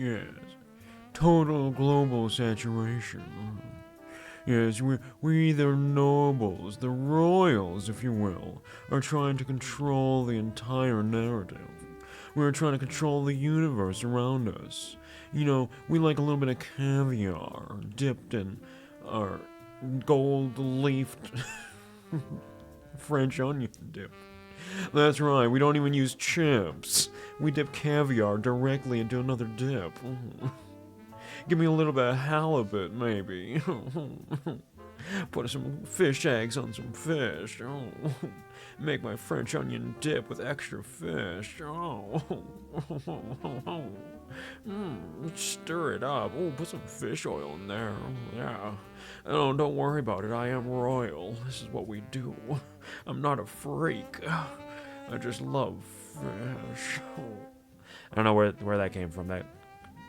Yes. Total global saturation. Yes, we the nobles, the royals, if you will, are trying to control the entire narrative. We're trying to control the universe around us. You know, we like a little bit of caviar dipped in our gold-leafed French onion dip. That's right, we don't even use chips. We dip caviar directly into another dip. Give me a little bit of halibut, maybe. Put some fish eggs on some fish. Make my French onion dip with extra fish. Stir it up. Put some fish oil in there. Yeah. Oh, don't worry about it. I am royal. This is what we do. I'm not a freak. I just love fish. I don't know where that came from. That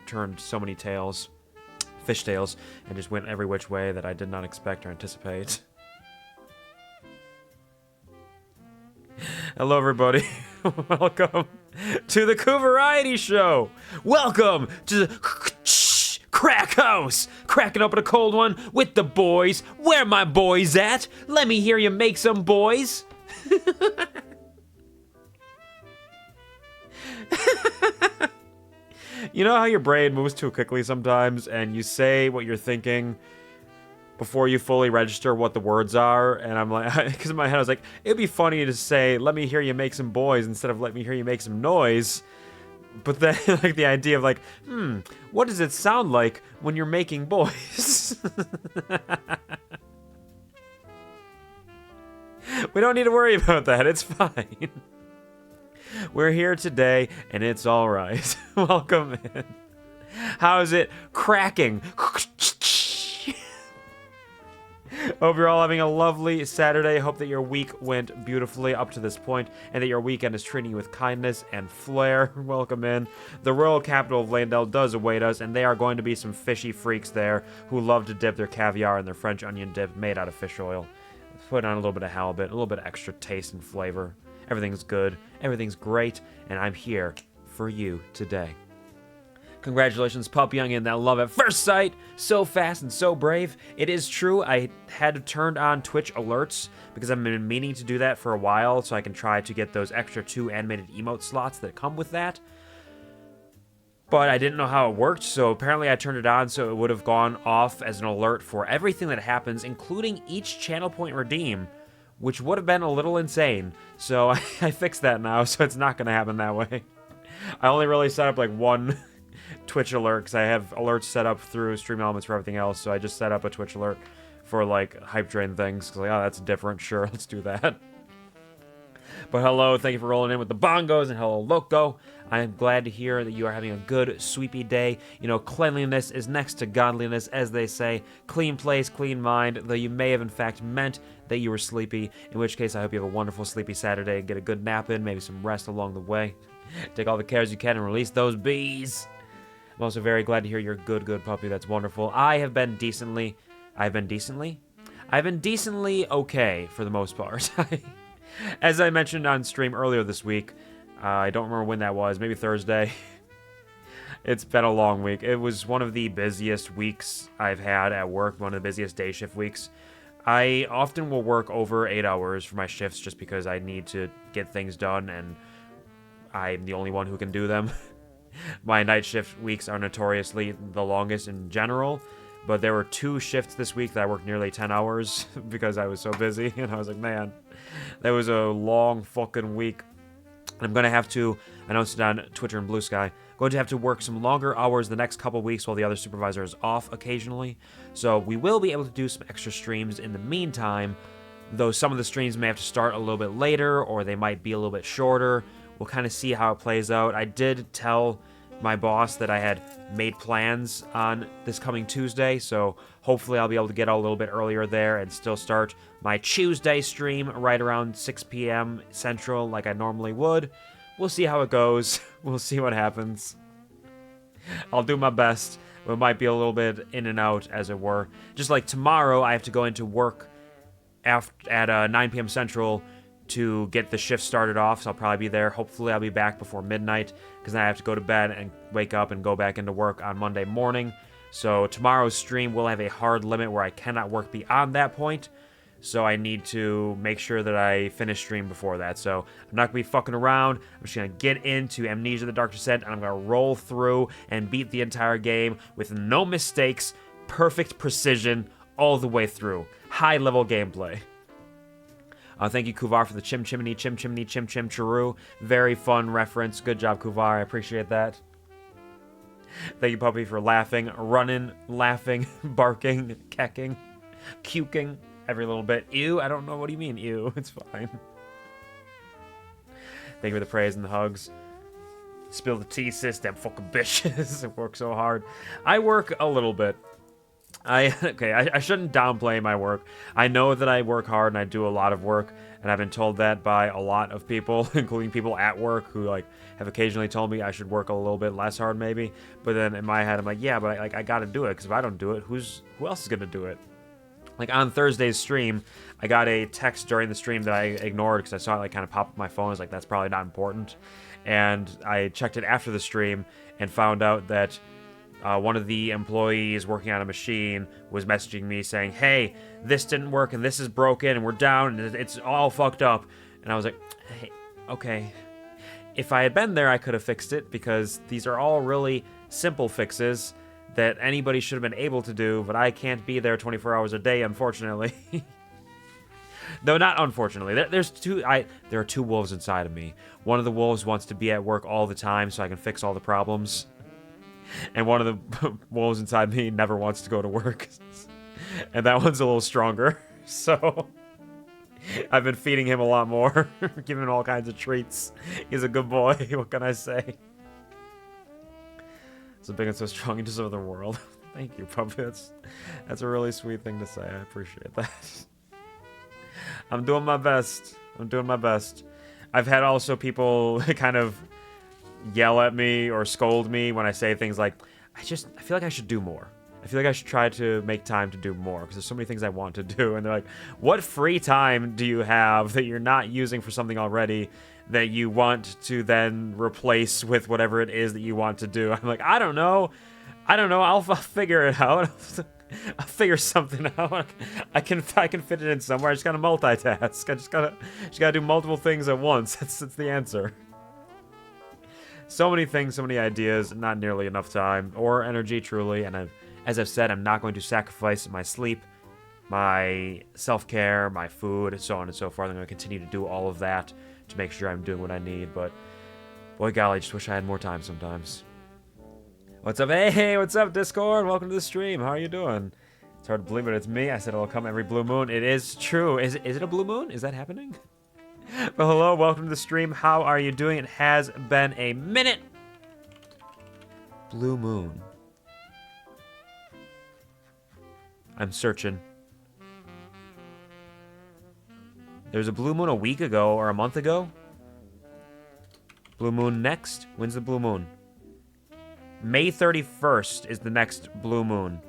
turned so many tails, fish tails, and just went every which way that I did not expect or anticipate. Hello, everybody. Welcome to the QuvarTV show. Welcome to the crack house. Cracking open a cold one with the boys. Where my boys at? Let me hear you make some boys. You know how your brain moves too quickly sometimes, and you say what you're thinking before you fully register what the words are? And I'm like, because in my head I was like, it'd be funny to say, let me hear you make some boys, instead of let me hear you make some noise. But then, like, the idea of like, what does it sound like when you're making boys? We don't need to worry about that, it's fine. We're here today, and it's alright. Welcome in. How's it cracking? Hope you're all having a lovely Saturday. Hope that your week went beautifully up to this point, and that your weekend is treating you with kindness and flair. Welcome in. The Royal Capital Leyndell does await us, and they are going to be some fishy freaks there who love to dip their caviar in their French onion dip made out of fish oil. Put on a little bit of halibut, a little bit of extra taste and flavor. Everything's good, everything's great, and I'm here for you today. Congratulations, Pup Youngin, that love at first sight. So fast and so brave. It is true, I had to turn on Twitch alerts because I've been meaning to do that for a while, so I can try to get those extra 2 animated emote slots that come with that. But I didn't know how it worked, so apparently I turned it on so it would have gone off as an alert for everything that happens, including each channel point redeem, which would have been a little insane. So I fixed that now, so it's not going to happen that way. I only really set up like one Twitch alert, because I have alerts set up through Stream Elements for everything else, so I just set up a Twitch alert for like hype train things, because like, oh, that's different, sure, let's do that. But hello, thank you for rolling in with the bongos, and hello, Loco. I am glad to hear that you are having a good, sweepy day. You know, cleanliness is next to godliness, as they say. Clean place, clean mind, though you may have in fact meant that you were sleepy, in which case I hope you have a wonderful sleepy Saturday and get a good nap in, maybe some rest along the way. Take all the cares you can and release those bees. I'm also very glad to hear you're a good puppy. That's wonderful. I've been decently okay for the most part. As I mentioned on stream earlier this week, I don't remember when that was, maybe Thursday. It's been a long week. It was one of the busiest weeks I've had at work, one of the busiest day shift weeks. I often will work over 8 hours for my shifts just because I need to get things done, and I'm the only one who can do them. My night shift weeks are notoriously the longest in general, but there were 2 shifts this week that I worked nearly 10 hours because I was so busy, and I was like, man, that was a long fucking week. And I'm going to have to, I announced it on Twitter and Blue Sky, going to have to work some longer hours the next couple weeks while the other supervisor is off occasionally. So we will be able to do some extra streams in the meantime, though some of the streams may have to start a little bit later, or they might be a little bit shorter. We'll kind of see how it plays out. I did tell my boss that I had made plans on this coming Tuesday, so hopefully I'll be able to get out a little bit earlier there and still start my Tuesday stream right around 6 p.m. Central like I normally would. We'll see how it goes. We'll see what happens. I'll do my best. It might be a little bit in and out, as it were. Just like tomorrow, I have to go into work at 9 p.m. Central to get the shift started off, so I'll probably be there. Hopefully I'll be back before midnight, because then I have to go to bed and wake up and go back into work on Monday morning. So tomorrow's stream will have a hard limit where I cannot work beyond that point, so I need to make sure that I finish stream before that. So I'm not going to be fucking around. I'm just going to get into Amnesia the Dark Descent, and I'm going to roll through and beat the entire game with no mistakes, perfect precision all the way through. High-level gameplay. Thank you, Kuvar, for the chim chim chiroo. Very fun reference. Good job, Kuvar. I appreciate that. Thank you, Puppy, for laughing, running, laughing, barking, kecking, puking every little bit. Ew, I don't know what do you mean, ew. It's fine. Thank you for the praise and the hugs. Spill the tea, sis. Them fucking bitches. I work so hard. I work a little bit. I shouldn't downplay my work. I know that I work hard and I do a lot of work, and I've been told that by a lot of people, including people at work who like have occasionally told me I should work a little bit less hard maybe. But then in my head I'm like, yeah, but I got to do it, because if I don't do it, who else is going to do it? Like on Thursday's stream, I got a text during the stream that I ignored because I saw it like kind of pop up my phone. I was like, that's probably not important. And I checked it after the stream and found out that one of the employees working on a machine was messaging me saying, hey, this didn't work and this is broken and we're down and it's all fucked up. And I was like, hey, okay. If I had been there, I could have fixed it, because these are all really simple fixes that anybody should have been able to do, but I can't be there 24 hours a day, unfortunately. No, not unfortunately. There are two wolves inside of me. One of the wolves wants to be at work all the time so I can fix all the problems. And one of the wolves inside me never wants to go to work. And that one's a little stronger. So I've been feeding him a lot more. Giving him all kinds of treats. He's a good boy. What can I say? So big and so strong into some other world. Thank you, Puppy. That's a really sweet thing to say. I appreciate that. I'm doing my best. I've had also people kind of yell at me or scold me when I say things like, I feel like I should do more. I feel like I should try to make time to do more, because there's so many things I want to do. And they're like, what free time do you have that you're not using for something already that you want to then replace with whatever it is that you want to do? I'm like, I don't know. I'll figure it out. I'll figure something out. I can fit it in somewhere. I just gotta multitask. I just gotta do multiple things at once. That's the answer. So many things, so many ideas, not nearly enough time or energy, truly. And as I've said, I'm not going to sacrifice my sleep, my self-care, my food, so on and so forth. I'm going to continue to do all of that to make sure I'm doing what I need. But boy, golly, I just wish I had more time sometimes. What's up? Hey, what's up, Discord? Welcome to the stream. How are you doing? It's hard to believe it. It's me. I said it'll come every blue moon. It is true. Is it a blue moon? Is that happening? Well, hello, welcome to the stream. How are you doing? It has been a minute. Blue moon. I'm searching. There was a blue moon a week ago or a month ago. Blue moon next. When's the blue moon? May 31st is the next blue moon.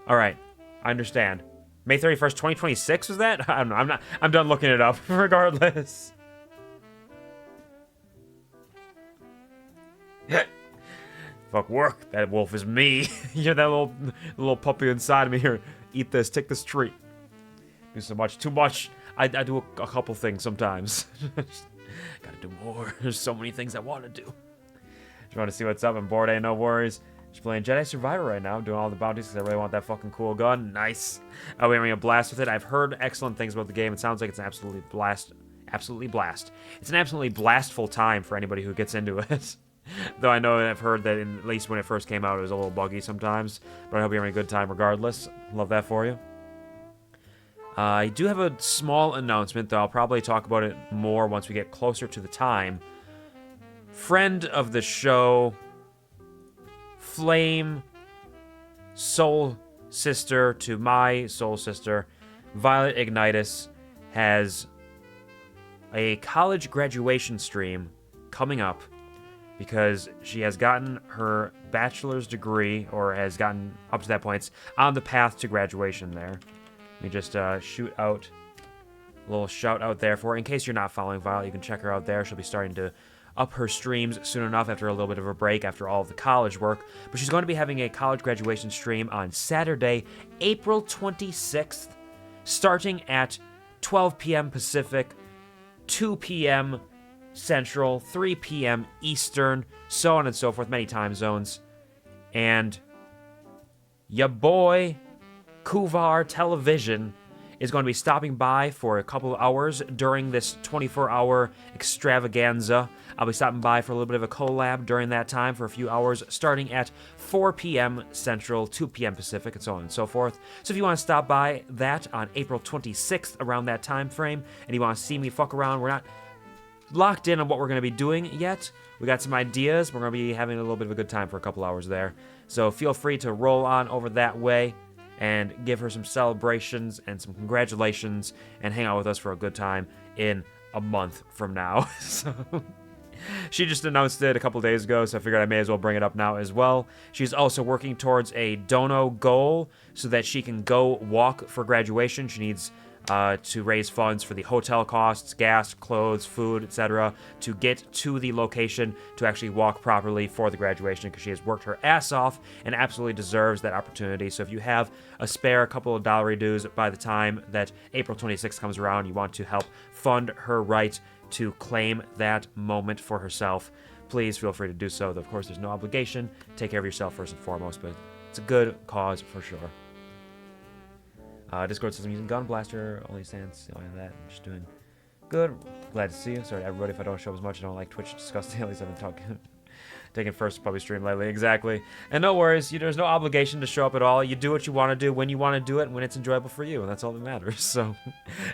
All right, I understand. May 31st, 2026 was that? I don't know. I'm done looking it up regardless. Fuck work. That wolf is me. You're that little puppy inside of me here. Eat this. Take this treat. Do so much. Too much. I do a couple things sometimes. Gotta do more. There's so many things I want to do. Just want to see what's up. I'm bored. Ain't no worries. Just playing Jedi Survivor right now. I'm doing all the bounties because I really want that fucking cool gun. Nice. Oh, we're having a blast with it. I've heard excellent things about the game. It sounds like it's an absolutely blast. Absolutely blast. It's an absolutely blastful time for anybody who gets into it. Though I know I've heard that at least when it first came out, it was a little buggy sometimes. But I hope you're having a good time regardless. Love that for you. I do have a small announcement, though I'll probably talk about it more once we get closer to the time. Friend of the show, Flame, soul sister to my soul sister, Violet Ignitus, has a college graduation stream coming up because she has gotten her bachelor's degree, or has gotten up to that point, on the path to graduation there. Let me just shoot out A little shout out there for her. In case you're not following Violet, you can check her out there. She'll be starting to up her streams soon enough after a little bit of a break after all of the college work. But she's going to be having a college graduation stream on Saturday, April 26th, starting at 12 p.m. Pacific, 2 p.m. Central, 3 p.m. Eastern, so on and so forth, many time zones. And ya boy, QuvarTV is going to be stopping by for a couple of hours during this 24-hour extravaganza. I'll be stopping by for a little bit of a collab during that time for a few hours, starting at 4 p.m. Central, 2 p.m. Pacific, and so on and so forth. So if you want to stop by that on April 26th, around that time frame, and you want to see me fuck around, we're not locked in on what we're going to be doing yet. We got some ideas. We're going to be having a little bit of a good time for a couple hours there. So feel free to roll on over that way and give her some celebrations and some congratulations and hang out with us for a good time in a month from now. So she just announced it a couple days ago, so I figured I may as well bring it up now as well. She's also working towards a dono goal so that she can go walk for graduation. She needs to raise funds for the hotel costs, gas, clothes, food, etc., to get to the location to actually walk properly for the graduation, because she has worked her ass off and absolutely deserves that opportunity. So if you have a spare couple of dollary dues by the time that April 26th comes around, you want to help fund her right to claim that moment for herself, please feel free to do so. Of course, there's no obligation. Take care of yourself first and foremost, but it's a good cause for sure. Discord says I'm using Gun Blaster, only stands only that. I'm just doing good. Glad to see you. Sorry to everybody if I don't show up as much. I don't like Twitch disgusting. At least I've been taking first public stream lately. Exactly. And no worries. There's no obligation to show up at all. You do what you want to do when you want to do it and when it's enjoyable for you, and that's all that matters. So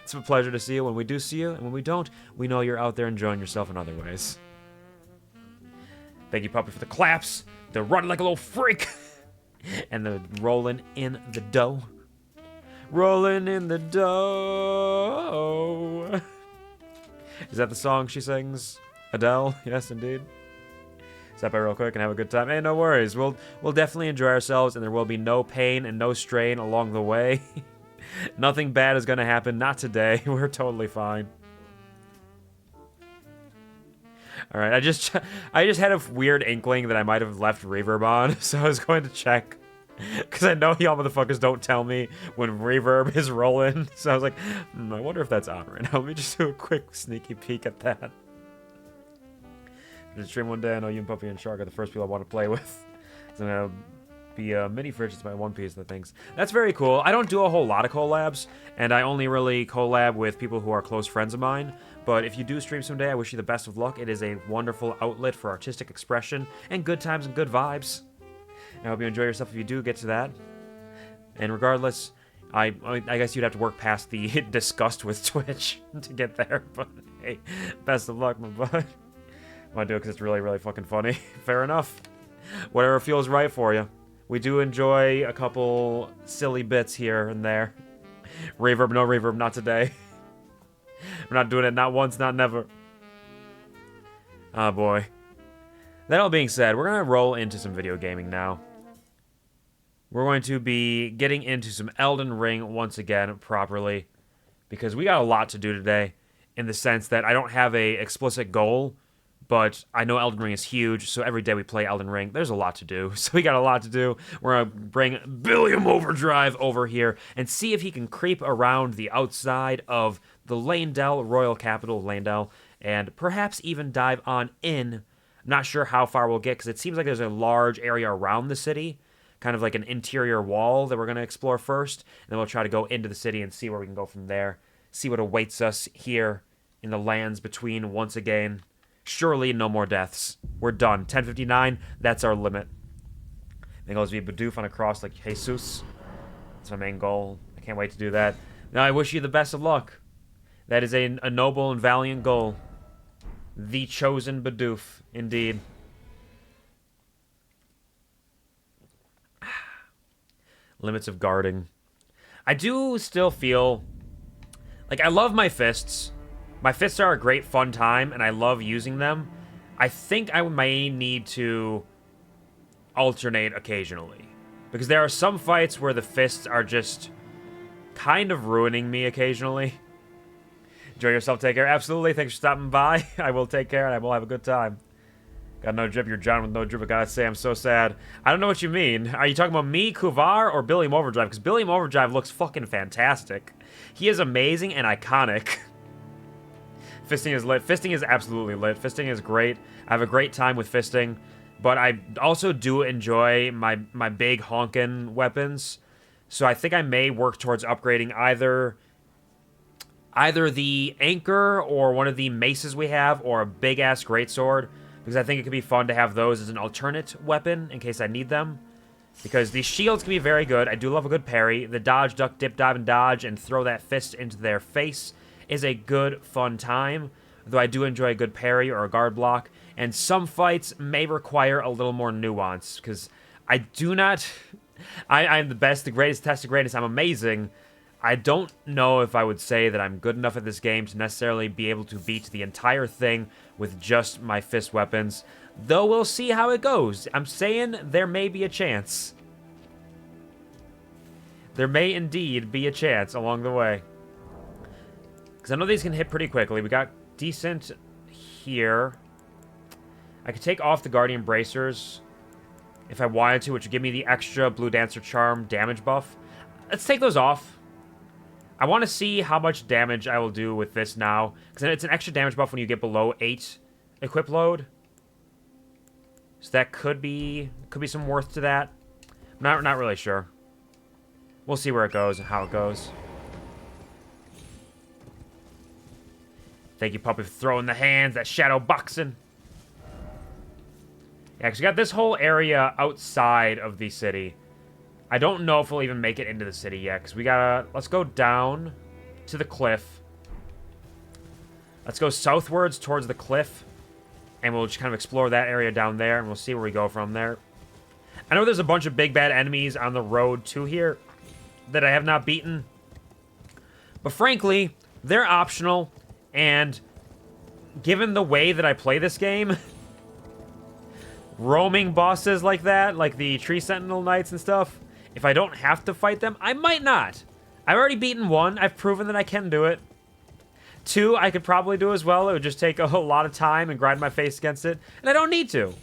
it's a pleasure to see you when we do see you, and when we don't, we know you're out there enjoying yourself in other ways. Thank you, Puppy, for the claps, the run like a little freak, and the rolling in the dough. Rolling in the dough. Is that the song she sings? Adele? Yes, indeed. Step by real quick and have a good time. Hey, no worries. We'll definitely enjoy ourselves, and there will be no pain and no strain along the way. Nothing bad is going to happen. Not today. We're totally fine. All right. I just had a weird inkling that I might have left reverb on, so I was going to check. Because I know y'all motherfuckers don't tell me when reverb is rolling. So I was like, I wonder if that's on right now. Let me just do a quick sneaky peek at that. For the stream one day, I know you and Puppy and Shark are the first people I want to play with. So I'm going to be mini fridges my One Piece and things. That's very cool. I don't do a whole lot of collabs, and I only really collab with people who are close friends of mine. But if you do stream someday, I wish you the best of luck. It is a wonderful outlet for artistic expression and good times and good vibes. I hope you enjoy yourself if you do get to that. And regardless, I guess you'd have to work past the disgust with Twitch to get there. But hey, best of luck, my bud. I want to do it because it's really, really fucking funny. Fair enough. Whatever feels right for you. We do enjoy a couple silly bits here and there. Reverb, no reverb, not today. We're not doing it, not once, not never. Oh boy. That all being said, we're going to roll into some video gaming now. We're going to be getting into some Elden Ring once again properly, because we got a lot to do today, in the sense that I don't have a explicit goal, but I know Elden Ring is huge, so every day we play Elden Ring, there's a lot to do. So we got a lot to do. We're going to bring Billiam Overdrive over here and see if he can creep around the outside of the Leyndell, Royal Capital Leyndell, and perhaps even dive on in. I'm not sure how far we'll get, because it seems like there's a large area around the city, kind of like an interior wall that we're going to explore first, and then we'll try to go into the city and see where we can go from there, see what awaits us here in the lands between once again. Surely no more deaths. We're done. 10:59, that's our limit. I think I'll just be Bidoof on a cross like Jesus. That's my main goal. I can't wait to do that. Now, I wish you the best of luck. That is a noble and valiant goal. The chosen Bidoof, indeed. Limits of guarding. I do still feel like I love my fists. My fists are a great fun time, and I love using them. I think I may need to alternate occasionally, because there are some fights where the fists are just kind of ruining me occasionally. Enjoy yourself. Take care. Absolutely. Thanks for stopping by. I will take care, and I will have a good time. Got no drip. You're John with no drip. I gotta say, I'm so sad. I don't know what you mean. Are you talking about me, Kuvar, or Billiam Overdrive? Because Billiam Overdrive looks fucking fantastic. He is amazing and iconic. Fisting is lit. Fisting is absolutely lit. Fisting is great. I have a great time with fisting. But I also do enjoy my big honkin' weapons. So I think I may work towards upgrading either the anchor or one of the maces we have, or a big-ass greatsword. Because I think it could be fun to have those as an alternate weapon in case I need them. Because these shields can be very good. I do love a good parry. The dodge, duck, dip, dive, and dodge, and throw that fist into their face is a good, fun time. Though I do enjoy a good parry or a guard block. And some fights may require a little more nuance. Because I do not... I'm the best, the greatest, test the greatest. I'm amazing. I don't know if I would say that I'm good enough at this game to necessarily be able to beat the entire thing with just my fist weapons. Though we'll see how it goes. I'm saying there may be a chance. There may indeed be a chance along the way. Because I know these can hit pretty quickly. We got decent here. I could take off the Guardian Bracers if I wanted to, which would give me the extra Blue Dancer Charm damage buff. Let's take those off. I want to see how much damage I will do with this now. Because it's an extra damage buff when you get below 8 equip load. So that could be some worth to that. I'm not really sure. We'll see where it goes and how it goes. Thank you, Puppy, for throwing the hands, that shadow boxing. Yeah, because we got this whole area outside of the city. I don't know if we'll even make it into the city yet, because we gotta... Let's go down to the cliff. Let's go southwards towards the cliff, and we'll just kind of explore that area down there, and we'll see where we go from there. I know there's a bunch of big bad enemies on the road to here that I have not beaten. But frankly, they're optional, and given the way that I play this game... roaming bosses like that, like the Tree Sentinel Knights and stuff, if I don't have to fight them, I might not. I've already beaten one. I've proven that I can do it. 2, I could probably do as well. It would just take a whole lot of time and grind my face against it, and I don't need to.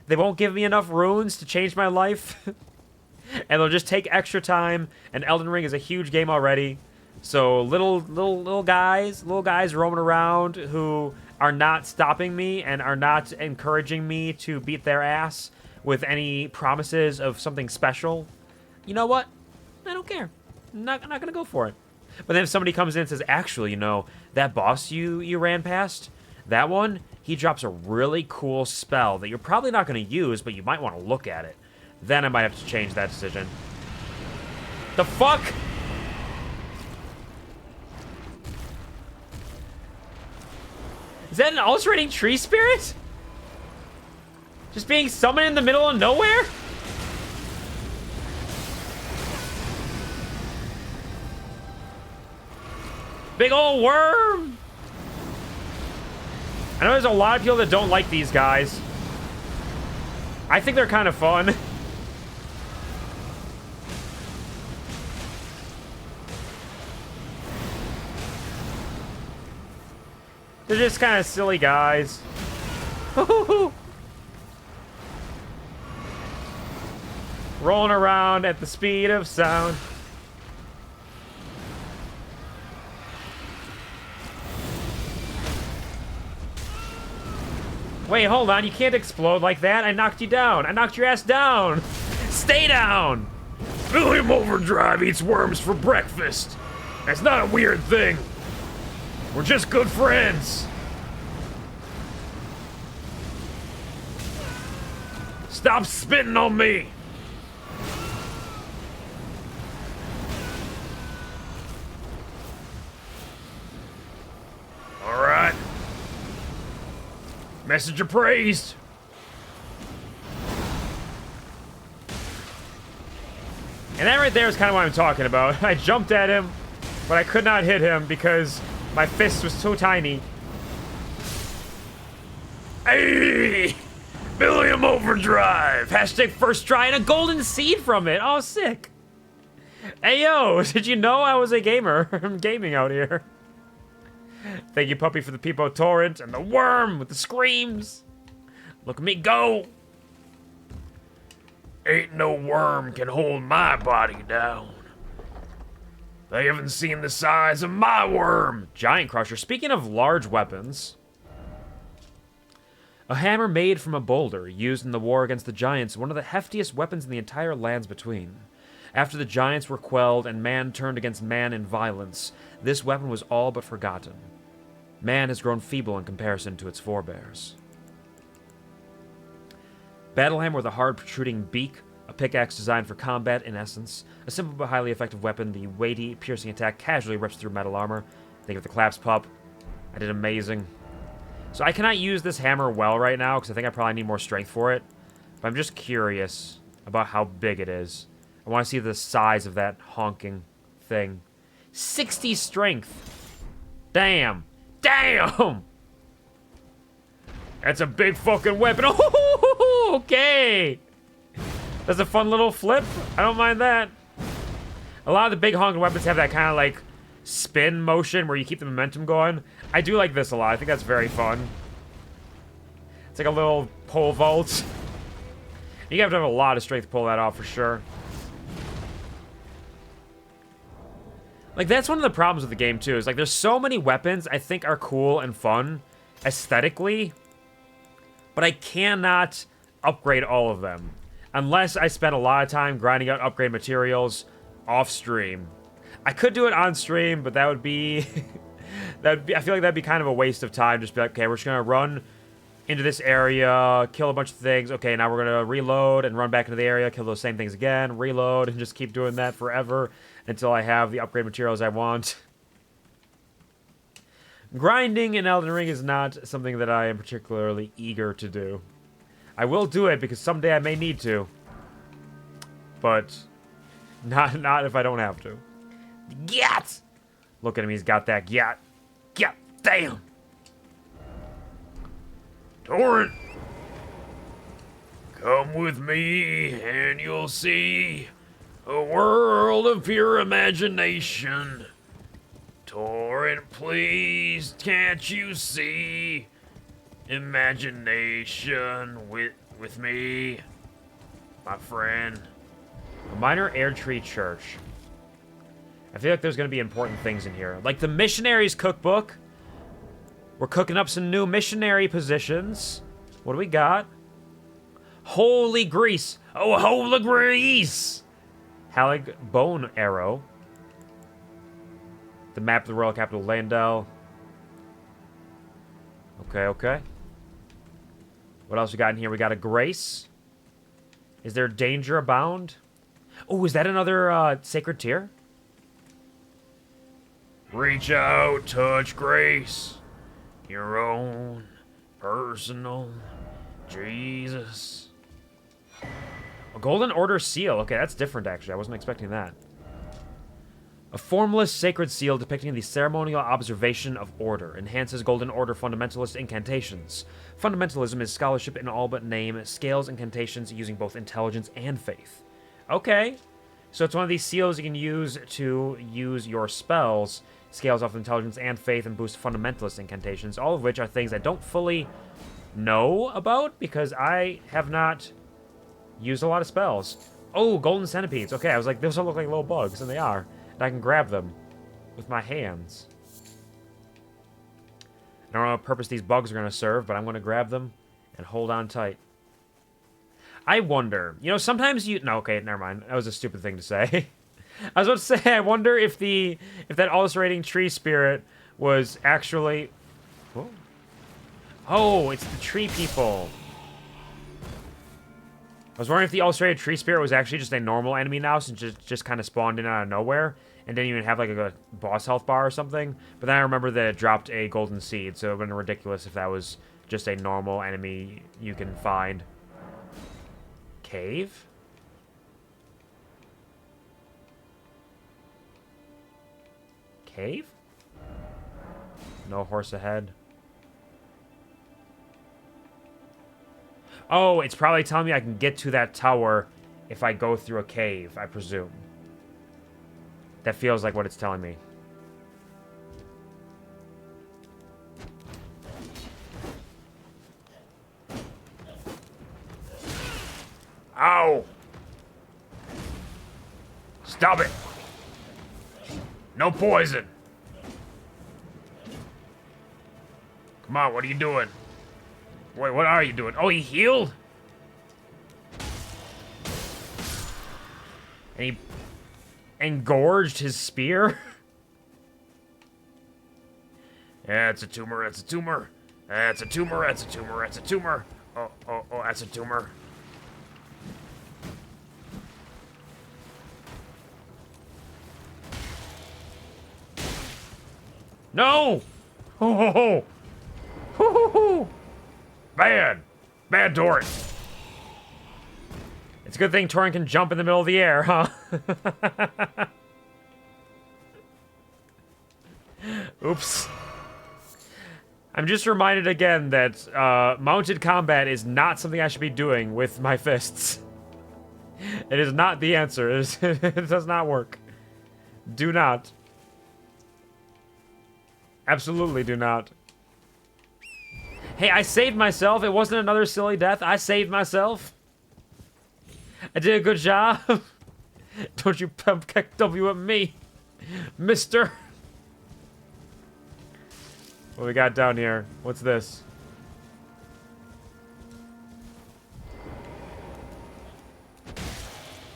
They won't give me enough runes to change my life, and they'll just take extra time, and Elden Ring is a huge game already. So little guys roaming around who are not stopping me and are not encouraging me to beat their ass with any promises of something special. You know what? I don't care. I'm not gonna go for it. But then if somebody comes in and says, actually, you know, that boss you ran past, that one, he drops a really cool spell that you're probably not going to use, but you might want to look at it. Then I might have to change that decision. The fuck? Is that an alterating tree spirit? Just being summoned in the middle of nowhere? Big old worm! I know there's a lot of people that don't like these guys. I think they're kind of fun. They're just kind of silly guys. Rolling around at the speed of sound. Wait, hold on. You can't explode like that. I knocked you down. I knocked your ass down. Stay down. William Overdrive eats worms for breakfast. That's not a weird thing. We're just good friends. Stop spitting on me. All right. Messenger praised. And that right there is kind of what I'm talking about. I jumped at him, but I could not hit him because my fist was so tiny. Hey! William Overdrive! Hashtag first try and a golden seed from it. Oh, sick. Hey, yo, did you know I was a gamer? I'm gaming out here. Thank you, Puppy, for the Peepo Torrent and the worm with the screams. Look at me go. Ain't no worm can hold my body down. They haven't seen the size of my worm. Giant Crusher. Speaking of large weapons, a hammer made from a boulder used in the war against the giants, one of the heftiest weapons in the entire lands between. After the giants were quelled and man turned against man in violence, this weapon was all but forgotten. Man has grown feeble in comparison to its forebears. Battlehammer with a hard protruding beak, a pickaxe designed for combat in essence, a simple but highly effective weapon, the weighty, piercing attack casually rips through metal armor. Think of the collapse pup. I did amazing. So I cannot use this hammer well right now because I think I probably need more strength for it. But I'm just curious about how big it is. I want to see the size of that honking thing. 60 strength. Damn. Damn! That's a big fucking weapon. Oh, okay. That's a fun little flip. I don't mind that. A lot of the big honking weapons have that kind of like spin motion where you keep the momentum going. I do like this a lot. I think that's very fun. It's like a little pole vault. You have to have a lot of strength to pull that off for sure. Like, that's one of the problems with the game, too, is, like, there's so many weapons I think are cool and fun aesthetically, but I cannot upgrade all of them unless I spend a lot of time grinding out upgrade materials off-stream. I could do it on-stream, but that would be... I feel like that'd be kind of a waste of time. Just be like, okay, we're just going to run into this area, kill a bunch of things. Okay, now we're going to reload and run back into the area, kill those same things again, reload, and just keep doing that forever until I have the upgrade materials I want. Grinding in Elden Ring is not something that I am particularly eager to do. I will do it because someday I may need to. But not if I don't have to. Gyat! Look at him, he's got that gyat. Gyat! Damn! Torrent! Come with me and you'll see a world of pure imagination. Torrent, please, can't you see imagination with me, my friend? A minor air tree church. I feel like there's going to be important things in here. Like the missionaries cookbook. We're cooking up some new missionary positions. What do we got? Holy grease. Oh, holy grease. Halig bone arrow. The map of the Royal Capital Leyndell. Okay, okay. What else we got in here? We got a grace. Is there danger abound? Oh, is that another sacred tier? Reach out, touch grace. Your own personal Jesus. A Golden Order seal. Okay, that's different, actually. I wasn't expecting that. A formless sacred seal depicting the ceremonial observation of order. Enhances Golden Order fundamentalist incantations. Fundamentalism is scholarship in all but name. Scales incantations using both intelligence and faith. Okay. So it's one of these seals you can use to use your spells. Scales off intelligence and faith and boost fundamentalist incantations. All of which are things I don't fully know about because I have not used a lot of spells. Oh, golden centipedes. Okay, I was like, those don't look like little bugs, and they are. And I can grab them with my hands. I don't know what purpose these bugs are going to serve, but I'm going to grab them and hold on tight. I wonder, you know, sometimes you... No, okay, never mind. That was a stupid thing to say. I was about to say, I wonder if that ulcerating tree spirit was actually... Whoa. Oh, it's the tree people. I was wondering if the ulcerated tree spirit was actually just a normal enemy now, since it just kind of spawned in out of nowhere, and didn't even have like a boss health bar or something. But then I remember that it dropped a golden seed, so it would have been ridiculous if that was just a normal enemy you can find. Cave? Cave? No horse ahead. Oh, it's probably telling me I can get to that tower if I go through a cave, I presume. That feels like what it's telling me. Stop it! No poison! Come on, what are you doing? Wait, what are you doing? Oh, he healed? And he engorged his spear? Yeah, it's a tumor, it's a tumor. That's a tumor, that's a tumor, that's a tumor. Oh, that's a tumor. No! Ho ho ho! Ho ho ho! Bad! Bad Torin! It's a good thing Torin can jump in the middle of the air, huh? Oops. I'm just reminded again that mounted combat is not something I should be doing with my fists. It is not the answer. It does not work. Do not. Absolutely do not. Hey, I saved myself. It wasn't another silly death. I saved myself. I did a good job. Don't you pump W at me, mister. What we got down here? What's this?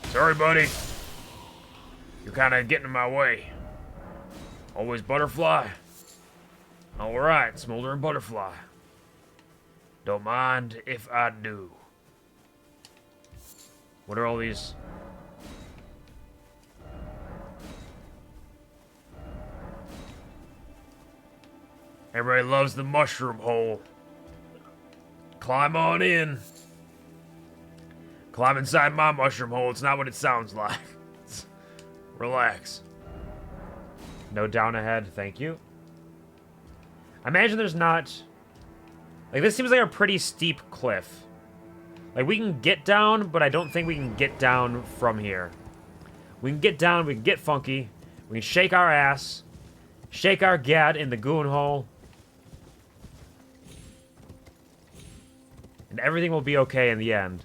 Sorry, buddy. You're kind of getting in my way. Always butterfly. Alright, smoldering butterfly. Don't mind if I do. What are all these? Everybody loves the mushroom hole. Climb on in. Climb inside my mushroom hole. It's not what it sounds like. Relax. No down ahead, thank you. I imagine there's not... Like, this seems like a pretty steep cliff. Like, we can get down, but I don't think we can get down from here. We can get down, we can get funky. We can shake our ass. Shake our gad in the goon hole. And everything will be okay in the end.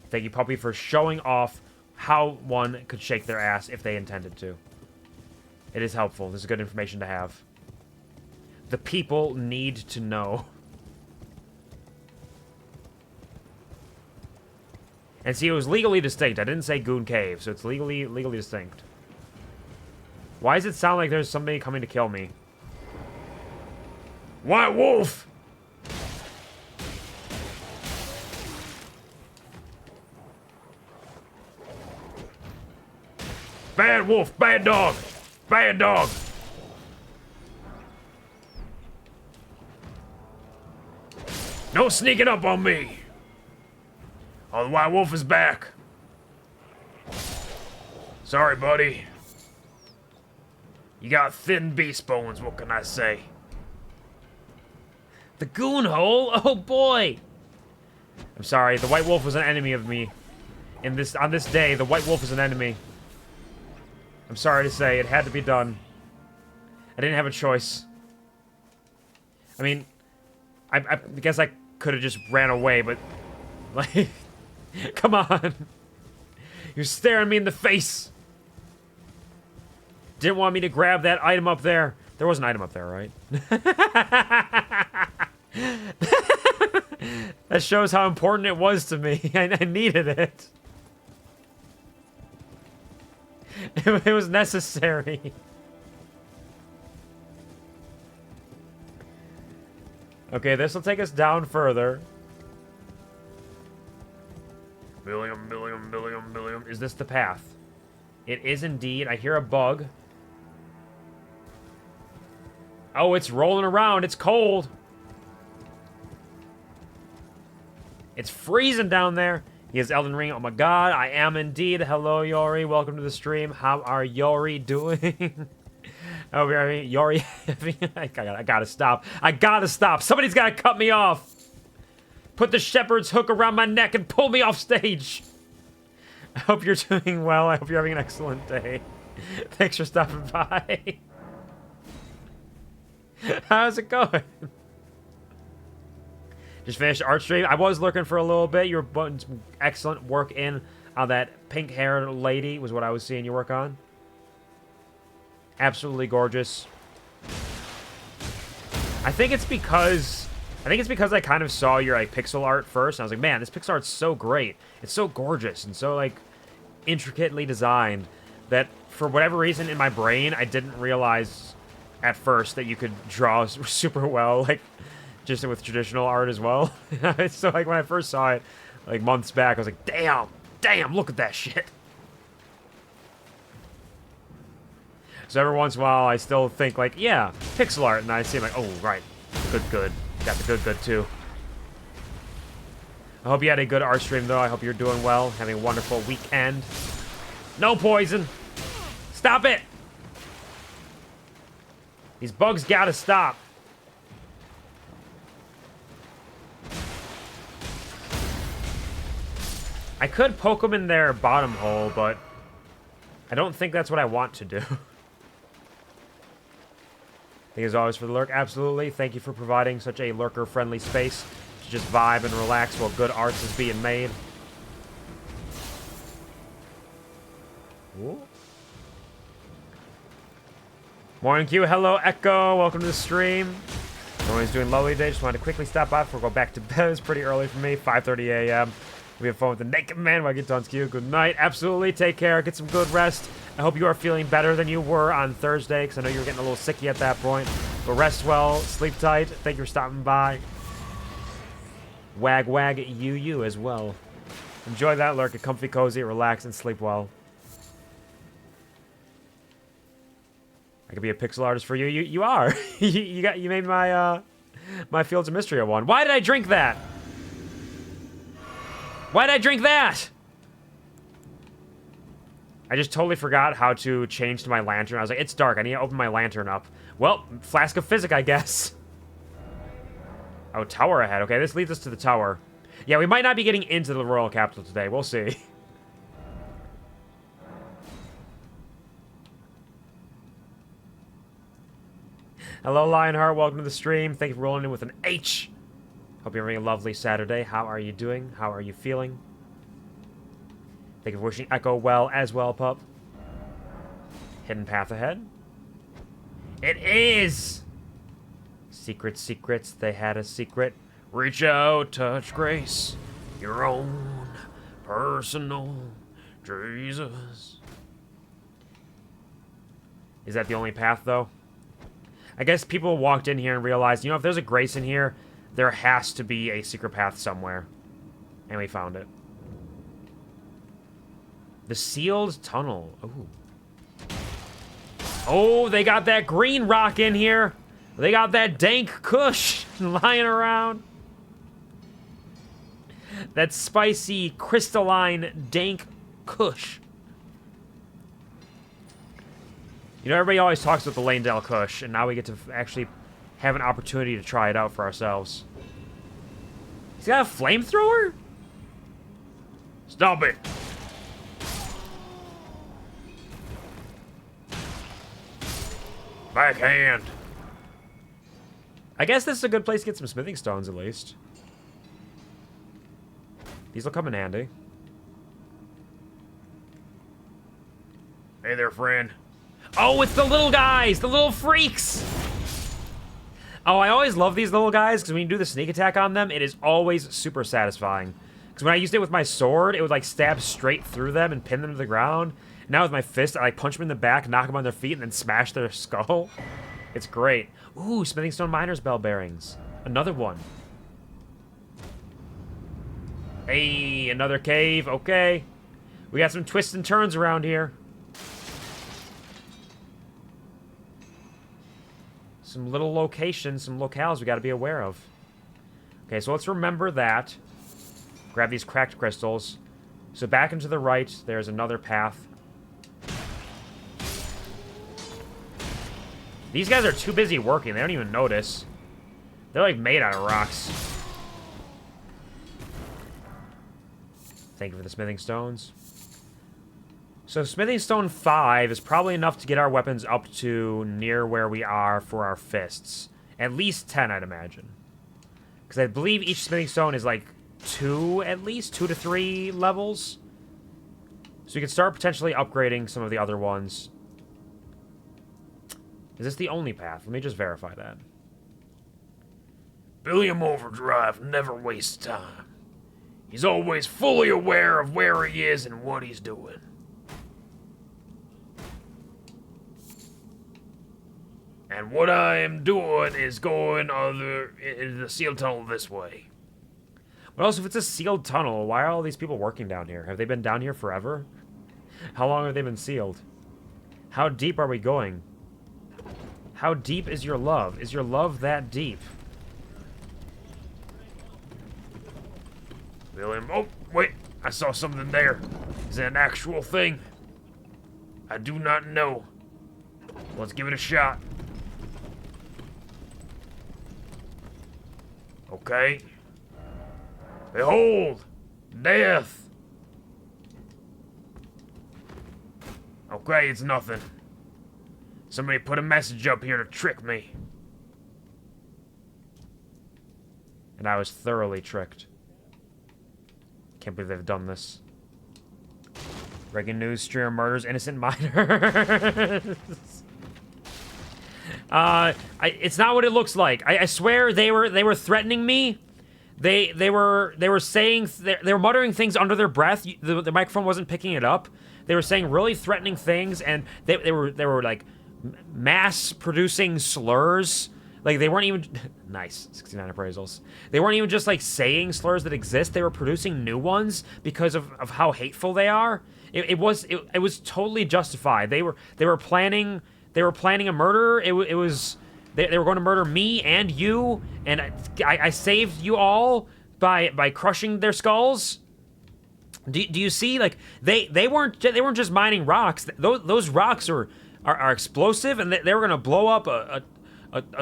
Thank you, Puppy, for showing off how one could shake their ass if they intended to. It is helpful. This is good information to have. The people need to know. And see, it was legally distinct. I didn't say Goon Cave, so it's legally distinct. Why does it sound like there's somebody coming to kill me? White Wolf! Bad wolf, bad dog, bad dog. No sneaking up on me. Oh, the white wolf is back. Sorry, buddy. You got thin beast bones, what can I say? The goon hole? Oh boy. I'm sorry, the white wolf was an enemy of me. On this day, the white wolf is an enemy. I'm sorry to say, it had to be done. I didn't have a choice. I mean, I guess I could have just ran away, but... Like... Come on! You're staring me in the face! Didn't want me to grab that item up there. There was an item up there, right? That shows how important it was to me. I needed it. It was necessary. Okay, this will take us down further. Billiam. Is this the path? It is indeed. I hear a bug. Oh, it's rolling around. It's cold. It's freezing down there. He has Elden Ring. Oh my god, I am indeed. Hello, Yori. Welcome to the stream. How are Yori doing? Oh, Yori. I gotta stop. I gotta stop. Somebody's gotta cut me off. Put the shepherd's hook around my neck and pull me off stage. I hope you're doing well. I hope you're having an excellent day. Thanks for stopping by. How's it going? Just finished art stream. I was looking for a little bit. You were putting some excellent work in that pink-haired lady was what I was seeing you work on. Absolutely gorgeous. I think it's because I kind of saw your like pixel art first, and I was like, man, this pixel art's so great. It's so gorgeous and so like intricately designed that for whatever reason in my brain I didn't realize at first that you could draw super well, like just with traditional art as well. So like when I first saw it like months back, I was like, damn, look at that shit. So every once in a while, I still think, like, yeah, pixel art, and I see, like, oh, right, good. Got the good, too. I hope you had a good art stream, though. I hope you're doing well, having a wonderful weekend. No poison! Stop it! These bugs gotta stop. I could poke them in their bottom hole, but I don't think that's what I want to do. Thank you as always for the lurk. Absolutely. Thank you for providing such a lurker-friendly space to just vibe and relax while good art is being made. Ooh. Morning Q. Hello, Echo. Welcome to the stream. Everyone's doing lovely today. Just wanted to quickly stop by before I go back to bed. It's pretty early for me. 5:30 a.m. We have fun with the naked man while I get done. Q. Good night. Absolutely. Take care. Get some good rest. I hope you are feeling better than you were on Thursday, because I know you were getting a little sicky at that point. But rest well. Sleep tight. Thank you for stopping by. Wag you as well. Enjoy that lurk. Get comfy, cozy, relax, and sleep well. I could be a pixel artist for you. You are. you made my my Fields of Mystery one. Why did I drink that? Why did I drink that? I just totally forgot how to change to my lantern. I was like, it's dark. I need to open my lantern up. Well, flask of physic, I guess. Oh, tower ahead. Okay, this leads us to the tower. Yeah, we might not be getting into the Royal Capital today. We'll see. Hello, Lionheart. Welcome to the stream. Thank you for rolling in with an H. Hope you're having a lovely Saturday. How are you doing? How are you feeling? Thank you for wishing Echo well as well, pup. Hidden path ahead. It is! Secrets, they had a secret. Reach out, touch grace. Your own personal Jesus. Is that the only path, though? I guess people walked in here and realized, you know, if there's a grace in here, there has to be a secret path somewhere. And we found it. The sealed tunnel. Ooh. Oh, they got that green rock in here. They got that dank kush lying around. That spicy, crystalline, dank kush. You know, everybody always talks about the Leyndell kush, and now we get to actually have an opportunity to try it out for ourselves. He's got a flamethrower? Stop it. Backhand. I guess this is a good place to get some smithing stones, at least. These will come in handy. Hey there, friend. Oh, it's the little guys! The little freaks! Oh, I always love these little guys, because when you do the sneak attack on them, it is always super satisfying. Because when I used it with my sword, it would, like, stab straight through them and pin them to the ground. Now with my fist, I, like, punch them in the back, knock them on their feet, and then smash their skull. It's great. Ooh, Smithing Stone Miner's Bell Bearings. Another one. Hey, another cave. Okay. We got some twists and turns around here. Some little locations, some locales we got to be aware of. Okay, so let's remember that. Grab these cracked crystals. So back and to the right, there's another path. These guys are too busy working. They don't even notice. They're like made out of rocks. Thank you for the smithing stones. So smithing stone 5 is probably enough to get our weapons up to near where we are for our fists. At least 10, I'd imagine. Because I believe each smithing stone is like 2 at least, 2 to 3 levels. So you can start potentially upgrading some of the other ones. Is this the only path? Let me just verify that. Billiam Overdrive never wastes time. He's always fully aware of where he is and what he's doing. And what I am doing is going in the sealed tunnel this way. But also, if it's a sealed tunnel, why are all these people working down here? Have they been down here forever? How long have they been sealed? How deep are we going? How deep is your love? Is your love that deep? Billiam, oh, wait, I saw something there. Is it an actual thing? I do not know. Let's give it a shot. Okay. Behold, death. Okay, it's nothing. Somebody put a message up here to trick me. And I was thoroughly tricked. Can't believe they've done this. Breaking news, streamer murders innocent minors. It's not what it looks like. I swear they were threatening me. They were saying they were muttering things under their breath. The microphone wasn't picking it up. They were saying really threatening things, and they were like mass producing slurs. Like they weren't even nice 69 appraisals. They weren't even just like saying slurs that exist. They were producing new ones because of how hateful they are. It was totally justified. They were planning a murder. They were going to murder me and you, and I saved you all by crushing their skulls. Do you see? Like they weren't just mining rocks. Those rocks are explosive, and they were gonna blow up a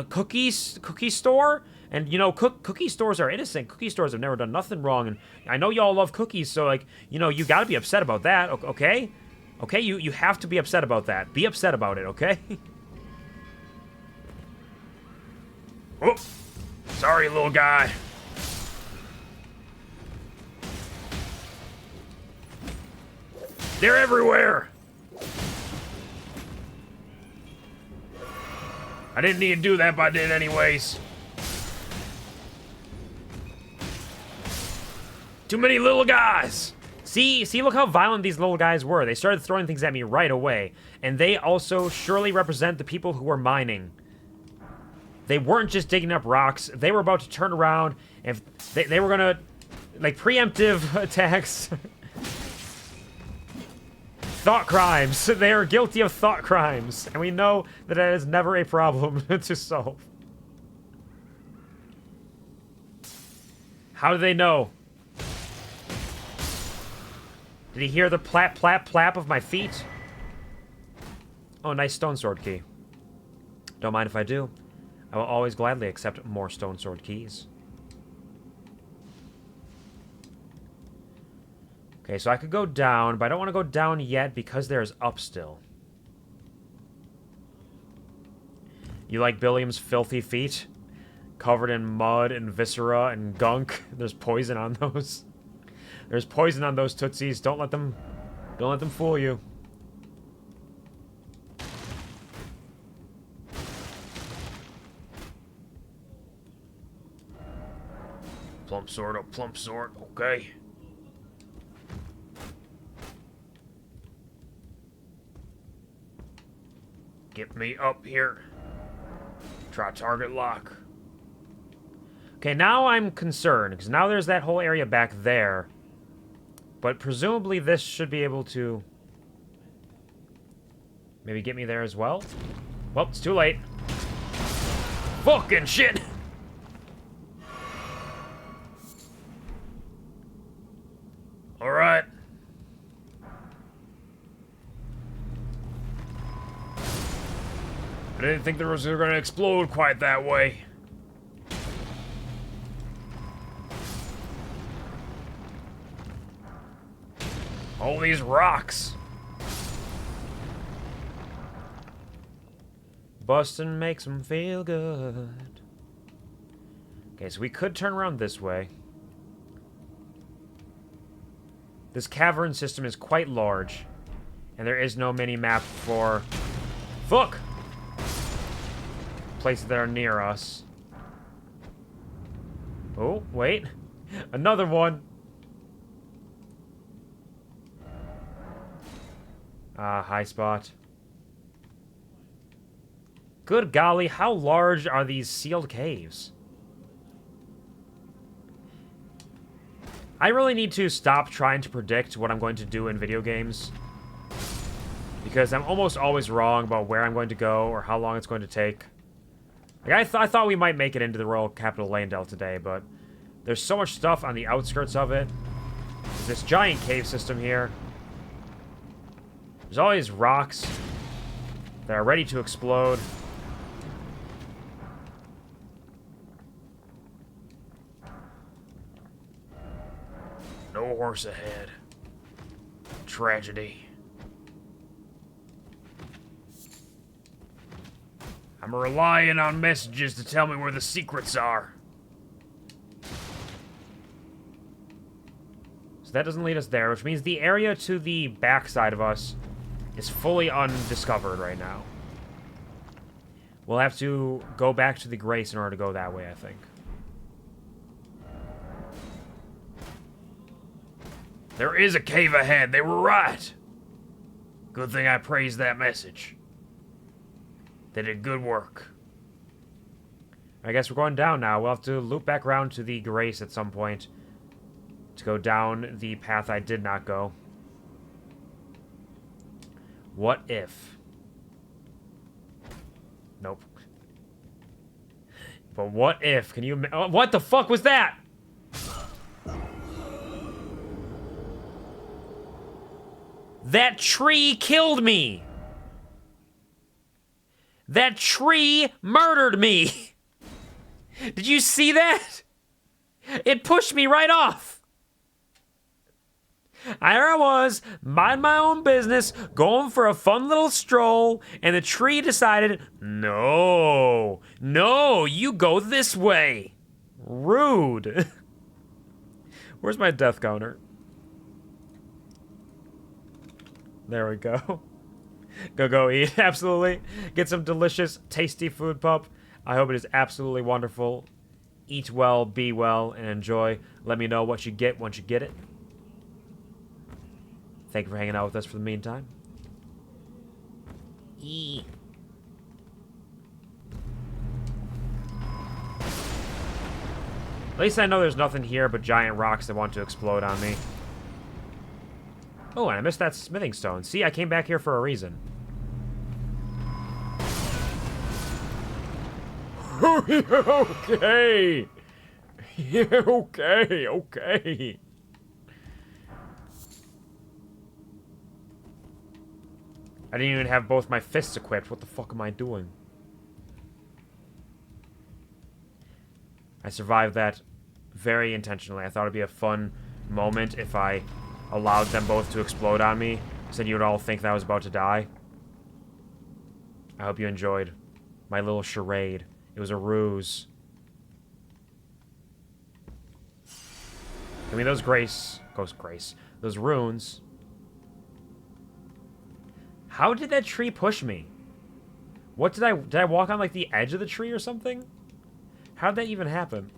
cookie store. And you know, cookie stores are innocent. Cookie stores have never done nothing wrong, and I know y'all love cookies, so like, you know, you got to be upset about that. Okay, you have to be upset about that. Be upset about it. Okay. Oh, sorry, little guy. They're everywhere. I didn't need to do that, but I did anyways. Too many little guys. See, look how violent these little guys were. They started throwing things at me right away. And they also surely represent the people who were mining. They weren't just digging up rocks. They were about to turn around, and they were gonna, like, preemptive attacks. Thought crimes. They are guilty of thought crimes. And we know that is never a problem to solve. How do they know? Did he hear the plap, plap, plap of my feet? Oh, nice stone sword key. Don't mind if I do. I will always gladly accept more stone sword keys. Okay, so I could go down, but I don't want to go down yet because there's up still. You like Billiam's filthy feet? Covered in mud and viscera and gunk. There's poison on those. There's poison on those tootsies. Don't let them fool you. Plump sword, plump sword, okay. Get me up here. Try target lock. Okay, now I'm concerned, because now there's that whole area back there. But presumably this should be able to maybe get me there as well. Well, it's too late. Fucking shit! Alright. I didn't think they were going to explode quite that way. All these rocks. Bustin' makes them feel good. Okay, so we could turn around this way. This cavern system is quite large, and there is no mini-map for... Fuck! Places that are near us. Oh, wait. Another one! High spot. Good golly, how large are these sealed caves? I really need to stop trying to predict what I'm going to do in video games. Because I'm almost always wrong about where I'm going to go or how long it's going to take. Like, I thought we might make it into the Royal Capital Leyndell today, but there's so much stuff on the outskirts of it. There's this giant cave system here. There's all these rocks that are ready to explode. No horse ahead. Tragedy. I'm relying on messages to tell me where the secrets are. So that doesn't lead us there, which means the area to the backside of us is fully undiscovered right now. We'll have to go back to the Grace in order to go that way, I think. There is a cave ahead. They were right. Good thing I praised that message. They did good work. I guess we're going down now. We'll have to loop back around to the Grace at some point to go down the path I did not go. What if? Nope. But what if? Can you... Oh, what the fuck was that? That tree killed me! That tree murdered me! Did you see that? It pushed me right off! There I was, mind my own business, going for a fun little stroll, and the tree decided, no, you go this way. Rude. Where's my death counter? There we go. Go eat, absolutely. Get some delicious, tasty food, pup. I hope it is absolutely wonderful. Eat well, be well, and enjoy. Let me know what you get once you get it. Thank you for hanging out with us for the meantime. At least I know there's nothing here but giant rocks that want to explode on me. Oh, and I missed that smithing stone. See, I came back here for a reason. Okay. Okay. I didn't even have both my fists equipped. What the fuck am I doing? I survived that very intentionally. I thought it'd be a fun moment if I allowed them both to explode on me, so then you would all think that I was about to die. I hope you enjoyed my little charade. It was a ruse. I mean, those those runes. How did that tree push me? What did I walk on like the edge of the tree or something? How did that even happen?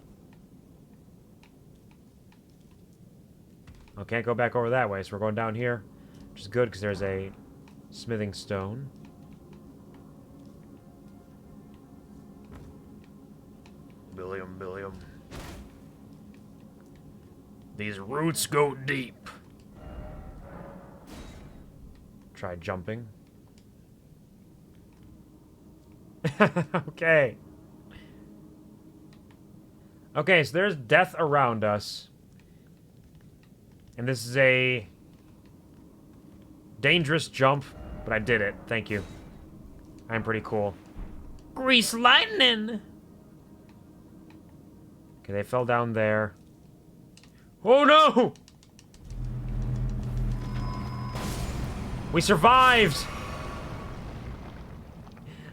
Oh, can't go back over that way, so we're going down here, which is good because there's a smithing stone. Billiam. These roots go deep. Try jumping. Okay. Okay, so there's death around us. And this is a dangerous jump, but I did it. Thank you. I'm pretty cool. Grease lightning! Okay, they fell down there. Oh no! We survived!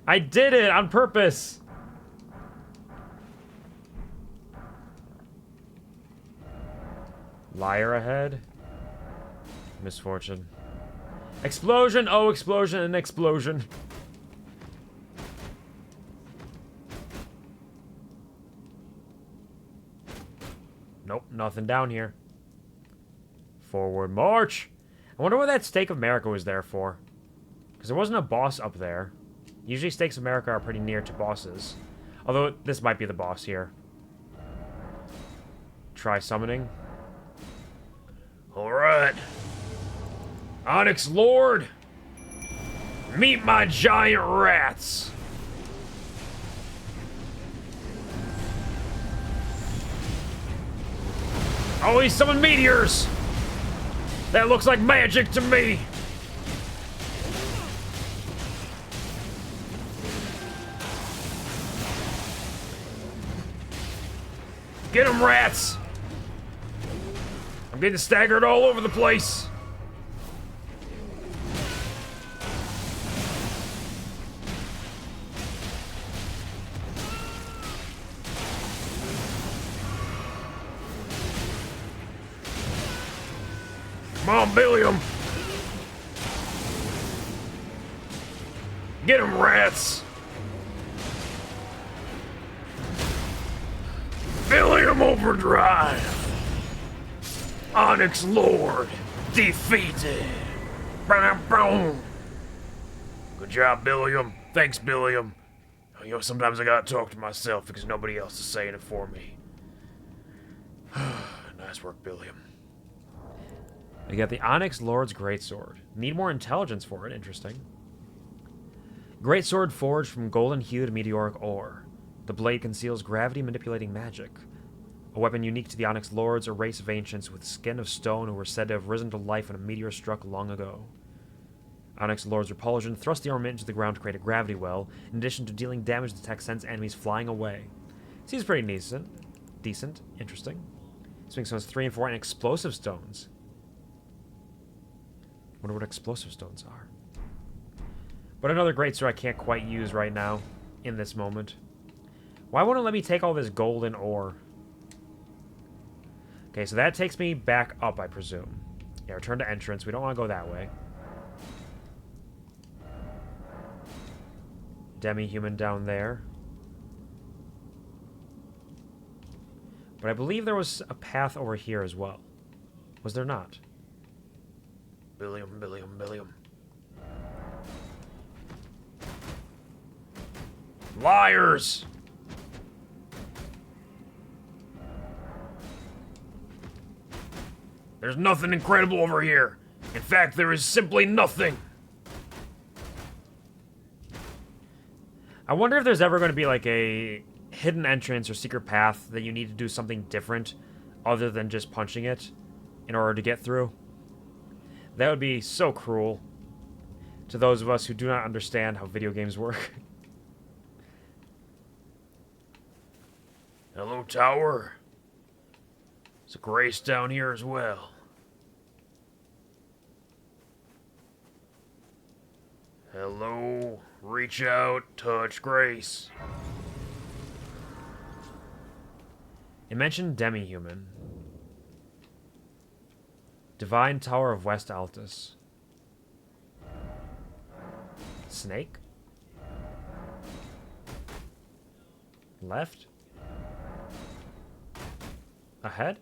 I did it on purpose! Liar ahead. Misfortune. Explosion! Oh, explosion and explosion. Nope, nothing down here. Forward march! I wonder what that Stake of America was there for. Because there wasn't a boss up there. Usually Stakes of America are pretty near to bosses. Although, this might be the boss here. Try summoning. Alright. Onyx Lord! Meet my giant rats! Oh, he summoned meteors! That looks like magic to me! Get 'em, rats! I'm getting staggered all over the place! Come on, Billiam! Get 'em, rats! Billiam Overdrive! Onyx Lord defeated! Boom! Good job, Billiam. Thanks, Billiam. You know, sometimes I gotta talk to myself because nobody else is saying it for me. Nice work, Billiam. We got the Onyx Lord's Greatsword. Need more intelligence for it. Interesting. Greatsword forged from golden-hued meteoric ore. The blade conceals gravity-manipulating magic. A weapon unique to the Onyx Lords, a race of ancients with skin of stone who were said to have risen to life when a meteor struck long ago. Onyx Lord's repulsion thrust the armament into the ground to create a gravity well, in addition to dealing damage to tech sends enemies flying away. Seems pretty decent. Interesting. Swing stones 3 and 4 and explosive stones. Wonder what explosive stones are. But another greatsword I can't quite use right now, in this moment. Why won't it let me take all this golden ore? Okay, so that takes me back up, I presume. Yeah, return to entrance. We don't want to go that way. Demi-human down there. But I believe there was a path over here as well. Was there not? Billiam. Liars! There's nothing incredible over here. In fact, there is simply nothing. I wonder if there's ever going to be like a hidden entrance or secret path that you need to do something different other than just punching it in order to get through. That would be so cruel to those of us who do not understand how video games work. Hello, tower. There's a grace down here as well. Hello, reach out, touch grace. It mentioned demi-human. Divine Tower of West Altus. Snake? Left? Ahead?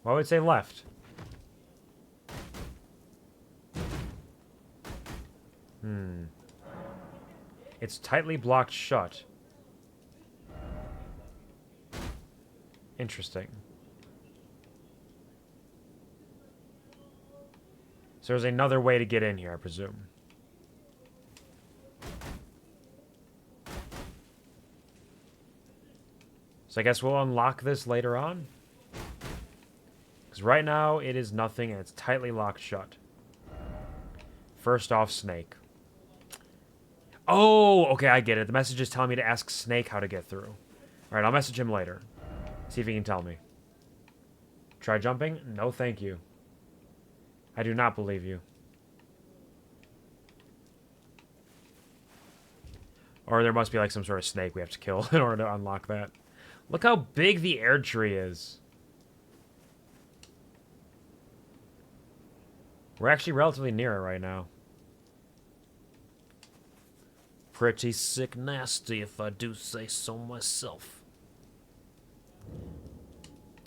Why would it say left? It's tightly blocked shut. Interesting. So there's another way to get in here, I presume. So I guess we'll unlock this later on. Because right now it is nothing and it's tightly locked shut. First off, Snake. Oh, okay, I get it. The message is telling me to ask Snake how to get through. Alright, I'll message him later. See if he can tell me. Try jumping? No, thank you. I do not believe you. Or there must be like some sort of snake we have to kill in order to unlock that. Look how big the air tree is. We're actually relatively near it right now. Pretty sick nasty, if I do say so myself.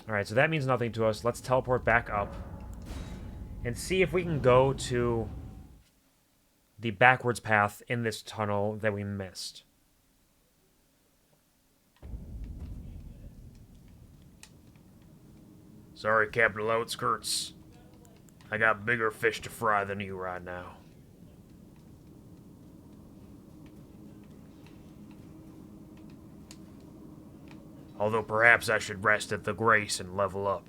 Alright, so that means nothing to us. Let's teleport back up. And see if we can go to the backwards path in this tunnel that we missed. Sorry, Capital Outskirts. I got bigger fish to fry than you right now. Although perhaps I should rest at the Grace and level up.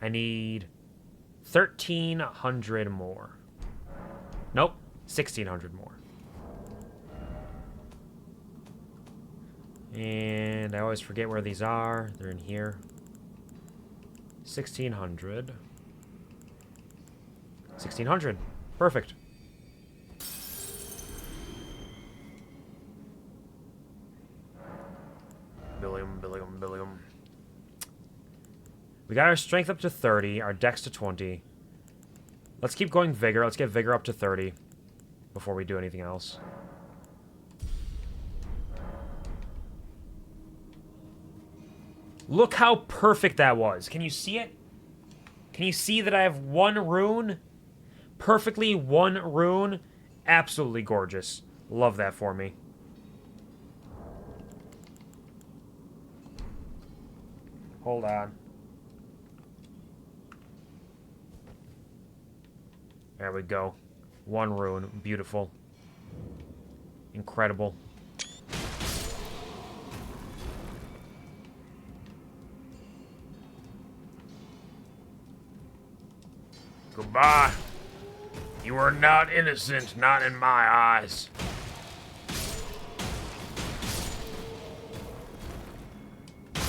I need 1,300 more. Nope, 1,600 more. And I always forget where these are. They're in here. 1,600. 1,600. Perfect. Billium. We got our strength up to 30, our dex to 20. Let's keep going vigor. Let's get vigor up to 30 before we do anything else. Look how perfect that was. Can you see it? Can you see that I have one rune? Perfectly one rune. Absolutely gorgeous. Love that for me. Hold on. There we go. One rune. Beautiful. Incredible. Goodbye. You are not innocent, not in my eyes.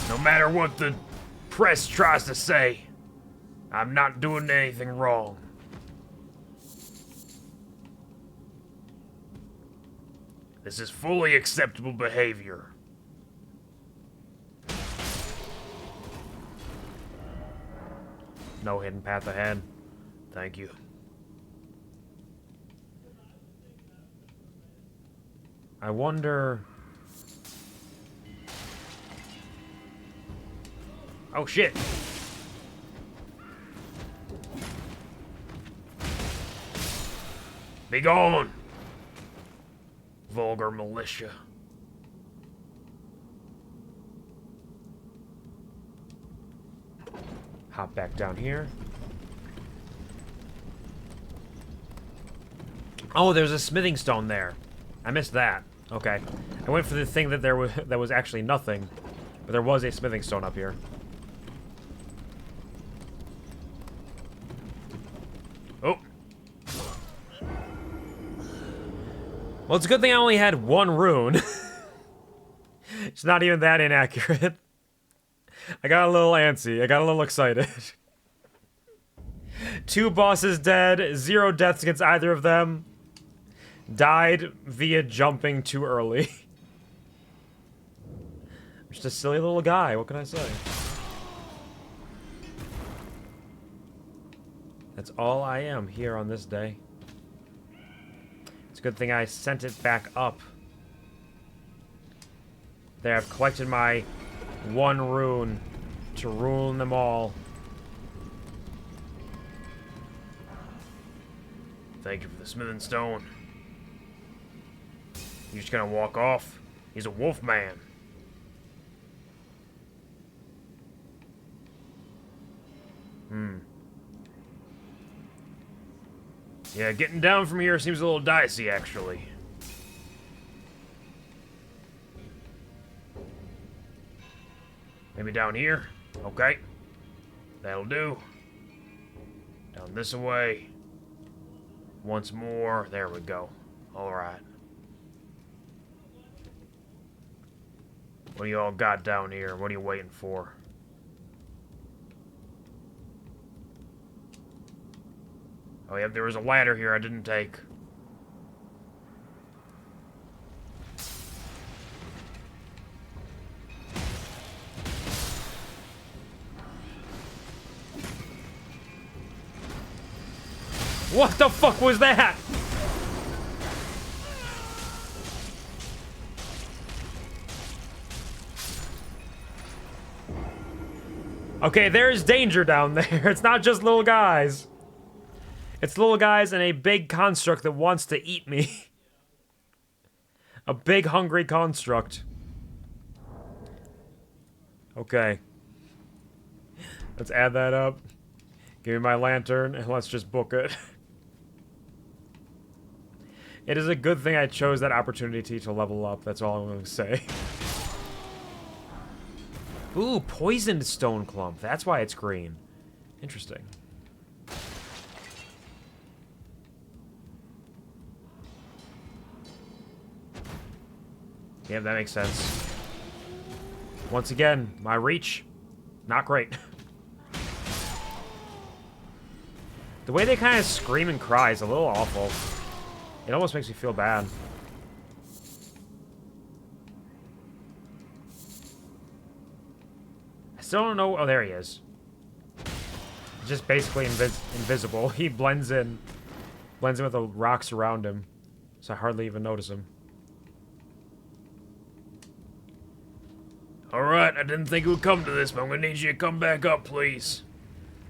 No matter what the press tries to say, I'm not doing anything wrong. This is fully acceptable behavior. No hidden path ahead. Thank you. I wonder... Oh shit. Be gone, vulgar militia. Hop back down here. Oh, there's a smithing stone there. I missed that. Okay. I went for the thing that that was actually nothing, but there was a smithing stone up here. Oh. Well, it's a good thing I only had one rune. It's not even that inaccurate. I got a little antsy. I got a little excited. 2 bosses dead. 0 deaths against either of them. Died via jumping too early. I'm just a silly little guy. What can I say? That's all I am here on this day. It's a good thing I sent it back up. There, I've collected my 1 rune to ruin them all. Thank you for the smithing stone. You just gonna walk off? He's a wolf man. Yeah, getting down from here seems a little dicey, actually. Maybe down here? Okay. That'll do. Down this way. Once more. There we go. Alright. What do you all got down here? What are you waiting for? Oh, yeah, there was a ladder here I didn't take. What the fuck was that? Okay, there's danger down there. It's not just little guys. It's little guys and a big construct that wants to eat me. A big hungry construct. Okay. Let's add that up. Give me my lantern and let's just book it. It is a good thing I chose that opportunity to level up. That's all I'm going to say. Ooh, poisoned stone clump. That's why it's green. Interesting. Yeah, that makes sense. Once again, my reach, not great. The way they kind of scream and cry is a little awful. It almost makes me feel bad. I still don't know. Oh, there he is. He's just basically invisible. He blends in. Blends in with the rocks around him. So I hardly even notice him. Alright, I didn't think it would come to this, but I'm gonna need you to come back up, please.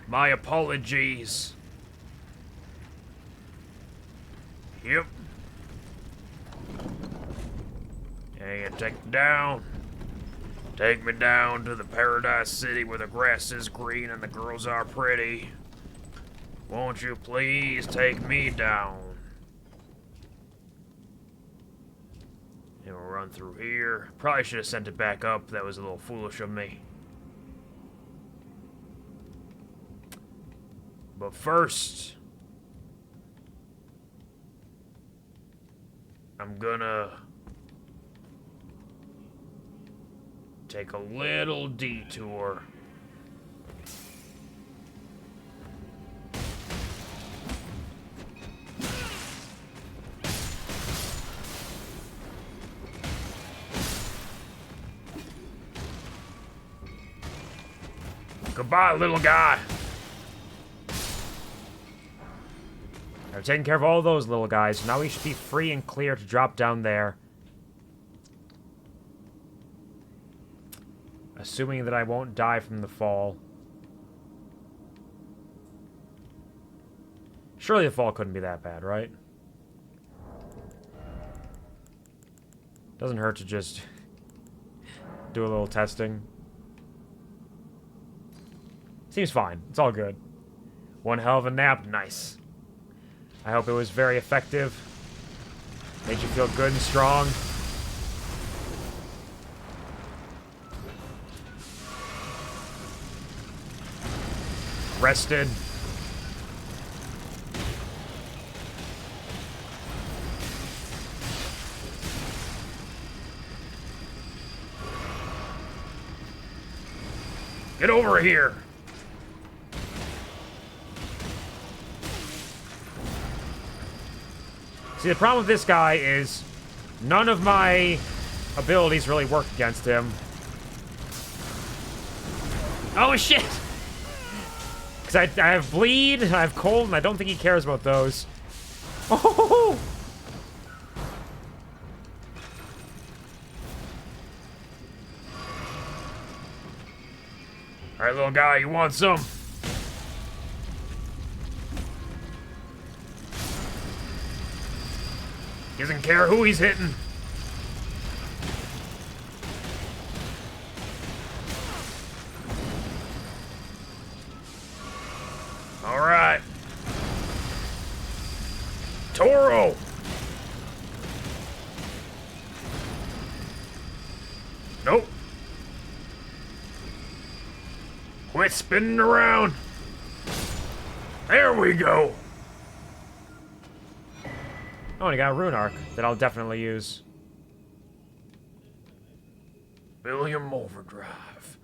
My apologies. Yep. Yeah, take me down. Take me down to the paradise city where the grass is green and the girls are pretty. Won't you please take me down? And we'll run through here. Probably should have sent it back up. That was a little foolish of me. But first, I'm gonna take a little detour. Goodbye, little guy. I've taken care of all those little guys. Now we should be free and clear to drop down there. Assuming that I won't die from the fall. Surely the fall couldn't be that bad, right? Doesn't hurt to just do a little testing. Seems fine. It's all good. One hell of a nap. Nice. I hope it was very effective. Made you feel good and strong. Rested. Get over here. See, the problem with this guy is none of my abilities really work against him. Oh, shit! Because I have bleed, I have cold, and I don't think he cares about those. Oh! Alright, little guy, you want some? Doesn't care who he's hitting. Alright. Toro! Nope. Quit spinning around. There we go. Oh, and I got a rune arc that I'll definitely use. William Overdrive.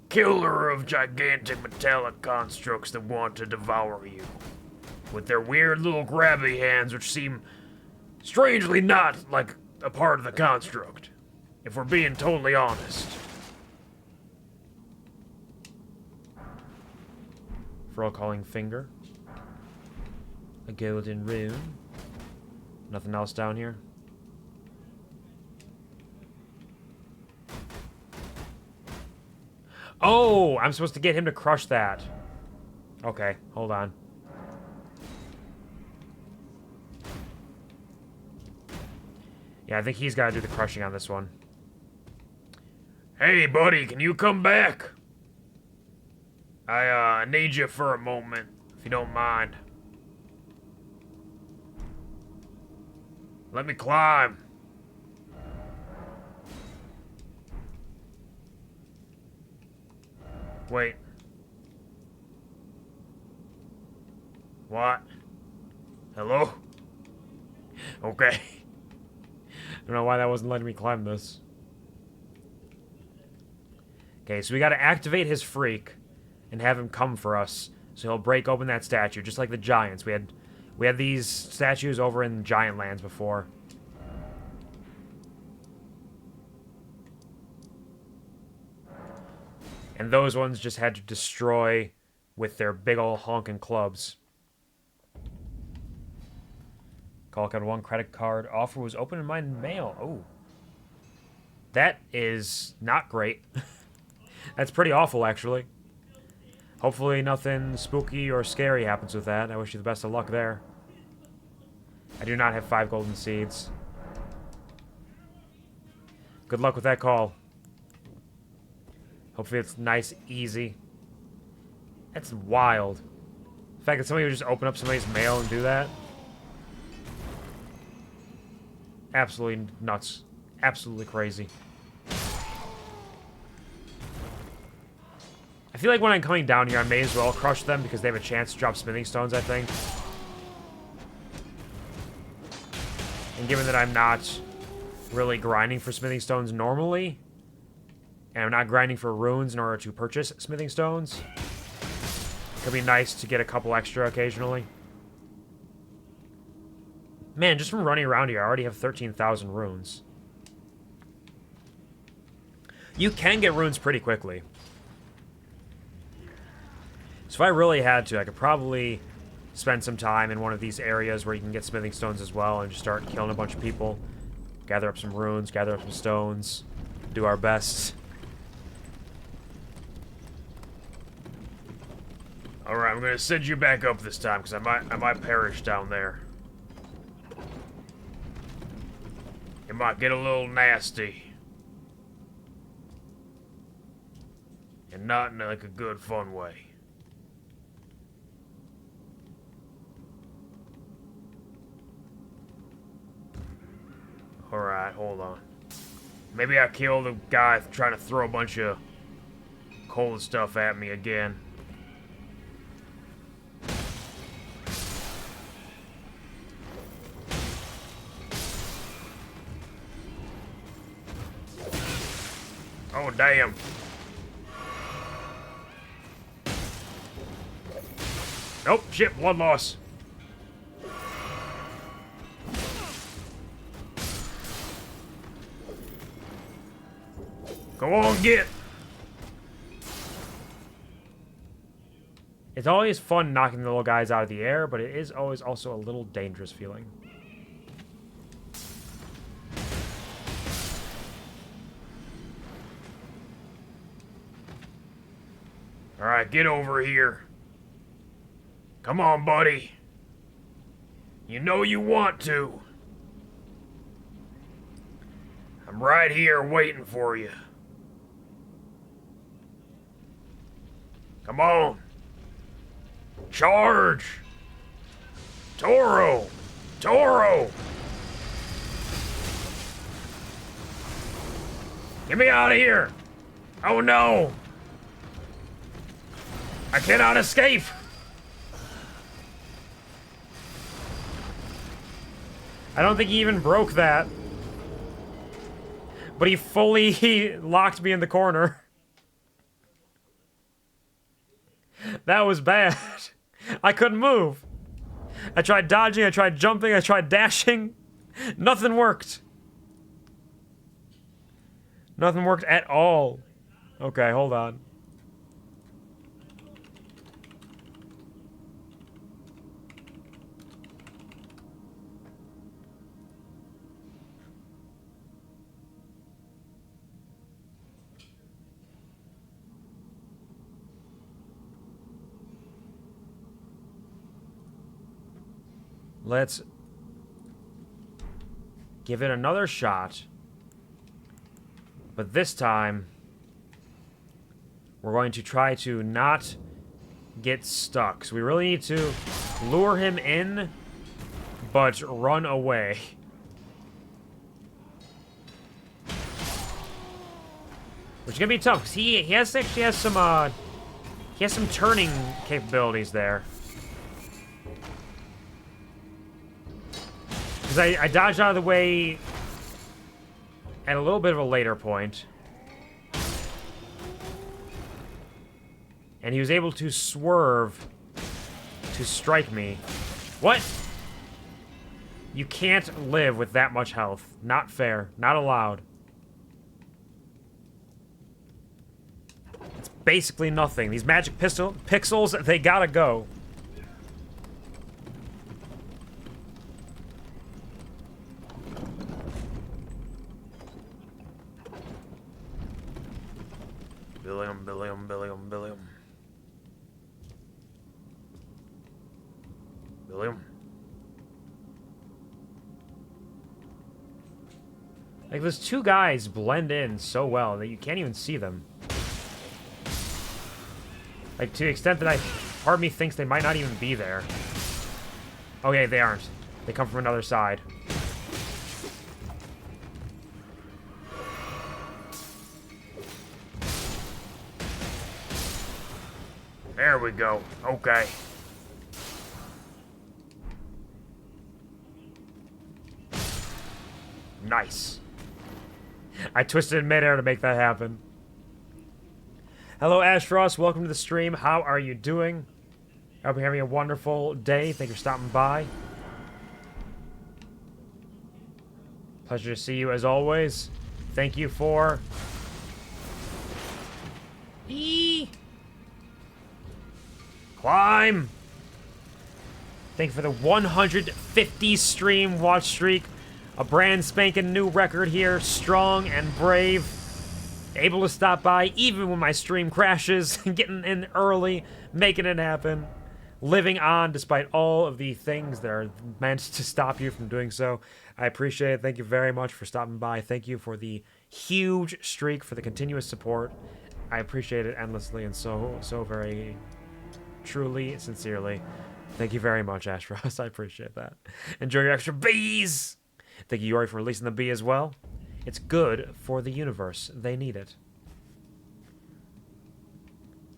Killer of gigantic metallic constructs that want to devour you. With their weird little grabby hands which seem strangely not like a part of the construct. If we're being totally honest. For all calling finger. A golden rune. Nothing else down here? Oh, I'm supposed to get him to crush that. Okay, hold on. Yeah, I think he's got to do the crushing on this one. Hey, buddy, can you come back? I need you for a moment, if you don't mind. Let me climb. Wait. What? Hello? Okay. I don't know why that wasn't letting me climb this. Okay, so we gotta activate his freak and have him come for us. So he'll break open that statue, just like the giants. We had these statues over in Giant Lands before. And those ones just had to destroy with their big ol' honking clubs. Call code 1 credit card offer was open in my mail. Oh. That is not great. That's pretty awful, actually. Hopefully nothing spooky or scary happens with that. I wish you the best of luck there. I do not have 5 golden seeds. Good luck with that call. Hopefully it's nice, easy. That's wild. The fact that somebody would just open up somebody's mail and do that. Absolutely nuts. Absolutely crazy. I feel like when I'm coming down here, I may as well crush them because they have a chance to drop smithing stones, I think. And given that I'm not really grinding for smithing stones normally, and I'm not grinding for runes in order to purchase smithing stones, it could be nice to get a couple extra occasionally. Man, just from running around here, I already have 13,000 runes. You can get runes pretty quickly. So if I really had to, I could probably spend some time in one of these areas where you can get smithing stones as well and just start killing a bunch of people. Gather up some runes, gather up some stones, do our best. Alright, I'm gonna send you back up this time, because I might perish down there. It might get a little nasty. And not in like a good, fun way. Alright, hold on. Maybe I killed the guy trying to throw a bunch of cold stuff at me again. Oh, damn. Nope, shit, blood loss. Go on, get. It's always fun knocking the little guys out of the air, but it is always also a little dangerous feeling. Alright, get over here. Come on, buddy. You know you want to. I'm right here waiting for you. Come on. Charge! Toro! Toro! Get me out of here! Oh no! I cannot escape! I don't think he even broke that. But he fully locked me in the corner. That was bad. I couldn't move. I tried dodging, I tried jumping, I tried dashing. Nothing worked. Nothing worked at all. Okay, hold on. Let's give it another shot. But this time, we're going to try to not get stuck. So we really need to lure him in, but run away. Which is gonna be tough, because he actually has some turning capabilities there. Because I dodged out of the way at a little bit of a later point. And he was able to swerve to strike me. What? You can't live with that much health. Not fair. Not allowed. It's basically nothing. These magic pixels, they gotta go. Billiam. Like, those two guys blend in so well that you can't even see them. Like, to the extent that part of me thinks they might not even be there. Okay, they aren't. They come from another side. There we go. Okay. Nice. I twisted in midair to make that happen. Hello, Ashfrost. Welcome to the stream. How are you doing? I hope you're having a wonderful day. Thank you for stopping by. Pleasure to see you as always. Thank you for... Climb! Thank you for the 150 stream watch streak. A brand spanking new record here. Strong and brave. Able to stop by even when my stream crashes. Getting in early. Making it happen. Living on despite all of the things that are meant to stop you from doing so. I appreciate it. Thank you very much for stopping by. Thank you for the huge streak, for the continuous support. I appreciate it endlessly and so very truly, sincerely. Thank you very much, Ashros. I appreciate that. Enjoy your extra bees! Thank you, Yori, for releasing the bee as well. It's good for the universe. They need it.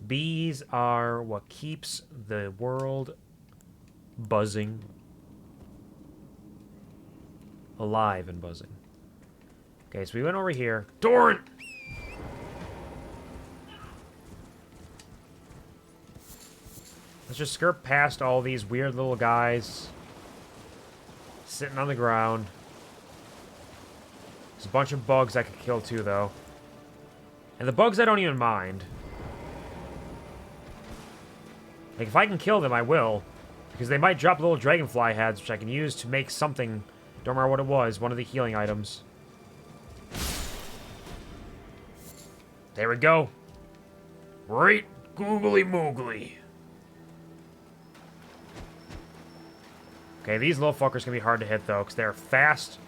Bees are what keeps the world buzzing. Alive and buzzing. Okay, so we went over here. Torrent! Let's just skirt past all these weird little guys sitting on the ground. There's a bunch of bugs I could kill too, though. And the bugs I don't even mind. Like, if I can kill them, I will. Because they might drop little dragonfly heads, which I can use to make something, don't remember what it was, one of the healing items. There we go. Right googly moogly. Okay, these little fuckers can be hard to hit, though, because they're fast.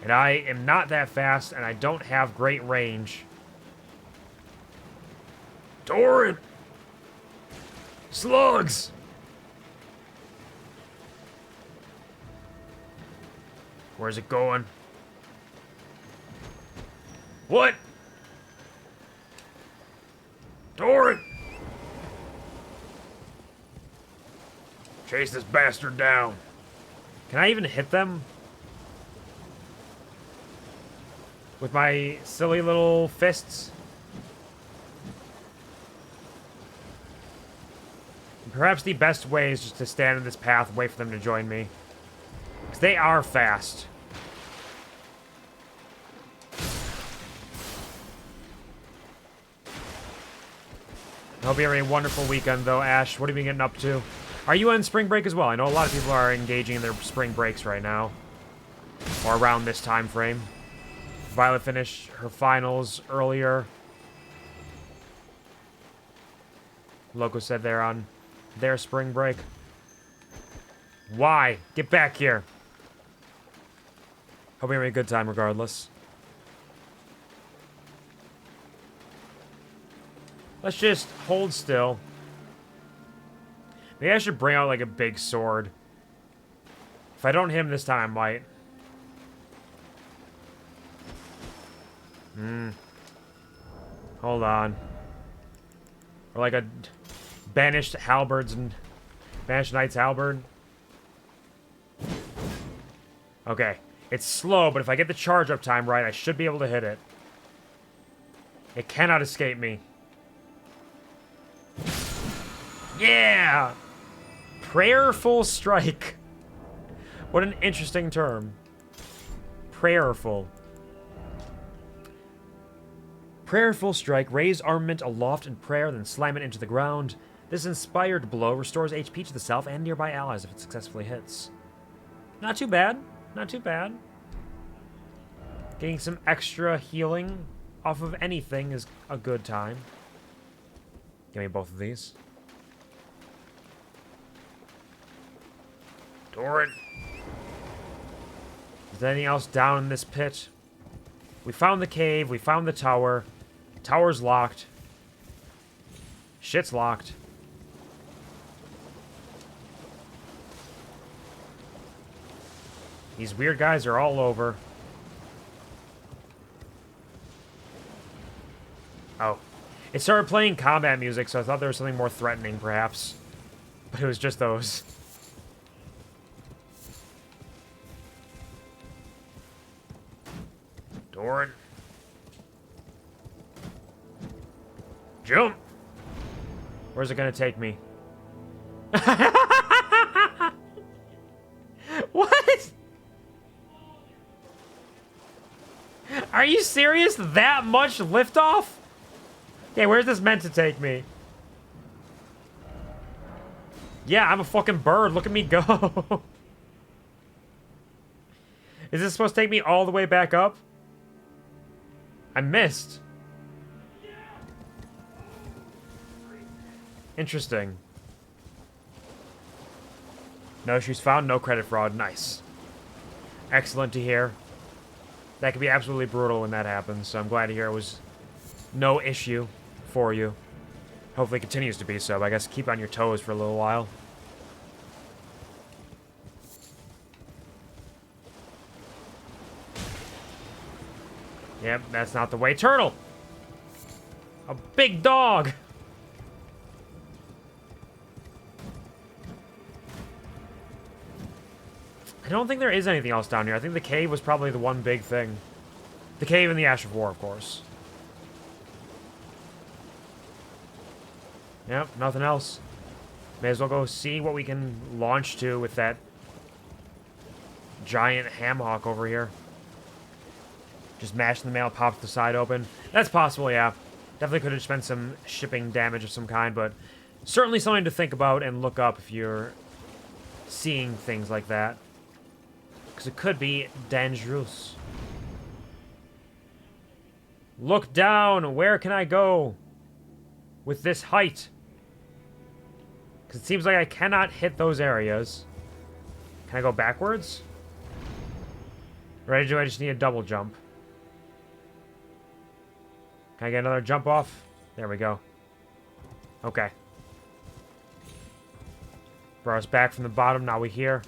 And I am not that fast, and I don't have great range. Torrent! Slugs! Where's it going? What? Torrent! Chase this bastard down. Can I even hit them? With my silly little fists? Perhaps the best way is just to stand in this path, wait for them to join me. Because they are fast. I hope you're having a wonderful weekend, though, Ash. What have you been getting up to? Are you on spring break as well? I know a lot of people are engaging in their spring breaks right now. Or around this time frame. Violet finished her finals earlier. Loco said they're on their spring break. Why? Get back here. Hope you're having a good time regardless. Let's just hold still. Maybe I should bring out, like, a big sword. If I don't hit him this time, I might. Hold on. Or like a banished halberds and banished knight's halberd. Okay. It's slow, but if I get the charge up time right, I should be able to hit it. It cannot escape me. Yeah! Prayerful strike. What an interesting term. Prayerful. Prayerful strike. Raise armament aloft in prayer, then slam it into the ground. This inspired blow restores HP to the self and nearby allies if it successfully hits. Not too bad. Not too bad. Getting some extra healing off of anything is a good time. Give me both of these. Torrent. Is there anything else down in this pit? We found the cave. We found the tower. Tower's locked. Shit's locked. These weird guys are all over. Oh. It started playing combat music, so I thought there was something more threatening, perhaps. But it was just those. Torrent. Jump. Where's it gonna take me? What? Are you serious? That much liftoff? Okay, where's this meant to take me? Yeah, I'm a fucking bird. Look at me go. Is this supposed to take me all the way back up? I missed. Interesting. No issues found, no credit fraud. Nice. Excellent to hear. That could be absolutely brutal when that happens, so I'm glad to hear it was no issue for you. Hopefully it continues to be so, but I guess keep on your toes for a little while. Yep, that's not the way. Turtle! A big dog! I don't think there is anything else down here. I think the cave was probably the one big thing. The cave and the Ash of War, of course. Yep, nothing else. May as well go see what we can launch to with that giant hamhawk over here. Just mash the mail, pop the side open. That's possible, yeah. Definitely could have spent some shipping damage of some kind, but certainly something to think about and look up if you're seeing things like that. Because it could be dangerous. Look down! Where can I go with this height? Because it seems like I cannot hit those areas. Can I go backwards? Or do I just need a double jump? Can I get another jump off? There we go. Okay. Brought us back from the bottom, now we're here.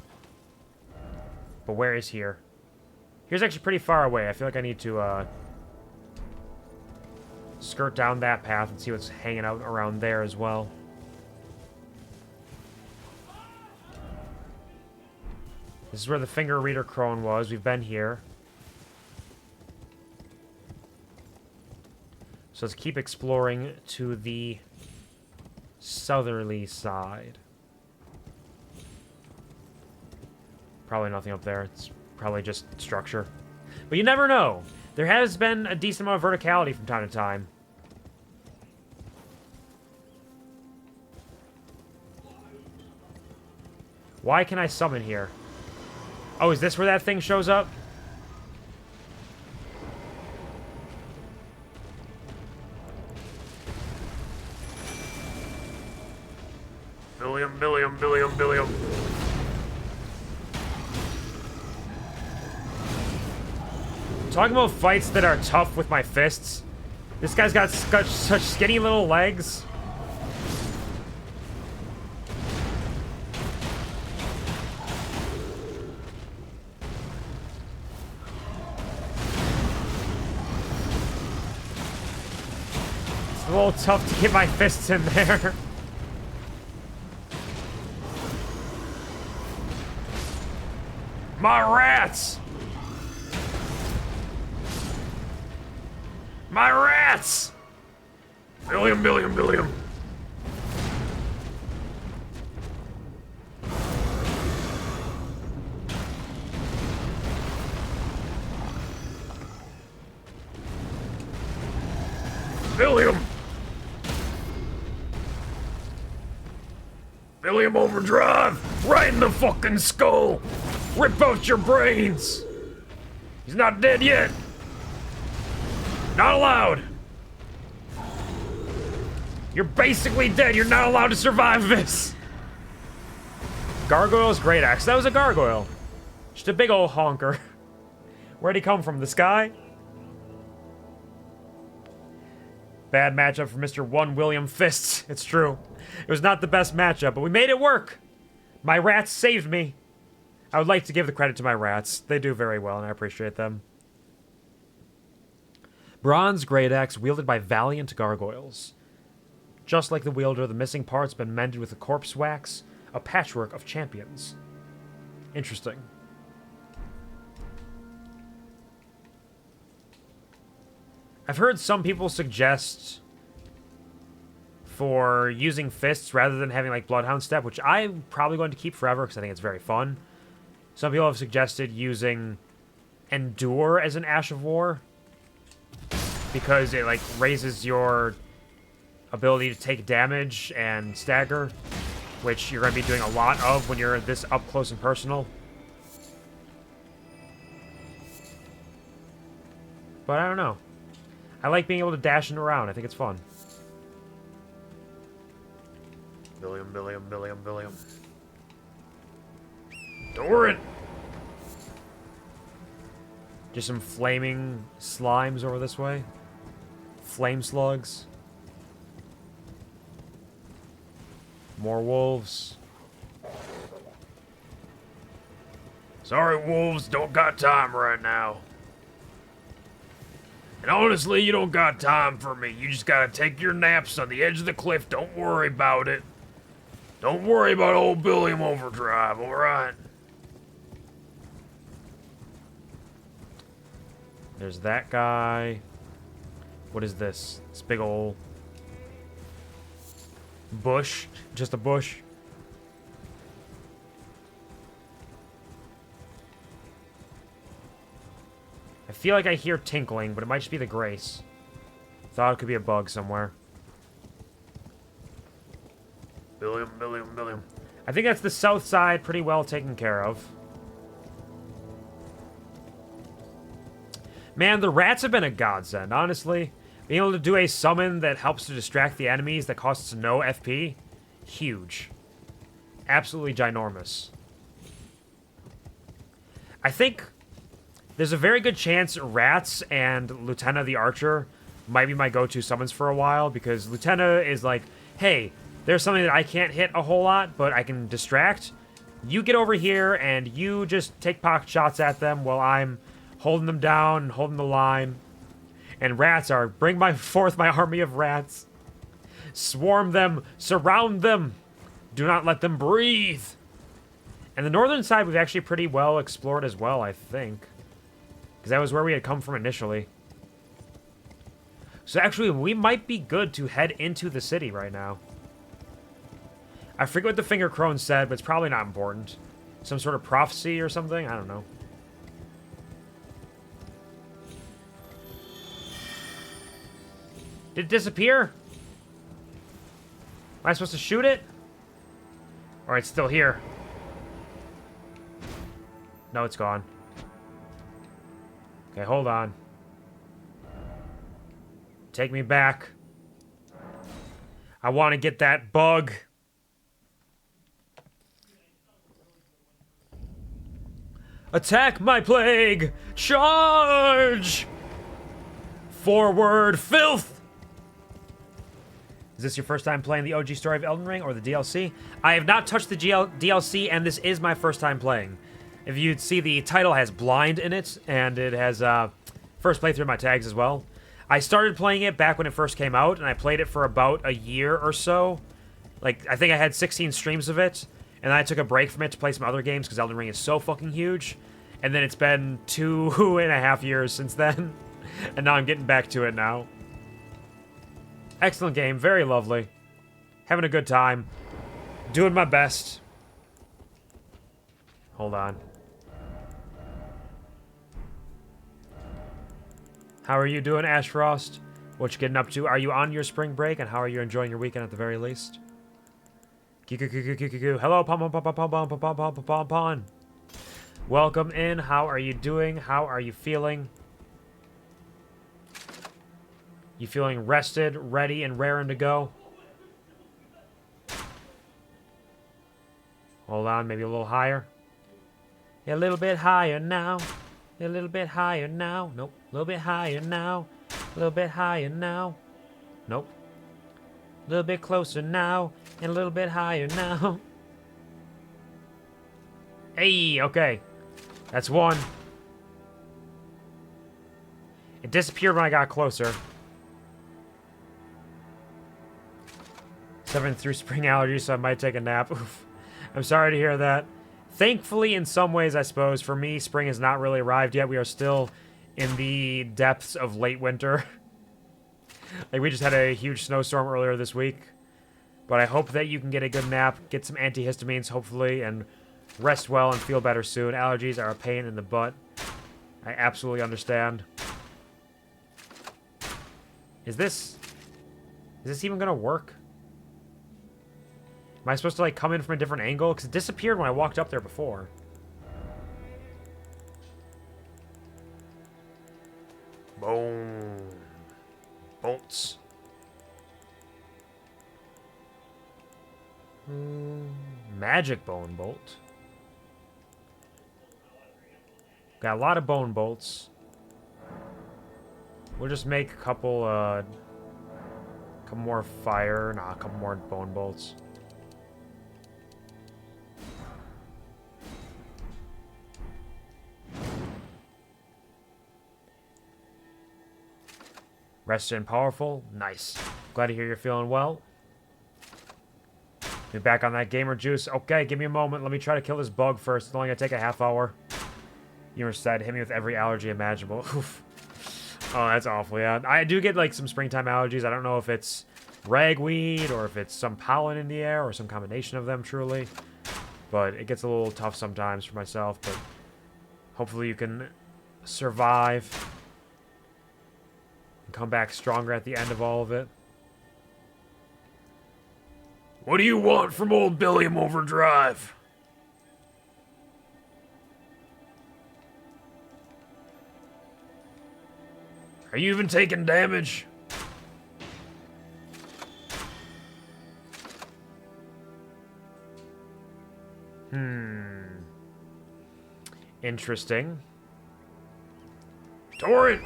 But where is here? Here's actually pretty far away. I feel like I need to, skirt down that path and see what's hanging out around there as well. This is where the finger reader crone was. We've been here. So let's keep exploring to the southerly side. Probably nothing up there. It's probably just structure. But you never know. There has been a decent amount of verticality from time to time. Why can I summon here? Oh, is this where that thing shows up? Billiam, billiam, billiam, billiam. Talking about fights that are tough with my fists. This guy's got such skinny little legs. It's a little tough to get my fists in there. My rats! My rats! Billiam, billiam, billiam. Billiam! Billiam overdrive! Right in the fucking skull! Rip out your brains! He's not dead yet! Not allowed! You're basically dead. You're not allowed to survive this. Gargoyle's great axe. That was a gargoyle. Just a big old honker. Where'd he come from? The sky? Bad matchup for Mr. 1 William Fists. It's true. It was not the best matchup, but we made it work. My rats saved me. I would like to give the credit to my rats. They do very well, and I appreciate them. Bronze great axe wielded by valiant gargoyles. Just like the wielder, the missing part's been mended with a corpse wax, a patchwork of champions. Interesting. I've heard some people suggest for using fists rather than having like Bloodhound Step, which I'm probably going to keep forever because I think it's very fun. Some people have suggested using Endure as an Ash of War because it like raises your ability to take damage and stagger, which you're going to be doing a lot of when you're this up close and personal. But I don't know. I like being able to dash around. I think it's fun. Billiam, billiam, billiam, billiam. Doran! Just some flaming slimes over this way. Flame slugs. More wolves. Sorry, wolves, don't got time right now. And honestly, you don't got time for me. You just gotta take your naps on the edge of the cliff. Don't worry about it. Don't worry about old Billiam Overdrive, alright? There's that guy. What is this? This big ol' bush. Just a bush. I feel like I hear tinkling, but it might just be the Grace. Thought it could be a bug somewhere. Billiam, billiam, billiam. I think that's the south side pretty well taken care of. Man, the rats have been a godsend, honestly. Being able to do a summon that helps to distract the enemies that costs no FP, huge. Absolutely ginormous. I think there's a very good chance Rats and Lieutenant the Archer might be my go-to summons for a while, because Lieutenant is like, hey, there's something that I can't hit a whole lot, but I can distract. You get over here, and you just take pocket shots at them while I'm holding them down and holding the line. And rats are, bring forth my army of rats. Swarm them, surround them. Do not let them breathe. And the northern side we've actually pretty well explored as well, I think. Because that was where we had come from initially. So actually, we might be good to head into the city right now. I forget what the Finger Crone said, but it's probably not important. Some sort of prophecy or something? I don't know. Did it disappear? Am I supposed to shoot it? Or it's still here? No, it's gone. Okay, hold on. Take me back. I want to get that bug. Attack my plague! Charge! Forward, filth! Is this your first time playing the OG story of Elden Ring or the DLC? I have not touched the DLC, and this is my first time playing. If you'd see, the title has blind in it, and it has first playthrough of my tags as well. I started playing it back when it first came out, and I played it for about a year or so. Like, I think I had 16 streams of it, and then I took a break from it to play some other games because Elden Ring is so fucking huge. And then it's been 2.5 years since then, and now I'm getting back to it now. Excellent game, very lovely. Having a good time. Doing my best. Hold on. How are you doing, Ashfrost? What you getting up to? Are you on your spring break, and how are you enjoying your weekend at the very least? Hello, Pon. Welcome in. How are you doing? How are you feeling? You feeling rested, ready, and raring to go? Hold on, maybe a little higher. A little bit higher now. A little bit higher now. Nope. A little bit higher now. A little bit higher now. Nope. A little bit closer now. And a little bit higher now. Hey, okay. That's one. It disappeared when I got closer. 7 through spring allergies, so I might take a nap. Oof. I'm sorry to hear that. Thankfully, in some ways, I suppose, for me, spring has not really arrived yet. We are still in the depths of late winter. Like, we just had a huge snowstorm earlier this week. But I hope that you can get a good nap, get some antihistamines, hopefully, and rest well and feel better soon. Allergies are a pain in the butt. I absolutely understand. Is this even gonna work? Am I supposed to, like, come in from a different angle? Because it disappeared when I walked up there before. Boom. Bolts. Magic bone bolt. Got a lot of bone bolts. We'll just make a couple more fire. Nah, a couple more bone bolts. Rested and powerful. Nice. Glad to hear you're feeling well. Be back on that gamer juice. Okay, give me a moment. Let me try to kill this bug first. It's only gonna take a half hour. You said, hit me with every allergy imaginable. Oof. Oh, that's awful, yeah. I do get, like, some springtime allergies. I don't know if it's ragweed or if it's some pollen in the air or some combination of them, truly. But it gets a little tough sometimes for myself, but hopefully you can survive and come back stronger at the end of all of it. What do you want from old Billiam Overdrive? Are you even taking damage? Interesting. Torrent!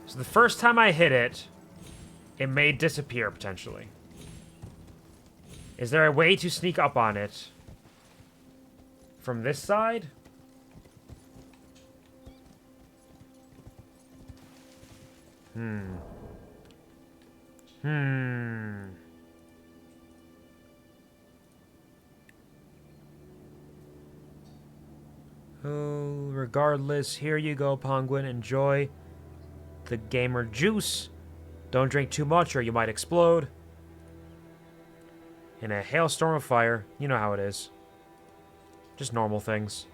So the first time I hit it, it may disappear, potentially. Is there a way to sneak up on it from this side? Oh, regardless, here you go, Penguin. Enjoy the gamer juice. Don't drink too much or you might explode. In a hailstorm of fire, you know how it is. Just normal things.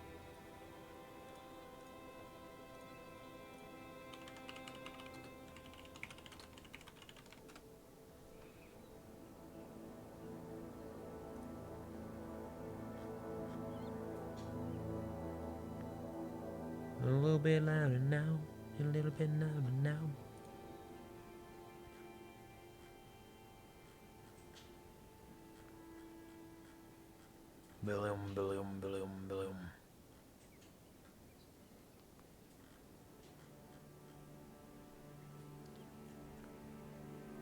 A little bit louder now, a little bit louder now. Billium, billium, billium, billium.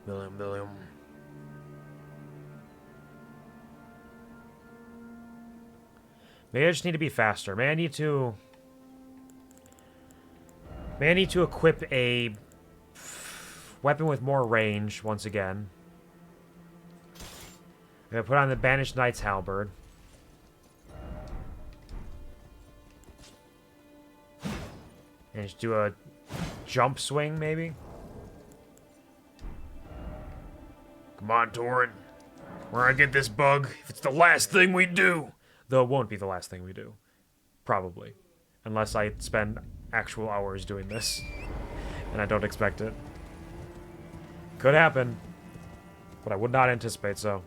Billium, billium. Maybe I just need to be faster. May I need to equip a weapon with more range once again. I'm gonna put on the Banished Knight's Halberd. And just do a jump swing, maybe? Come on, Torrent. We're gonna get this bug if it's the last thing we do. Though it won't be the last thing we do. Probably. Unless I spend actual hours doing this. And I don't expect it. Could happen. But I would not anticipate so.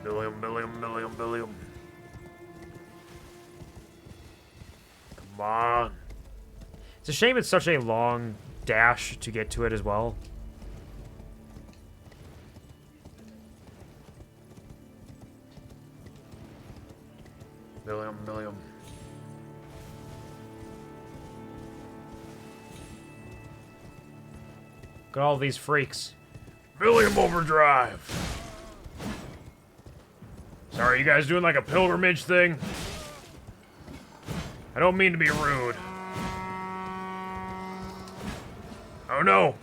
Billium, billium, billium, billium. Come on. It's a shame it's such a long dash to get to it as well. Billium, billium. Look at all these freaks. Billium overdrive. Sorry, you guys doing like a pilgrimage thing? I don't mean to be rude. Oh no!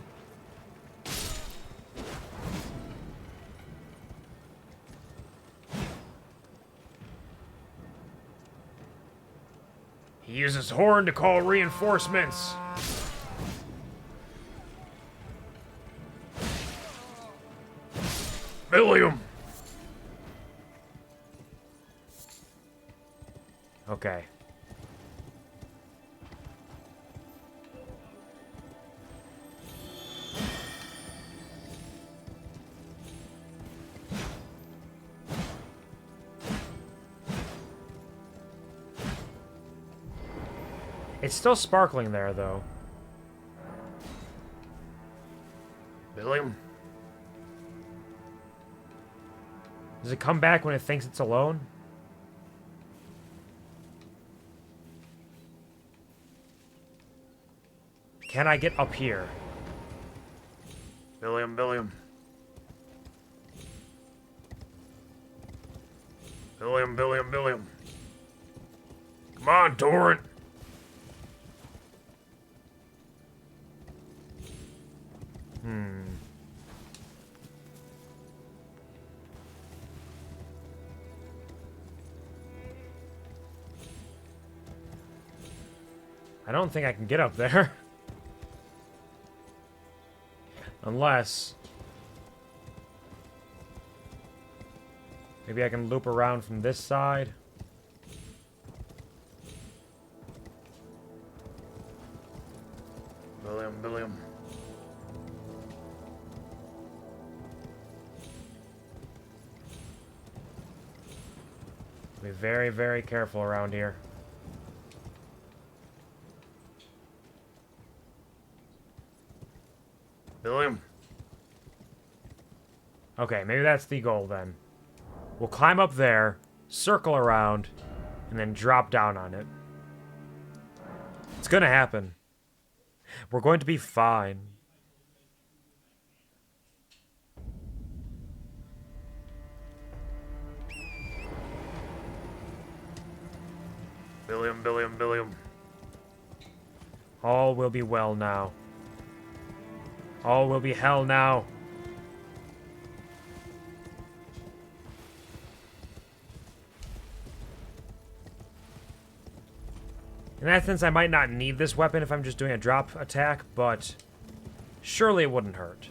He uses horn to call reinforcements. Billium! Okay. It's still sparkling there, though. Billium? Does it come back when it thinks it's alone? Can I get up here? Billium, billium. Billium, billium, billium. Come on, Torrent. I don't think I can get up there. Unless... maybe I can loop around from this side. Billium, billium. Be very, very careful around here. Billium. Okay, maybe that's the goal then. We'll climb up there, circle around, and then drop down on it. It's gonna happen. We're going to be fine. Billium, billium, billium. All will be well now. All will be hell now. In that sense, I might not need this weapon if I'm just doing a drop attack, but surely it wouldn't hurt.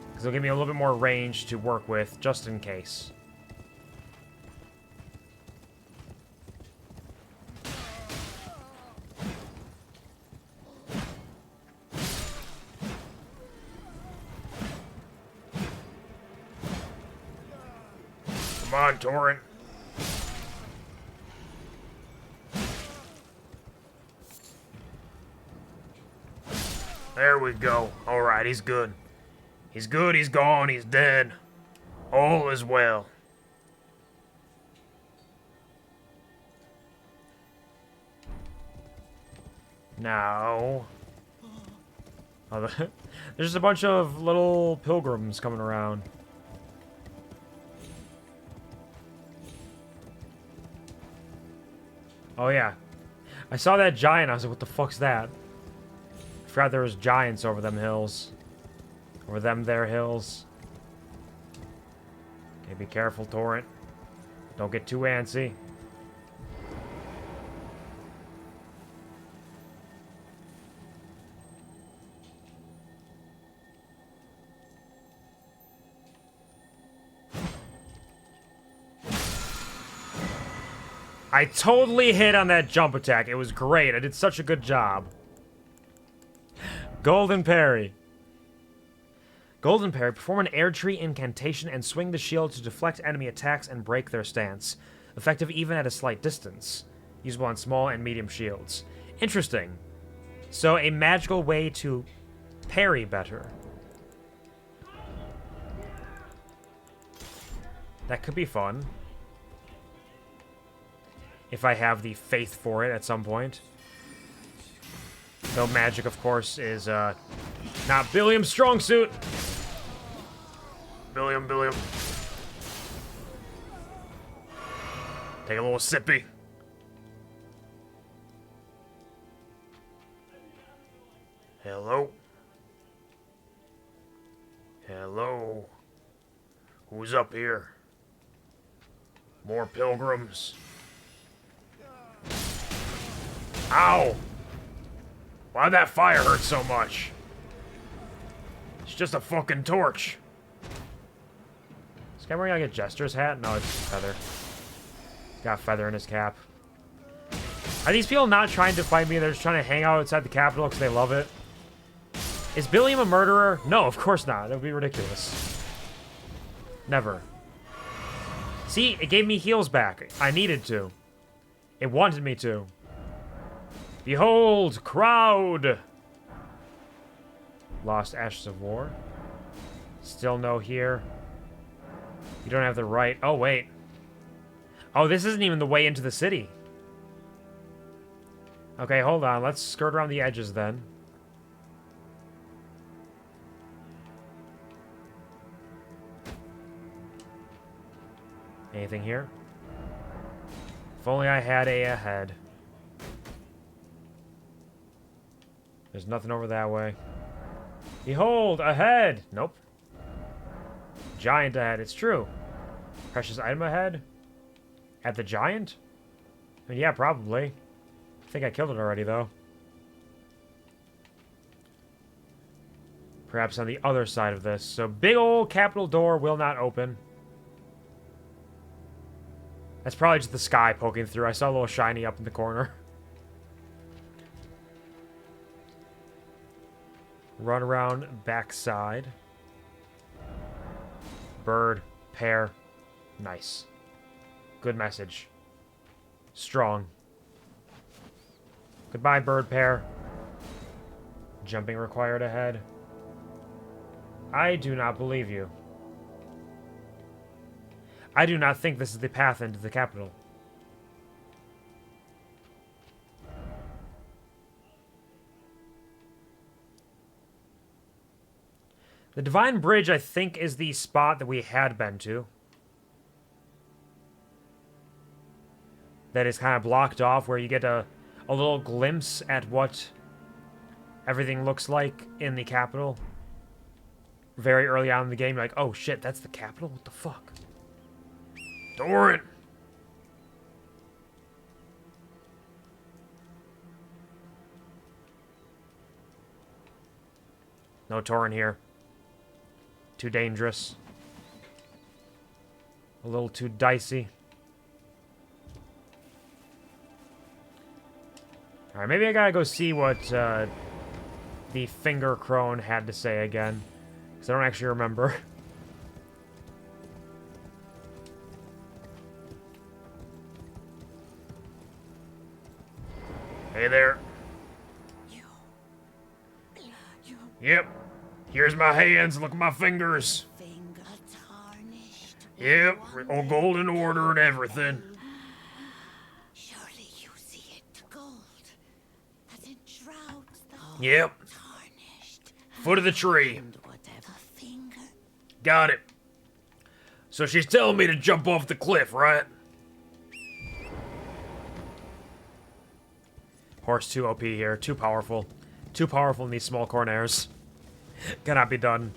Because it'll give me a little bit more range to work with, just in case. Come on, Torrent. There we go. Alright, he's good. He's good, he's gone, he's dead. All is well. Now... Oh, there's just a bunch of little pilgrims coming around. Oh, yeah. I saw that giant. I was like, what the fuck's that? I forgot there was giants over them hills. Over them there hills. Okay, be careful, Torrent. Don't get too antsy. I totally hit on that jump attack. It was great. I did such a good job. Golden Parry. Golden Parry. Perform an air tree incantation and swing the shield to deflect enemy attacks and break their stance. Effective even at a slight distance. Usable on small and medium shields. Interesting. So a magical way to parry better. That could be fun. If I have the faith for it at some point. Though magic, of course, is not Billiam's strong suit. Billiam. Take a little sippy. Hello? Hello? Who's up here? More pilgrims? Ow! Why'd that fire hurt so much? It's just a fucking torch. Is this guy wearing like a jester's hat? No, it's just feather. He's got feather in his cap. Are these people not trying to fight me? They're just trying to hang out outside the Capitol because they love it? Is Billiam a murderer? No, of course not. That would be ridiculous. Never. See, it gave me heals back. I needed to. It wanted me to. Behold, crowd! Lost Ashes of War. Still no here. You don't have the right... Oh, wait. Oh, this isn't even the way into the city. Okay, hold on. Let's skirt around the edges, then. Anything here? If only I had a head. There's nothing over that way. Behold, ahead! Nope. Giant ahead, it's true. Precious item ahead? At the giant? I mean, yeah, probably. I think I killed it already, though. Perhaps on the other side of this. So, big old Capitol door will not open. That's probably just the sky poking through. I saw a little shiny up in the corner. Run around backside. Bird. Pear. Nice. Good message. Strong. Goodbye, bird pair. Jumping required ahead. I do not believe you. I do not think this is the path into the Capitol. The Divine Bridge, I think, is the spot that we had been to. That is kind of blocked off, where you get a little glimpse at what everything looks like in the Capitol. Very early on in the game, you're like, oh shit, that's the Capitol? What the fuck? Torrent! No Torrent here. Too dangerous. A little too dicey. Alright, maybe I gotta go see what the Finger Crone had to say again. Because I don't actually remember. Hey there. You Yep. Here's my hands. Look at my fingers. Finger tarnished. Yep. All gold in order and everything. Surely you see it gold. That enshrouds the Yep. tarnished. Foot of the tree. And whatever finger. Got it. So she's telling me to jump off the cliff, right? Horse 2 OP here. Too powerful. Too powerful in these small corners. Cannot be done.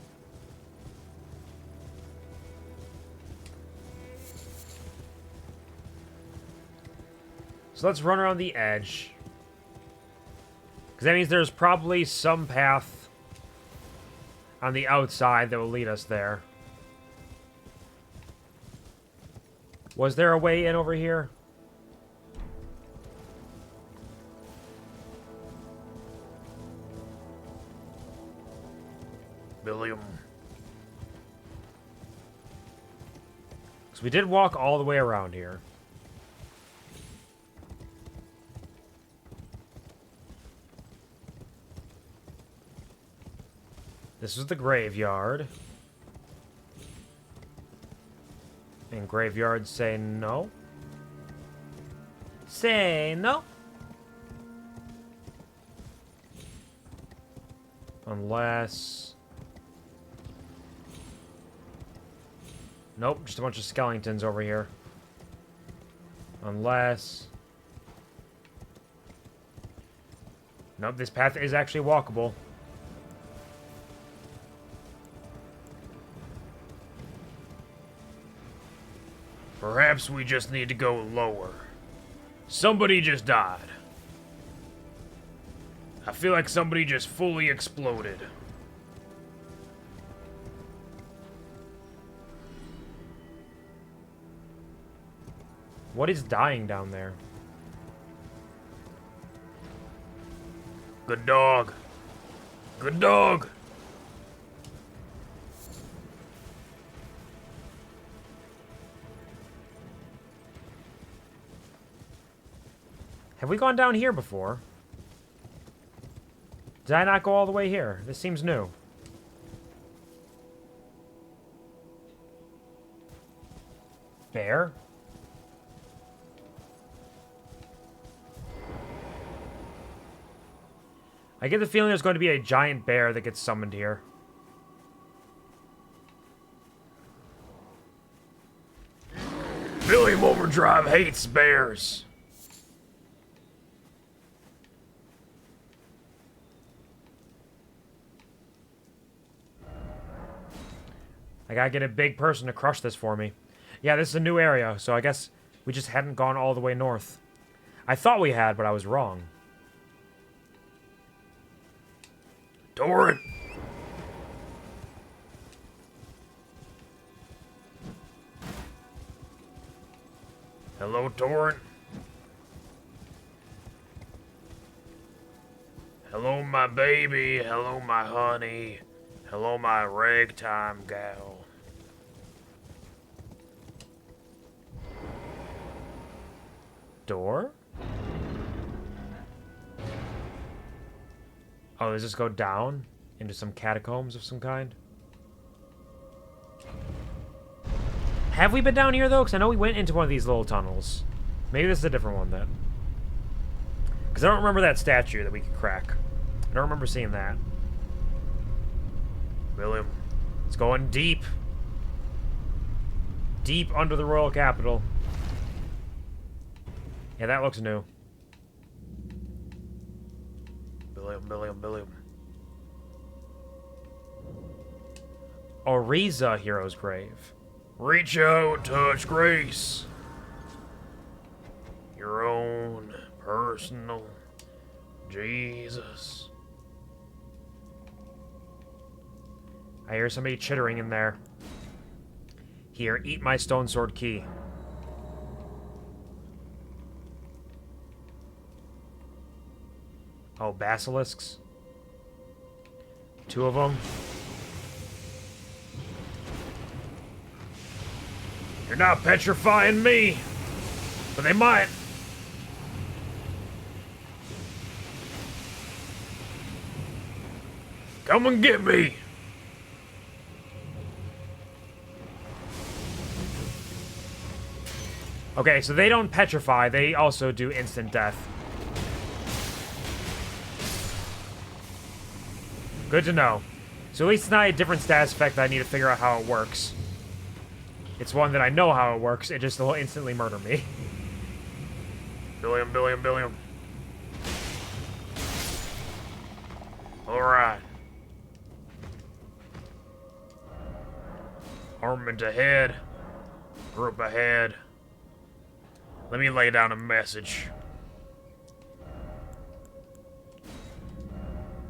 So let's run around the edge. Because that means there's probably some path on the outside that will lead us there. Was there a way in over here? Billiam. Because we did walk all the way around here. This is the graveyard. And graveyards say no. Say no. Unless... Nope, just a bunch of skeletons over here. Unless... Nope, this path is actually walkable. Perhaps we just need to go lower. Somebody just died. I feel like somebody just fully exploded. What is dying down there? Good dog. Good dog. Have we gone down here before? Did I not go all the way here? This seems new. Bear? I get the feeling there's going to be a giant bear that gets summoned here. Billiam Overdrive hates bears. I gotta get a big person to crush this for me. Yeah, this is a new area, so I guess we just hadn't gone all the way north. I thought we had, but I was wrong. Torrent. Hello, Torrent. Hello, my baby. Hello, my honey. Hello, my ragtime gal. Door? Oh, does this go down into some catacombs of some kind? Have we been down here, though? Because I know we went into one of these little tunnels. Maybe this is a different one, then. Because I don't remember that statue that we could crack. I don't remember seeing that. William. It's going deep. Deep under the Royal Capital. Yeah, that looks new. Billiam. Oriza Hero's Grave. Reach out, touch grace. Your own personal Jesus. I hear somebody chittering in there. Here, eat my stone sword key. Oh, basilisks. 2 of them. You're not petrifying me, but they might. Come and get me! Okay, so they don't petrify. They also do instant death. Good to know. So at least it's not a different status effect that I need to figure out how it works. It's one that I know how it works. It just will instantly murder me. Billiam, Billiam, Billiam. Alright. Armament ahead. Group ahead. Let me lay down a message.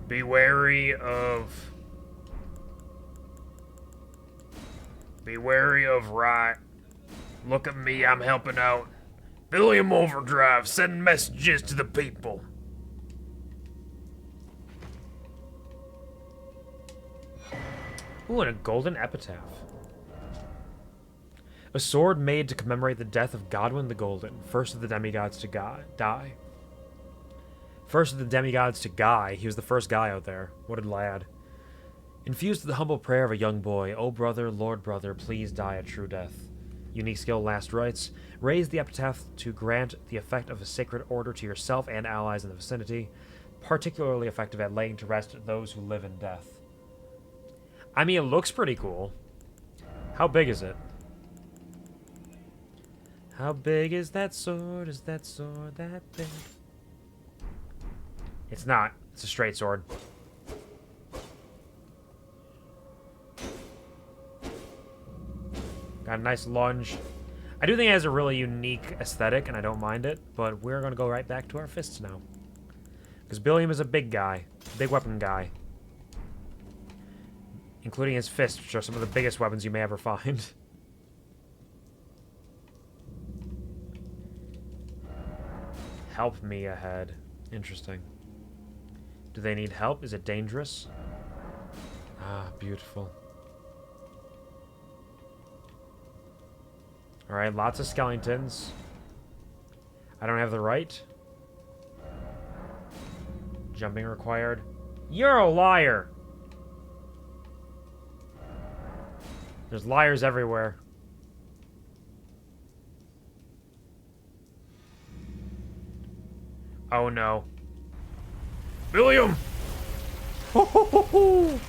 Be wary of... Be wary of right. Look at me, I'm helping out. Billiam Overdrive, send messages to the people. Ooh, and a golden epitaph. A sword made to commemorate the death of Godwyn the Golden, first of the demigods to die. First of the demigods to Guy. He was the first guy out there. What a lad. Infused with the humble prayer of a young boy, "O brother, Lord brother, please die a true death." Unique skill, last rites. Raise the epitaph to grant the effect of a sacred order to yourself and allies in the vicinity. Particularly effective at laying to rest those who live in death. I mean, it looks pretty cool. How big is it? How big is that sword? Is that sword that big? It's not. It's a straight sword. Got a nice lunge. I do think it has a really unique aesthetic, and I don't mind it, but we're going to go right back to our fists now. Because Billiam is a big guy. Big weapon guy. Including his fists, which are some of the biggest weapons you may ever find. Help me ahead. Interesting. Do they need help? Is it dangerous? Ah, beautiful. Alright, lots of skeletons. I don't have the right. Jumping required. You're a liar! There's liars everywhere. Oh no. Billiam! Ho ho ho ho!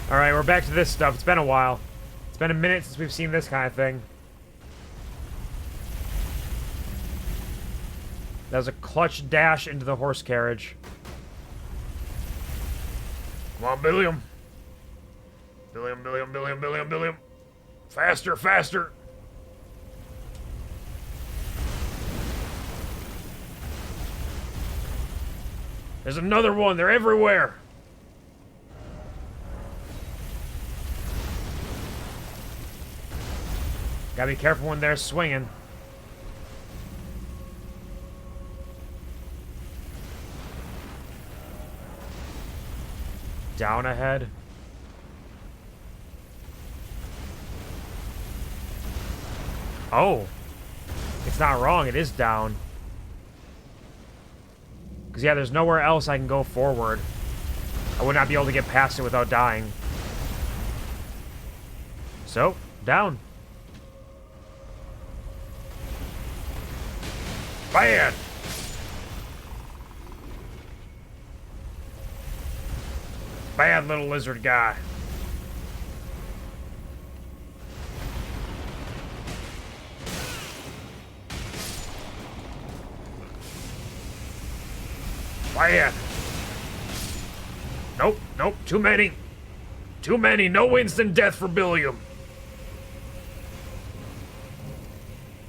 Alright, we're back to this stuff. It's been a while. It's been a minute since we've seen this kind of thing. That was a clutch dash into the horse carriage. Come on, Billiam. Billiam, Billiam, Billiam, Billiam, Billiam. Faster, faster. There's another one. They're everywhere. Gotta be careful when they're swinging. Down ahead. Oh. It's not wrong. It is down. Because, yeah, there's nowhere else I can go forward. I would not be able to get past it without dying. So, down. Bad. Bad little lizard guy. Bad. Nope, nope, too many. Too many. No instant death for Billiam.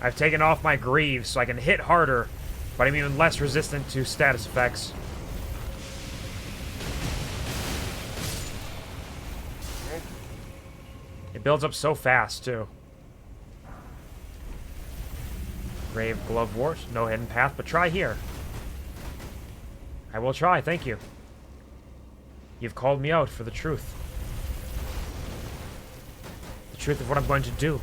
I've taken off my greaves so I can hit harder, but I'm even less resistant to status effects. It builds up so fast, too. Grave Glovewort. No hidden path, but try here. I will try, thank you. You've called me out for the truth. The truth of what I'm going to do.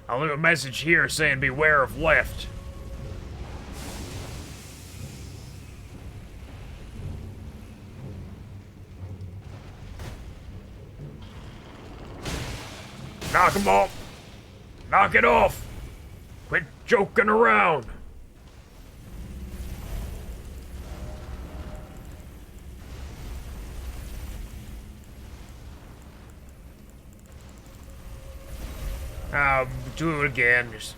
I'll leave a message here saying beware of left. Knock him off. Knock it off. Quit joking around. I'll do it again. Just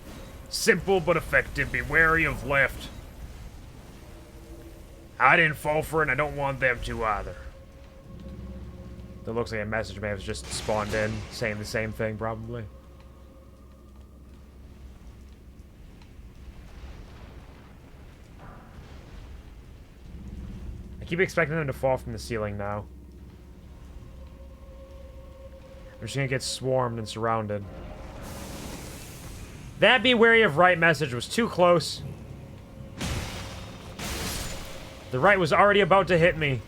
simple but effective. Be wary of left. I didn't fall for it, and I don't want them to either. That looks like a message may have just spawned in, saying the same thing, probably. I keep expecting them to fall from the ceiling now. I'm just gonna get swarmed and surrounded. That be wary of right message was too close. The right was already about to hit me.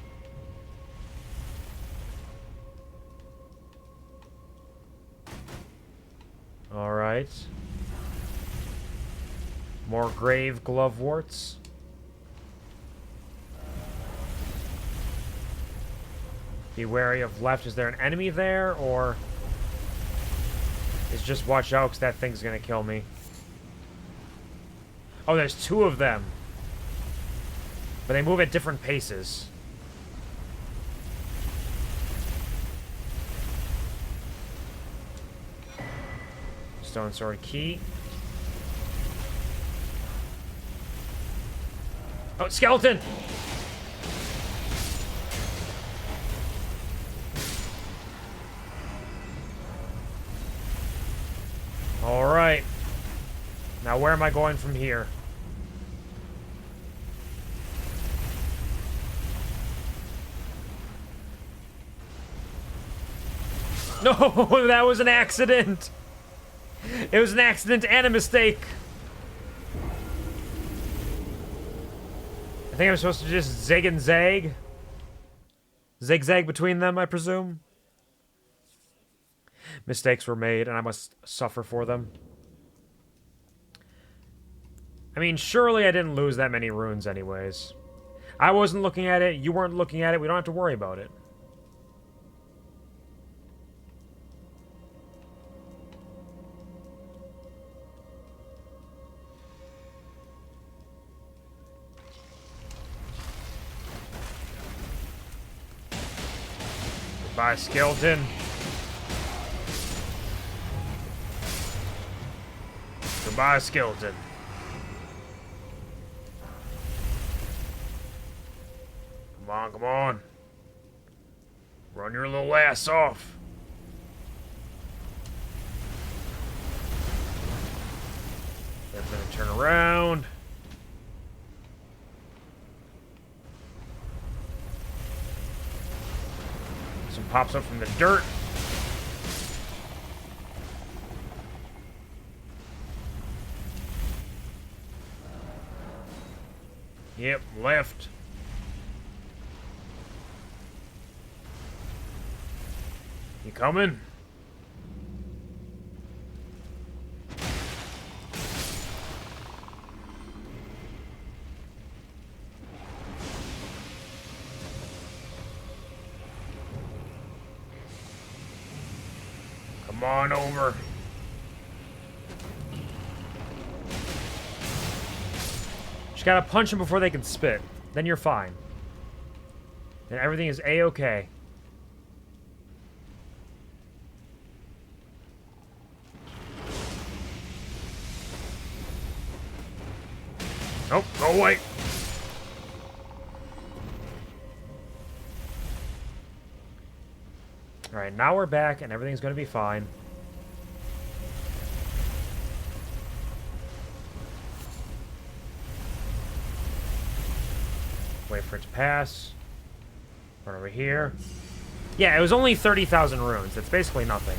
Alright. More grave gloveworts. Be wary of left. Is there an enemy there, or... It's just watch out, because that thing's gonna kill me. Oh, there's two of them. But they move at different paces. Stone sword key. Oh, skeleton! Alright. Now where am I going from here? No, that was an accident! It was an accident and a mistake! I think I'm supposed to just zig and zag. Zigzag between them, I presume. Mistakes were made, and I must suffer for them. I mean, surely I didn't lose that many runes anyways. I wasn't looking at it, you weren't looking at it, we don't have to worry about it. Goodbye, skeleton. Goodbye, skeleton. Come on, come on. Run your little ass off. They're gonna turn around. Some pops up from the dirt. Yep, left. You coming? Come on over. Just gotta punch them before they can spit. Then you're fine. Then everything is A-okay. Nope, go away. Alright, now we're back and everything's gonna be fine. Wait for it to pass. Run over here. Yeah, it was only 30,000 runes. It's basically nothing.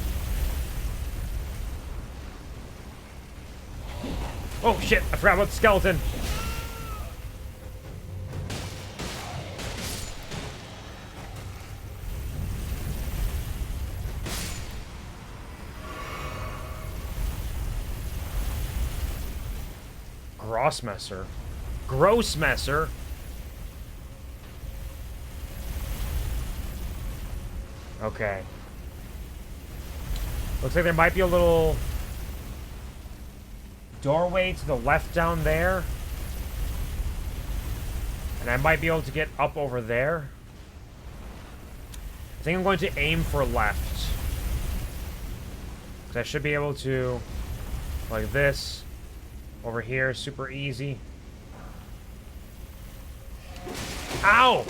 Oh shit, I forgot about the skeleton. Grossmesser. Grossmesser? Okay. Looks like there might be a little doorway to the left down there. And I might be able to get up over there. I think I'm going to aim for left. Because I should be able to, like this, over here, super easy. Ow!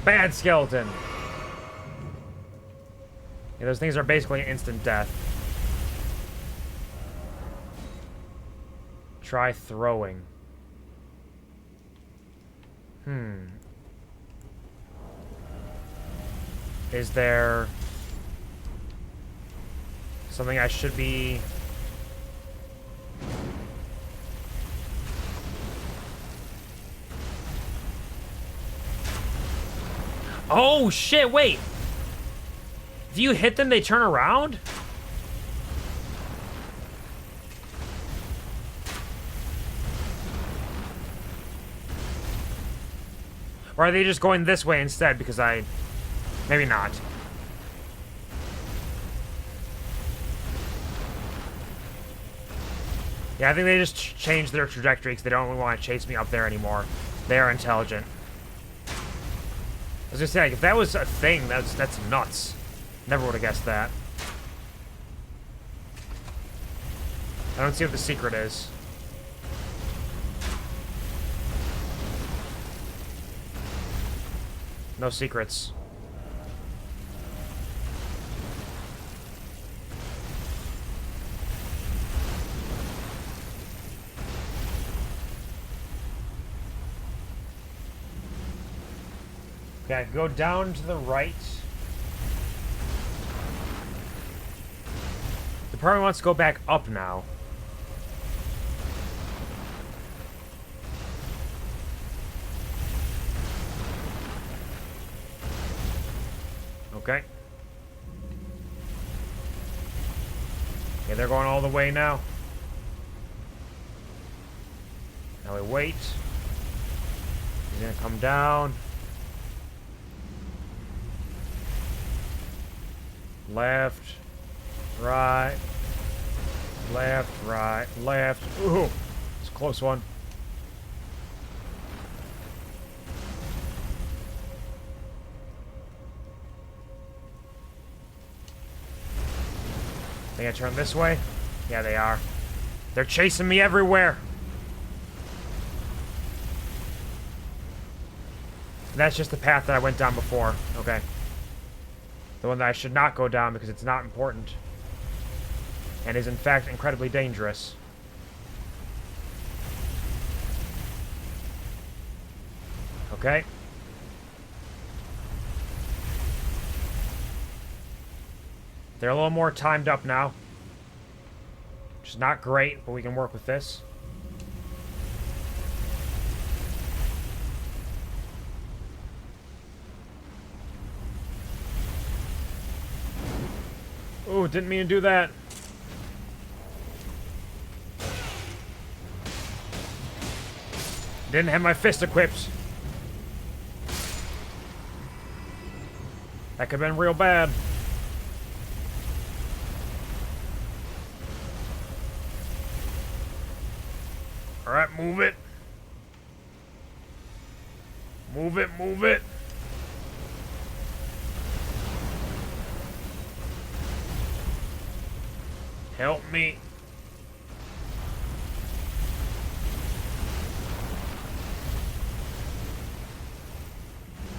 Bad skeleton. Yeah, those things are basically instant death. Try throwing. Is there something I should be... Oh, shit, wait! If you hit them, they turn around? Or are they just going this way instead because I... Maybe not. Yeah, I think they just changed their trajectory because they don't want to chase me up there anymore. They are intelligent. I was gonna say, like, if that was a thing, that's nuts. Never would have guessed that. I don't see what the secret is. No secrets. Okay, go down to the right. The probably wants to go back up now. Okay. Okay, they're going all the way now. Now we wait. He's gonna come down. Left, right, left, right, left. Ooh, it's a close one. They gonna turn this way? Yeah, they are. They're chasing me everywhere. That's just the path that I went down before. Okay. The one that I should not go down because it's not important. And is in fact incredibly dangerous. Okay. They're a little more timed up now. Which is not great, but we can work with this. Ooh, didn't mean to do that. Didn't have my fist equipped. That could have been real bad. Alright, move it. Move it, move it. Help me.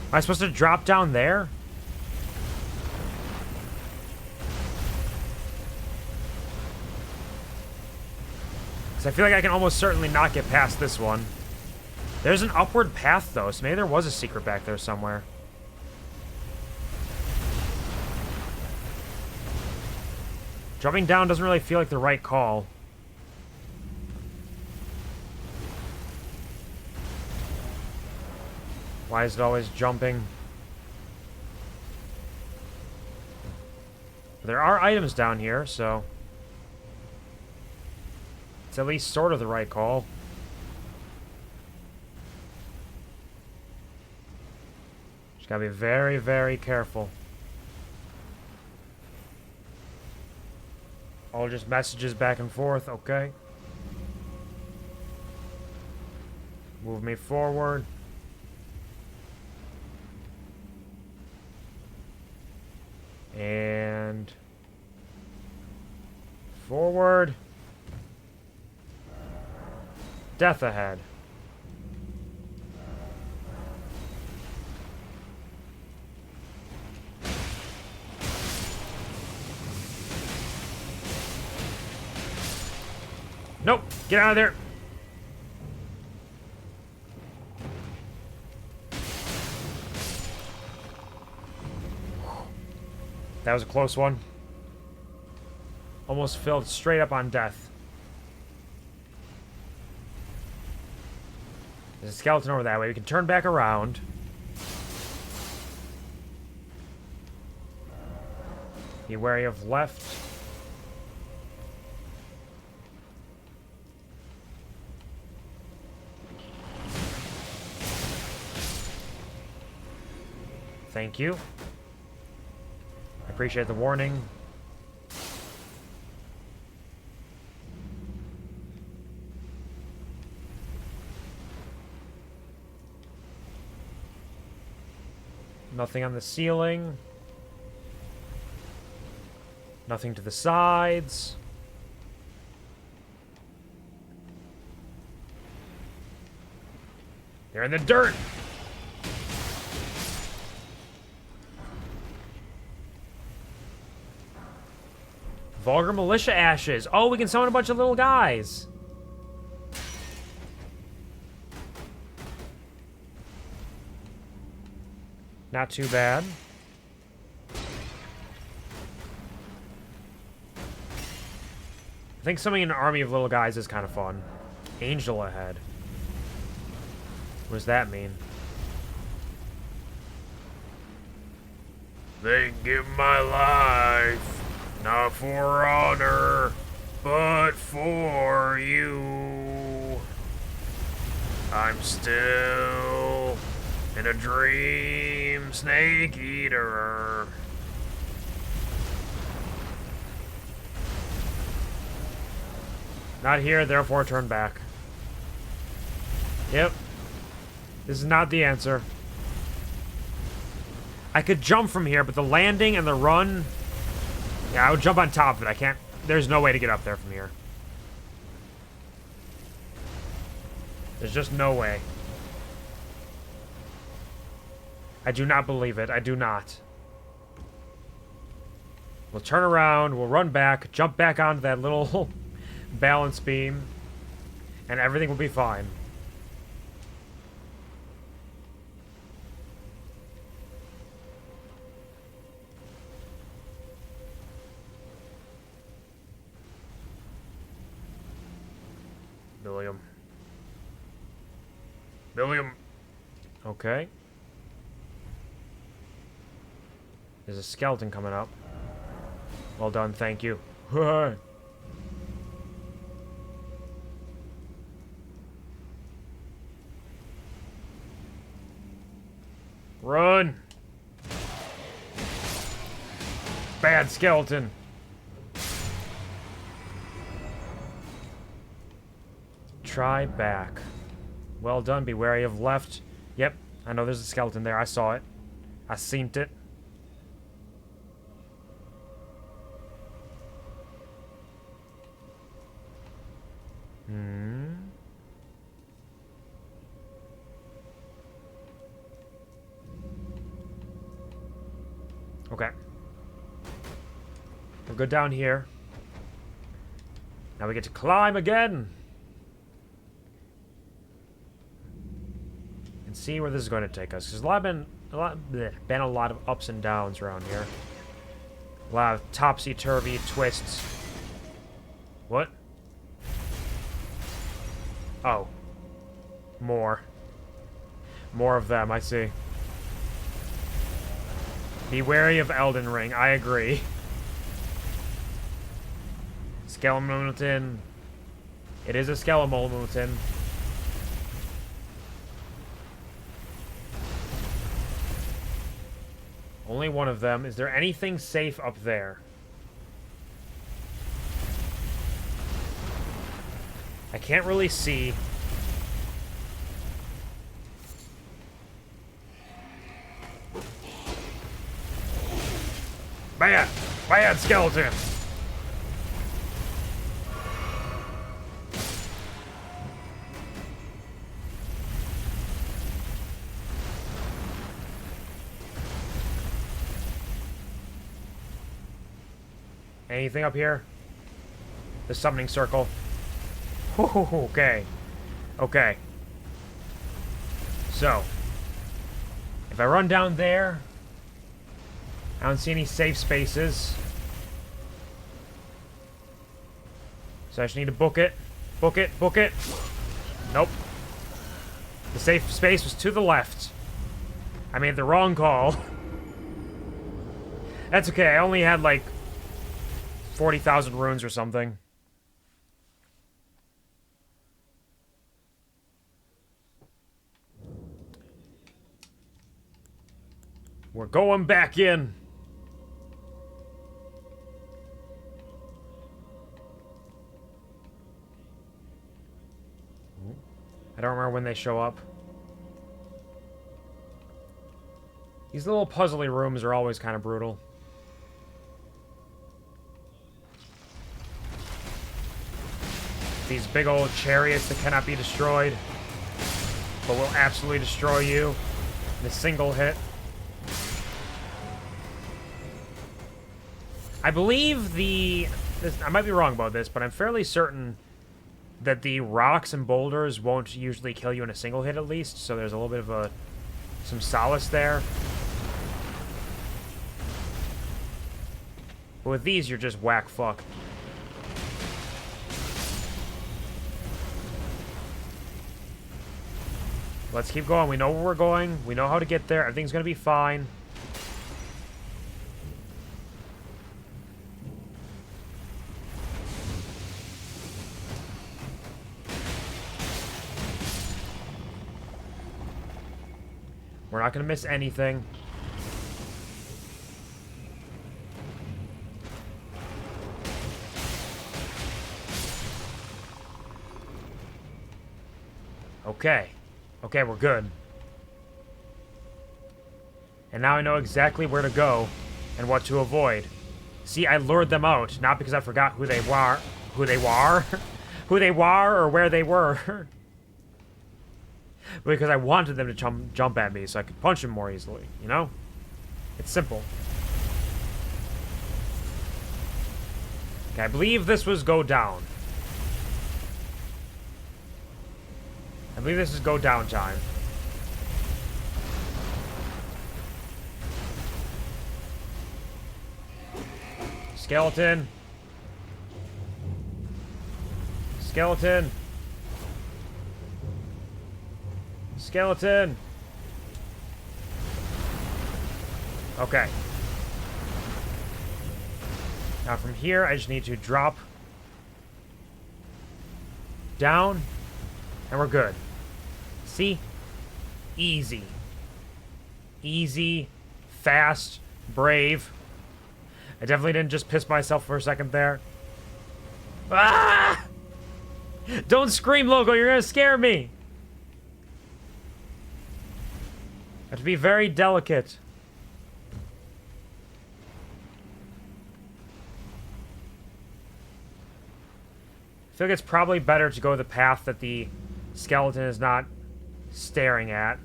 Am I supposed to drop down there? Because I feel like I can almost certainly not get past this one. There's an upward path, though, so maybe there was a secret back there somewhere. Jumping down doesn't really feel like the right call. Why is it always jumping? There are items down here, so it's at least sort of the right call. Just gotta be very, very careful. All just messages back and forth, okay. Move me forward. And forward. Death ahead. Nope, get out of there. That was a close one. Almost filled straight up on death. There's a skeleton over that way. We can turn back around. Be wary of left. Thank you. I appreciate the warning. Nothing on the ceiling. Nothing to the sides. They're in the dirt. Vulgar militia ashes. Oh, we can summon a bunch of little guys. Not too bad. I think summoning an army of little guys is kind of fun. Angel ahead. What does that mean? They give my life, not for honor, but for you. I'm still in a dream, snake eater. Not here, therefore turn back. Yep. This is not the answer. I could jump from here, but the landing and the run... Yeah, I would jump on top of it. I can't... There's no way to get up there from here. There's just no way. I do not believe it. I do not. We'll turn around, we'll run back, jump back onto that little balance beam, and everything will be fine. Billiam. Billiam. Okay. There's a skeleton coming up. Well done, thank you. Run! Bad skeleton. Try back. Well done, be wary of left. Yep, I know there's a skeleton there. I saw it. I seen it. Okay. We're good down here. Now we get to climb again. And see where this is going to take us. There's been a lot of ups and downs around here. A lot of topsy-turvy twists. What? Oh. More. More of them, I see. Be wary of Elden Ring, I agree. Skeleton. It is a skeleton. Only one of them. Is there anything safe up there? I can't really see. Bad! Bad skeleton! Anything up here? The summoning circle. Okay. Okay. So, if I run down there, I don't see any safe spaces. So I just need to book it. Book it. Book it. Nope. The safe space was to the left. I made the wrong call. That's okay. I only had like 40,000 runes or something. We're going back in. I don't remember when they show up. These little puzzly rooms are always kind of brutal. These big old chariots that cannot be destroyed, but will absolutely destroy you in a single hit. I believe I might be wrong about this, but I'm fairly certain that the rocks and boulders won't usually kill you in a single hit at least, so there's a little bit of some solace there. But with these, you're just whack fuck. Let's keep going. We know where we're going. We know how to get there. Everything's gonna be fine. We're not gonna miss anything. Okay. Okay, we're good. And now I know exactly where to go and what to avoid. See, I lured them out, not because I forgot who they were, who they were, or where they were. Because I wanted them to jump at me so I could punch them more easily, you know? It's simple. Okay, I believe this was go down. I believe this is go down time. Skeleton. Skeleton. Skeleton. Okay. Now from here, I just need to drop down, and we're good. See? Easy. Easy, fast, brave. I definitely didn't just piss myself for a second there. Ah! Don't scream, Logo, you're gonna scare me! I have to be very delicate. I feel like it's probably better to go the path that the skeleton is not staring at,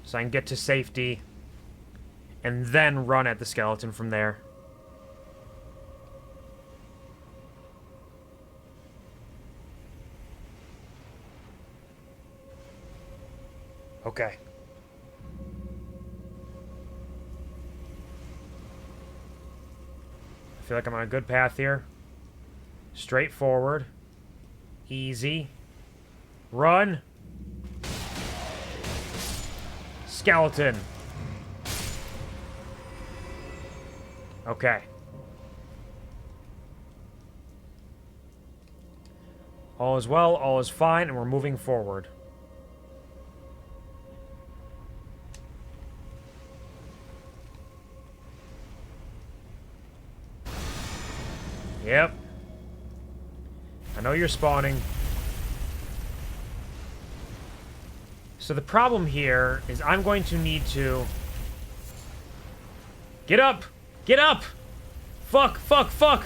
so I can get to safety and then run at the skeleton from there. Okay. I feel like I'm on a good path here. Straightforward. Easy. Run. Skeleton. All is well, all is fine, and we're moving forward. Yep. I know you're spawning. So the problem here is I'm going to need to... Get up! Get up! Fuck, fuck, fuck!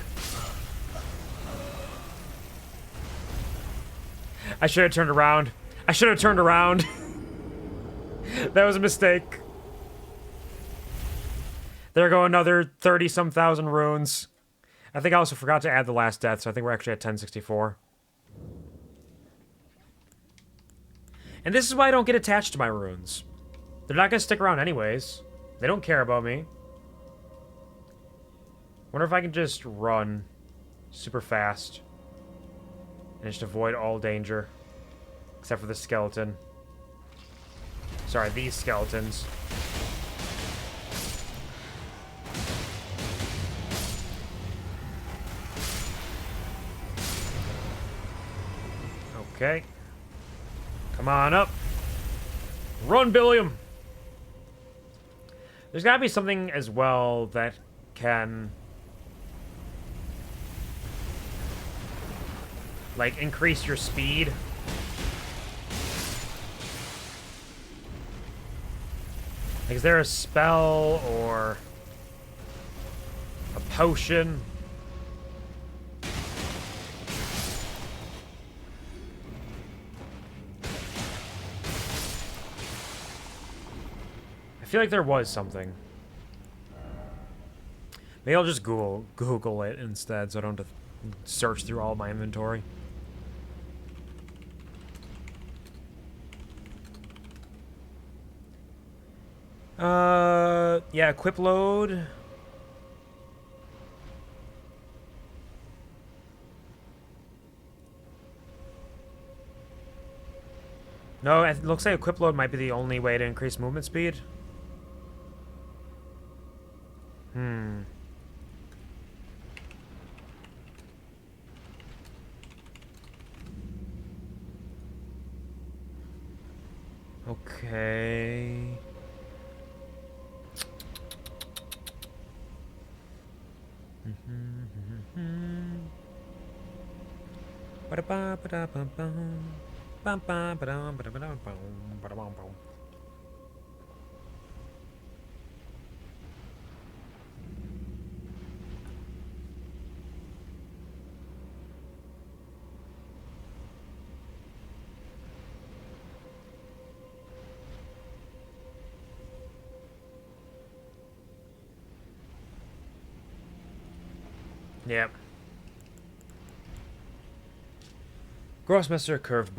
I should have turned around. I should have turned around. That was a mistake. There go another 30-some thousand runes. I think I also forgot to add the last death, so I think we're actually at 1064. And this is why I don't get attached to my runes. They're not gonna stick around anyways. They don't care about me. Wonder if I can just run super fast and just avoid all danger. Except for the skeleton. Sorry, these skeletons. Okay. Come on up. Run, Billiam! There's gotta be something as well that can... like, increase your speed. Like, is there a spell or a potion? I feel like there was something. Maybe I'll just Google it instead so I don't have to search through all my inventory. Yeah, equip load. No, it looks like equip load might be the only way to increase movement speed. Okay. Yep. Grossmaster curved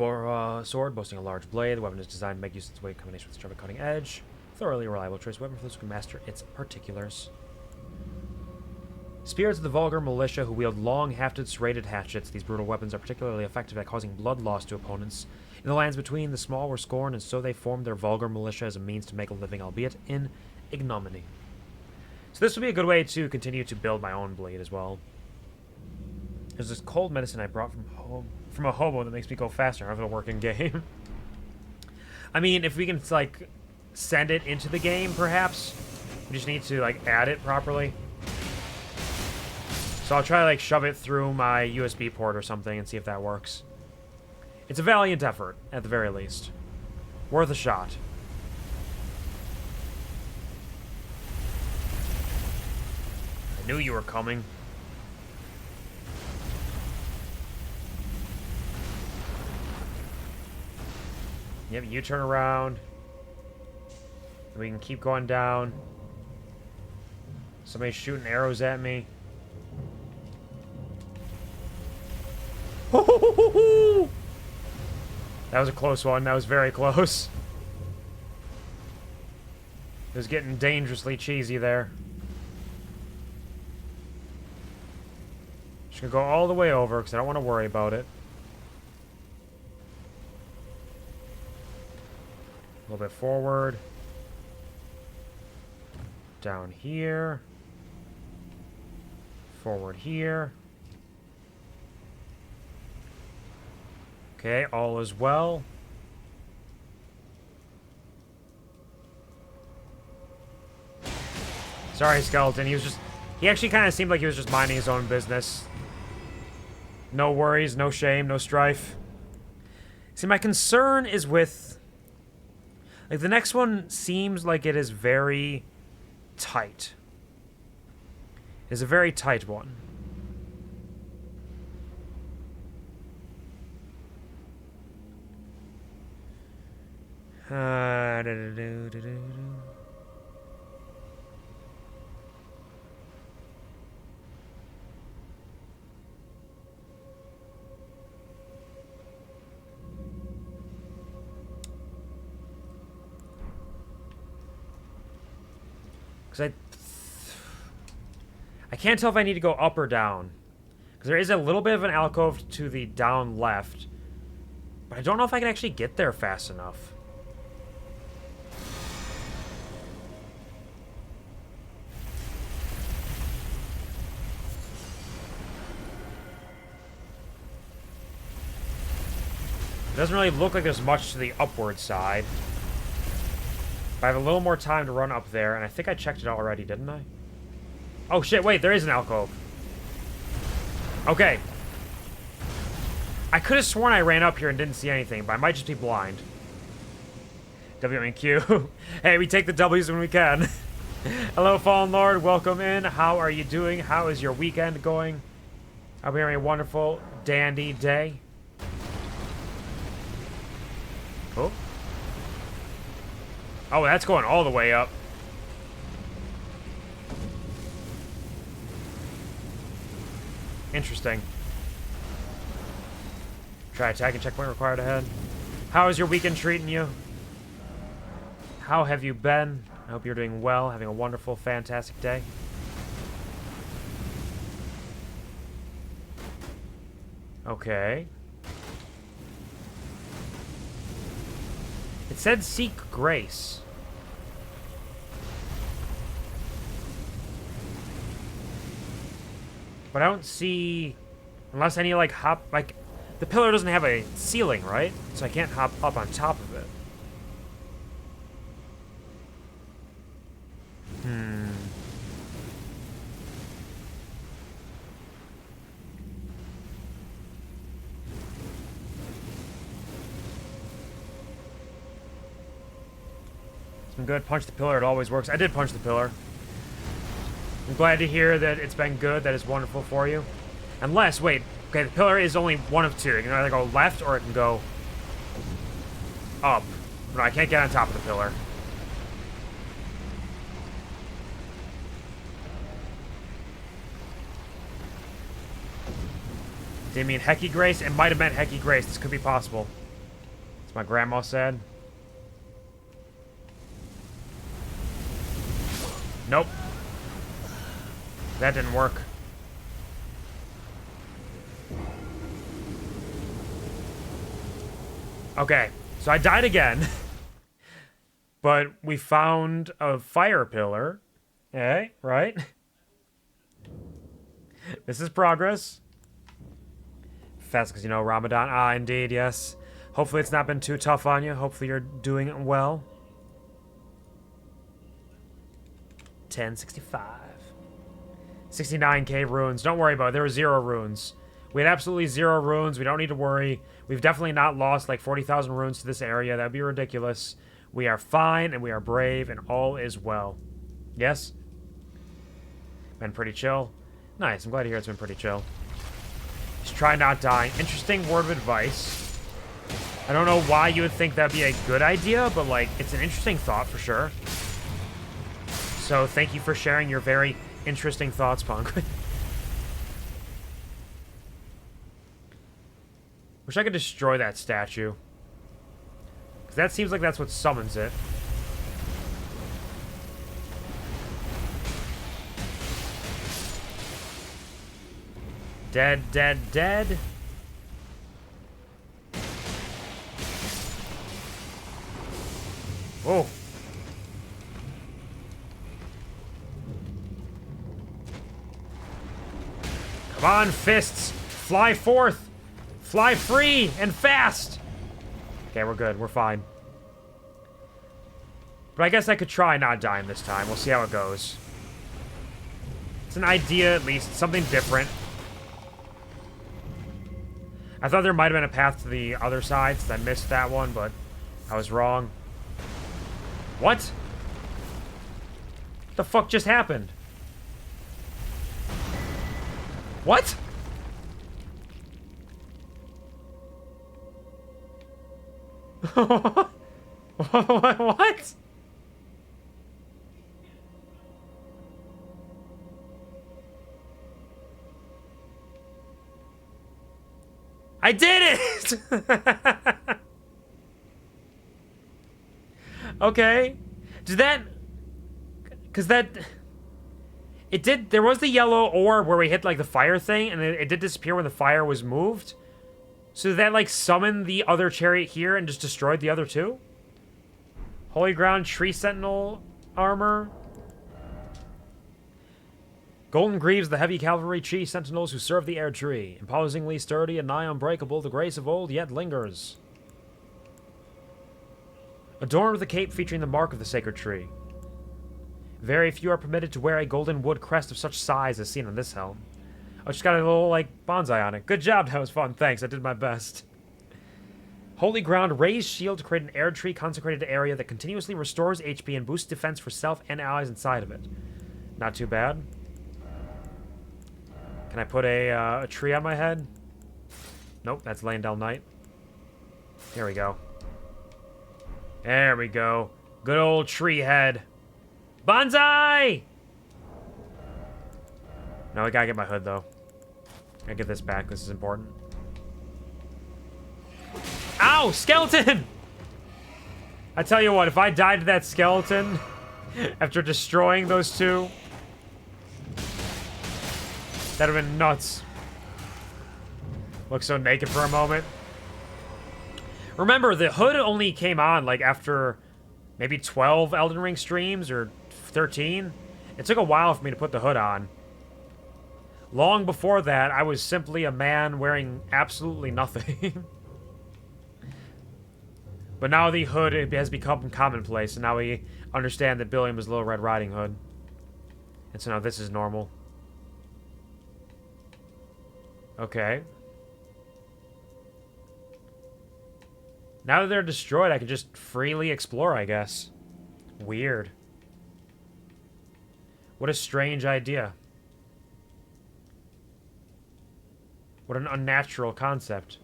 sword, boasting a large blade. The weapon is designed to make use of its weight in combination with a sharp cutting edge. Thoroughly reliable choice weapon for those who can master its particulars. Spirits of the vulgar militia who wield long, hafted, serrated hatchets. These brutal weapons are particularly effective at causing blood loss to opponents. In the lands between, the small were scorned, and so they formed their vulgar militia as a means to make a living, albeit in ignominy. So this would be a good way to continue to build my own blade as well. There's this cold medicine I brought from a hobo that makes me go faster. I don't know if it'll work in game. I mean, if we can, like, send it into the game, perhaps. We just need to, like, add it properly. So I'll try, like, shove it through my USB port or something and see if that works. It's a valiant effort, at the very least. Worth a shot. I knew you were coming. Yep, you turn around. We can keep going down. Somebody's shooting arrows at me. That was a close one. That was very close. It was getting dangerously cheesy there. Just gonna go all the way over because I don't want to worry about it. A little bit forward. Down here. Forward here. Okay, all is well. Sorry, Skeleton. He actually kind of seemed like he was just minding his own business. No worries, no shame, no strife. See, my concern is with... Like, the next one seems like it is very tight. It's a very tight one. Because I can't tell if I need to go up or down. Because there is a little bit of an alcove to the down left. But I don't know if I can actually get there fast enough. It doesn't really look like there's much to the upward side. But I have a little more time to run up there, and I think I checked it already, didn't I? Oh shit, wait, there is an alcove. Okay. I could have sworn I ran up here and didn't see anything, but I might just be blind. W and Q. Hey, we take the W's when we can. Hello, Fallen Lord. Welcome in. How are you doing? How is your weekend going? I'll be having a wonderful, dandy day. Oh. Oh, that's going all the way up. Interesting. Try attack and checkpoint required ahead. How is your weekend treating you? How have you been? I hope you're doing well, having a wonderful, fantastic day. Okay. It said seek grace. But I don't see... Unless I need, like, hop... Like, the pillar doesn't have a ceiling, right? So I can't hop up on top of it. It's been good. Punch the pillar. It always works. I did punch the pillar. I'm glad to hear that it's been good. That is wonderful for you. Unless, wait. Okay, the pillar is only one of two. It can either go left or it can go up. No, I can't get on top of the pillar. Did it mean Hecky Grace? It might have meant Hecky Grace. This could be possible. As my grandma said. Nope. That didn't work. Okay, so I died again. But we found a fire pillar. Okay, right? This is progress. Fast because, you know, Ramadan. Ah, indeed, yes. Hopefully it's not been too tough on you. Hopefully you're doing well. 1065. 69k runes. Don't worry about it. There were 0 runes. We had absolutely 0 runes. We don't need to worry. We've definitely not lost like 40,000 runes to this area. That'd be ridiculous. We are fine and we are brave and all is well. Yes? Been pretty chill. Nice. I'm glad to hear it's been pretty chill. Just try not dying. Interesting word of advice. I don't know why you would think that'd be a good idea, but like, it's an interesting thought for sure. So thank you for sharing your very interesting thoughts, Punk. Wish I could destroy that statue. Because that seems like that's what summons it. Dead, dead, dead. Whoa. Come on, fists. Fly forth. Fly free and fast! Okay, we're good. We're fine. But I guess I could try not dying this time. We'll see how it goes. It's an idea, at least. Something different. I thought there might have been a path to the other side, since I missed that one, but I was wrong. What? What the fuck just happened? What? What? I did it! Okay. Did that... Because that... It did... There was the yellow orb where we hit, like, the fire thing, and it did disappear when the fire was moved. So did that, like, summon the other chariot here and just destroyed the other two? Holy Ground Tree Sentinel armor. Golden Greaves, the heavy cavalry tree sentinels who serve the air tree. Imposingly sturdy and nigh unbreakable, the grace of old yet lingers. Adorned with a cape featuring the mark of the sacred tree. Very few are permitted to wear a golden wood crest of such size as seen on this helm. Oh, just got a little, like, bonsai on it. Good job, that was fun. Thanks, I did my best. Holy Ground, raised shield to create an air tree consecrated area that continuously restores HP and boosts defense for self and allies inside of it. Not too bad. Can I put a tree on my head? Nope, that's Leyn-down Knight. There we go. There we go. Good old tree head. Bonsai! No, I gotta get my hood, though. I get this back. This is important. Ow! Skeleton! I tell you what, if I died to that skeleton after destroying those two, that'd have been nuts. Look so naked for a moment. Remember, the hood only came on, like, after maybe 12 Elden Ring streams, or 13. It took a while for me to put the hood on. Long before that, I was simply a man wearing absolutely nothing. But now the hood has become commonplace, and now we understand that Billiam is Little Red Riding Hood. And so now this is normal. Okay. Now that they're destroyed, I can just freely explore, I guess. Weird. What a strange idea. What an unnatural concept.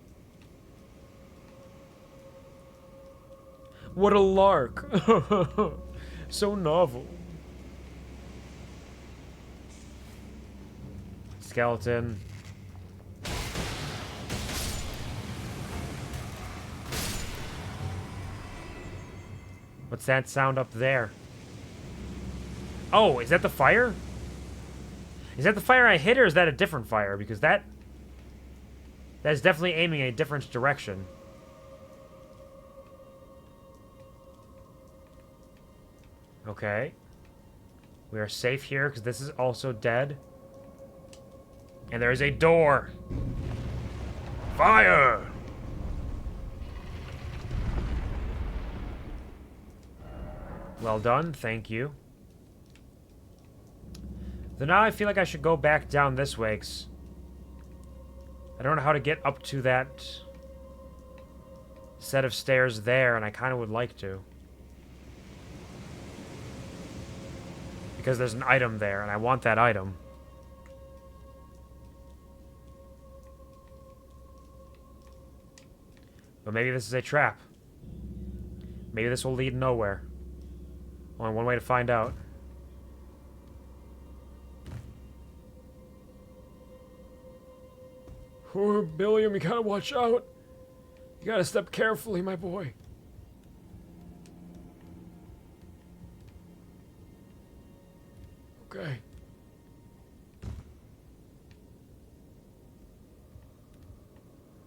What a lark. So novel. Skeleton. What's that sound up there? Oh, is that the fire? Is that the fire I hit, or is that a different fire? Because that is definitely aiming a different direction. Okay. We are safe here, because this is also dead. And there is a door. Fire! Well done, thank you. Then now I feel like I should go back down this way, 'cause I don't know how to get up to that set of stairs there, and I kind of would like to. Because there's an item there, and I want that item. But maybe this is a trap. Maybe this will lead nowhere. Only one way to find out. Oh, Billiam, you gotta watch out. You gotta step carefully, my boy. Okay.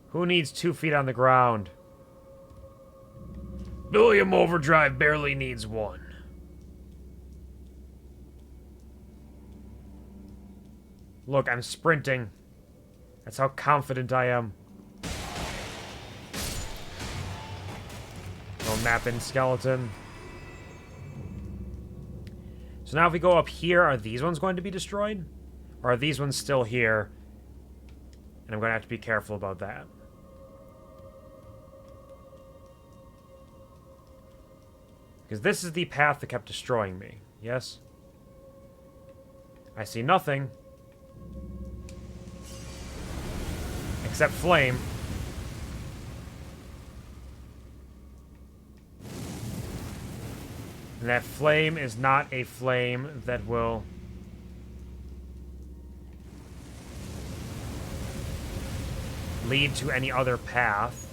Who needs 2 feet on the ground? Billiam Overdrive barely needs 1. Look, I'm sprinting. That's how confident I am. Don't map in skeleton. So now if we go up here, are these ones going to be destroyed? Or are these ones still here? And I'm going to have to be careful about that. Because this is the path that kept destroying me. Yes? I see nothing. Except flame. And that flame is not a flame that will... lead to any other path.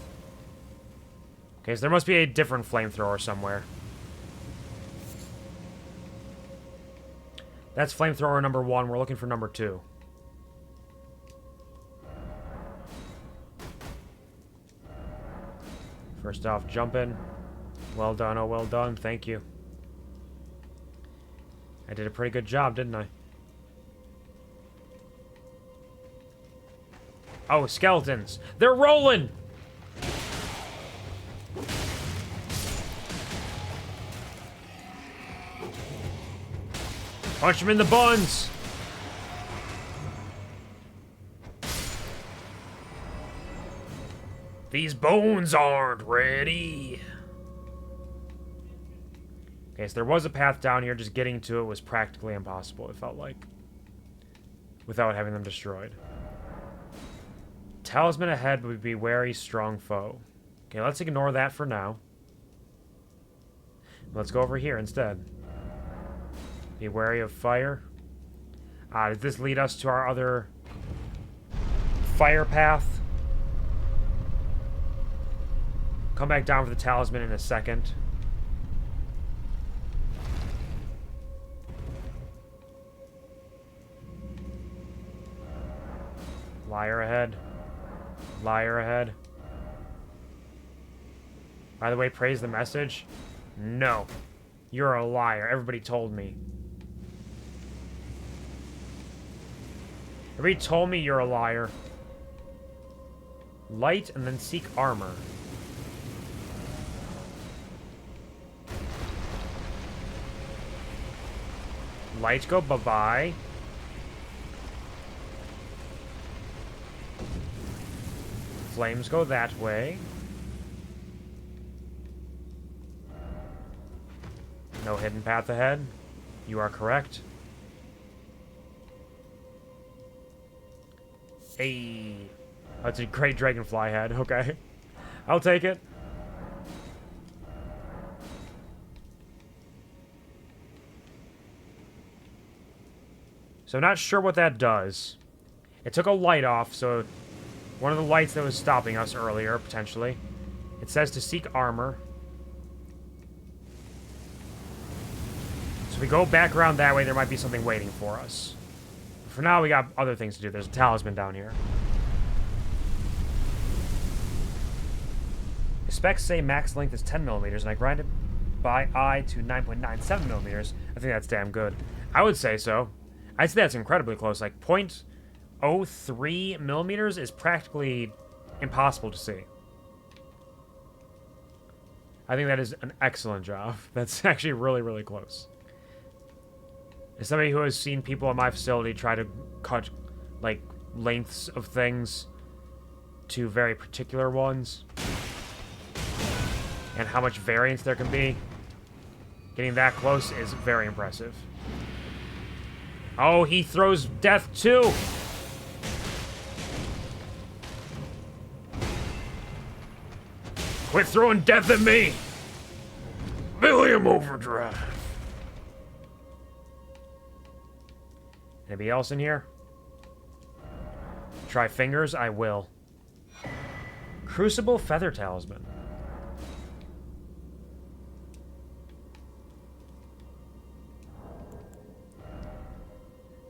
Okay, so there must be a different flamethrower somewhere. That's flamethrower number 1. We're looking for number 2. First off, jump in. Well done, oh well done, thank you. I did a pretty good job, didn't I? Oh, skeletons. They're rolling! Punch him in the buns! These bones aren't ready. Okay, so there was a path down here. Just getting to it was practically impossible, it felt like. Without having them destroyed. Talisman ahead, but be wary, strong foe. Okay, let's ignore that for now. Let's go over here instead. Be wary of fire. Does this lead us to our other fire path? Come back down for the talisman in a second. Liar ahead. Liar ahead. By the way, praise the message. No. You're a liar. Everybody told me. Everybody told me you're a liar. Light and then seek armor. Light go bye-bye. Flames go that way. No hidden path ahead. You are correct. Hey. That's a great dragonfly head. Okay. I'll take it. So I'm not sure what that does. It took a light off, so one of the lights that was stopping us earlier, potentially. It says to seek armor. So if we go back around that way, there might be something waiting for us. But for now, we got other things to do. There's a talisman down here. The specs say max length is 10 millimeters, and I grinded by eye to 9.97 millimeters. I think that's damn good. I would say so. I'd say that's incredibly close. Like, 0.03 millimeters is practically impossible to see. I think that is an excellent job. That's actually really, really close. As somebody who has seen people in my facility try to cut, like, lengths of things to very particular ones, and how much variance there can be, getting that close is very impressive. Oh, he throws death too! Quit throwing death at me! Billium overdrive. Anybody else in here? Try fingers? I will. Crucible Feather Talisman.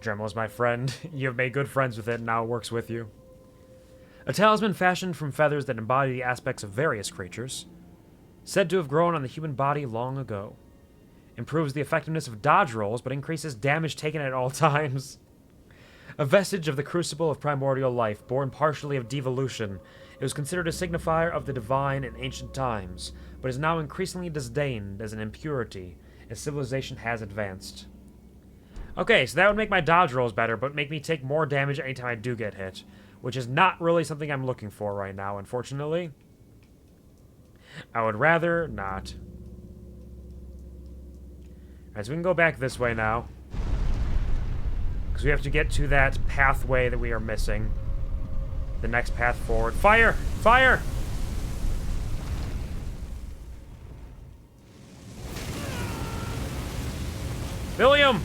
Dremel is my friend. You have made good friends with it, and now it works with you. A talisman fashioned from feathers that embody the aspects of various creatures. Said to have grown on the human body long ago. Improves the effectiveness of dodge rolls, but increases damage taken at all times. A vestige of the crucible of primordial life, born partially of devolution, It was considered a signifier of the divine in ancient times, but is now increasingly disdained as an impurity as civilization has advanced. Okay, so that would make my dodge rolls better, but make me take more damage anytime I do get hit, which is not really something I'm looking for right now, unfortunately. I would rather not. Alright, so we can go back this way now. Because we have to get to that pathway that we are missing. The next path forward. Fire! Fire! William!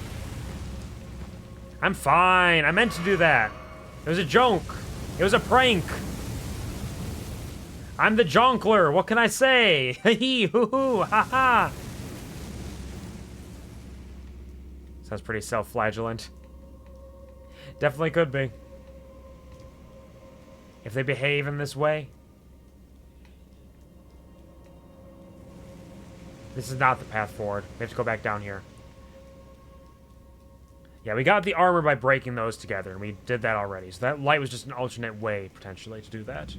I'm fine. I meant to do that. It was a joke. It was a prank. I'm the jonkler. What can I say? Hee hoo hoo. Ha ha. Sounds pretty self-flagellant. Definitely could be. If they behave in this way. This is not the path forward. We have to go back down here. Yeah, we got the armor by breaking those together, and we did that already. So that light was just an alternate way, potentially, to do that.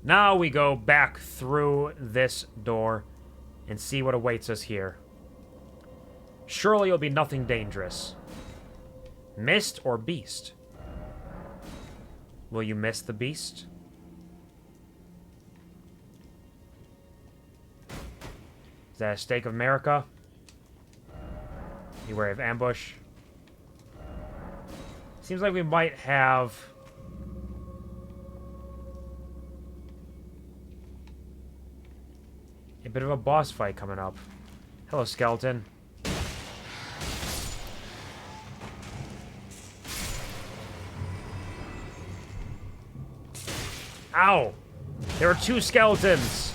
Now we go back through this door and see what awaits us here. Surely it'll be nothing dangerous. Mist or beast? Will you miss the beast? Is that a stake of America? Beware of ambush. Seems like we might have... a bit of a boss fight coming up. Hello, skeleton. Ow! There are two skeletons!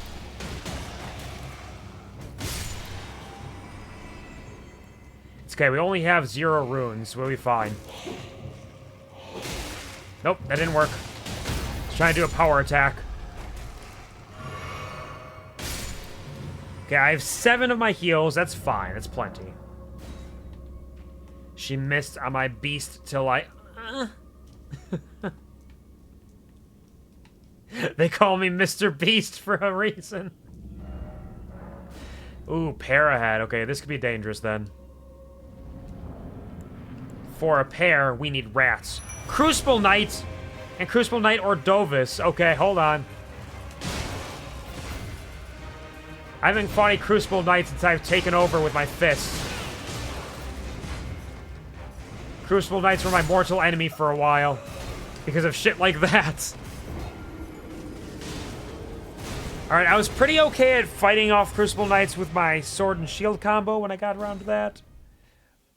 It's okay, we only have 0 runes. We'll be fine. Nope, that didn't work. Let's try and do a power attack. Okay, I have 7 of my heals. That's fine. That's plenty. She missed on my beast till I... They call me Mr. Beast for a reason. Ooh, pair ahead. Okay, this could be dangerous then. For a pair, we need rats. Crucible Knight and Crucible Knight Ordovis. Okay, hold on. I haven't fought a Crucible Knight since I've taken over with my fists. Crucible Knights were my mortal enemy for a while. Because of shit like that. Alright, I was pretty okay at fighting off Crucible Knights with my sword and shield combo when I got around to that.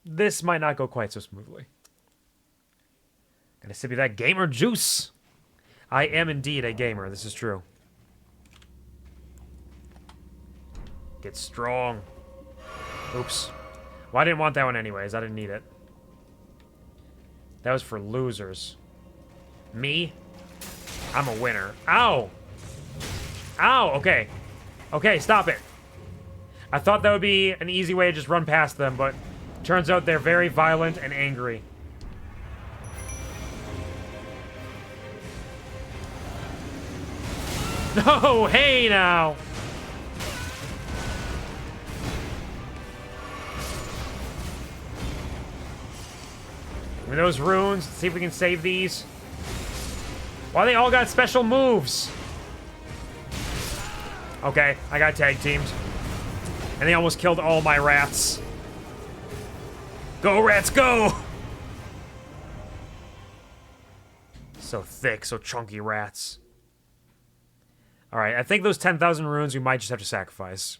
This might not go quite so smoothly. Gotta sip of that gamer juice. I am indeed a gamer, this is true. Get strong. Oops. Well, I didn't want that one anyways. I didn't need it. That was for losers. Me? I'm a winner. Ow! Ow! Okay. Okay, stop it. I thought that would be an easy way to just run past them, but turns out they're very violent and angry. No! Hey, now! With those runes, let's see if we can save these. Why they all got special moves? Okay, I got tag teamed. And they almost killed all my rats. Go, rats, go! So thick, so chunky rats. Alright, I think those 10,000 runes we might just have to sacrifice.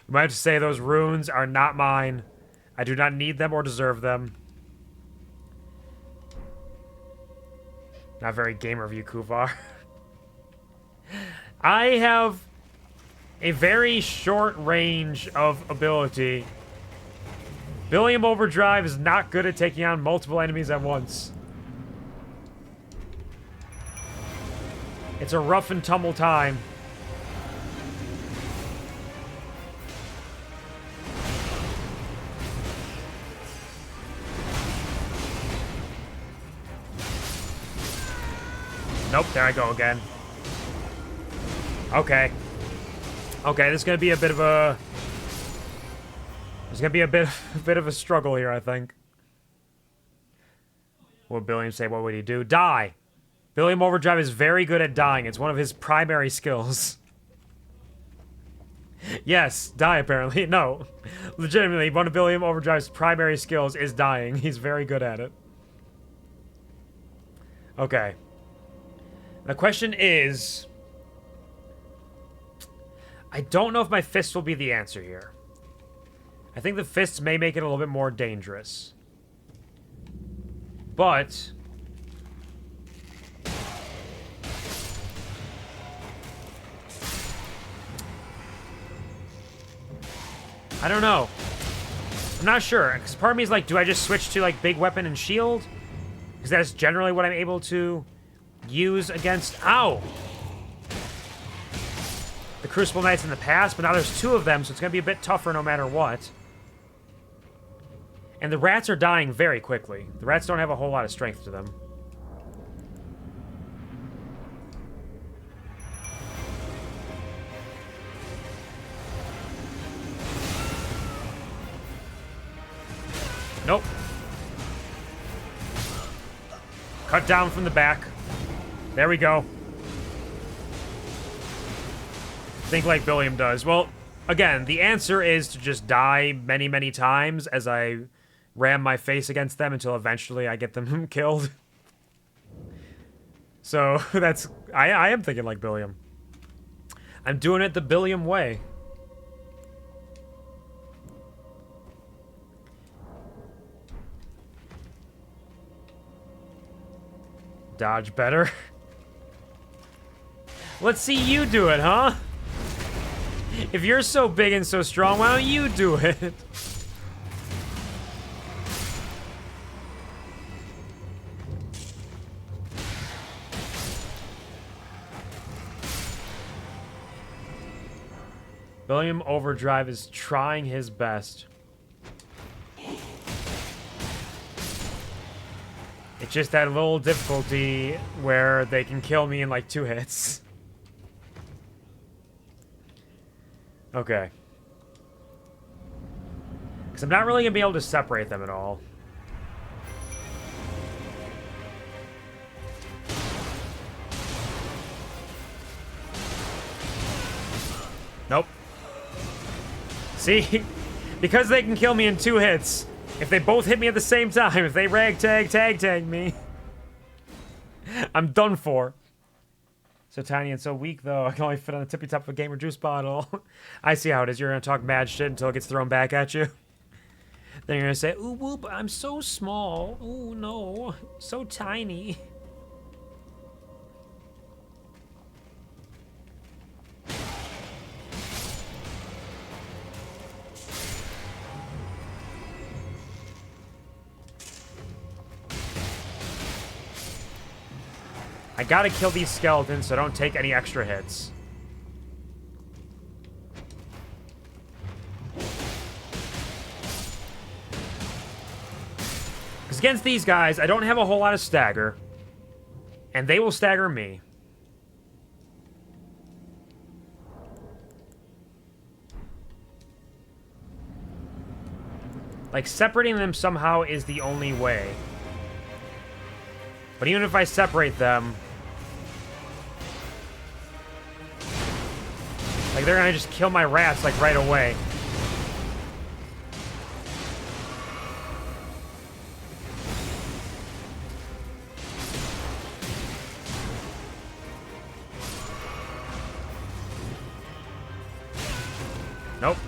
We might have to say those runes are not mine. I do not need them or deserve them. Not very gamer of you, Kuvar. I have a very short range of ability. Billiam Overdrive is not good at taking on multiple enemies at once. It's a rough and tumble time. Nope, there I go again. Okay. Okay, this is gonna be a bit of a... There's gonna be a bit of a struggle here, I think. What would Billiam say? What would he do? Die! Billiam Overdrive is very good at dying. It's one of his primary skills. Yes, die apparently. No. Legitimately, one of Billiam Overdrive's primary skills is dying. He's very good at it. Okay. The question is... I don't know if my fists will be the answer here. I think the fists may make it a little bit more dangerous. But... I don't know. I'm not sure, because part of me is like, do I just switch to, like, big weapon and shield? Because that's generally what I'm able to use against... Ow! The Crucible Knights in the past, but now there's two of them, so it's going to be a bit tougher no matter what. And the rats are dying very quickly. The rats don't have a whole lot of strength to them. Nope. Cut down from the back. There we go. Think like Billiam does. Well, again, the answer is to just die many, many times as I ram my face against them until eventually I get them killed. So, that's... I am thinking like Billiam. I'm doing it the Billiam way. Dodge better. Let's see you do it, huh? If you're so big and so strong, why don't you do it? Billiam Overdrive is trying his best. It's just that little difficulty where they can kill me in like 2 hits. Okay. Because I'm not really going to be able to separate them at all. Nope. See? Because they can kill me in 2 hits, if they both hit me at the same time, if they tag me, I'm done for. So tiny and so weak, though. I can only fit on the tippy top of a gamer juice bottle. I see how it is. You're going to talk mad shit until it gets thrown back at you. Then you're going to say, ooh, whoop, I'm so small. Ooh, no. So tiny. I gotta kill these skeletons so I don't take any extra hits. Because against these guys, I don't have a whole lot of stagger. And they will stagger me. Like, separating them somehow is the only way. But even if I separate them... Like, they're gonna just kill my rats, like, right away. Nope.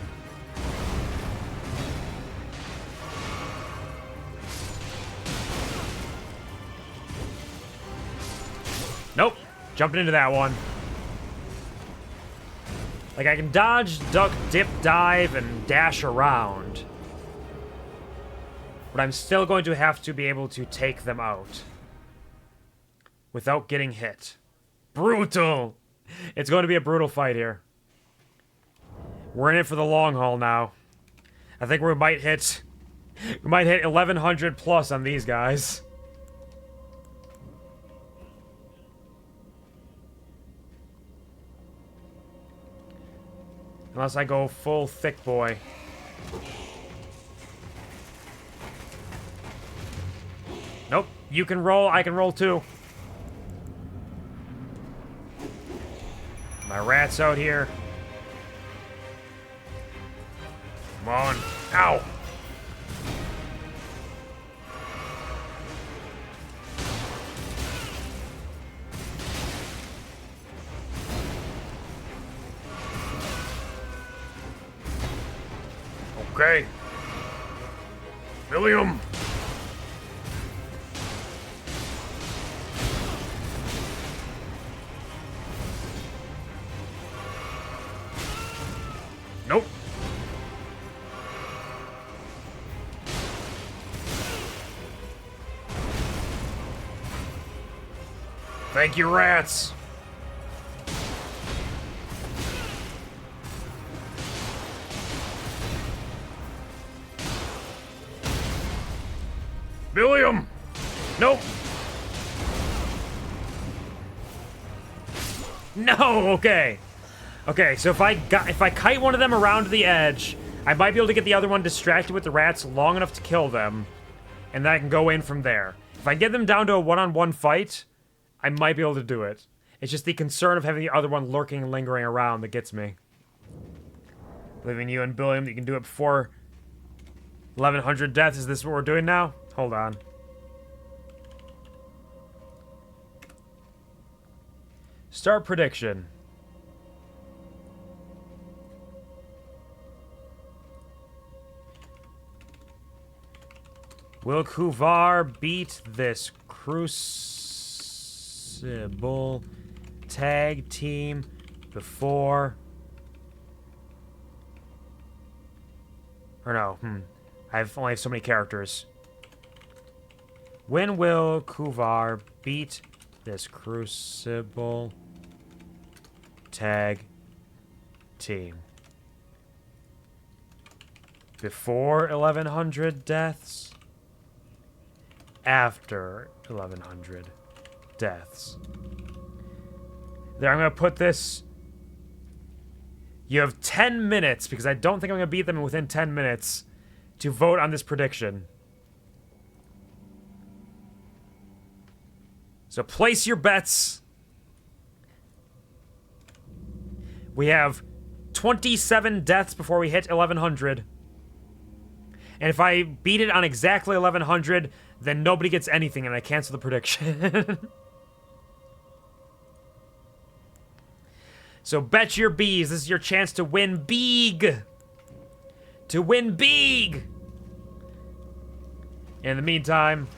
Nope. Jumping into that one. Like, I can dodge, duck, dip, dive, and dash around. But I'm still going to have to be able to take them out. Without getting hit. Brutal! It's going to be a brutal fight here. We're in it for the long haul now. I think we might hit 1100 plus on these guys. Unless I go full thick boy. Nope. You can roll, I can roll too. My rat's out here. Come on. Ow! Okay. William! Nope. Thank you, rats. William! Nope. No, okay. Okay, so if I kite one of them around the edge, I might be able to get the other one distracted with the rats long enough to kill them, and then I can go in from there. If I get them down to a one-on-one fight, I might be able to do it. It's just the concern of having the other one lurking and lingering around that gets me. Believing you and Billiam that you can do it before 1100 deaths. Is this what we're doing now? Hold on. Start prediction. Will Quvar beat this Crucible tag team before... Or no, I only have so many characters. When will Quvar beat this Crucible tag team? Before 1100 deaths? After 1100 deaths. There, I'm going to put this... You have 10 minutes, because I don't think I'm going to beat them within 10 minutes, to vote on this prediction. So place your bets. We have 27 deaths before we hit 1100. And if I beat it on exactly 1100, then nobody gets anything and I cancel the prediction. So bet your bees. This is your chance to win big. To win big. In the meantime...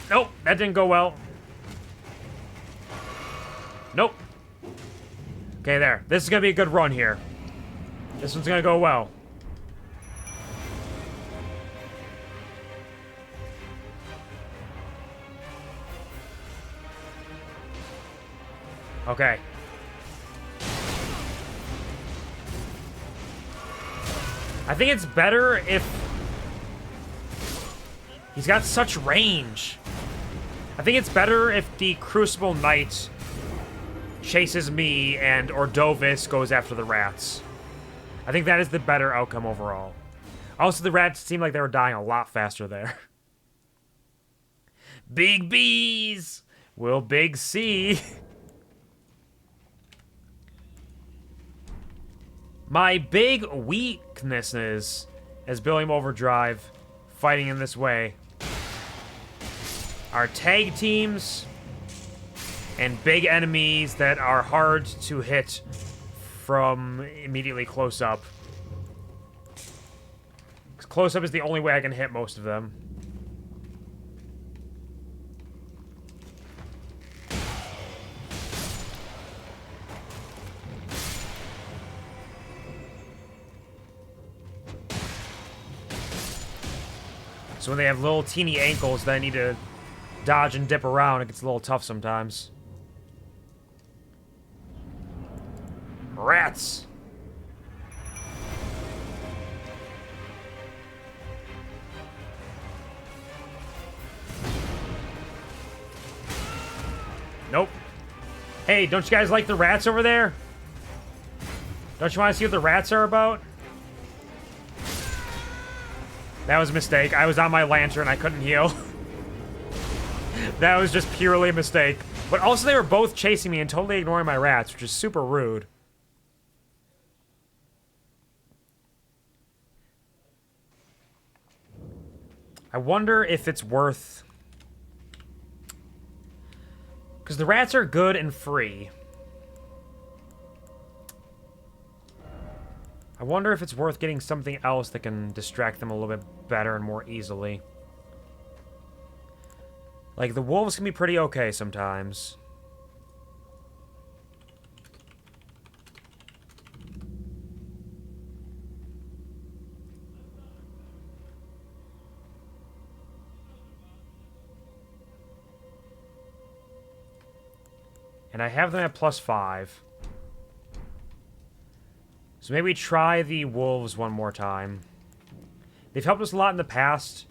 Nope, that didn't go well. Nope. Okay, there. This is going to be a good run here. This one's going to go well. Okay. I think it's better if... He's got such range. I think it's better if the Crucible Knight chases me and Ordovis goes after the rats. I think that is the better outcome overall. Also, the rats seemed like they were dying a lot faster there. Big bees will big C. My big weaknesses as Billiam Overdrive fighting in this way are tag teams and big enemies that are hard to hit from immediately close up. 'Cause close up is the only way I can hit most of them. So when they have little teeny ankles that I need to dodge and dip around, it gets a little tough sometimes. Rats! Nope. Hey, don't you guys like the rats over there? Don't you want to see what the rats are about? That was a mistake. I was on my lantern. I couldn't heal. That was just purely a mistake. But also they were both chasing me and totally ignoring my rats, which is super rude. I wonder if it's worth... Because the rats are good and free. I wonder if it's worth getting something else that can distract them a little bit better and more easily. Like, the wolves can be pretty okay sometimes. And I have them at +5. So maybe try the wolves one more time. They've helped us a lot in the past.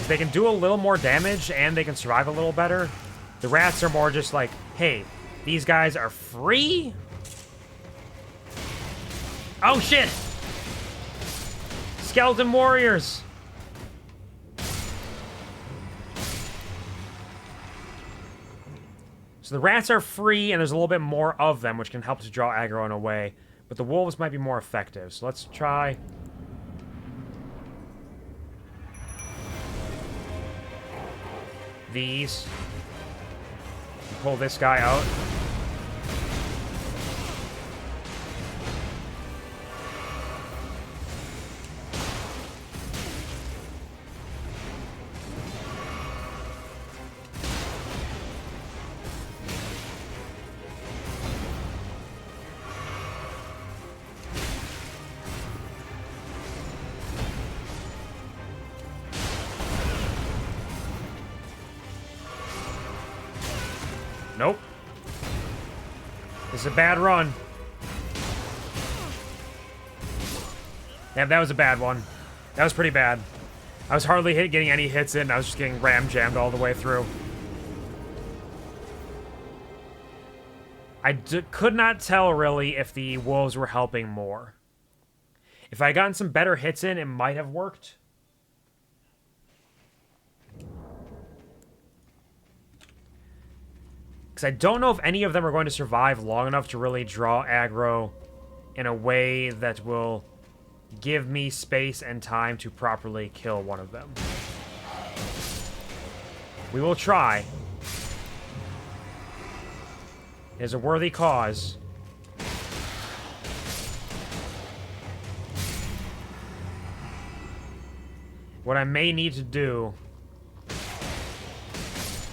They can do a little more damage, and they can survive a little better. The rats are more just like, hey, these guys are free? Oh, shit! Skeleton warriors! So the rats are free, and there's a little bit more of them, which can help to draw aggro in a way. But the wolves might be more effective. So let's try... these. Pull this guy out. Nope. This is a bad run. Yeah, that was a bad one. That was pretty bad. I was hardly getting any hits in. I was just getting ram-jammed all the way through. I could not tell, really, if the wolves were helping more. If I had gotten some better hits in, it might have worked. Because I don't know if any of them are going to survive long enough to really draw aggro in a way that will give me space and time to properly kill one of them. We will try. It is a worthy cause. What I may need to do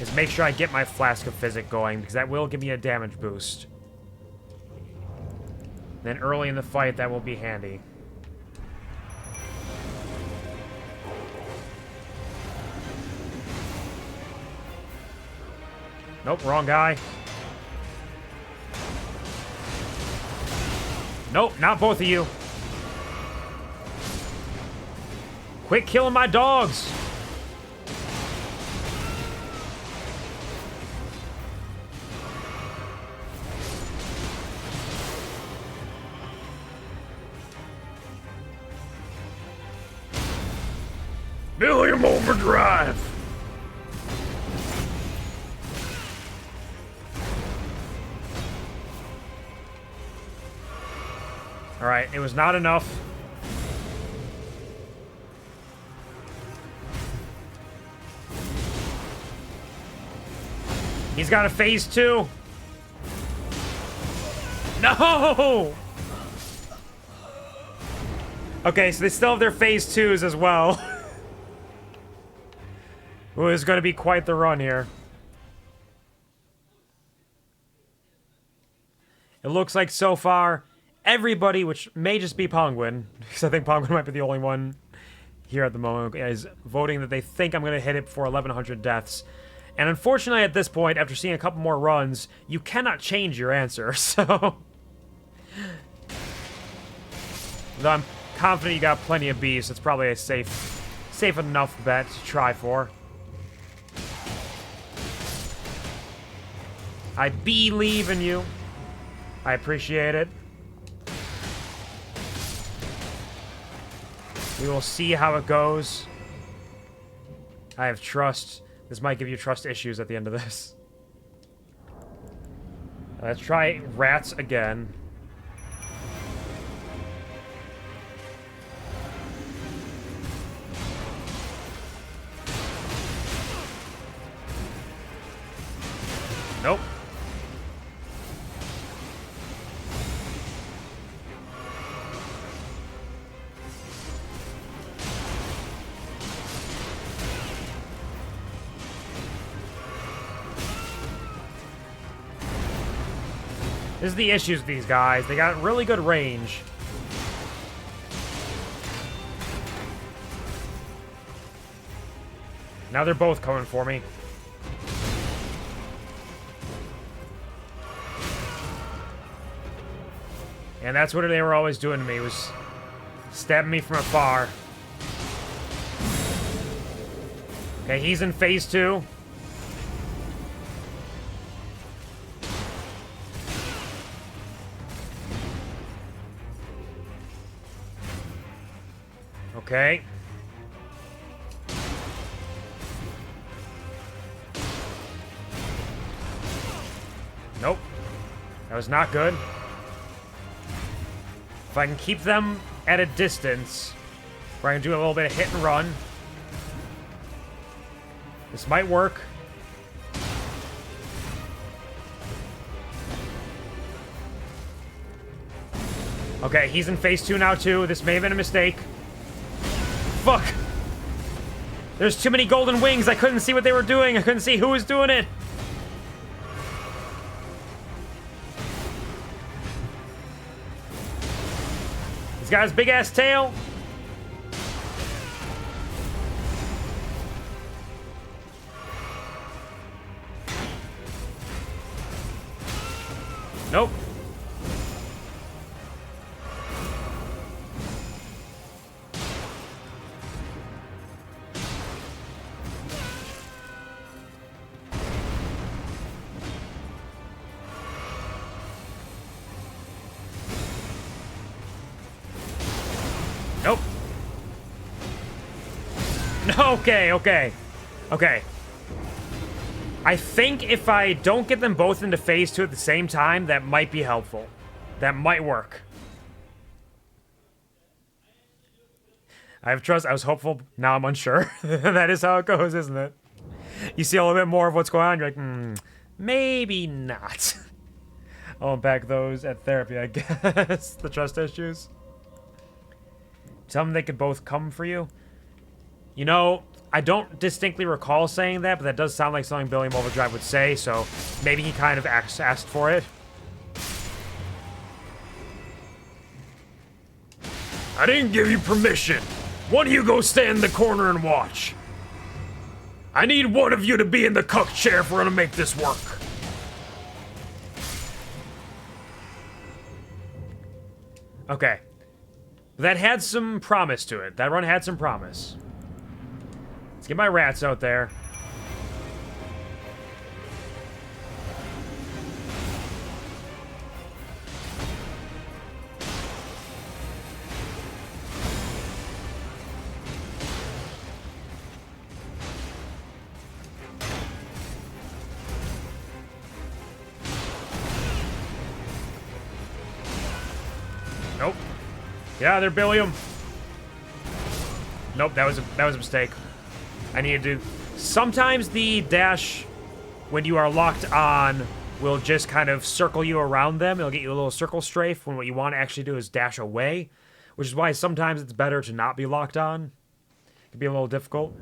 is make sure I get my Flask of Physic going, because that will give me a damage boost. Then early in the fight, that will be handy. Nope, wrong guy. Nope, not both of you. Quit killing my dogs! Billiam Overdrive! Alright, it was not enough. He's got a phase 2. No! Okay, so they still have their phase 2s as well. Ooh, it's going to be quite the run here. It looks like so far, everybody, which may just be Penguin, because I think Penguin might be the only one here at the moment, is voting that they think I'm going to hit it before 1,100 deaths. And unfortunately, at this point, after seeing a couple more runs, you cannot change your answer, so... Though I'm confident you got plenty of bees, so it's probably a safe enough bet to try for. I believe in you. I appreciate it. We will see how it goes. I have trust. This might give you trust issues at the end of this. Let's try rats again. Nope. This is the issues with these guys. They got really good range. Now they're both coming for me. And that's what they were always doing to me, was stabbing me from afar. Okay, he's in phase 2. Okay. Nope. That was not good. If I can keep them at a distance, where I can do a little bit of hit and run, this might work. Okay, he's in phase 2 now too. This may have been a mistake. Fuck! There's too many golden wings. I couldn't see what they were doing. I couldn't see who was doing it. He's got his big ass tail. Nope. Nope. Okay, okay. Okay. I think if I don't get them both into phase 2 at the same time, that might be helpful. That might work. I have trust. I was hopeful. Now I'm unsure. That is how it goes, isn't it? You see a little bit more of what's going on, you're like, maybe not. I'll unpack those at therapy, I guess. The trust issues. Tell them they could both come for you. You know, I don't distinctly recall saying that, but that does sound like something Billiam Overdrive would say, so maybe he kind of asked for it. I didn't give you permission. One of you go stand in the corner and watch. I need one of you to be in the cuck chair if we're gonna make this work. Okay. That had some promise to it. That run had some promise. Let's get my rats out there. Nope. Yeah, they're Billiam. Nope, that was a mistake. I needed to. Sometimes the dash, when you are locked on, will just kind of circle you around them. It'll get you a little circle strafe when what you want to actually do is dash away, which is why sometimes it's better to not be locked on. It can be a little difficult.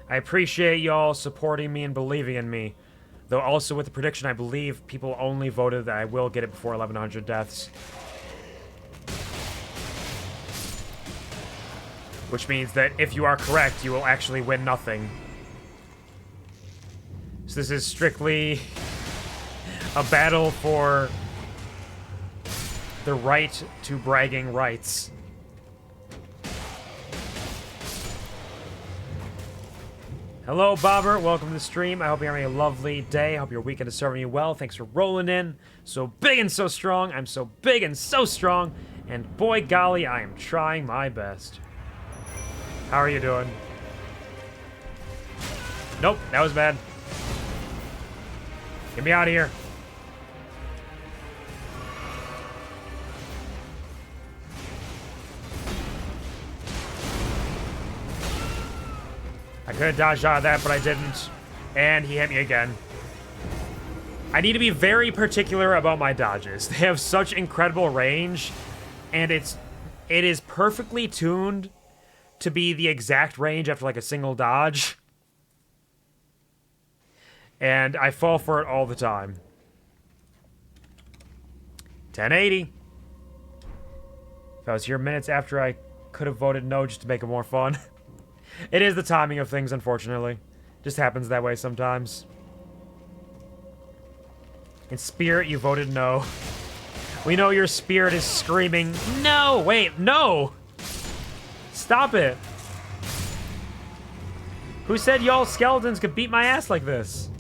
I appreciate y'all supporting me and believing in me. Though also with the prediction, I believe people only voted that I will get it before 1100 deaths. Which means that if you are correct, you will actually win nothing. So this is strictly a battle for the right to bragging rights. Hello, Bobber. Welcome to the stream. I hope you're having a lovely day. I hope your weekend is serving you well. Thanks for rolling in. So big and so strong. I'm so big and so strong. And boy golly, I am trying my best. How are you doing? Nope, that was bad. Get me out of here. I could have dodged out of that, but I didn't. And he hit me again. I need to be very particular about my dodges. They have such incredible range, and it is perfectly tuned to be the exact range after like a single dodge. And I fall for it all the time. 1080. If I was here minutes after, I could have voted no just to make it more fun. It is the timing of things, unfortunately. Just happens that way sometimes. In spirit, you voted no. We know your spirit is screaming, no! Wait, no! Stop it! Who said y'all skeletons could beat my ass like this?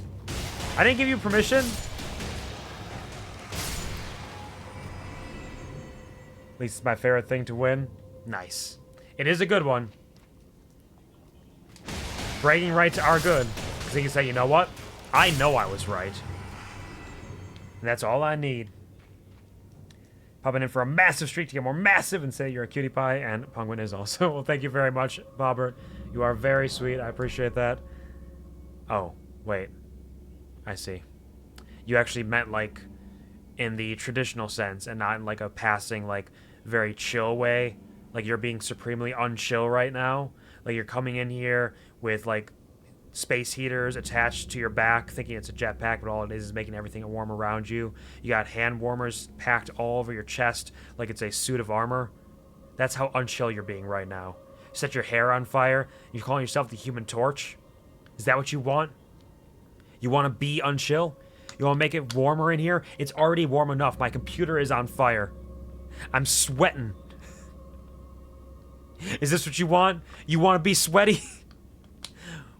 I didn't give you permission. At least it's my favorite thing to win. Nice. It is a good one. Bragging rights are good. Because you can say, you know what? I know I was right. And that's all I need. Popping in for a massive streak to get more massive and say you're a cutie pie, and Penguin is also. Well, thank you very much, Bobbert. You are very sweet. I appreciate that. Oh, wait. I see. You actually meant, like, in the traditional sense, and not in, like, a passing, like, very chill way. Like, you're being supremely unchill right now. Like, you're coming in here with, like, space heaters attached to your back, thinking it's a jetpack, but all it is making everything warm around you. You got hand warmers packed all over your chest like it's a suit of armor. That's how unchill you're being right now. Set your hair on fire. You're calling yourself the Human Torch? Is that what you want? You want to be unchill? You want to make it warmer in here? It's already warm enough. My computer is on fire. I'm sweating. Is this what you want? You want to be sweaty?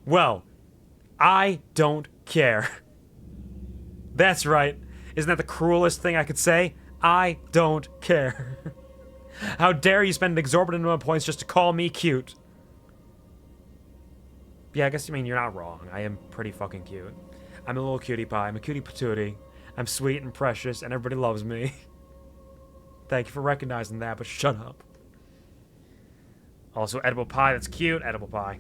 Well, I don't care. That's right. Isn't that the cruelest thing I could say? I don't care. How dare you spend an exorbitant amount of points just to call me cute? Yeah, I guess you mean you're not wrong. I am pretty fucking cute. I'm a little cutie pie. I'm a cutie patootie. I'm sweet and precious, and everybody loves me. Thank you for recognizing that, but shut up. Also, edible pie. That's cute. Edible pie.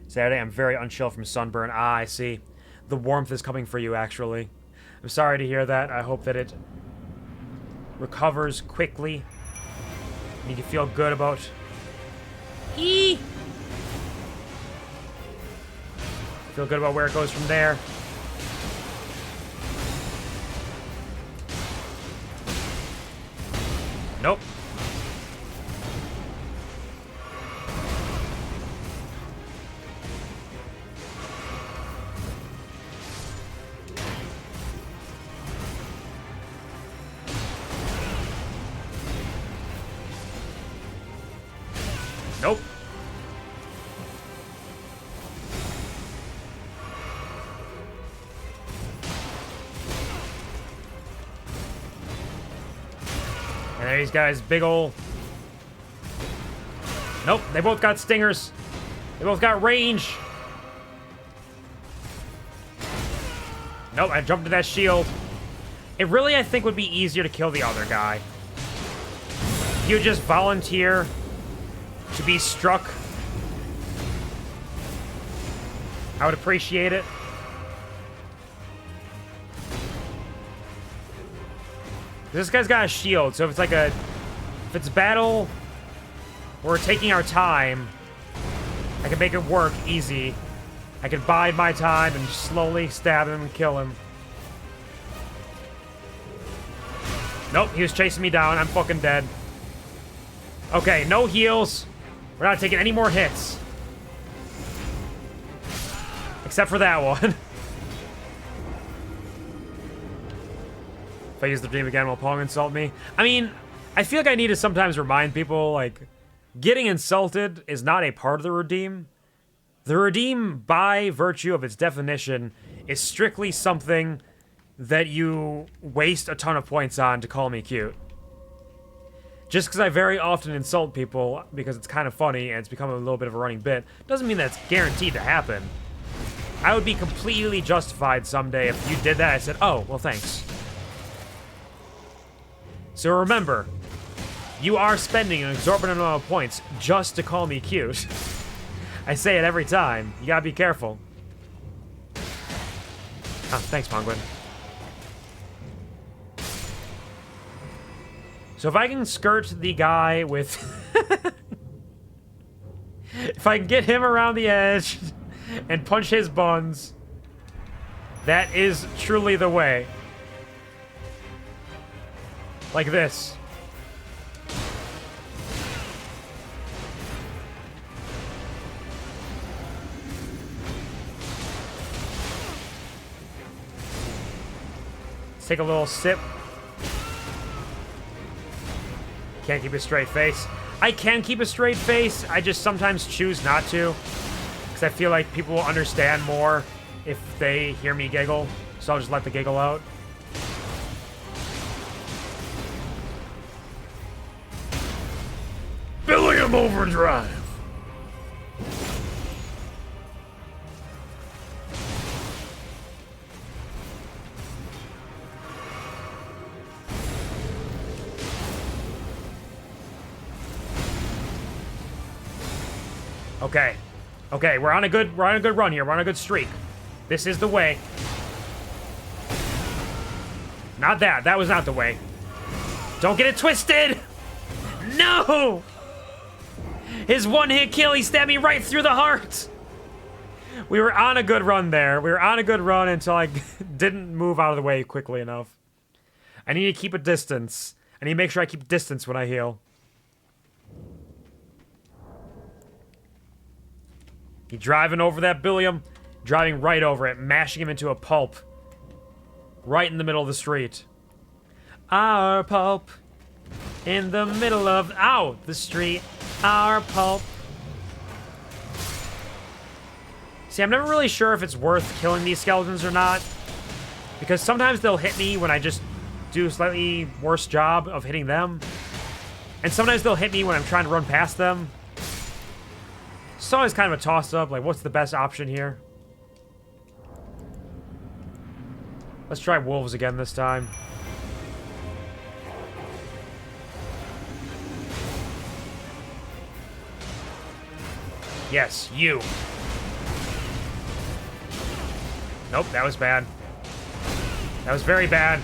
Saturday, I'm very unchill from sunburn. Ah, I see. The warmth is coming for you, actually. I'm sorry to hear that. I hope that it recovers quickly. And you can feel good about... Feel good about where it goes from there. Nope. Nope. And there these guys, big ol'... Nope, they both got stingers. They both got range. Nope, I jumped to that shield. It really, I think, would be easier to kill the other guy. You just volunteer to be struck. I would appreciate it. This guy's got a shield, so if it's like a... If it's battle, we're taking our time, I can make it work easy. I can bide my time and slowly stab him and kill him. Nope, he was chasing me down. I'm fucking dead. Okay, no heals. We're not taking any more hits. Except for that one. If I use the dream again, will Pong insult me? I mean, I feel like I need to sometimes remind people, like, getting insulted is not a part of the redeem. The redeem, by virtue of its definition, is strictly something that you waste a ton of points on to call me cute. Just because I very often insult people because it's kind of funny and it's become a little bit of a running bit, doesn't mean that's guaranteed to happen. I would be completely justified someday if you did that. I said, oh, well, thanks. So remember, you are spending an exorbitant amount of points just to call me cute. I say it every time. You gotta be careful. Oh, thanks, Penguin. So if I can skirt the guy with... if I can get him around the edge and punch his buns, that is truly the way. Like this. Let's take a little sip. Can't keep a straight face. I can keep a straight face, I just sometimes choose not to. Because I feel like people will understand more if they hear me giggle. So I'll just let the giggle out. Billiam Overdrive! Okay. Okay, we're on a good run here. We're on a good streak. This is the way. Not that. That was not the way. Don't get it twisted! No! His one-hit kill, he stabbed me right through the heart! We were on a good run there. We were on a good run until I didn't move out of the way quickly enough. I need to keep a distance. I need to make sure I keep distance when I heal. He driving over that Billiam, driving right over it, mashing him into a pulp. Right in the middle of the street. Our pulp. In the middle of, ow, the street. Our pulp. See, I'm never really sure if it's worth killing these skeletons or not. Because sometimes they'll hit me when I just do a slightly worse job of hitting them. And sometimes they'll hit me when I'm trying to run past them. It's always kind of a toss-up, like, what's the best option here? Let's try wolves again this time. Yes, you. Nope, that was bad. That was very bad.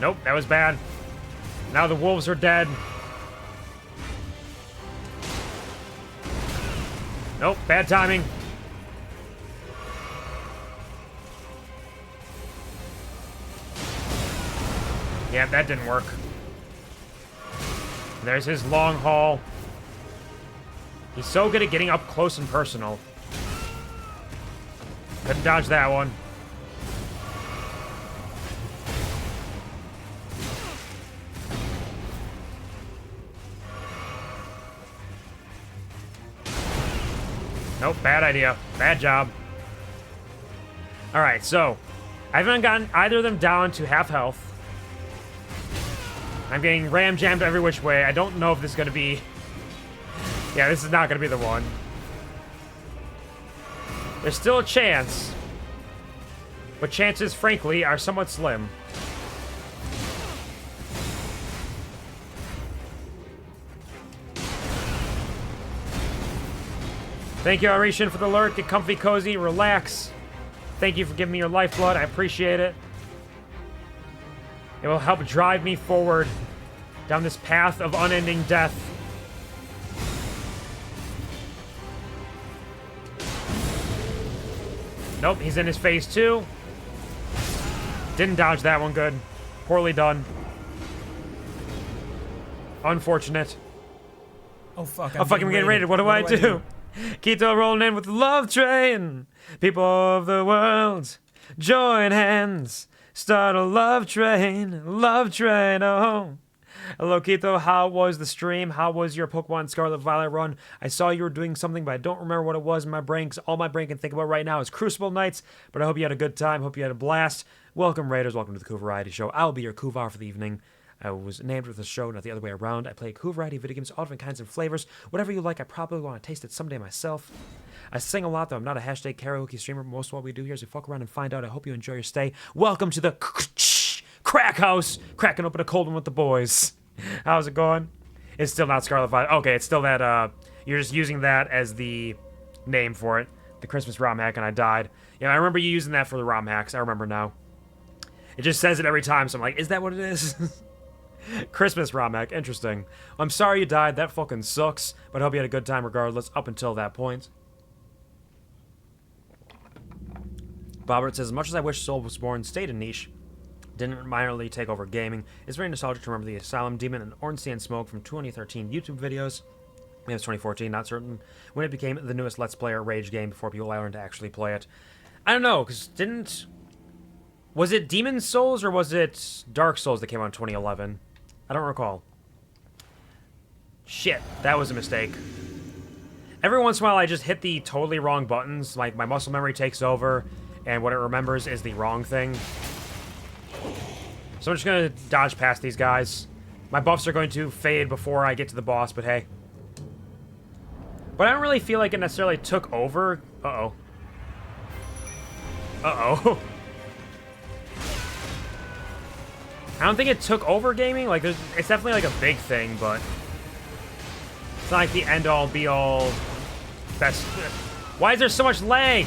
Nope, that was bad. Now the wolves are dead. Nope, bad timing. Yeah, that didn't work. There's his long haul. He's so good at getting up close and personal. Couldn't dodge that one. Nope, bad idea. Bad job. Alright, so I haven't gotten either of them down to half health. I'm getting ram-jammed every which way. I don't know if this is going to be... Yeah, this is not going to be the one. There's still a chance. But chances, frankly, are somewhat slim. Thank you, Arishan, for the lurk. Get comfy, cozy, relax. Thank you for giving me your lifeblood. I appreciate it. It will help drive me forward down this path of unending death. Nope, he's in his phase 2. Didn't dodge that one good. Poorly done. Unfortunate. Oh, fuck. I'm fucking getting raided. What do I do? Keto rolling in with the love train. People of the world, join hands. Start a love train, oh. Loquito, how was the stream? How was your Pokemon Scarlet Violet run? I saw you were doing something, but I don't remember what it was in my brain, because all my brain can think about right now is Crucible Nights, but I hope you had a good time. Hope you had a blast. Welcome, Raiders. Welcome to the QuvarTV Show. I'll be your Kuvar for the evening. I was named with the show, not the other way around. I play a variety of video games, all different kinds of flavors. Whatever you like, I probably want to taste it someday myself. I sing a lot, though I'm not a hashtag karaoke streamer. Most of what we do here is we fuck around and find out. I hope you enjoy your stay. Welcome to the Crack House. Cracking open a cold one with the boys. How's it going? It's still not Scarlet Violet. Okay, it's still that, you're just using that as the name for it. The Christmas ROM hack, and I died. Yeah, I remember you using that for the ROM hacks. I remember now. It just says it every time, so I'm like, is that what it is? Christmas ROM hack, interesting. I'm sorry you died, that fucking sucks, but I hope you had a good time regardless, up until that point. Bobbert says, as much as I wish Soul was Born stayed a niche, didn't minorly take over gaming, it's very nostalgic to remember the Asylum Demon and Ornstein Smoke from 2013 YouTube videos. Maybe it was 2014, not certain, when it became the newest Let's Player Rage game before people learned to actually play it. I don't know, because was it Demon Souls or was it Dark Souls that came out in 2011? I don't recall. Shit, that was a mistake. Every once in a while I just hit the totally wrong buttons, like my muscle memory takes over, and what it remembers is the wrong thing. So I'm just gonna dodge past these guys. My buffs are going to fade before I get to the boss, but hey. But I don't really feel like it necessarily took over. Uh-oh. Uh-oh. I don't think it took over gaming. Like, it's definitely like a big thing, but it's not like the end-all, be-all, best. Why is there so much lag?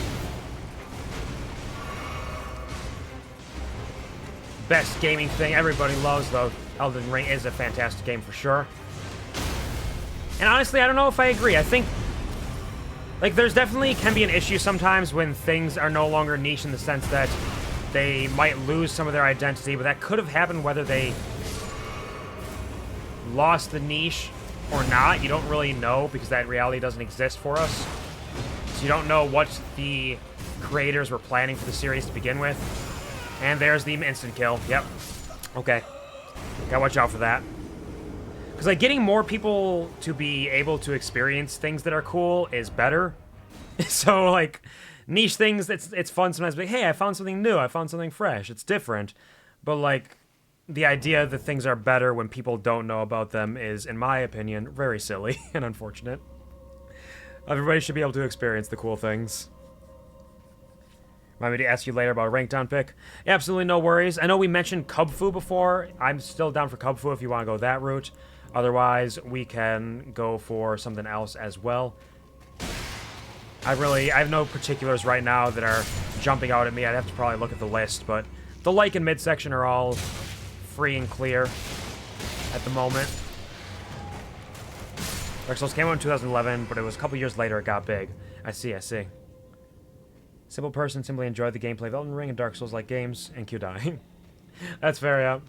Best gaming thing everybody loves, though. Elden Ring is a fantastic game for sure. And honestly, I don't know if I agree. I think, like, there's definitely can be an issue sometimes when things are no longer niche in the sense that they might lose some of their identity, but that could have happened whether they lost the niche or not. You don't really know because that reality doesn't exist for us. So you don't know what the creators were planning for the series to begin with. And there's the instant kill. Yep. Okay. Gotta watch out for that. Because, like, getting more people to be able to experience things that are cool is better. So, like, niche things, it's fun sometimes, but hey, I found something new, I found something fresh, it's different. But, like, the idea that things are better when people don't know about them is, in my opinion, very silly and unfortunate. Everybody should be able to experience the cool things. Remind me to ask you later about a rank down pick. Absolutely no worries. I know we mentioned Cubfu before. I'm still down for Cubfu if you want to go that route. Otherwise, we can go for something else as well. I have no particulars right now that are jumping out at me. I'd have to probably look at the list, but the like and midsection are all free and clear at the moment. Dark Souls came out in 2011, but it was a couple years later it got big. I see. Simple person simply enjoyed the gameplay of Elden Ring and Dark Souls-like games, and Q dying. That's fair, yeah.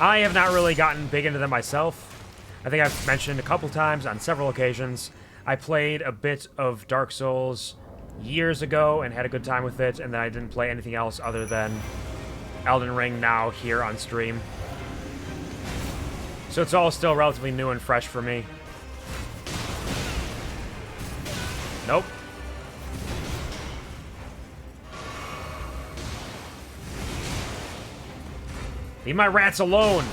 I have not really gotten big into them myself. I think I've mentioned a couple times on several occasions. I played a bit of Dark Souls years ago and had a good time with it, and then I didn't play anything else other than Elden Ring now here on stream. So it's all still relatively new and fresh for me. Nope. Leave my rats alone!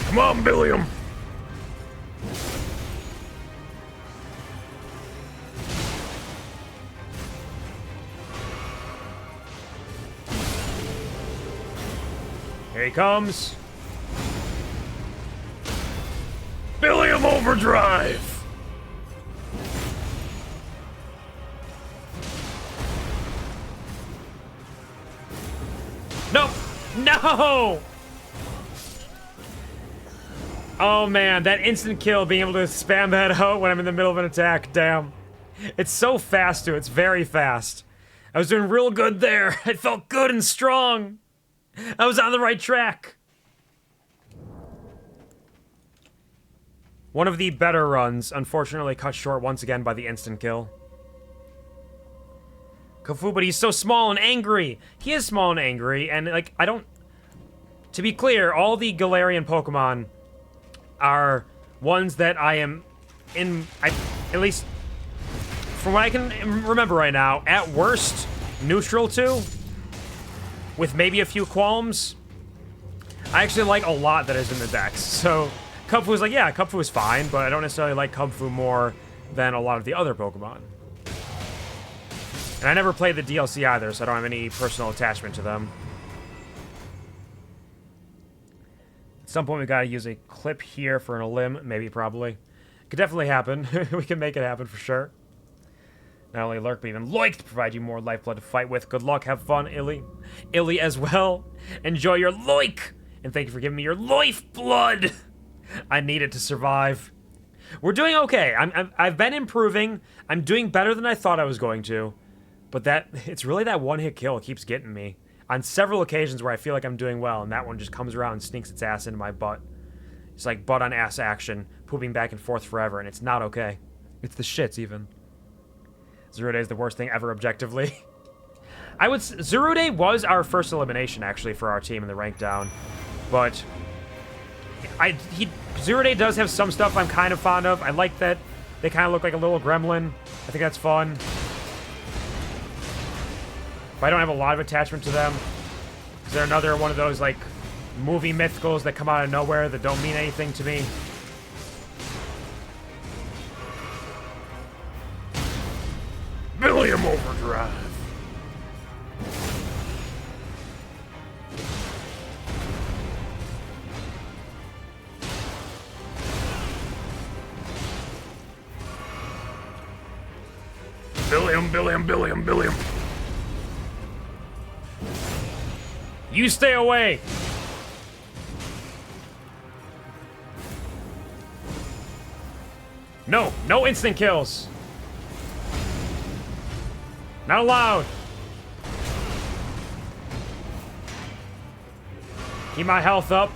Come on, Billiam! Here he comes. Billiam Overdrive! No! No! Oh man, that instant kill, being able to spam that out when I'm in the middle of an attack, damn. It's so fast too, it's very fast. I was doing real good there. I felt good and strong. I was on the right track. One of the better runs, unfortunately cut short once again by the instant kill. Kofu, but he's so small and angry. He is small and angry, and, like, I don't... To be clear, all the Galarian Pokemon are ones that I am at least from what I can remember right now, at worst, neutral to, with maybe a few qualms. I actually like a lot that is in the dex, so Kubfu is like, yeah, Kubfu is fine, but I don't necessarily like Kubfu more than a lot of the other Pokemon. And I never played the DLC either, so I don't have any personal attachment to them. At some point, we gotta use a clip here for an Elim, maybe, probably. Could definitely happen. We can make it happen for sure. Not only Lurk, but even Loik to provide you more lifeblood to fight with. Good luck, have fun, Illy. Illy as well. Enjoy your Loik! And thank you for giving me your lifeblood! I need it to survive. We're doing okay. I've been improving. I'm doing better than I thought I was going to. But it's really that one-hit kill keeps getting me. On several occasions where I feel like I'm doing well, and that one just comes around and sneaks its ass into my butt. It's like butt-on-ass action, pooping back and forth forever, and it's not okay. It's the shits, even. Zerude is the worst thing ever, objectively. Zerude was our first elimination, actually, for our team in the rank down. But Zerude does have some stuff I'm kind of fond of. I like that they kind of look like a little gremlin. I think that's fun. But I don't have a lot of attachment to them. Is there another one of those, like, movie mythicals that come out of nowhere that don't mean anything to me? Billiam Overdrive. Billiam. You stay away! No instant kills. Not allowed. Keep my health up.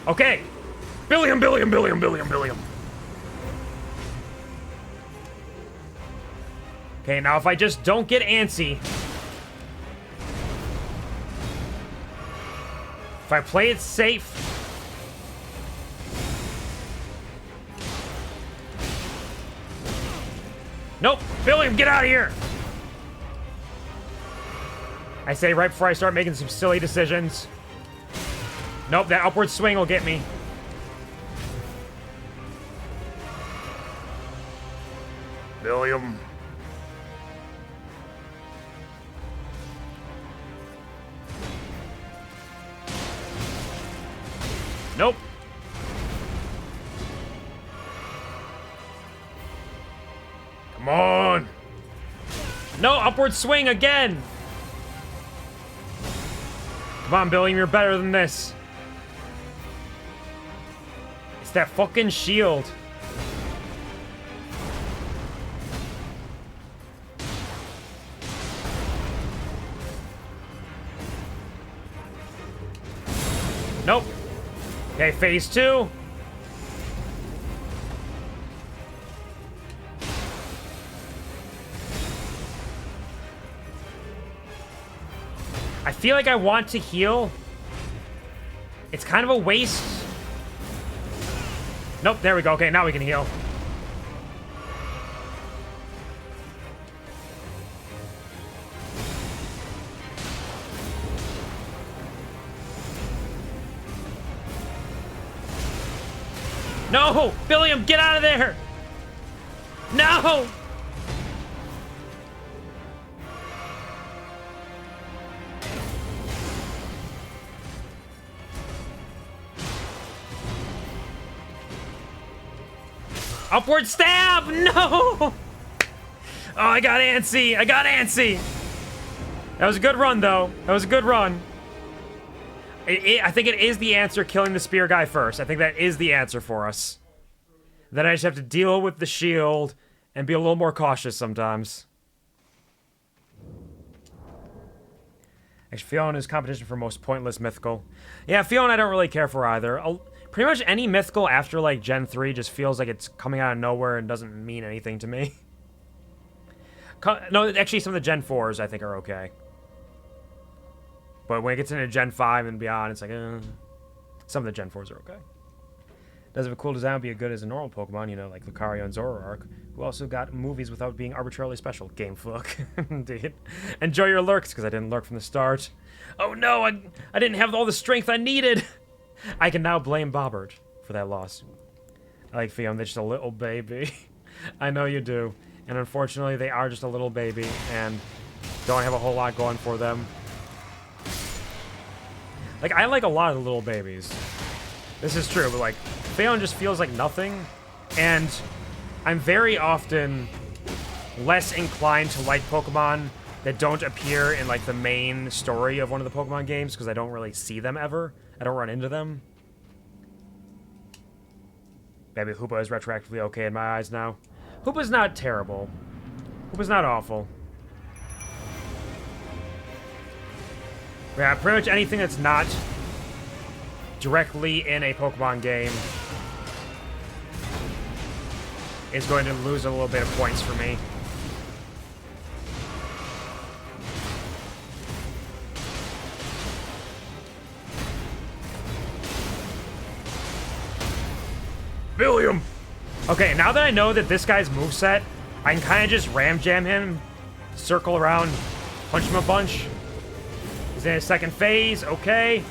Okay. Billiam. Okay, now if I just don't get antsy. If I play it safe. Nope. Billiam, get out of here. I say right before I start making some silly decisions. Nope, that upward swing will get me. Billiam. Nope. Come on. No, upward swing again. Come on, Billiam, you're better than this. It's that fucking shield. Nope. Okay, phase 2. I feel like I want to heal. It's kind of a waste. Nope, there we go. Okay, now we can heal. No! Billiam, get out of there! No! Upward stab! No! Oh, I got antsy! That was a good run, though. That was a good run. I think it is the answer, killing the spear guy first. I think that is the answer for us. Then I just have to deal with the shield and be a little more cautious sometimes. Actually, Fiona is competition for most pointless mythical. Yeah, Fiona I don't really care for either. Pretty much any mythical after, like, Gen 3 just feels like it's coming out of nowhere and doesn't mean anything to me. No, actually, some of the Gen 4s I think are okay. But when it gets into Gen 5 and beyond, it's like, some of the Gen 4s are okay. Does have a cool design, be as good as a normal Pokemon, you know, like Lucario and Zoroark, who also got movies without being arbitrarily special. Game fuck. Indeed. Enjoy your lurks, because I didn't lurk from the start. Oh no, I didn't have all the strength I needed! I can now blame Bobbert for that loss. I like Fiona, they're just a little baby. I know you do. And unfortunately, they are just a little baby, and don't have a whole lot going for them. Like, I like a lot of the little babies. This is true, but like, Phaon just feels like nothing, and I'm very often less inclined to like Pokemon that don't appear in like the main story of one of the Pokemon games, because I don't really see them ever. I don't run into them. Maybe Hoopa is retroactively okay in my eyes now. Hoopa's not terrible. Hoopa's not awful. Yeah, pretty much anything that's not directly in a Pokemon game is going to lose a little bit of points for me. William! Okay, now that I know that this guy's moveset, I can kind of just ram jam him, circle around, punch him a bunch. He's in his second phase, okay.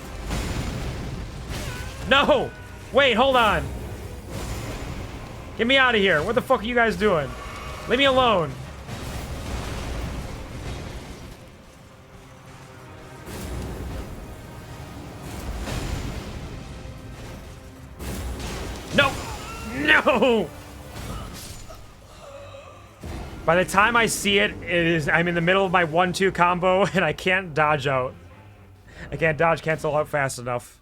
No! Wait, hold on. Get me out of here. What the fuck are you guys doing? Leave me alone. No! No! By the time I see it, I'm in the middle of my 1-2 combo and I can't dodge out. I can't dodge cancel out fast enough.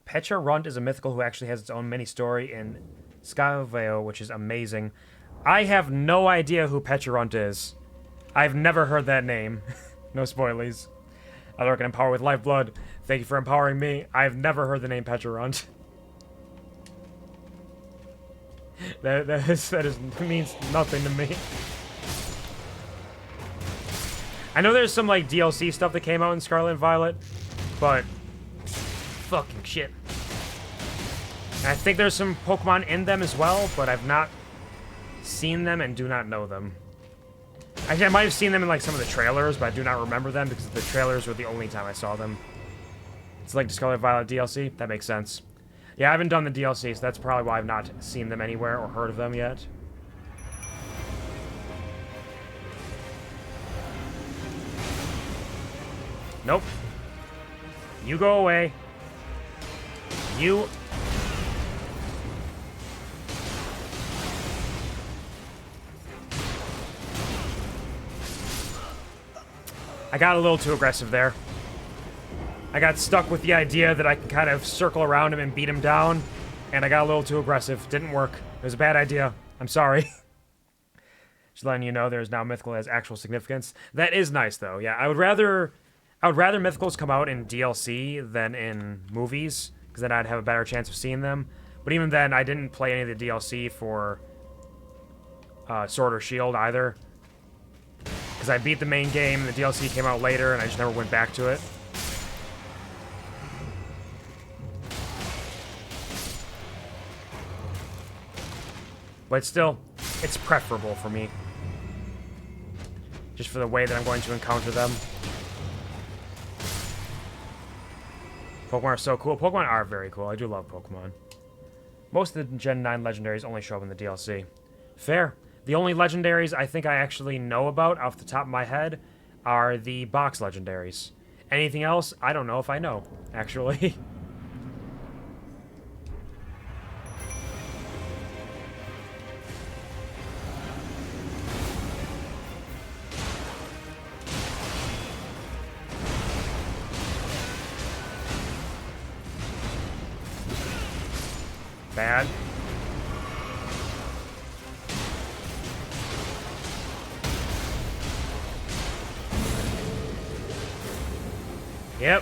Petra Runt is a mythical who actually has its own mini story in Scaveo, which is amazing. I have no idea who Petra Runt is. I've never heard that name. No spoilies. I lurk and empower with lifeblood. Thank you for empowering me. I've never heard the name Petra Runt. That means nothing to me. I know there's some like DLC stuff that came out in Scarlet and Violet, but fucking shit. And I think there's some Pokemon in them as well, but I've not seen them and do not know them. Actually, I might have seen them in like some of the trailers, but I do not remember them because the trailers were the only time I saw them. It's like the Scarlet and Violet DLC. That makes sense. Yeah, I haven't done the DLC, so that's probably why I've not seen them anywhere or heard of them yet. Nope. You go away. You... I got a little too aggressive there. I got stuck with the idea that I can kind of circle around him and beat him down, and I got a little too aggressive. Didn't work. It was a bad idea. I'm sorry. Just letting you know there's now mythical has actual significance. That is nice, though. Yeah, I would rather mythicals come out in DLC than in movies, because then I'd have a better chance of seeing them. But even then, I didn't play any of the DLC for Sword or Shield either, because I beat the main game, and the DLC came out later, and I just never went back to it. But still, it's preferable for me. Just for the way that I'm going to encounter them. Pokemon are so cool. Pokemon are very cool. I do love Pokemon. Most of the Gen 9 legendaries only show up in the DLC. Fair. The only legendaries I think I actually know about off the top of my head are the box legendaries. Anything else, I don't know if I know, actually. Bad. Yep.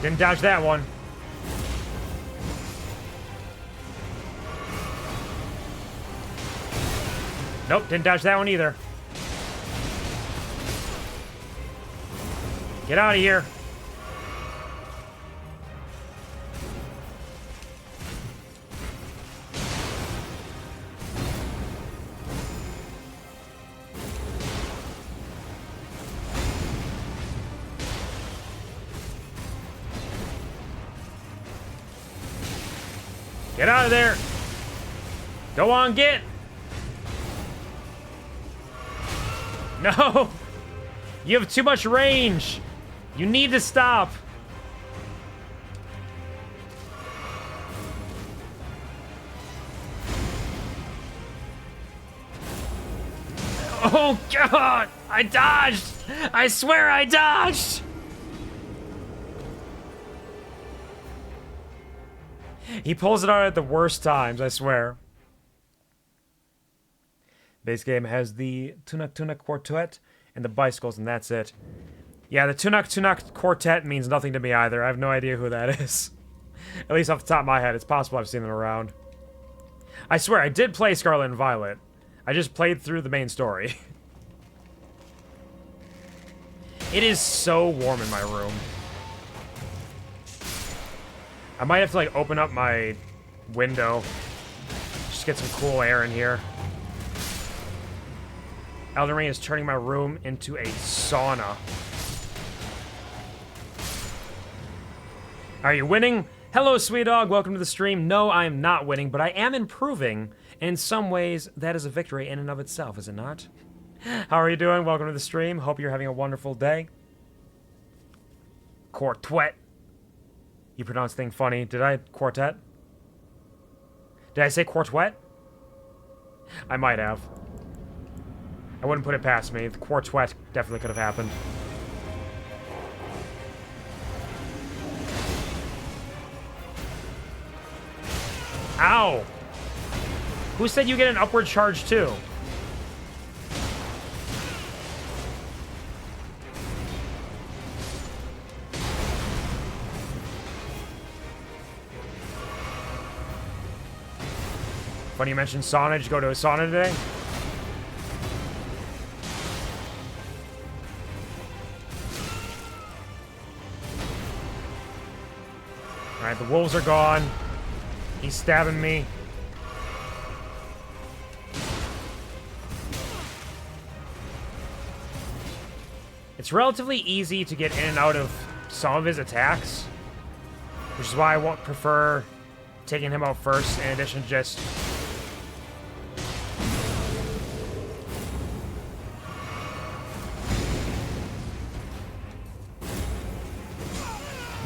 Didn't dodge that one. Nope, didn't dodge that one either. Get out of here. Get out of there. Go on, get. No. You have too much range. You need to stop. Oh, God. I dodged. I swear I dodged. He pulls it out at the worst times, I swear. Base game has the Tunak Tunak Quartet and the bicycles, and that's it. Yeah, the Tunak Tunak Quartet means nothing to me either. I have no idea who that is. At least off the top of my head, it's possible I've seen them around. I swear, I did play Scarlet and Violet. I just played through the main story. It is so warm in my room. I might have to, like, open up my window. Just get some cool air in here. Elden Ring is turning my room into a sauna. Are you winning? Hello, sweet dog. Welcome to the stream. No, I am not winning, but I am improving. And in some ways, that is a victory in and of itself, is it not? How are you doing? Welcome to the stream. Hope you're having a wonderful day. Quartet. You pronounced thing funny. Did I? Quartet? Did I say quartet? I might have. I wouldn't put it past me. The quartet definitely could have happened. Ow! Who said you get an upward charge too? Funny you mentioned sauna. Did you go to a sauna today? Alright, the wolves are gone. He's stabbing me. It's relatively easy to get in and out of some of his attacks, which is why I won't prefer taking him out first, in addition to just...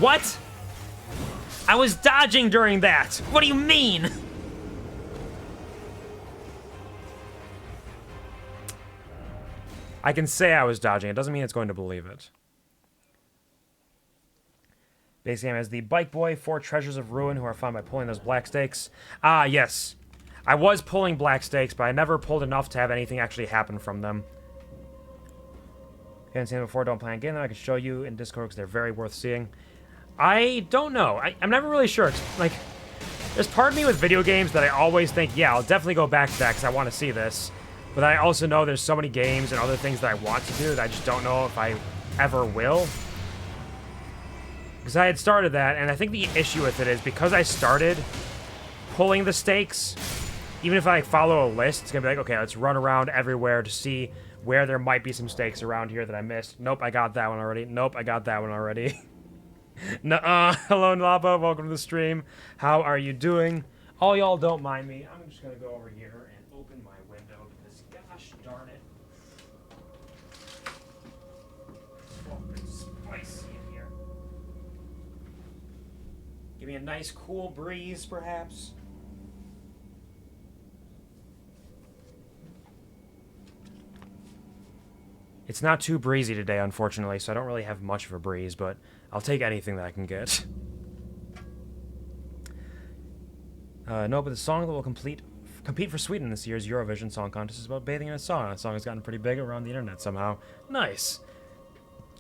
What? I was dodging during that. What do you mean? I can say I was dodging. It doesn't mean it's going to believe it. Base game has the Bike Boy, 4 Treasures of Ruin, who are found by pulling those black stakes. Ah, yes. I was pulling black stakes, but I never pulled enough to have anything actually happen from them. If you haven't seen them before, don't plan on getting them. I can show you in Discord because they're very worth seeing. I don't know. I'm never really sure. Like, there's part of me with video games that I always think, yeah, I'll definitely go back to that because I want to see this. But I also know there's so many games and other things that I want to do that I just don't know if I ever will. Because I had started that, and I think the issue with it is because I started pulling the stakes, even if I follow a list, it's going to be like, okay, let's run around everywhere to see where there might be some stakes around here that I missed. Nope, I got that one already. Nope, I got that one already. Nuh-uh. Hello, Nlapa. Welcome to the stream. How are you doing? All y'all don't mind me. I'm just going to go over here and open my window because, gosh darn it. Oh, it's spicy in here. Give me a nice cool breeze, perhaps. It's not too breezy today, unfortunately, so I don't really have much of a breeze, but I'll take anything that I can get. No, but the song that will compete for Sweden this year's Eurovision Song Contest is about bathing in a sauna. The song has gotten pretty big around the internet somehow. Nice.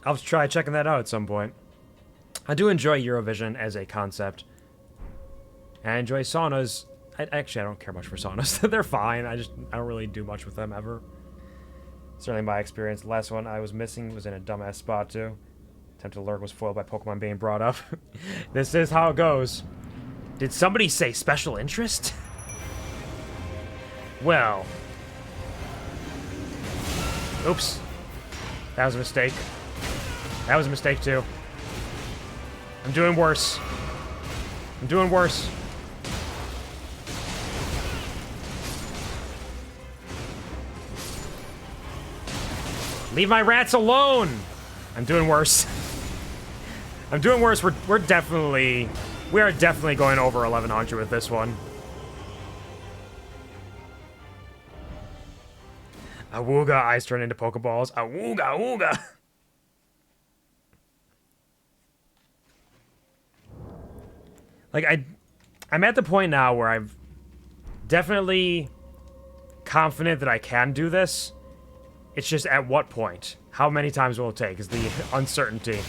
I'll try checking that out at some point. I do enjoy Eurovision as a concept. And I enjoy saunas. Actually, I don't care much for saunas. They're fine. I don't really do much with them ever. Certainly my experience. The last one I was missing was in a dumbass spot too. Attempt to lurk was foiled by Pokemon being brought up. This is how it goes. Did somebody say special interest? Well. Oops. That was a mistake. That was a mistake too. I'm doing worse. I'm doing worse. Leave my rats alone! I'm doing worse. I'm doing worse. We are definitely going over 1100 with this one. Awooga, eyes turn into Pokeballs. Awooga, awooga. Like, I'm at the point now where I'm definitely confident that I can do this. It's just at what point? How many times will it take is the uncertainty.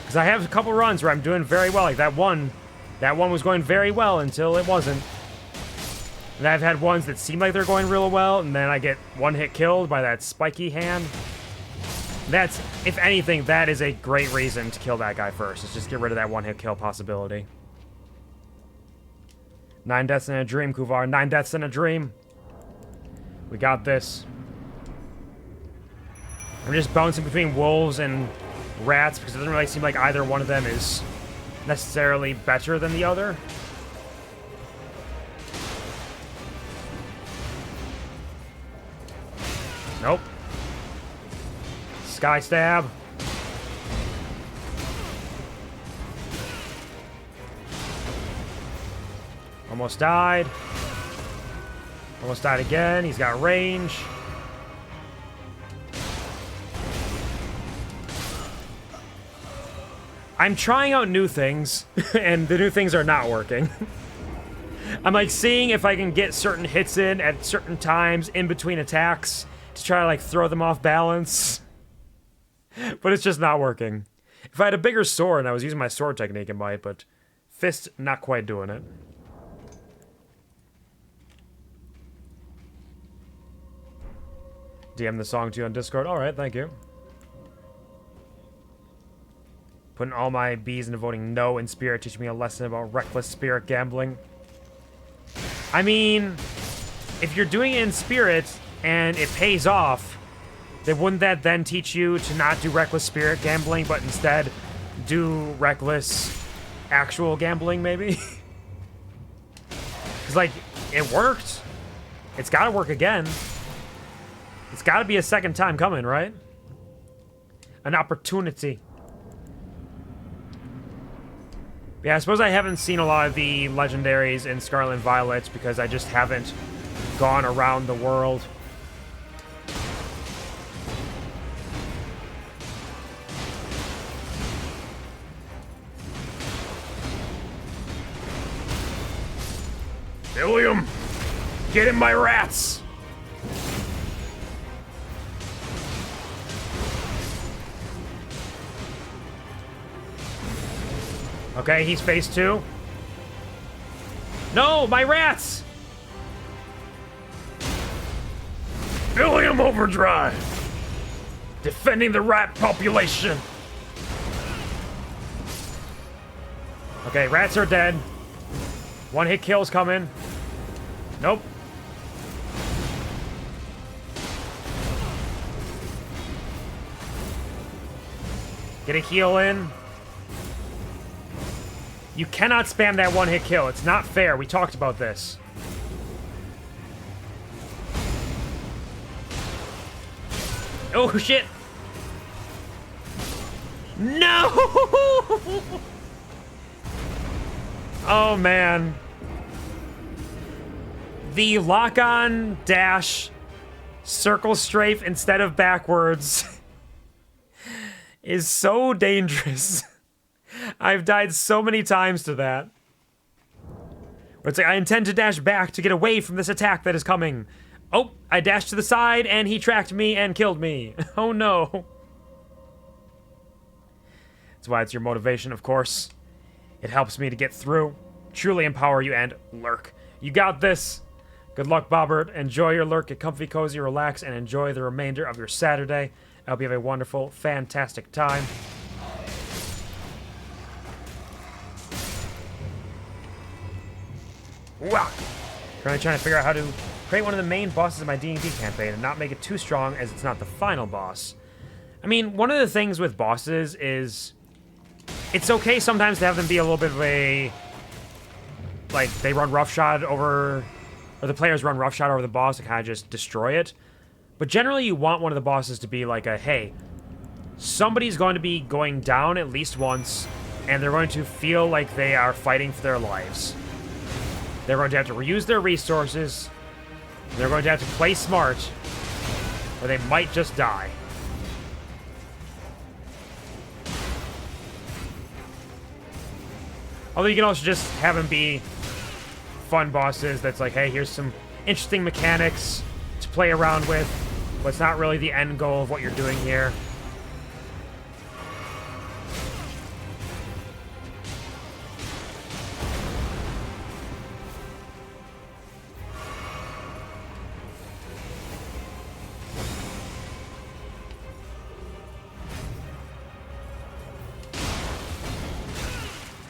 Because I have a couple runs where I'm doing very well. Like that one was going very well until it wasn't. And I've had ones that seem like they're going real well, and then I get one hit killed by that spiky hand. That's, if anything, that is a great reason to kill that guy first. Is just get rid of that one hit kill possibility. 9 deaths in a dream, Kuvar. 9 deaths in a dream. We got this. I'm just bouncing between wolves and rats because it doesn't really seem like either one of them is necessarily better than the other. Nope. Sky stab. Almost died. Almost died again. He's got range. I'm trying out new things, and the new things are not working. I'm like seeing if I can get certain hits in at certain times in between attacks to try to like throw them off balance. But it's just not working. If I had a bigger sword and I was using my sword technique, it might, but fist, not quite doing it. DM the song to you on Discord. Alright, thank you. Putting all my B's into voting no in Spirit, teaching me a lesson about reckless Spirit gambling. I mean, if you're doing it in Spirit and it pays off, then wouldn't that then teach you to not do reckless Spirit gambling, but instead do reckless actual gambling, maybe? Because, like, it worked. It's got to work again. It's got to be a second time coming, right? An opportunity. Yeah, I suppose I haven't seen a lot of the legendaries in Scarlet and Violet because I just haven't gone around the world. William, get in my rats! Okay, he's phase 2. No, my rats! William Overdrive! Defending the rat population! Okay, rats are dead. One hit kill's coming. Nope. Get a heal in. You cannot spam that one hit kill. It's not fair. We talked about this. Oh, shit. No! Oh, man. The lock-on dash circle strafe instead of backwards is so dangerous. I've died so many times to that. Where it's like, I intend to dash back to get away from this attack that is coming. Oh, I dashed to the side and he tracked me and killed me. Oh no. That's why it's your motivation, of course. It helps me to get through, truly empower you, and lurk. You got this. Good luck, Bobbert. Enjoy your lurk, get comfy, cozy, relax, and enjoy the remainder of your Saturday. I hope you have a wonderful, fantastic time. Wow. Currently trying to figure out how to create one of the main bosses of my D&D campaign and not make it too strong as it's not the final boss. I mean, one of the things with bosses is it's okay sometimes to have them be a little bit of a, like, they run roughshod over, or the players run roughshod over the boss to kind of just destroy it. But generally you want one of the bosses to be like a, hey, somebody's going to be going down at least once, and they're going to feel like they are fighting for their lives. They're going to have to reuse their resources. They're going to have to play smart, or they might just die. Although you can also just have them be fun bosses that's like, hey, here's some interesting mechanics to play around with, but it's not really the end goal of what you're doing here.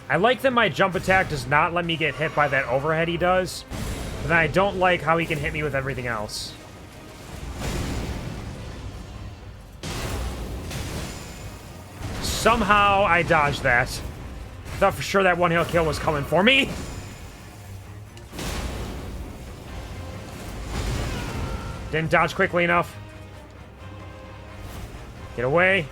I like that my jump attack does not let me get hit by that overhead he does, but then I don't like how he can hit me with everything else. Somehow I dodged that. I thought for sure that one-hit kill was coming for me. Didn't dodge quickly enough. Get away.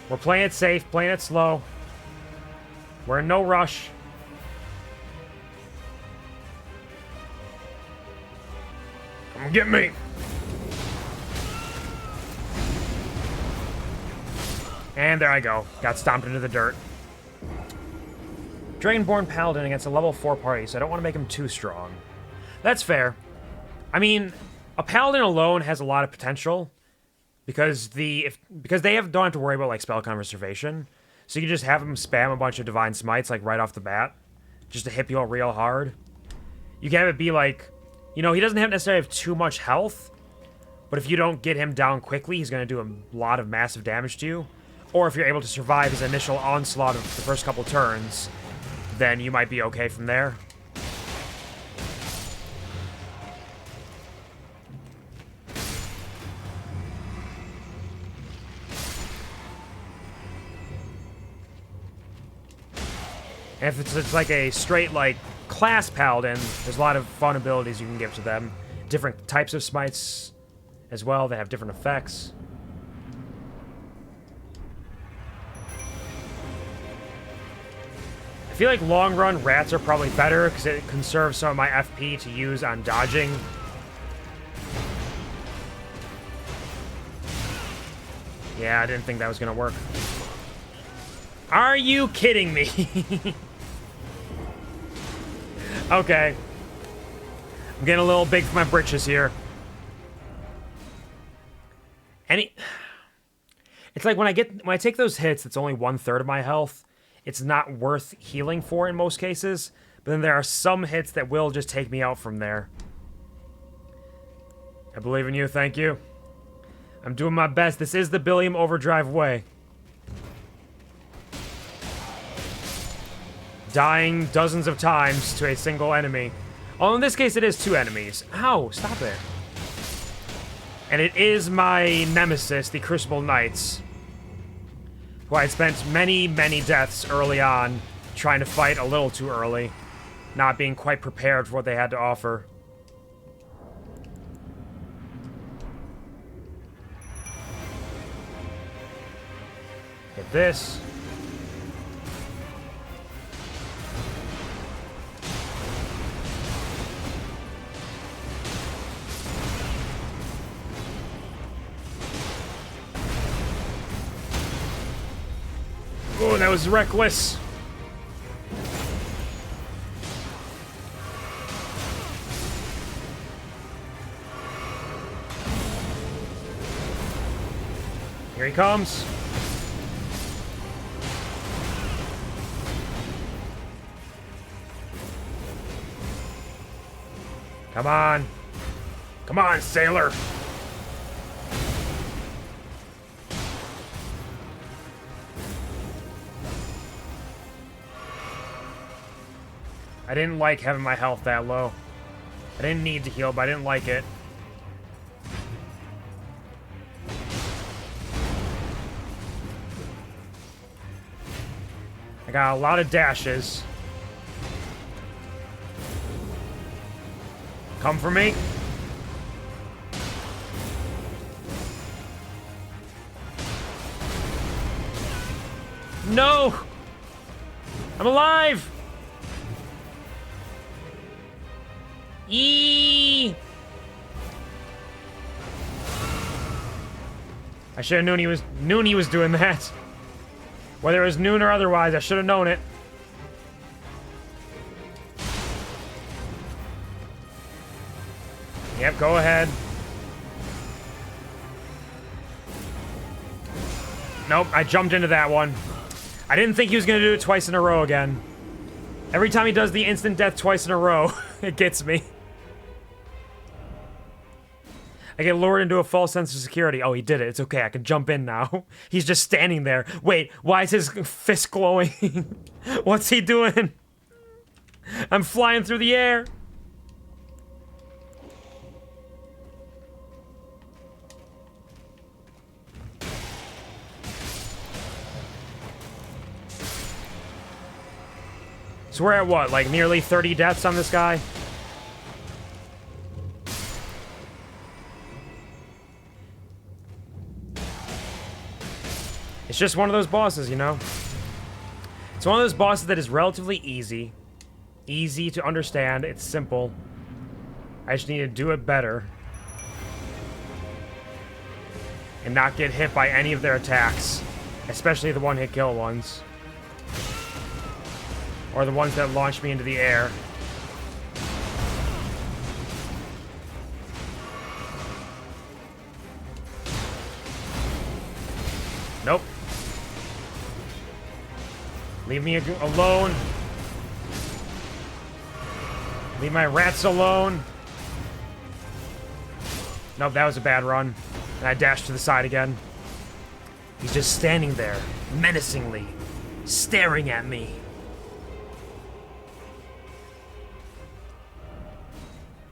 We're playing it safe, playing it slow. We're in no rush. Come get me. And there I go. Got stomped into the dirt. Dragonborn Paladin against a level 4 party, so I don't want to make him too strong. That's fair. I mean, a Paladin alone has a lot of potential. Because they don't have to worry about like spell conservation, so you can just have them spam a bunch of divine smites like right off the bat, just to hit people real hard. You can have it be like, you know, he doesn't necessarily have too much health, but if you don't get him down quickly, he's going to do a lot of massive damage to you. Or if you're able to survive his initial onslaught of the first couple turns, then you might be okay from there. And if it's like a straight, like, class paladin, there's a lot of fun abilities you can give to them. Different types of smites as well that have different effects. I feel like long run rats are probably better because it conserves some of my FP to use on dodging. Yeah, I didn't think that was going to work. Are you kidding me? Okay. I'm getting a little big for my britches here. It's like when I take those hits, it's only 1/3 of my health. It's not worth healing for in most cases. But then there are some hits that will just take me out from there. I believe in you, thank you. I'm doing my best. This is the Billiam Overdrive way. Dying dozens of times to a single enemy. Oh, in this case, it is 2 enemies. Ow, stop it. And it is my nemesis, the Crucible Knights, who I spent many, many deaths early on trying to fight a little too early, not being quite prepared for what they had to offer. Get this. Oh, that was reckless. Here he comes. Come on. Come on, sailor. I didn't like having my health that low. I didn't need to heal, but I didn't like it. I got a lot of dashes. Come for me. No! I'm alive! Eee! I should have known he was doing that. Whether it was noon or otherwise, I should have known it. Yep, go ahead. Nope, I jumped into that one. I didn't think he was gonna do it twice in a row again. Every time he does the instant death twice in a row, it gets me. I get lured into a false sense of security. Oh, he did it. It's okay. I can jump in now. He's just standing there. Wait, why is his fist glowing? What's he doing? I'm flying through the air. So we're at what, like nearly 30 deaths on this guy? It's just one of those bosses, you know? It's one of those bosses that is relatively easy. Easy to understand. It's simple. I just need to do it better. And not get hit by any of their attacks. Especially the one-hit kill ones. Or the ones that launch me into the air. Nope. Leave me alone. Leave my rats alone. Nope, that was a bad run. And I dashed to the side again. He's just standing there, menacingly, staring at me.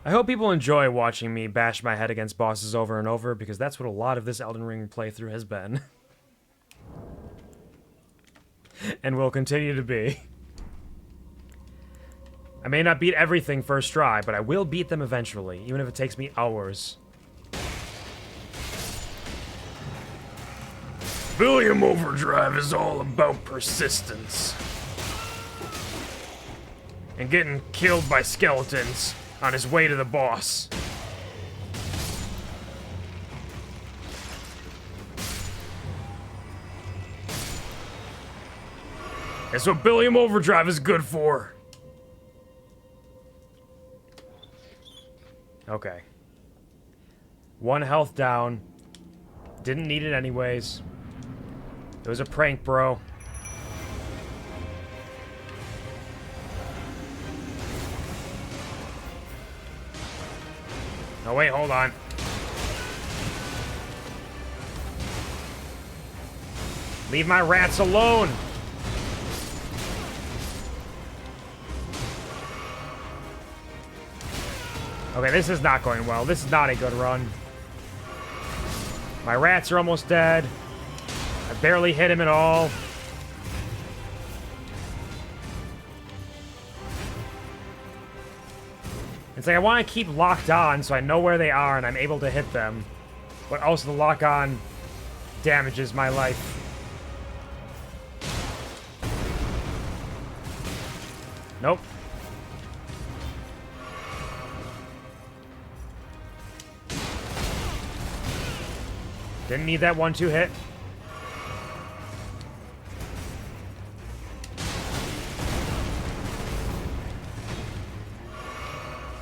I hope people enjoy watching me bash my head against bosses over and over, because that's what a lot of this Elden Ring playthrough has been. And will continue to be. I may not beat everything first try, but I will beat them eventually, even if it takes me hours. William Overdrive is all about persistence. And getting killed by skeletons on his way to the boss. That's what William Overdrive is good for. Okay. 1 health down. Didn't need it anyways. It was a prank, bro. Oh, wait, hold on. Leave my rats alone! Okay, this is not going well. This is not a good run. My rats are almost dead. I barely hit him at all. It's like I want to keep locked on so I know where they are and I'm able to hit them. But also the lock-on damages my life. Nope. Didn't need that 1-2 hit.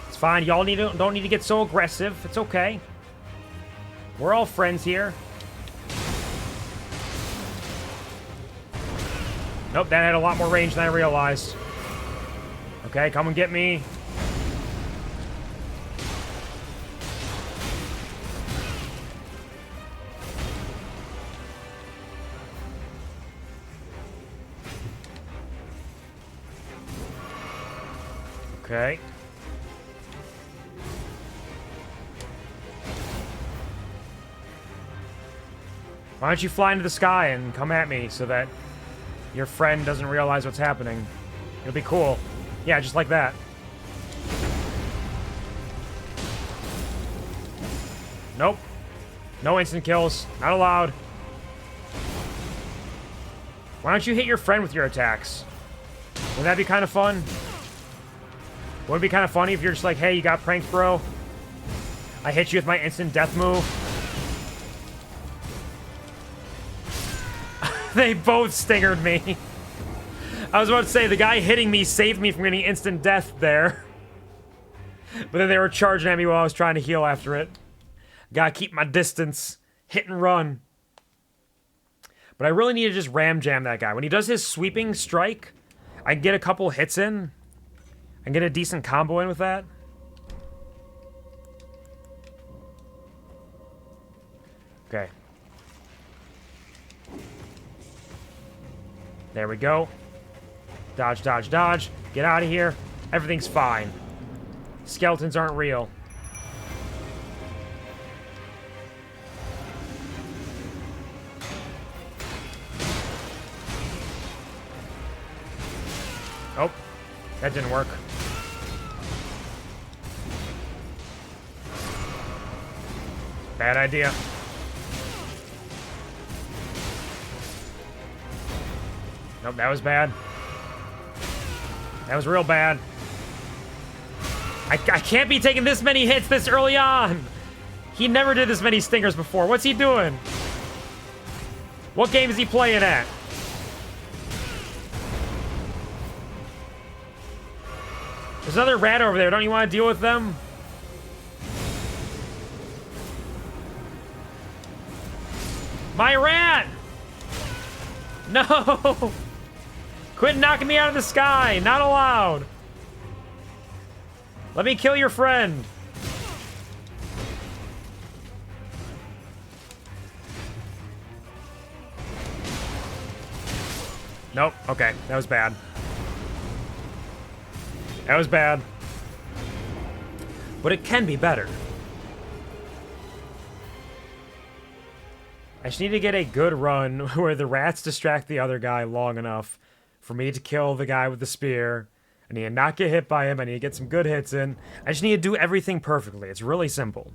It's fine. Y'all don't need to get so aggressive. It's okay. We're all friends here. Nope, that had a lot more range than I realized. Okay, come and get me. Okay. Why don't you fly into the sky and come at me so that your friend doesn't realize what's happening? It'll be cool. Yeah, just like that. Nope. No instant kills. Not allowed. Why don't you hit your friend with your attacks? Wouldn't that be kind of fun? Wouldn't it be kind of funny if you're just like, hey, you got pranked, bro? I hit you with my instant death move. They both stingered me. I was about to say, the guy hitting me saved me from getting instant death there. But then they were charging at me while I was trying to heal after it. Gotta keep my distance. Hit and run. But I really need to just ram jam that guy. When he does his sweeping strike, I can get a couple hits in. I can get a decent combo in with that. Okay. There we go. Dodge, dodge, dodge. Get out of here. Everything's fine. Skeletons aren't real. Oh, that didn't work. Bad idea. Nope, that was bad. That was real bad. I can't be taking this many hits this early on. He never did this many stingers before. What's he doing? What game is he playing at? There's another rat over there. Don't you want to deal with them? My rat! No! Quit knocking me out of the sky! Not allowed! Let me kill your friend! Nope. Okay. That was bad. That was bad. But it can be better. I just need to get a good run where the rats distract the other guy long enough for me to kill the guy with the spear. I need to not get hit by him. I need to get some good hits in. I just need to do everything perfectly. It's really simple.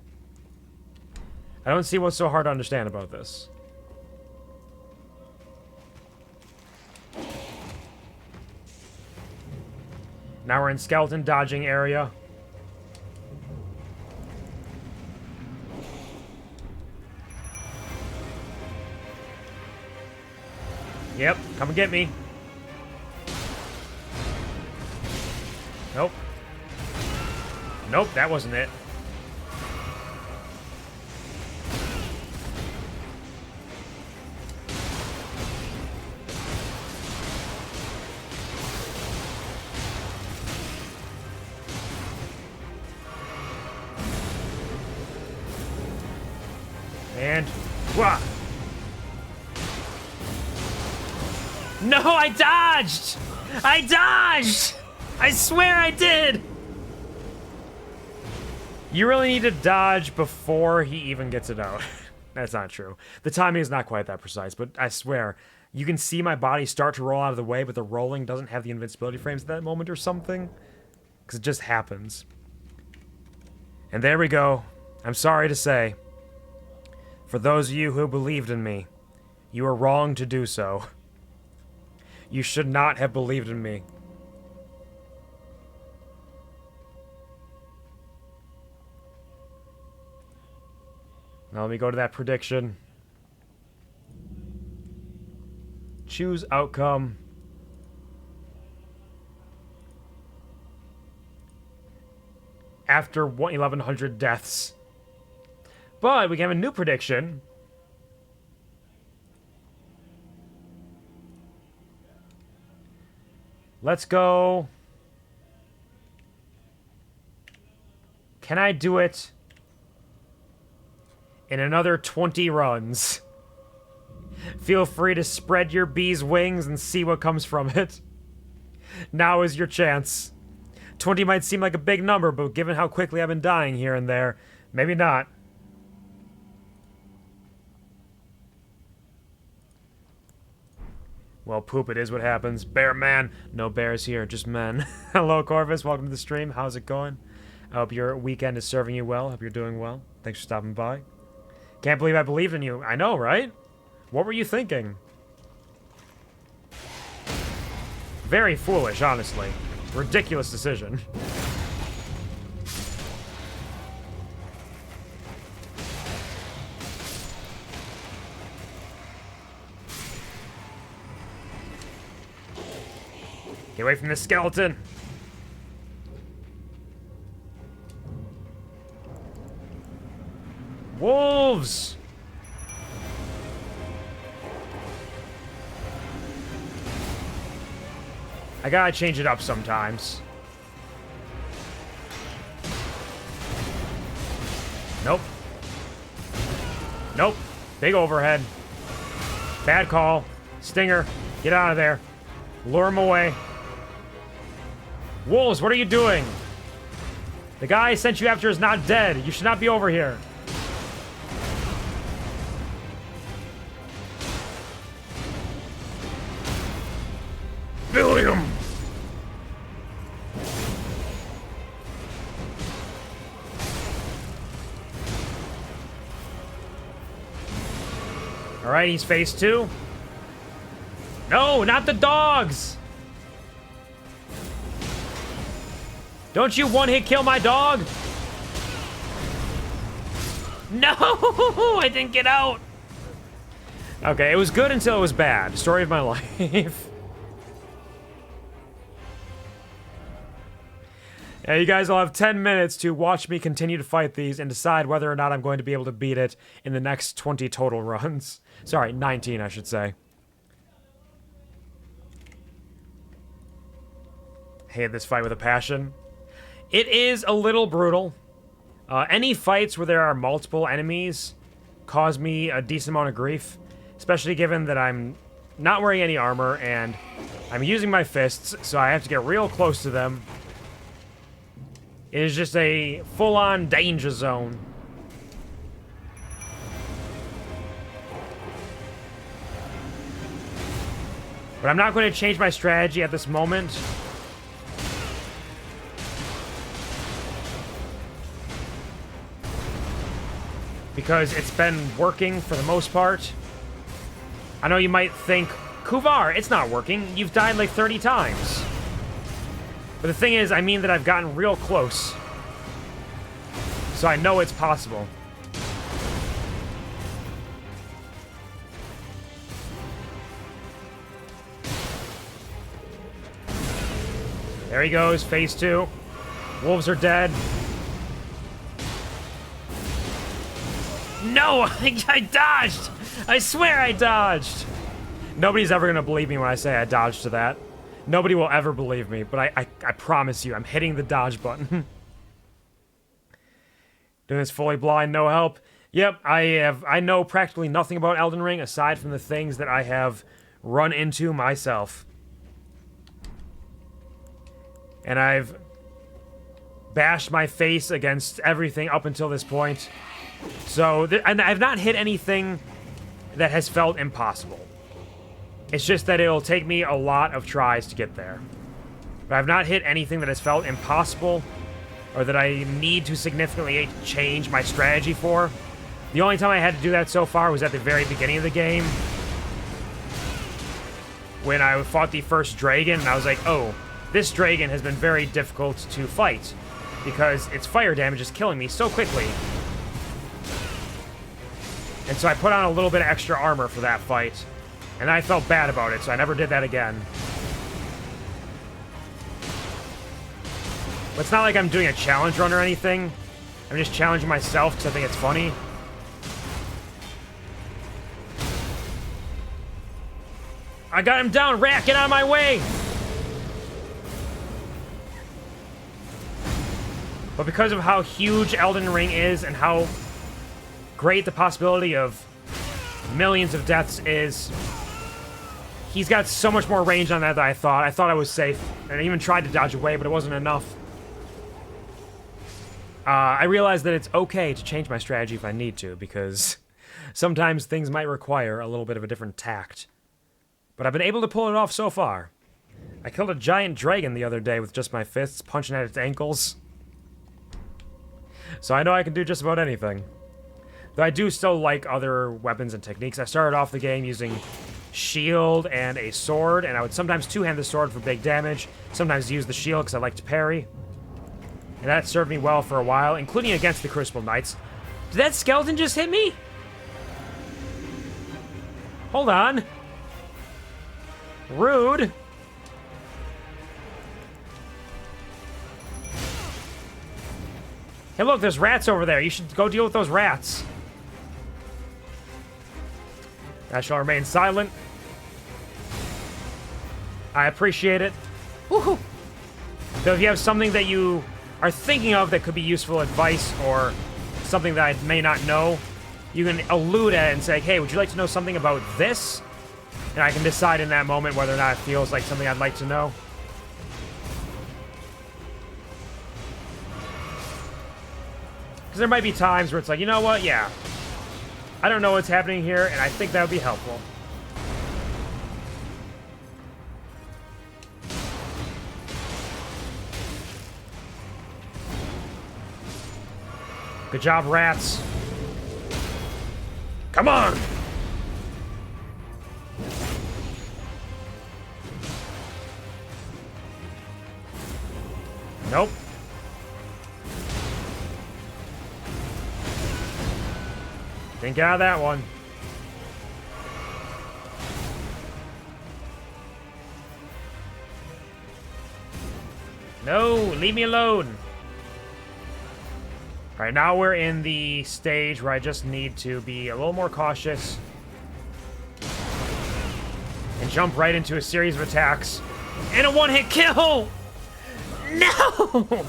I don't see what's so hard to understand about this. Now we're in skeleton dodging area. Yep, come and get me. Nope. Nope, that wasn't it. And... wah! No, I dodged! I dodged! I swear I did! You really need to dodge before he even gets it out. That's not true. The timing is not quite that precise, but I swear, you can see my body start to roll out of the way, but the rolling doesn't have the invincibility frames at that moment or something. Because it just happens. And there we go. I'm sorry to say. For those of you who believed in me, you were wrong to do so. You should not have believed in me. Now let me go to that prediction. Choose outcome. After 1100 deaths. But we can have a new prediction. Let's go. Can I do it in another 20 runs? Feel free to spread your bee's wings and see what comes from it. Now is your chance. 20 might seem like a big number, but given how quickly I've been dying here and there, maybe not. Well, poop, it is what happens. Bear man. No bears here, just men. Hello, Corvus. Welcome to the stream. How's it going? I hope your weekend is serving you well. Hope you're doing well. Thanks for stopping by. Can't believe I believed in you. I know, right? What were you thinking? Very foolish, honestly. Ridiculous decision. Get away from the skeleton! Wolves! I gotta change it up sometimes. Nope. Nope. Big overhead. Bad call. Stinger. Get out of there. Lure him away. Wolves, what are you doing? The guy I sent you after is not dead. You should not be over here. William! Alright, he's phase 2. No, not the dogs! Don't you one-hit kill my dog? No! I didn't get out! Okay, it was good until it was bad. Story of my life. Yeah, you guys will have 10 minutes to watch me continue to fight these and decide whether or not I'm going to be able to beat it in the next 20 total runs. Sorry, 19, I should say. Hate this fight with a passion. It is a little brutal. Any fights where there are multiple enemies cause me a decent amount of grief, especially given that I'm not wearing any armor and I'm using my fists, so I have to get real close to them. It is just a full-on danger zone. But I'm not going to change my strategy at this moment. Because it's been working for the most part. I know you might think, Kuvar, it's not working. You've died like 30 times. But the thing is, I mean that I've gotten real close. So I know it's possible. There he goes, phase 2. Wolves are dead. No, I dodged! I swear I dodged! Nobody's ever gonna believe me when I say I dodged to that. Nobody will ever believe me, but I promise you, I'm hitting the dodge button. Doing this fully blind, no help. Yep, I know practically nothing about Elden Ring aside from the things that I have run into myself. And I've bashed my face against everything up until this point. So, and I've not hit anything that has felt impossible. It's just that it'll take me a lot of tries to get there. But I've not hit anything that has felt impossible or that I need to significantly change my strategy for. The only time I had to do that so far was at the very beginning of the game when I fought the first dragon, and I was like, oh, this dragon has been very difficult to fight because its fire damage is killing me so quickly. And so I put on a little bit of extra armor for that fight. And I felt bad about it, so I never did that again. But it's not like I'm doing a challenge run or anything. I'm just challenging myself because I think it's funny. I got him down, Rat! Get out of my way! But because of how huge Elden Ring is and how great the possibility of millions of deaths is, he's got so much more range on that than I thought. I thought I was safe, and I even tried to dodge away, but it wasn't enough. I realized that it's okay to change my strategy if I need to, because sometimes things might require a little bit of a different tact. But I've been able to pull it off so far. I killed a giant dragon the other day with just my fists, punching at its ankles. So I know I can do just about anything. Though I do still like other weapons and techniques. I started off the game using shield and a sword, and I would sometimes two-hand the sword for big damage, sometimes use the shield because I like to parry. And that served me well for a while, including against the Crucible Knights. Did that skeleton just hit me? Hold on. Rude. Hey, look, there's rats over there. You should go deal with those rats. I shall remain silent. I appreciate it. Woohoo! So if you have something that you are thinking of that could be useful advice or something that I may not know, you can allude at it and say, hey, would you like to know something about this? And I can decide in that moment whether or not it feels like something I'd like to know. Because there might be times where it's like, you know what? Yeah. I don't know what's happening here, and I think that would be helpful. Good job, rats. Come on! Nope. Didn't get out of that one. No, leave me alone. All right, now we're in the stage where I just need to be a little more cautious and jump right into a series of attacks and a one-hit kill. No!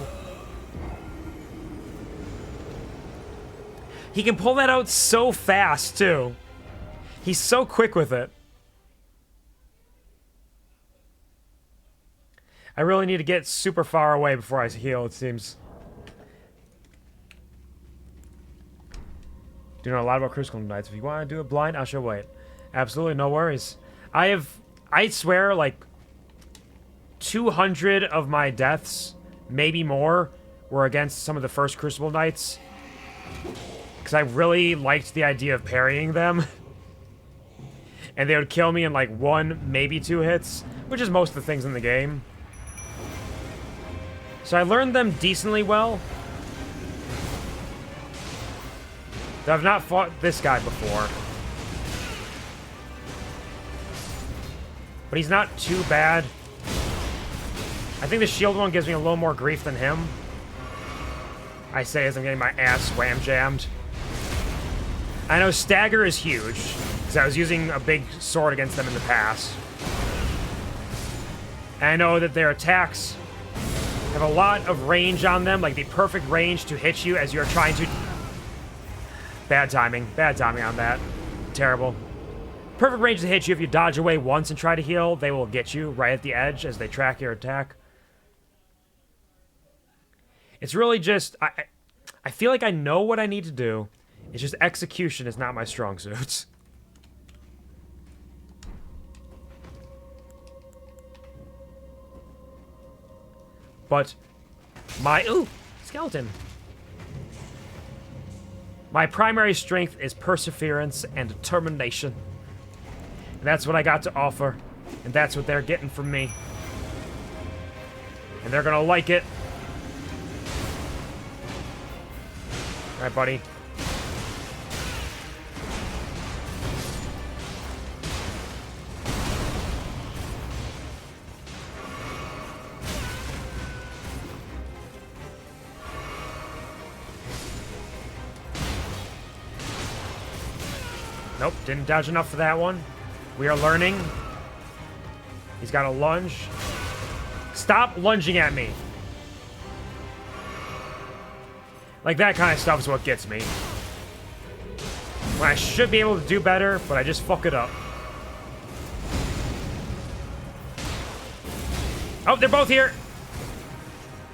He can pull that out so fast, too. He's so quick with it. I really need to get super far away before I heal, it seems. Do know a lot about Crucible Knights. If you want to do it blind, I shall wait. Absolutely, no worries. I swear, like, 200 of my deaths, maybe more, were against some of the first Crucible Knights. Because I really liked the idea of parrying them. And they would kill me in like 1, maybe 2 hits, which is most of the things in the game. So I learned them decently well. Though I've not fought this guy before. But he's not too bad. I think the shield one gives me a little more grief than him. I say as I'm getting my ass wham-jammed. I know stagger is huge, because I was using a big sword against them in the past. And I know that their attacks have a lot of range on them, like the perfect range to hit you as you're trying to... Bad timing on that. Terrible. Perfect range to hit you if you dodge away once and try to heal. They will get you right at the edge as they track your attack. It's really just... I feel like I know what I need to do. It's just execution is not my strong suit. But my... Ooh! Skeleton. My primary strength is perseverance and determination. And that's what I got to offer. And that's what they're getting from me. And they're gonna like it. Alright, buddy. Nope, didn't dodge enough for that one. We are learning. He's got a lunge. Stop lunging at me. Like, that kind of stuff is what gets me. When I should be able to do better, but I just fuck it up. Oh, they're both here!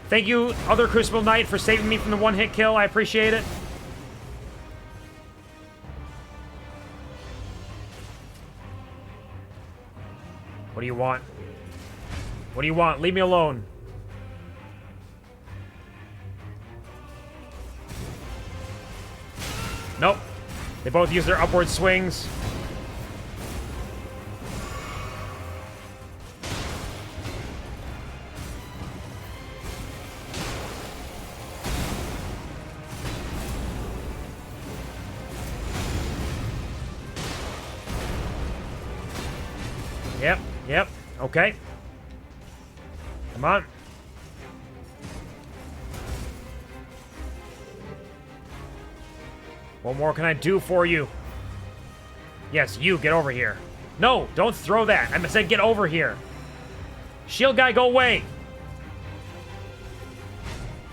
Thank you, other Crucible Knight, for saving me from the one-hit kill. I appreciate it. What do you want? What do you want? Leave me alone. Nope. They both use their upward swings. Yep. Okay. Come on. What more can I do for you? Yes, you, get over here. No, don't throw that. I said get over here. Shield guy, go away.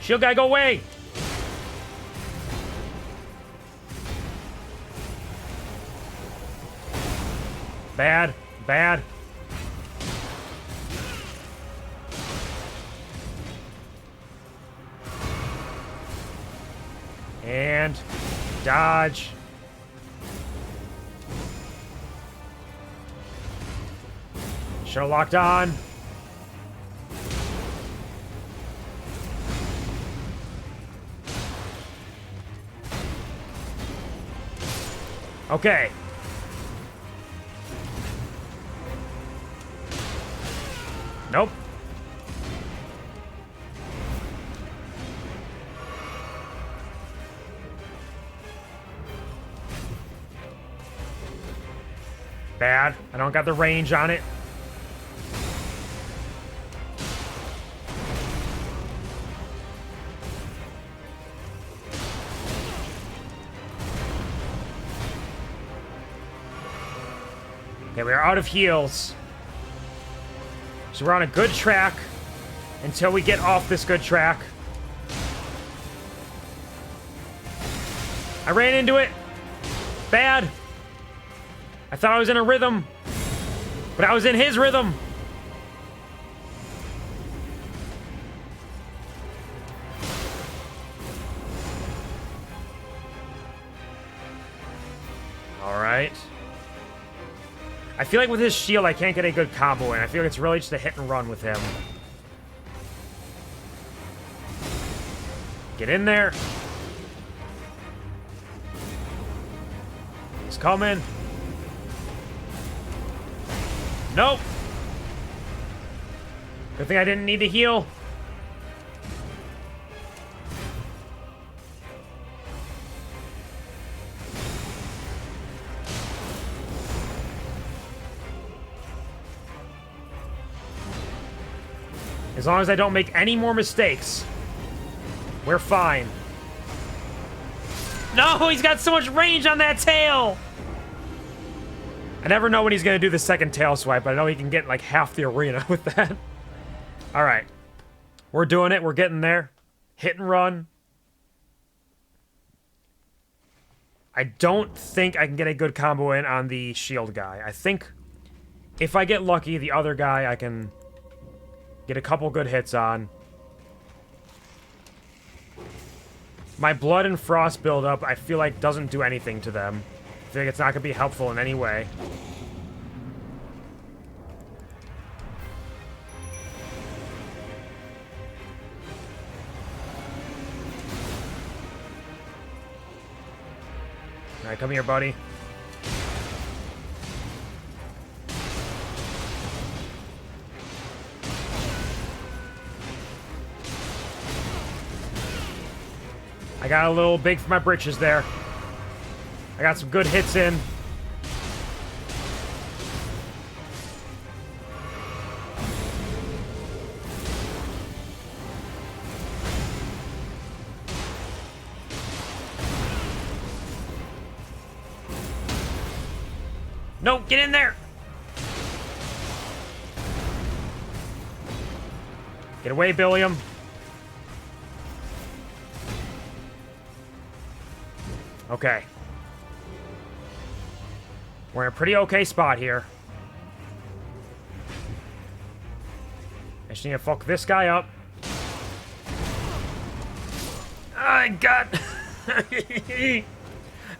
Shield guy, go away. Bad. Bad. And dodge. Should have locked on. Okay. Nope. Bad. I don't got the range on it. Okay, we are out of heals. So we're on a good track until we get off this good track. I ran into it. Bad. I thought I was in a rhythm, but I was in his rhythm. All right. I feel like with his shield, I can't get a good combo in. I feel like it's really just a hit and run with him. Get in there. He's coming. Nope. Good thing I didn't need to heal. As long as I don't make any more mistakes, we're fine. No, he's got so much range on that tail! I never know when he's going to do the second tail swipe, but I know he can get like half the arena with that. Alright. We're doing it. We're getting there. Hit and run. I don't think I can get a good combo in on the shield guy. I think if I get lucky, the other guy I can get a couple good hits on. My blood and frost buildup, I feel like, doesn't do anything to them. I feel like it's not going to be helpful in any way. Alright, come here, buddy. I got a little big for my britches there. I got some good hits in. No, get in there! Get away, Billiam. Okay. We're in a pretty okay spot here. I just need to fuck this guy up. I got...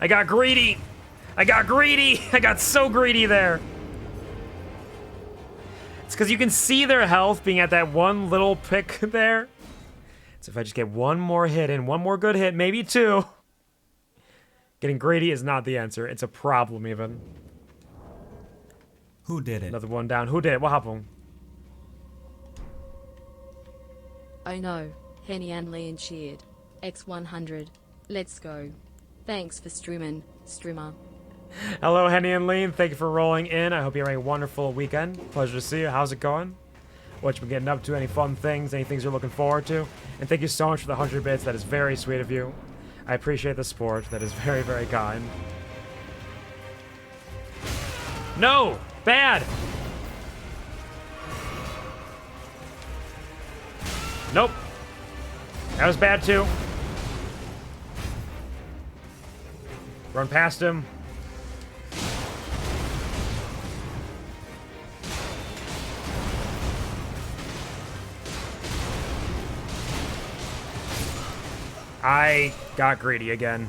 I got greedy. I got greedy. I got so greedy there. It's because you can see their health being at that one little pick there. So if I just get one more hit in, one more good hit, maybe two. Getting greedy is not the answer. It's a problem even. Who did it? Another one down. Who did it? What happened? Oh no, Henny and Leyn cheered. X100. Let's go. Thanks for streaming, streamer. Hello, Henny and Leyn. Thank you for rolling in. I hope you're having a wonderful weekend. Pleasure to see you. How's it going? What you been getting up to? Any fun things? Any things you're looking forward to? And thank you so much for the 100 bits. That is very sweet of you. I appreciate the support. That is very, very kind. No! Bad! Nope. That was bad too. Run past him. I got greedy again.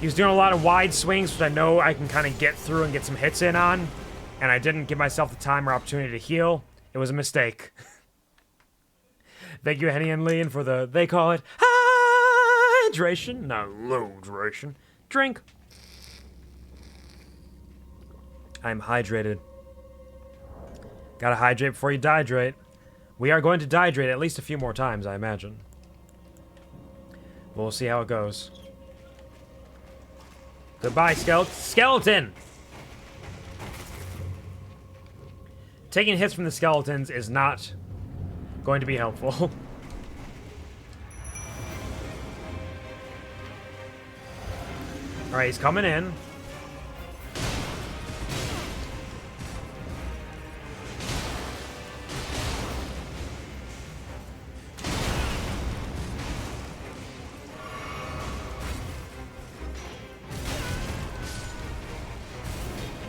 He was doing a lot of wide swings, which I know I can kind of get through and get some hits in on. And I didn't give myself the time or opportunity to heal. It was a mistake. Thank you, Henny and Leyn, for the, they call it, hydration. Not low hydration. Drink. I'm hydrated. Gotta hydrate before you dehydrate. We are going to dehydrate at least a few more times, I imagine. We'll see how it goes. Goodbye, skeleton! Taking hits from the skeletons is not going to be helpful. Alright, he's coming in.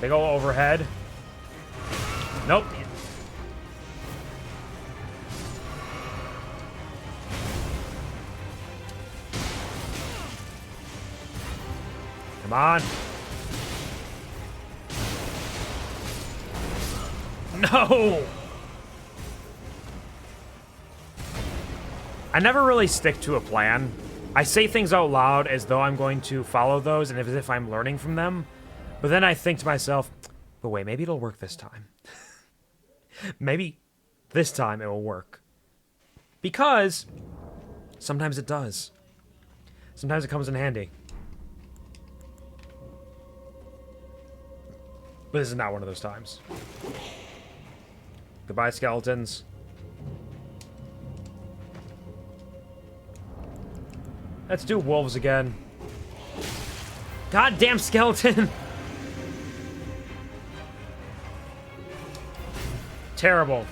Big ol' overhead. Nope. Come on. No! I never really stick to a plan. I say things out loud as though I'm going to follow those and as if I'm learning from them. But then I think to myself, but wait, maybe it'll work this time. Maybe this time it will work. Because sometimes it does. Sometimes it comes in handy. But this is not one of those times. Goodbye, skeletons. Let's do wolves again. Goddamn skeleton! Terrible.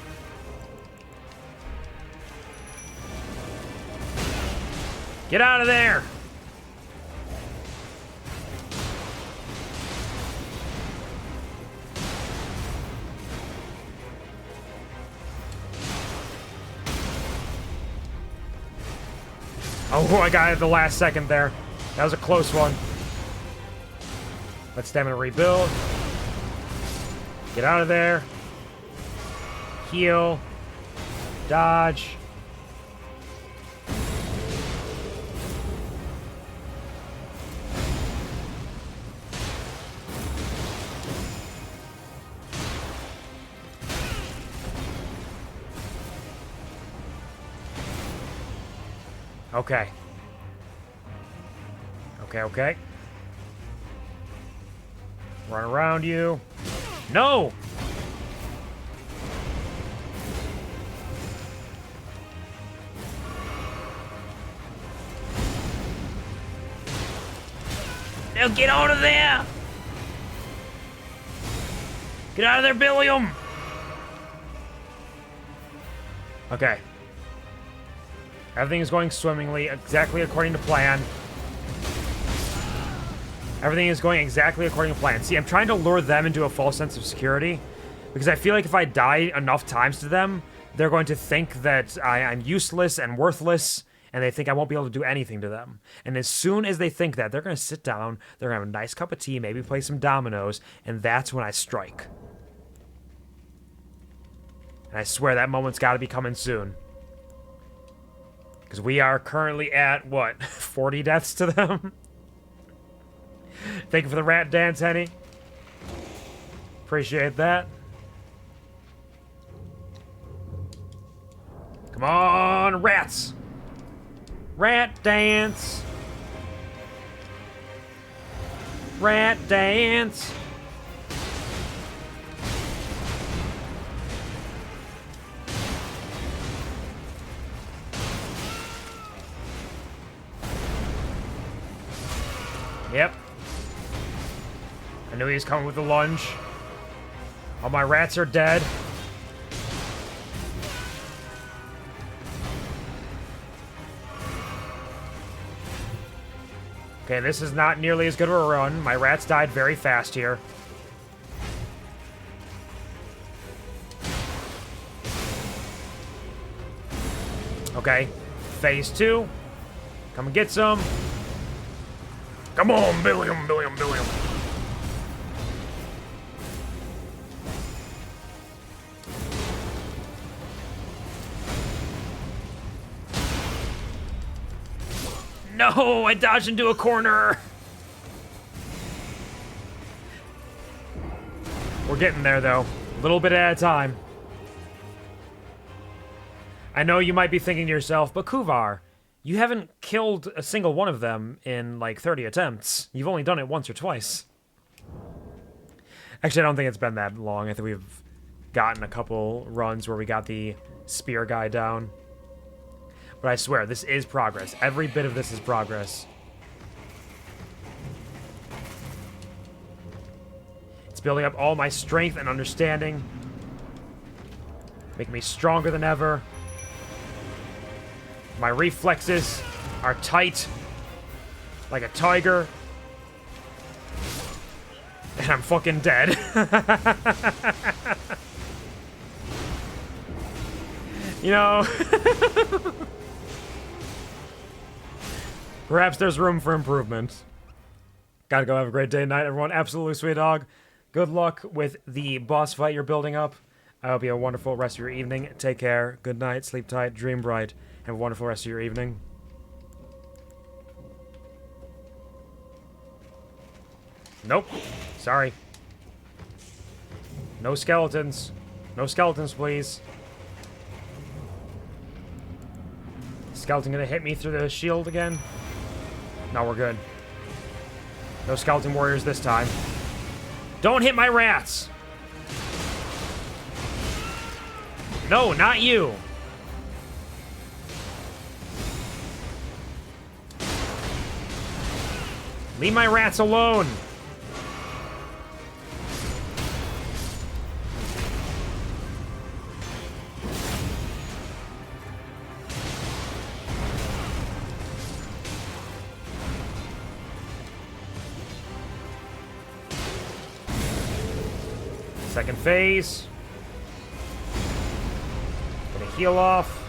Get out of there! Oh, I got it at the last second there. That was a close one. Let's stamina rebuild. Get out of there. Heal. Dodge. Okay. Okay. Run around you. No! Now get out of there! Get out of there, Billiam! Okay. Everything is going swimmingly, exactly according to plan. Everything is going exactly according to plan. See, I'm trying to lure them into a false sense of security because I feel like if I die enough times to them, they're going to think that I'm useless and worthless, and they think I won't be able to do anything to them. And as soon as they think that, they're going to sit down, they're going to have a nice cup of tea, maybe play some dominoes, and that's when I strike. And I swear that moment's got to be coming soon. Because we are currently at, what, 40 deaths to them? Thank you for the rat dance, Henny. Appreciate that. Come on, rats! Rat dance! Rat dance! Yep. I knew he was coming with a lunge. All my rats are dead. Okay, this is not nearly as good of a run. My rats died very fast here. Okay, phase 2. Come and get some. Come on, Billiam, Billiam, Billiam. No, I dodged into a corner. We're getting there, though. A little bit at a time. I know you might be thinking to yourself, but Kuvar, you haven't killed a single one of them in, like, 30 attempts. You've only done it once or twice. Actually, I don't think it's been that long. I think we've gotten a couple runs where we got the spear guy down. But I swear, this is progress. Every bit of this is progress. It's building up all my strength and understanding. Making me stronger than ever. My reflexes are tight. Like a tiger. And I'm fucking dead. You know... Perhaps there's room for improvement. Gotta go have a great day and night, everyone. Absolutely sweet dog. Good luck with the boss fight you're building up. I hope you have a wonderful rest of your evening. Take care. Good night. Sleep tight. Dream bright. Have a wonderful rest of your evening. Nope. Sorry. No skeletons. No skeletons, please. Skeleton gonna hit me through the shield again? No, we're good. No skeleton warriors this time. Don't hit my rats! No, not you! Leave my rats alone! Second phase. Gonna heal off.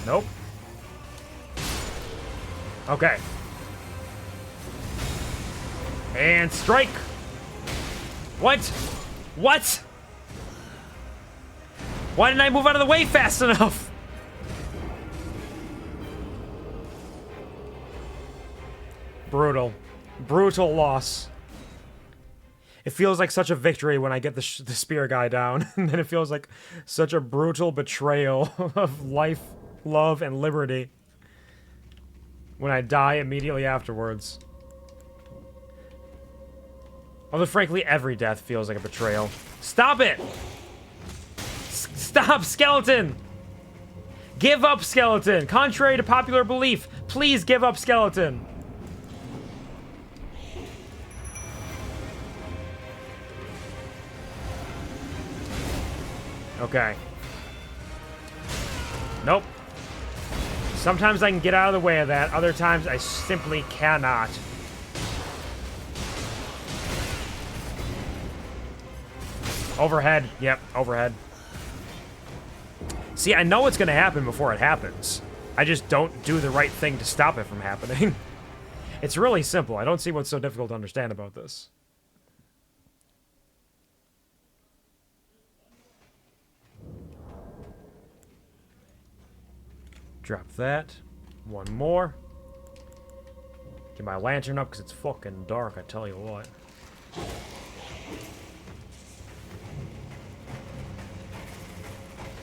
Nope. Okay. And strike! What? What? Why didn't I move out of the way fast enough? Brutal. Brutal loss. It feels like such a victory when I get the spear guy down, and then it feels like such a brutal betrayal of life, love, and liberty when I die immediately afterwards. Although, frankly, every death feels like a betrayal. Stop it! Stop, skeleton! Give up, skeleton! Contrary to popular belief, please give up, skeleton! Okay. Nope. Sometimes I can get out of the way of that. Other times I simply cannot. Overhead. Yep, overhead. See, I know what's going to happen before it happens. I just don't do the right thing to stop it from happening. It's really simple. I don't see what's so difficult to understand about this. Drop that. One more. Get my lantern up because it's fucking dark, I tell you what.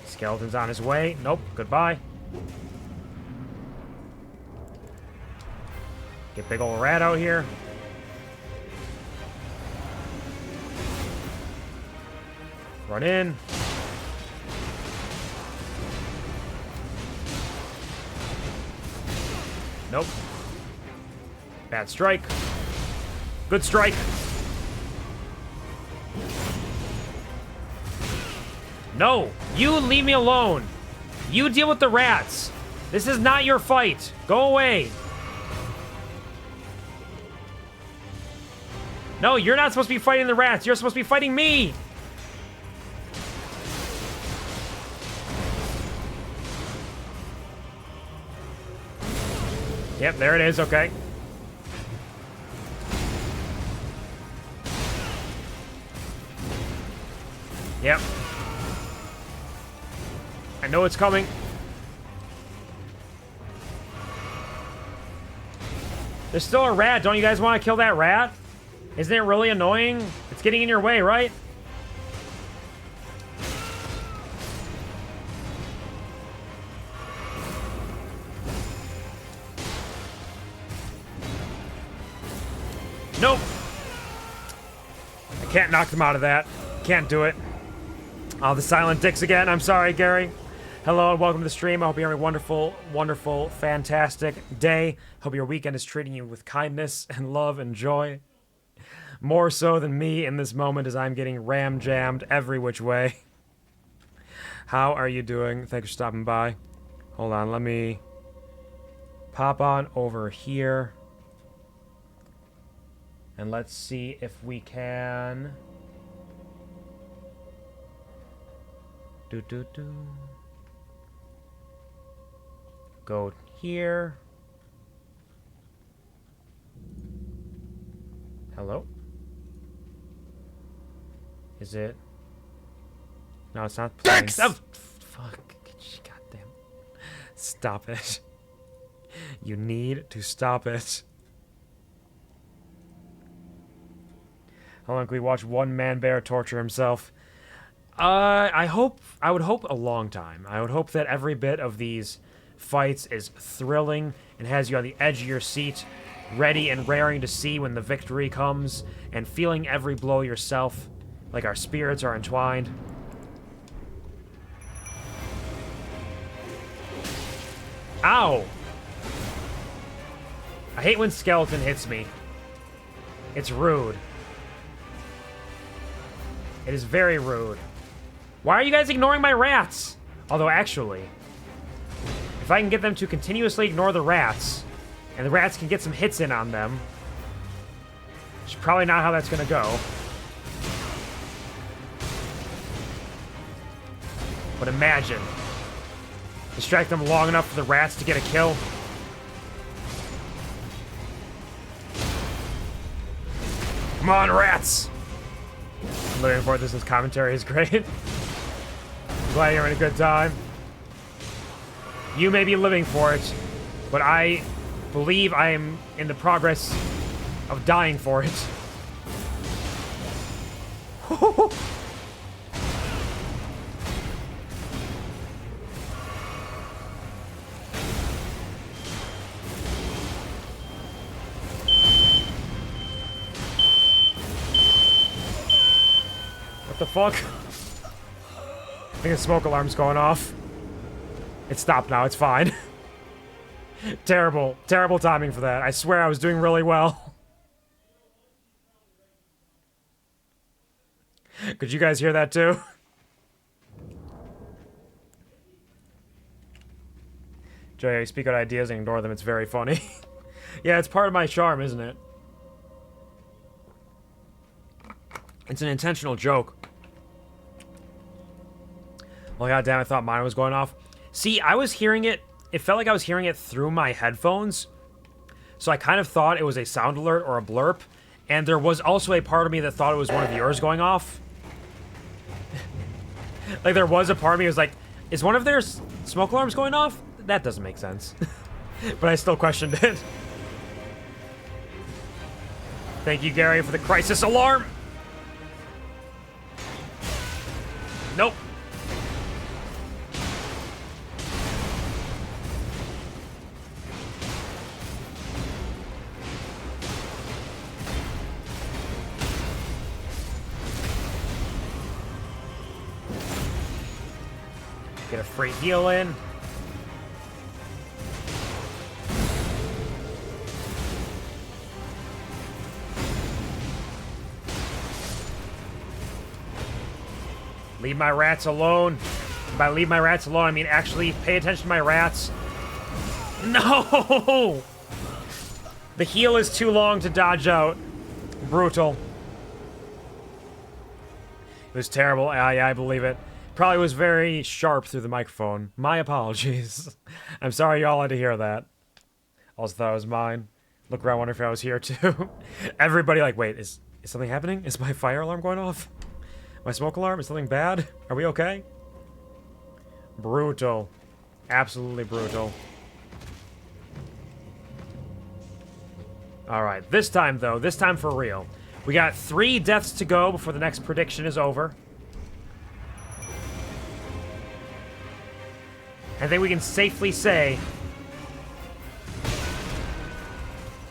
Skeleton's on his way. Nope. Goodbye. Get big ol' rat out here. Run in. Nope. Bad strike. Good strike. No! You leave me alone! You deal with the rats! This is not your fight! Go away! No, you're not supposed to be fighting the rats! You're supposed to be fighting me! Yep, there it is, okay. Yep. I know it's coming. There's still a rat. Don't you guys want to kill that rat? Isn't it really annoying? It's getting in your way, right? Nope. I can't knock them out of that. Can't do it. Oh, the silent dicks again. I'm sorry, Gary. Hello and welcome to the stream. I hope you're having a wonderful, wonderful, fantastic day. Hope your weekend is treating you with kindness and love and joy. More so than me in this moment as I'm getting ram-jammed every which way. How are you doing? Thanks for stopping by. Hold on, let me pop on over here. And let's see if we can... Go here. Hello? Is it? No, it's not playing. Oh, fuck. Goddamn. Stop it. You need to stop it. How long can we watch one man bear torture himself? I would hope a long time. I would hope that every bit of these fights is thrilling and has you on the edge of your seat, ready and raring to see when the victory comes, and feeling every blow yourself, like our spirits are entwined. Ow! I hate when skeleton hits me. It's rude. It is very rude. Why are you guys ignoring my rats? Although, actually, if I can get them to continuously ignore the rats, and the rats can get some hits in on them, which is probably not how that's gonna go. But imagine. Distract them long enough for the rats to get a kill. Come on, rats! I'm looking forward to this. This commentary is great. I'm glad you're having a good time. You may be living for it, but I believe I am in the progress of dying for it. What the fuck? I think the smoke alarm's going off. It stopped now. It's fine. Terrible. Terrible timing for that. I swear I was doing really well. Could you guys hear that too? Joey, you speak out ideas and ignore them. It's very funny. Yeah, it's part of my charm, isn't it? It's an intentional joke. Well, goddamn, I thought mine was going off. See, I was hearing it. It felt like I was hearing it through my headphones. So I kind of thought it was a sound alert or a blurp. And there was also a part of me that thought it was one of yours going off. Like, there was a part of me that was like, is one of their smoke alarms going off? That doesn't make sense. But I still questioned it. Thank you, Gary, for the crisis alarm. Nope. Get a free heal in. Leave my rats alone. By leave my rats alone, I mean actually pay attention to my rats. No! The heal is too long to dodge out. Brutal. It was terrible. Yeah, I believe it. Probably was very sharp through the microphone. My apologies. I'm sorry y'all had to hear that. Also thought it was mine. Look around, wonder if I was here too. Everybody like, wait, is something happening? Is my fire alarm going off? My smoke alarm? Is something bad? Are we okay? Brutal. Absolutely brutal. Alright, this time though, this time for real. We got 3 deaths to go before the next prediction is over. I think we can safely say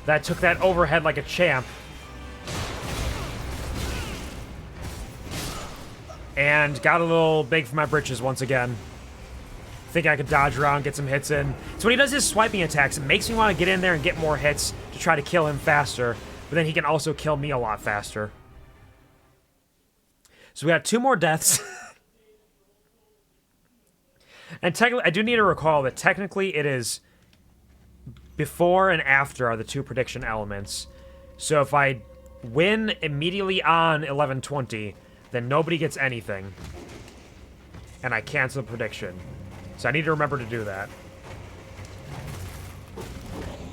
that I took that overhead like a champ. And got a little big for my britches once again. Think I could dodge around, get some hits in. So when he does his swiping attacks, it makes me want to get in there and get more hits to try to kill him faster. But then he can also kill me a lot faster. So we got 2 more deaths. And technically, I do need to recall that technically it is before and after are the 2 prediction elements. So if I win immediately on 11:20, then nobody gets anything. And I cancel the prediction. So I need to remember to do that.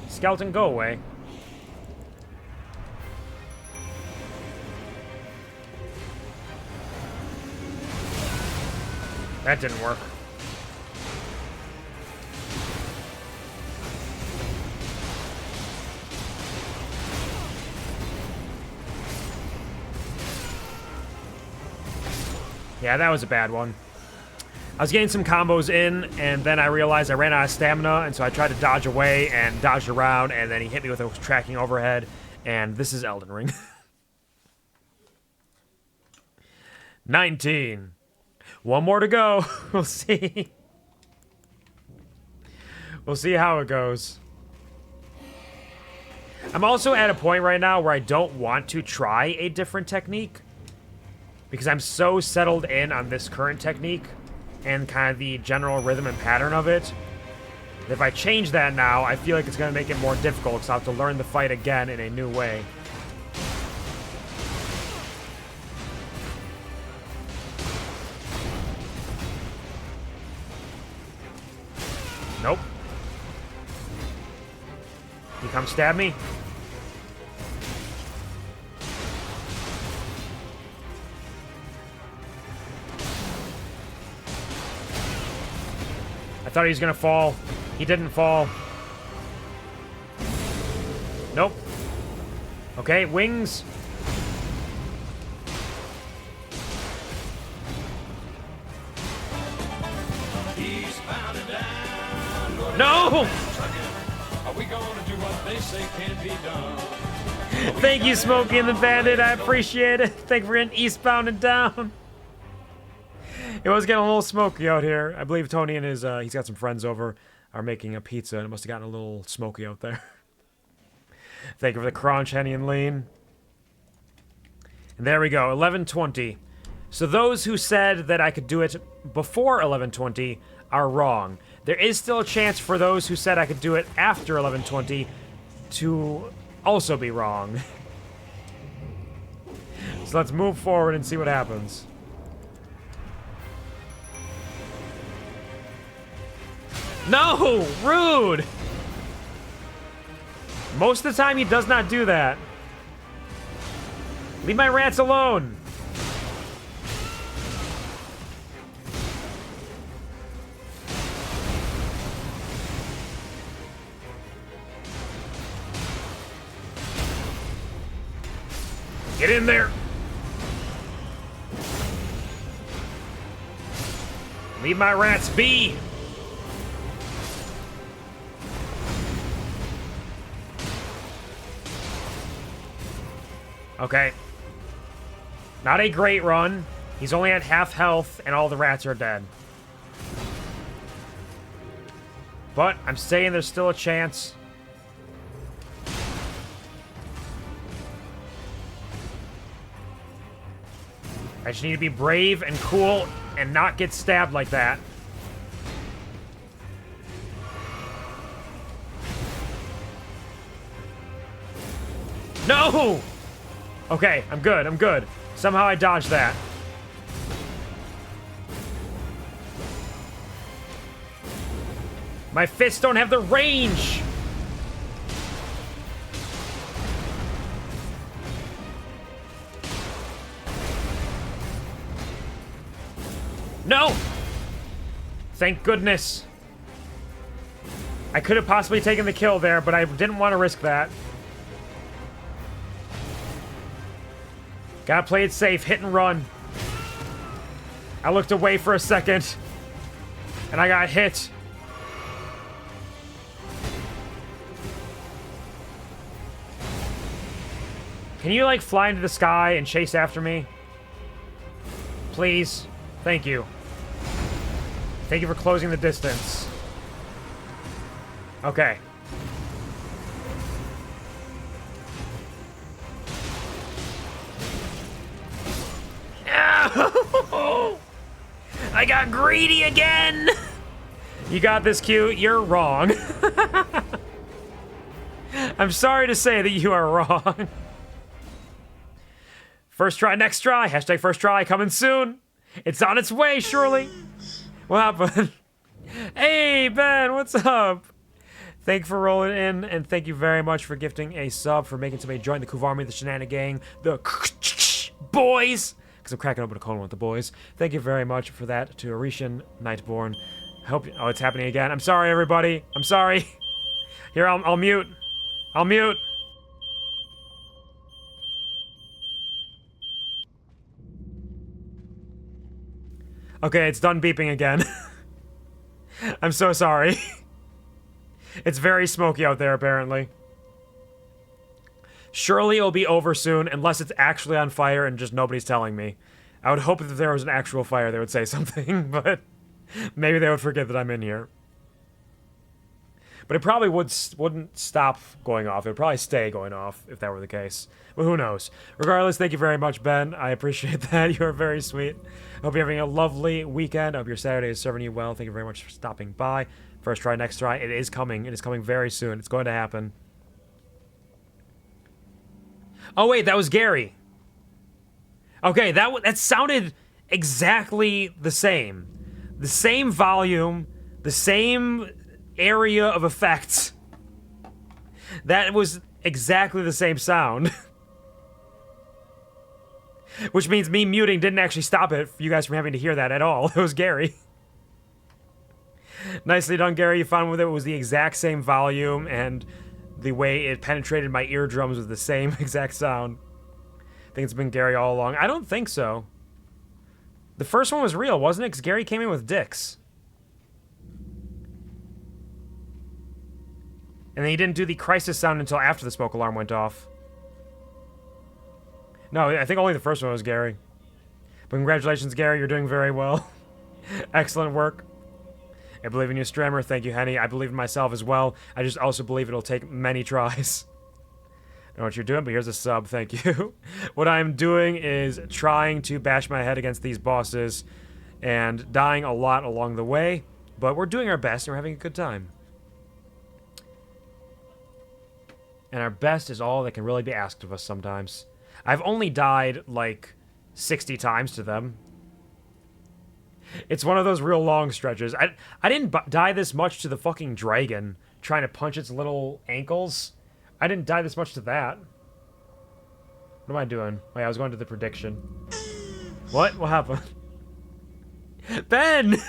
Skeleton, go away. That didn't work. Yeah, that was a bad one. I was getting some combos in, and then I realized I ran out of stamina, and so I tried to dodge away and dodged around, and then he hit me with a tracking overhead, and this is Elden Ring. 19. 1 more to go. We'll see. We'll see how it goes. I'm also at a point right now where I don't want to try a different technique, because I'm so settled in on this current technique and kind of the general rhythm and pattern of it. If I change that now, I feel like it's going to make it more difficult because I'll have to learn the fight again in a new way. Nope. You come stab me? I thought he was gonna fall. He didn't fall. Nope. Okay, wings. No! Are we gonna do what they say can't be done? Thank you, Smokey and the Bandit. I appreciate it. Thank you for getting eastbound and down. It was getting a little smoky out here. I believe Tony and his, he's got some friends over, are making a pizza, and it must have gotten a little smoky out there. Thank you for the crunch, Henny and Lean. And there we go, 11:20. So those who said that I could do it before 11:20 are wrong. There is still a chance for those who said I could do it after 11:20 to also be wrong. So let's move forward and see what happens. No! Rude! Most of the time he does not do that. Leave my rats alone! Get in there! Leave my rats be! Okay. Not a great run. He's only at half health, and all the rats are dead. But I'm saying there's still a chance. I just need to be brave and cool and not get stabbed like that. No! Okay, I'm good, I'm good. Somehow I dodged that. My fists don't have the range! No! Thank goodness. I could have possibly taken the kill there, but I didn't want to risk that. Gotta play it safe, hit and run. I looked away for a second, and I got hit. Can you, like, fly into the sky and chase after me? Please. Thank you. Thank you for closing the distance. Okay. No! I got greedy again! You got this, Q. You're wrong. I'm sorry to say that you are wrong. First try, next try. Hashtag first try coming soon. It's on its way, surely. What happened? Hey, Ben, what's up? Thank you for rolling in, and thank you very much for gifting a sub, for making somebody join the QuvarTV, the Shenanigan Gang, the boys, because I'm cracking open a cold one with the boys. Thank you very much for that to Arishan Nightborn. I hope, oh, it's happening again. I'm sorry, everybody. I'm sorry. Here, I'll mute. I'll mute. Okay, it's done beeping again. I'm so sorry. It's very smoky out there, apparently. Surely it'll be over soon, unless it's actually on fire and just nobody's telling me. I would hope that if there was an actual fire, they would say something, but maybe they would forget that I'm in here. But it probably wouldn't stop going off. It would probably stay going off if that were the case. But who knows? Regardless, thank you very much, Ben. I appreciate that. You are very sweet. I hope you're having a lovely weekend. I hope your Saturday is serving you well. Thank you very much for stopping by. First try, next try. It is coming. It is coming very soon. It's going to happen. Oh, wait, that was Gary. Okay, that sounded exactly the same. The same volume, the same area of effects. That was exactly the same sound. Which means me muting didn't actually stop it for you guys from having to hear that at all. It was Gary. Nicely done, Gary. You found it was the exact same volume, and the way it penetrated my eardrums was the same exact sound. I think it's been Gary all along. I don't think so. The first one was real, wasn't it? Because Gary came in with dicks. And then he didn't do the crisis sound until after the smoke alarm went off. No, I think only the first one was Gary. But congratulations, Gary. You're doing very well. Excellent work. I believe in you, Strammer. Thank you, Henny. I believe in myself as well. I just also believe it'll take many tries. I don't know what you're doing, but here's a sub. Thank you. What I'm doing is trying to bash my head against these bosses and dying a lot along the way, but we're doing our best and we're having a good time. And our best is all that can really be asked of us sometimes. I've only died like 60 times to them. It's one of those real long stretches. I didn't die this much to the fucking dragon trying to punch its little ankles. I didn't die this much to that. What am I doing? Oh yeah, I was going to the prediction. What? What happened? Ben!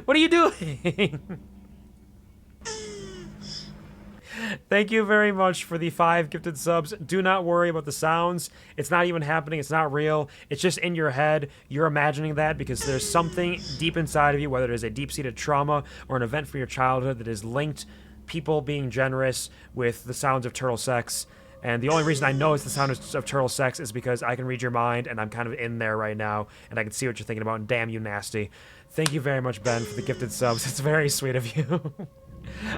What are you doing? Thank you very much for the 5 gifted subs. Do not worry about the sounds. It's not even happening. It's not real. It's just in your head. You're imagining that because there's something deep inside of you, whether it is a deep-seated trauma or an event from your childhood that is linked people being generous with the sounds of turtle sex. And the only reason I know it's the sound of turtle sex is because I can read your mind and I'm kind of in there right now and I can see what you're thinking about, and damn you nasty. Thank you very much, Ben, for the gifted subs. It's very sweet of you.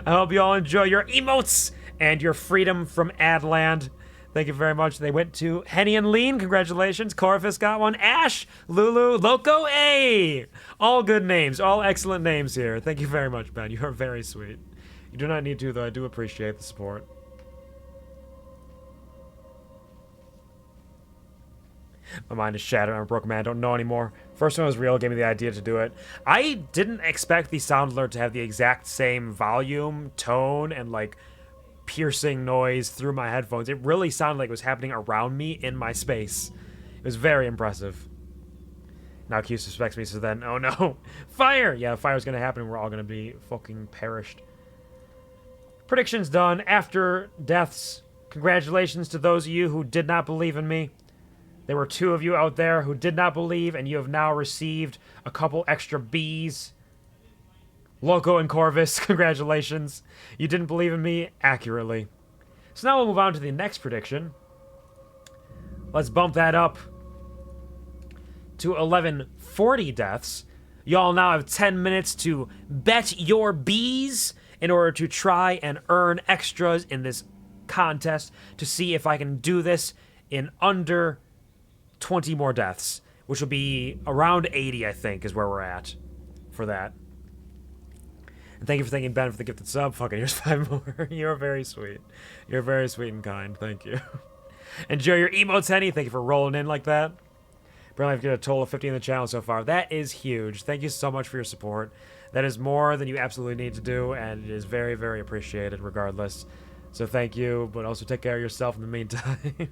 I hope you all enjoy your emotes and your freedom from Adland. Thank you very much. They went to Henny and Lean. Congratulations. Corvus got one. Ash, Lulu, Loco A. All good names. All excellent names here. Thank you very much, Ben. You are very sweet. You do not need to, though. I do appreciate the support. My mind is shattered. I'm a broken man. I don't know anymore. First one was real. Gave me the idea to do it. I didn't expect the sound alert to have the exact same volume, tone, and like piercing noise through my headphones. It really sounded like it was happening around me in my space. It was very impressive. Now Q suspects me, so then, oh no. Fire! Yeah, fire's gonna happen and we're all gonna be fucking perished. Predictions done. After deaths, congratulations to those of you who did not believe in me. There were 2 of you out there who did not believe, and you have now received a couple extra Bs. Loco and Corvus, congratulations. You didn't believe in me accurately. So now we'll move on to the next prediction. Let's bump that up to 1140 deaths. Y'all now have 10 minutes to bet your Bs in order to try and earn extras in this contest to see if I can do this in under 20 more deaths, which will be around 80, I think, is where we're at for that. And thank you for thanking Ben for the gifted sub. Fucking, here's 5 more. You're very sweet. You're very sweet and kind. Thank you. Enjoy your emotes, Henny. Thank you for rolling in like that. Apparently, I've got a total of 50 in the channel so far. That is huge. Thank you so much for your support. That is more than you absolutely need to do, and it is very, very appreciated regardless. So thank you, but also take care of yourself in the meantime.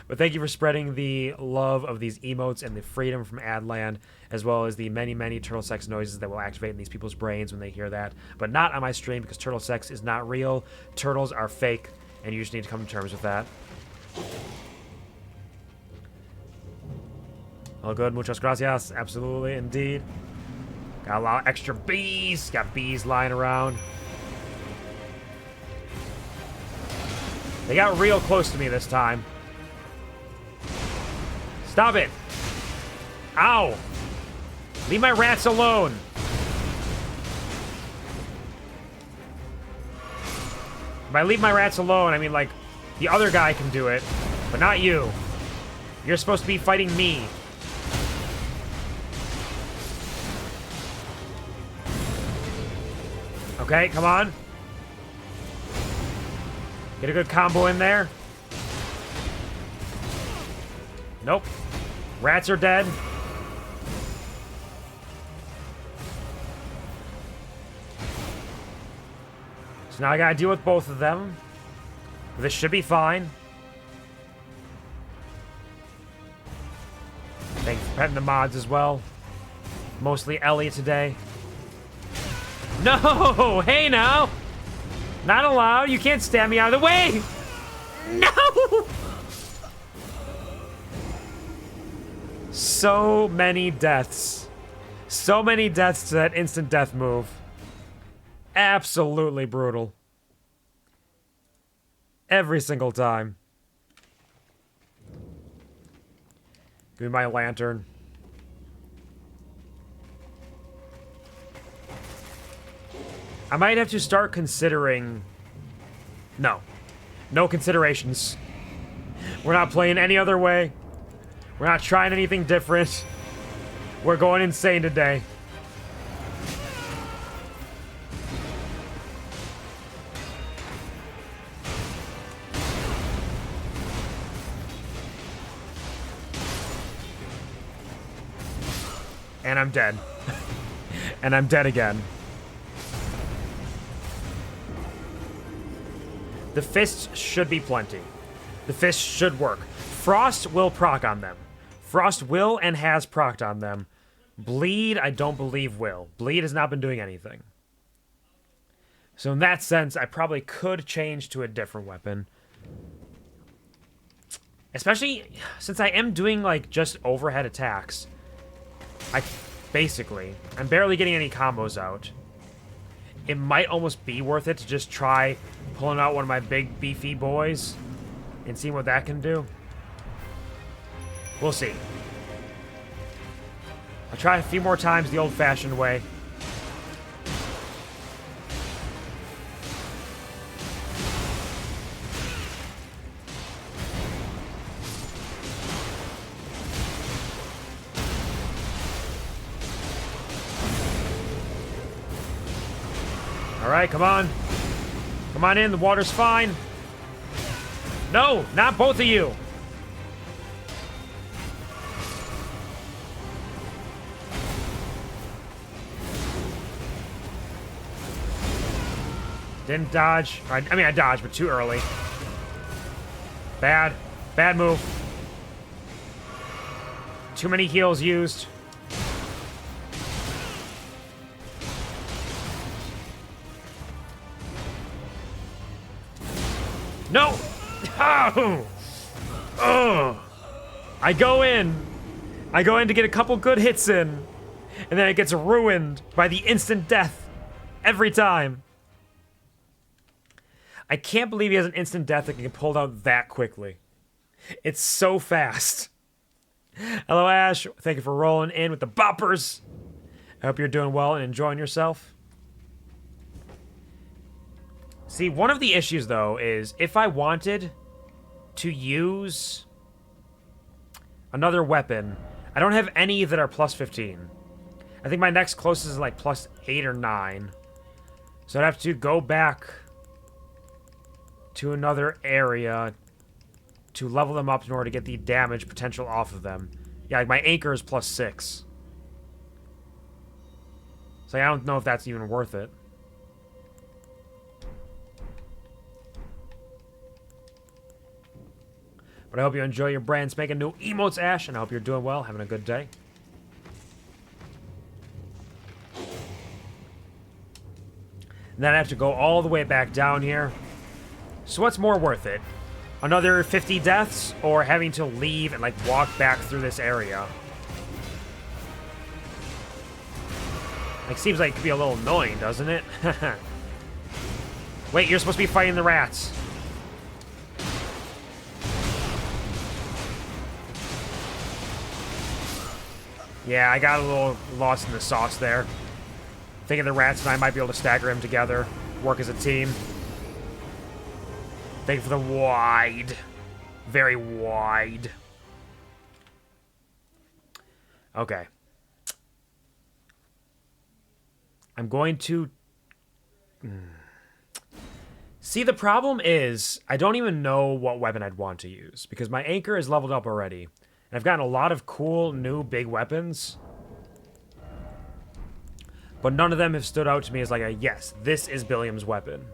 But thank you for spreading the love of these emotes and the freedom from Adland, as well as the many, many turtle sex noises that will activate in these people's brains when they hear that. But not on my stream, because turtle sex is not real. Turtles are fake, and you just need to come to terms with that. All good, muchas gracias. Absolutely, indeed. Got a lot of extra bees. Got bees lying around. They got real close to me this time. Stop it! Ow! Leave my rats alone! If I leave my rats alone, I mean, like, the other guy can do it, but not you. You're supposed to be fighting me. Okay, come on. Get a good combo in there. Nope. Rats are dead. So now I gotta deal with both of them. This should be fine. Thanks for petting the mods as well. Mostly Ellie today. No! Hey now! Not allowed. You can't stab me out of the way! No! So many deaths. So many deaths to that instant death move. Absolutely brutal. Every single time. Give me my lantern. I might have to start considering... No. No considerations. We're not playing any other way. We're not trying anything different. We're going insane today. And I'm dead. And I'm dead again. The fists should be plenty. The fists should work. Frost will proc on them. Frost will and has procced on them. Bleed, I don't believe will. Bleed has not been doing anything. So in that sense, I probably could change to a different weapon. Especially since I am doing, like, just overhead attacks. I'm barely getting any combos out. It might almost be worth it to just try pulling out one of my big beefy boys and seeing what that can do. We'll see. I'll try a few more times the old-fashioned way. Alright, come on. Come on in, the water's fine. No, not both of you. Didn't dodge. I mean, I dodged, but too early. Bad. Bad move. Too many heals used. No! Oh! Oh! I go in to get a couple good hits in, and then it gets ruined by the instant death every time. I can't believe he has an instant death that can get pulled out that quickly. It's so fast. Hello, Ash. Thank you for rolling in with the boppers. I hope you're doing well and enjoying yourself. See, one of the issues, though, is if I wanted to use another weapon, I don't have any that are plus 15. I think my next closest is like plus 8 or 9. So I'd have to go back to another area to level them up in order to get the damage potential off of them. Yeah, like my anchor is plus 6. So I don't know if that's even worth it. But I hope you enjoy your brand spanking new emotes, Ash, and I hope you're doing well, having a good day. And then I have to go all the way back down here. So what's more worth it? Another 50 deaths, or having to leave and, like, walk back through this area? Like, seems like it could be a little annoying, doesn't it? Wait, you're supposed to be fighting the rats. Yeah, I got a little lost in the sauce there. Thinking the rats and I might be able to stagger him together, work as a team. Thank you for the wide. Very wide. Okay. I'm going to... See, the problem is, I don't even know what weapon I'd want to use, because my anchor is leveled up already. And I've gotten a lot of cool, new, big weapons. But none of them have stood out to me as like a, yes, this is Billiam's weapon.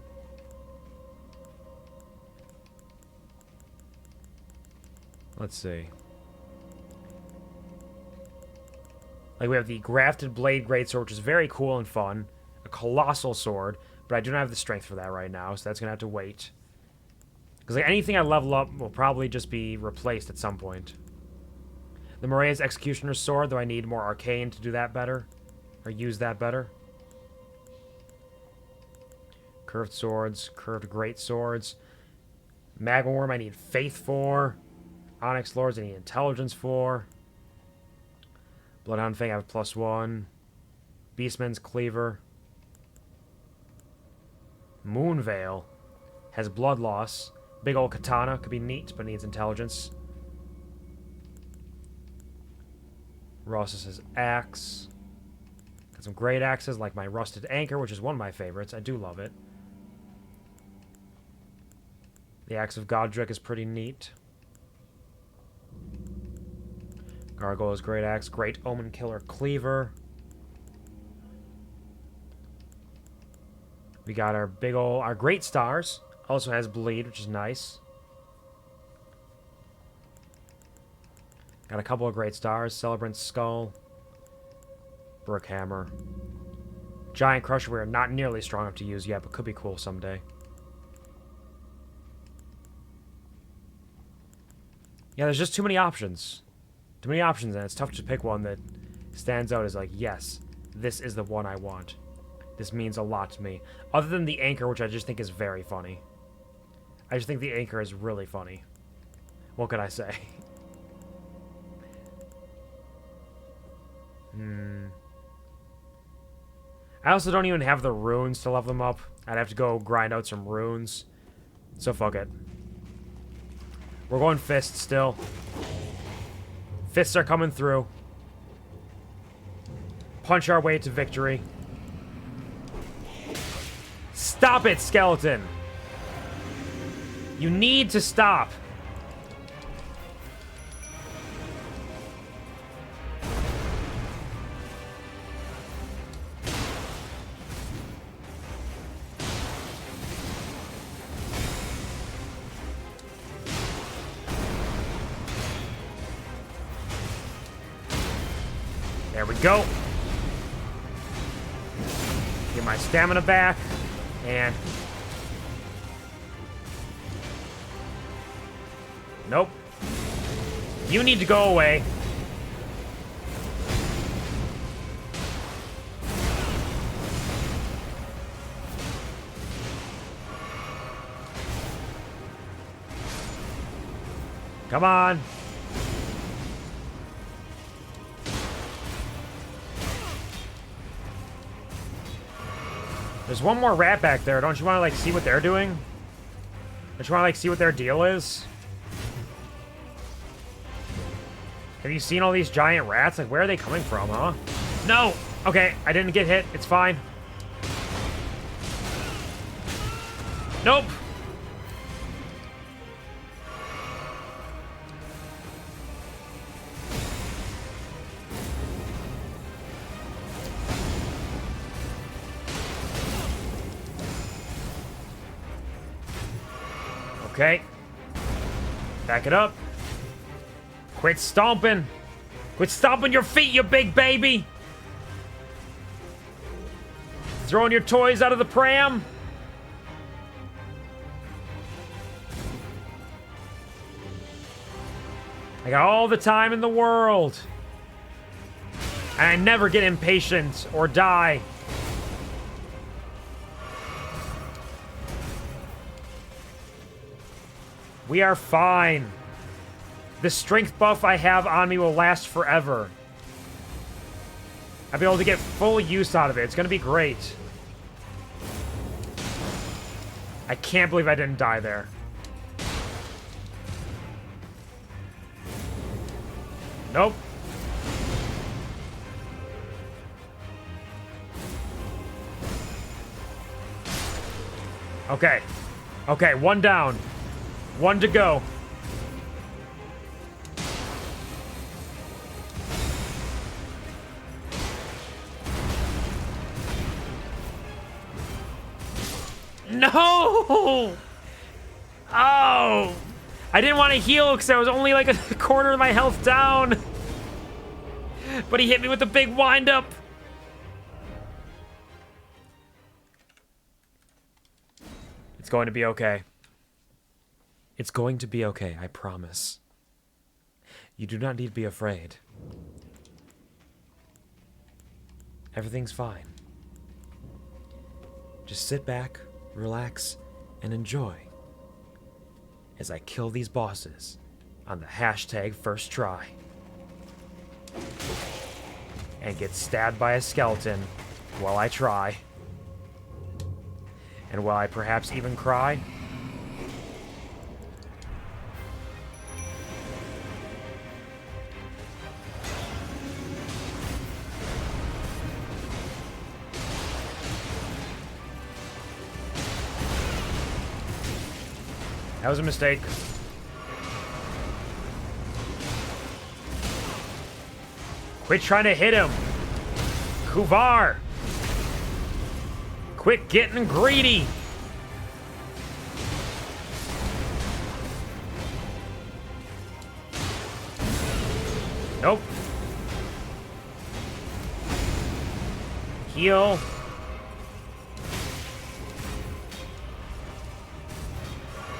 Let's see. Like, we have the Grafted Blade Greatsword, which is very cool and fun. A Colossal Sword, but I do not have the strength for that right now, so that's going to have to wait. Because like, anything I level up will probably just be replaced at some point. The Morea's Executioner's Sword, though I need more Arcane to do that better. Or use that better. Curved Swords, Curved Great Swords. Magma-Worm I need Faith for. Onyx Lords I need Intelligence for. Bloodhound Fang I have +1. Beastman's Cleaver. Moonveil has blood loss. Big old katana could be neat, but needs intelligence. Ross's has axe. Got some great axes like my rusted anchor, which is one of my favorites. I do love it. The axe of Godric is pretty neat. Gargoyle's great axe, great omen killer cleaver. We got our big ol' our great stars. Also has bleed, which is nice. Got a couple of great stars. Celebrant's skull. Brookhammer. Giant crusher we're not nearly strong enough to use yet, but could be cool someday. Yeah, there's just too many options. Too many options, and it's tough to pick one that stands out as like, yes, this is the one I want. This means a lot to me. Other than the anchor, which I just think is very funny. I just think the anchor is really funny. What could I say? I also don't even have the runes to level them up. I'd have to go grind out some runes. So fuck it. We're going fists still. Fists are coming through. Punch our way to victory. Stop it, skeleton! You need to stop. There we go. Get my stamina back. And... nope. You need to go away. Come on. There's one more rat back there. Don't you want to, like, see what they're doing? Don't you want to, like, see what their deal is? Have you seen all these giant rats? Like, where are they coming from, huh? No! Okay, I didn't get hit. It's fine. Nope! Okay. Back it up. Quit stomping. Quit stomping your feet, you big baby. Throwing your toys out of the pram. I got all the time in the world. And I never get impatient or die. We are fine. The strength buff I have on me will last forever. I'll be able to get full use out of it. It's going to be great. I can't believe I didn't die there. Nope. Okay. Okay, one down. One to go. No! Oh! I didn't want to heal because I was only like a quarter of my health down. But he hit me with a big wind-up. It's going to be okay. It's going to be okay, I promise. You do not need to be afraid. Everything's fine. Just sit back, relax, and enjoy as I kill these bosses on the hashtag first try. And get stabbed by a skeleton while I try. And will I perhaps even cry? That was a mistake. Quit trying to hit him. Kuvar! Quit getting greedy! Nope. Heal.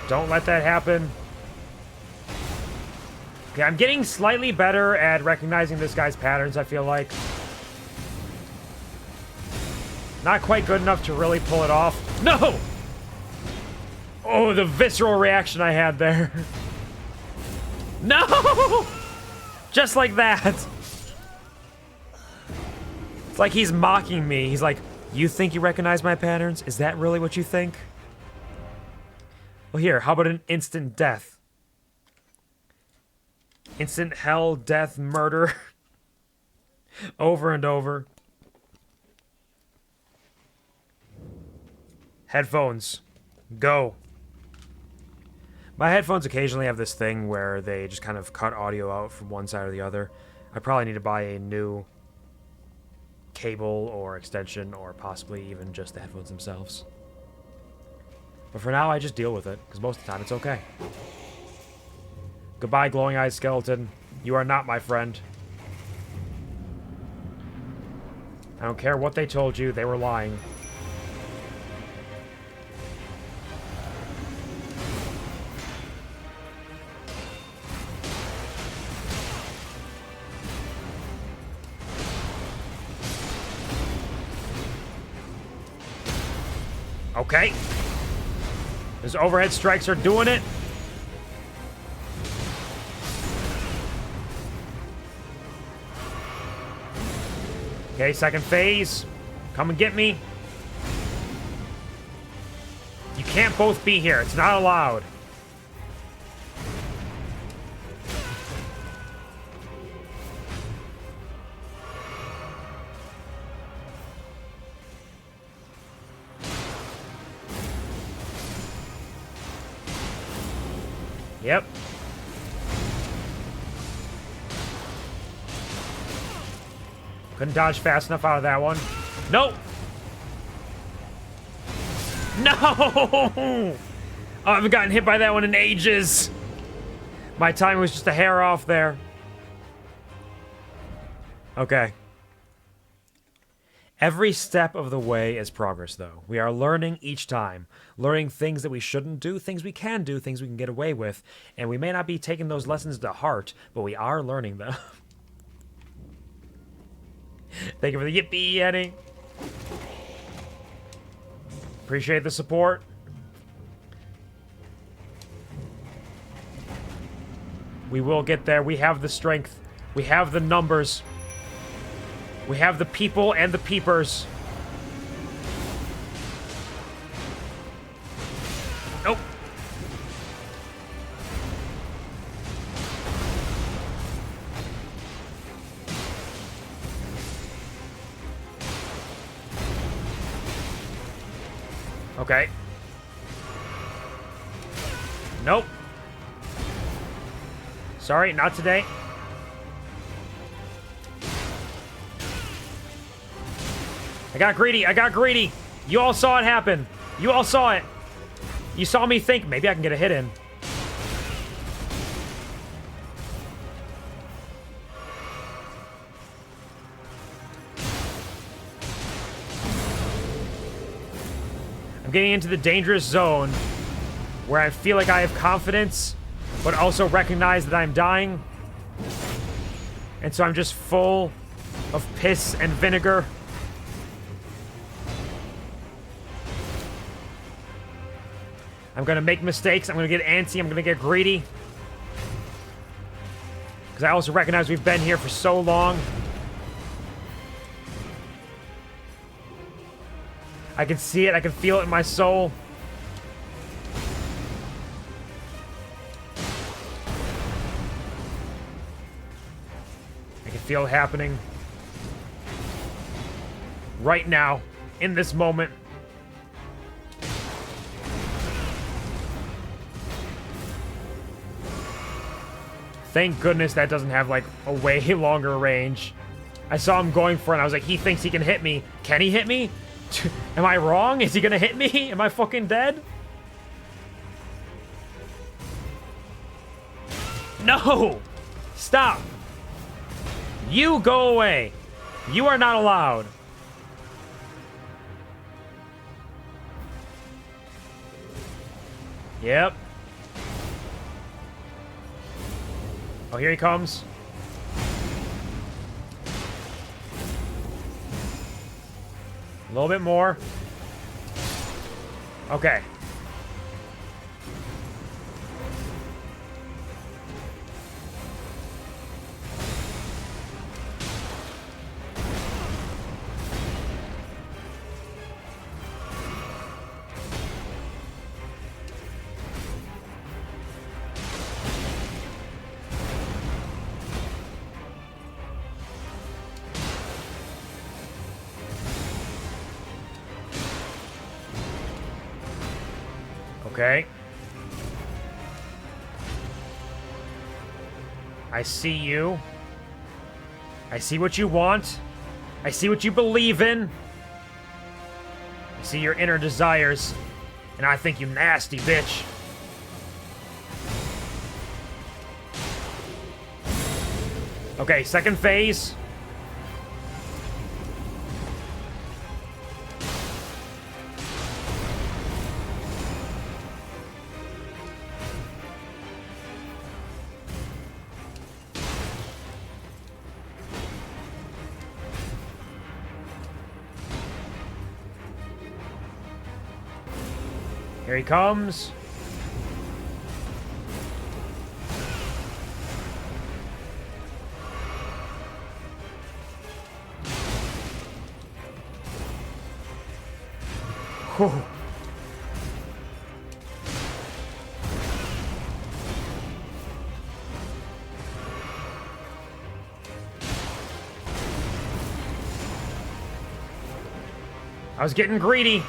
Don't let that happen. Okay, I'm getting slightly better at recognizing this guy's patterns, I feel like. Not quite good enough to really pull it off. No! Oh, the visceral reaction I had there. No! Just like that. It's like he's mocking me. He's like, you think you recognize my patterns? Is that really what you think? Well, here, how about an instant death? Instant hell, death, murder. Over and over. Headphones. Go. My headphones occasionally have this thing where they just kind of cut audio out from one side or the other. I probably need to buy a new cable or extension, or possibly even just the headphones themselves. But for now, I just deal with it, because most of the time it's okay. Goodbye, glowing eyes skeleton. You are not my friend. I don't care what they told you, they were lying. Okay. His overhead strikes are doing it. Okay, second phase. Come and get me. You can't both be here. It's not allowed. Yep. Couldn't dodge fast enough out of that one. Nope. No! Oh, I haven't gotten hit by that one in ages. My time was just a hair off there. Okay. Every step of the way is progress, though. We are learning each time. Learning things that we shouldn't do, things we can do, things we can get away with. And we may not be taking those lessons to heart, but we are learning them. Thank you for the yippee, Eddie. Appreciate the support. We will get there. We have the strength. We have the numbers. We have the people and the peepers. Nope. Okay. Nope. Sorry, not today. I got greedy. I got greedy. You all saw it happen. You all saw it. You saw me think, maybe I can get a hit in. I'm getting into the dangerous zone where I feel like I have confidence, but also recognize that I'm dying. And so I'm just full of piss and vinegar. I'm gonna make mistakes. I'm gonna get antsy. I'm gonna get greedy. Because I also recognize we've been here for so long. I can see it. I can feel it in my soul. I can feel it happening. Right now. In this moment. Thank goodness that doesn't have, like, a way longer range. I saw him going for it, and I was like, he thinks he can hit me. Can he hit me? Am I wrong? Is he gonna hit me? Am I fucking dead? No! Stop! You go away! You are not allowed. Yep. Oh, here he comes. A little bit more. Okay. Okay. I see you. I see what you want. I see what you believe in. I see your inner desires. And I think you nasty bitch. Okay, second phase. Here he comes. Whew. I was getting greedy.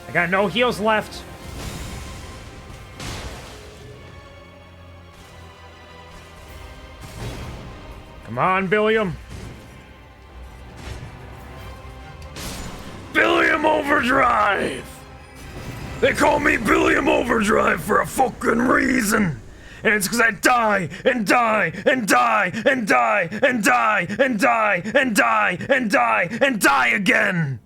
I got no heals left. Come on, Billiam. Billiam Overdrive! They call me Billiam Overdrive for a fucking reason! And it's because I die and die and die and die and die and die and die and die and die again!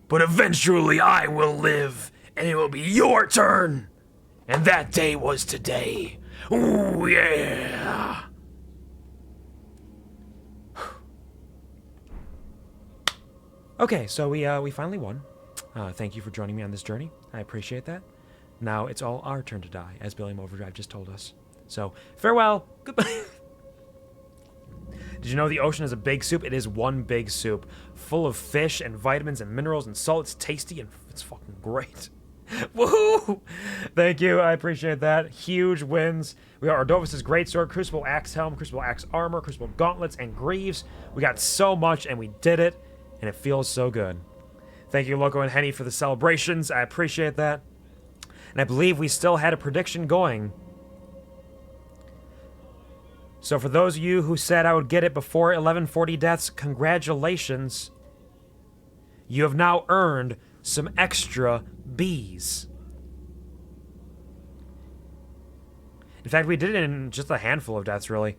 But eventually I will live, and it will be your turn! And that day was today. Ooh, yeah! Okay, so we finally won. Thank you for joining me on this journey. I appreciate that. Now it's all our turn to die, as Billiam Overdrive just told us. So, farewell. Goodbye. Did you know the ocean is a big soup? It is one big soup, full of fish and vitamins and minerals and salt. It's tasty and it's fucking great. Woohoo! Thank you, I appreciate that. Huge wins. We got Ordovus' Greatsword, Crucible Axe Helm, Crucible Axe Armor, Crucible Gauntlets, and Greaves. We got so much and we did it. And it feels so good. Thank you, Loco and Henny, for the celebrations. I appreciate that. And I believe we still had a prediction going. So for those of you who said I would get it before 1140 deaths, congratulations. You have now earned some extra Bs. In fact, we did it in just a handful of deaths, really.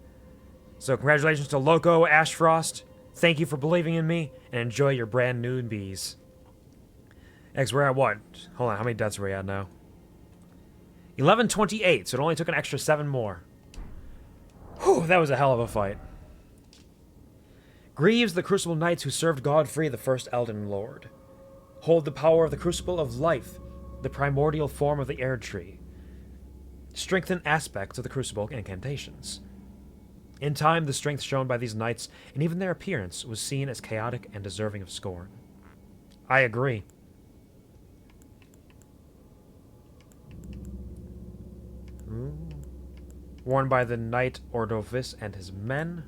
So congratulations to Loco, Ashfrost. Thank you for believing in me, and enjoy your brand new bees. X, we're at what? Hold on, how many deaths are we at now? 1128, so it only took an extra 7 more. Whew, that was a hell of a fight. Greaves, the Crucible Knights who served Godfrey, the first Elden Lord. Hold the power of the Crucible of Life, the primordial form of the Air Tree. strengthen aspects of the Crucible incantations. In time, the strength shown by these knights, and even their appearance, was seen as chaotic and deserving of scorn. I agree. Ooh. Worn by the Knight Ordovis and his men.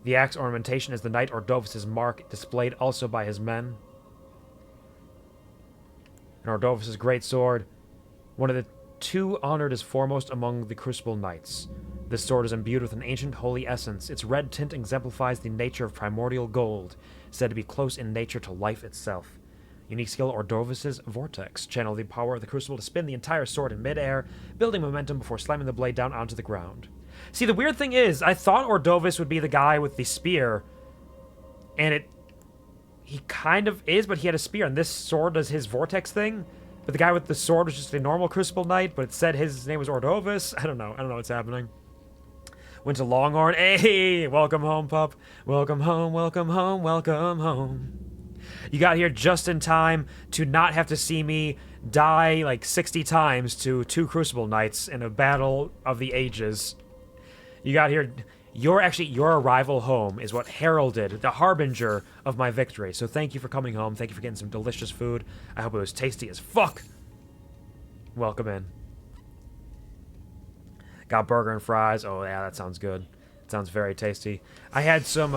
The axe ornamentation is the Knight Ordovis' mark, displayed also by his men. And Ordovis' great sword, one of the two honored as foremost among the Crucible Knights. This sword is imbued with an ancient holy essence. Its red tint exemplifies the nature of primordial gold, said to be close in nature to life itself. Unique skill Ordovis' Vortex. Channel the power of the Crucible to spin the entire sword in midair, building momentum before slamming the blade down onto the ground. See, the weird thing is, I thought Ordovis would be the guy with the spear, and he kind of is, but he had a spear, and this sword does his Vortex thing. But the guy with the sword was just a normal Crucible Knight, but it said his name was Ordovis. I don't know what's happening. Went to Longhorn. Hey, welcome home, pup. Welcome home, welcome home, welcome home. You got here just in time to not have to see me die like 60 times to 2 Crucible Knights in a battle of the ages. You got here... Your arrival home is what heralded, the harbinger of my victory. So thank you for coming home. Thank you for getting some delicious food. I hope it was tasty as fuck. Welcome in. Got burger and fries. Oh yeah, that sounds good. Sounds very tasty. I had some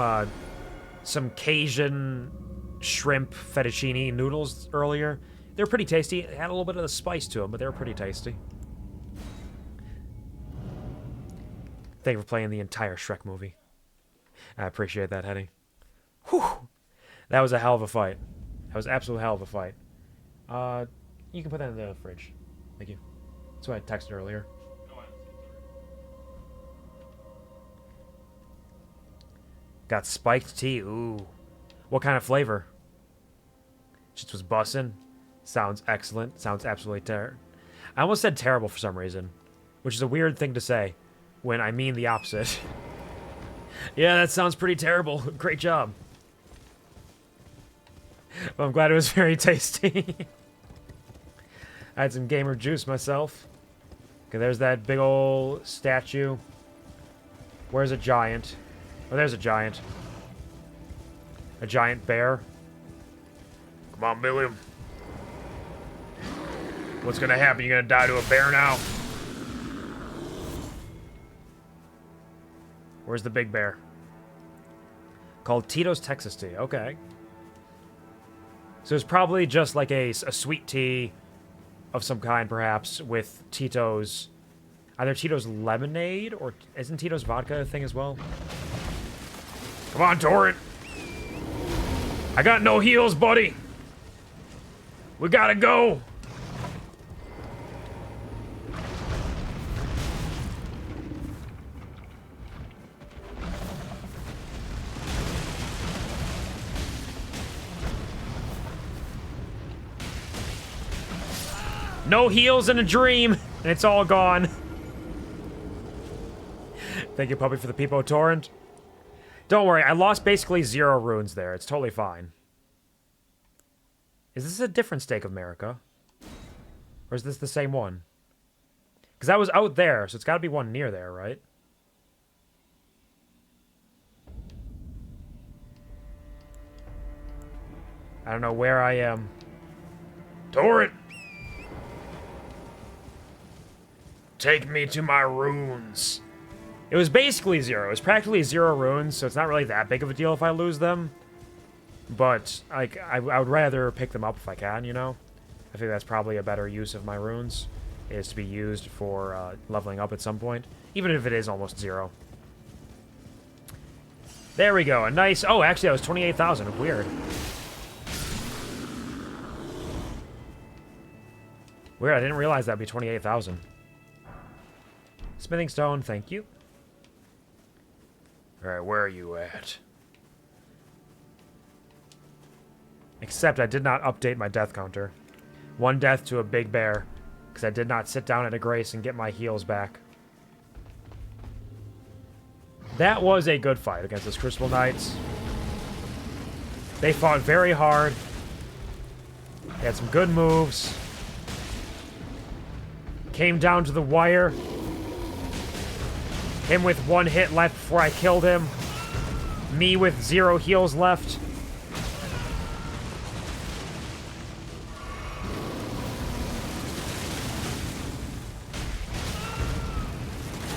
Cajun shrimp fettuccine noodles earlier. They're pretty tasty. It had a little bit of the spice to them, but they were pretty tasty. Thank you for playing the entire Shrek movie. I appreciate that, Hetty. Whew! That was a hell of a fight. That was absolute hell of a fight. You can put that in the fridge. Thank you. That's what I texted earlier. Got spiked tea. Ooh. What kind of flavor? Just was bussin'. Sounds excellent. Sounds absolutely terrible. I almost said terrible for some reason, which is a weird thing to say when I mean the opposite. Yeah, that sounds pretty terrible. Great job. Well, I'm glad it was very tasty. I had some gamer juice myself. Okay, there's that big old statue. Where's a giant? Oh, there's a giant. A giant bear. Come on, Billiam. What's gonna happen? You gonna die to a bear now? Where's the big bear? Called Tito's Texas Tea. Okay. So it's probably just like a sweet tea of some kind, perhaps, with Tito's... Either Tito's lemonade, or isn't Tito's vodka a thing as well? Come on, Torrent. I got no heals, buddy. We gotta go. No heals in a dream, and it's all gone. Thank you, Puppy, for the Peepo Torrent. Don't worry, I lost basically 0 runes there. It's totally fine. Is this a different Stake of America? Or is this the same one? Because that was out there, so it's got to be one near there, right? I don't know where I am. Torrent! Take me to my runes. It was basically 0. It was practically 0 runes, so it's not really that big of a deal if I lose them. But like, I would rather pick them up if I can, you know? I think that's probably a better use of my runes, is to be used for leveling up at some point, even if it is almost 0. There we go, a nice... Oh, actually, that was 28,000. Weird. Weird, I didn't realize that'd be 28,000. Smithing stone, thank you. Alright, where are you at? Except I did not update my death counter. 1 death to a big bear, because I did not sit down at a grace and get my heals back. That was a good fight against those Crucible Knights. They fought very hard. They had some good moves. Came down to the wire. Him with 1 hit left before I killed him. Me with 0 heals left.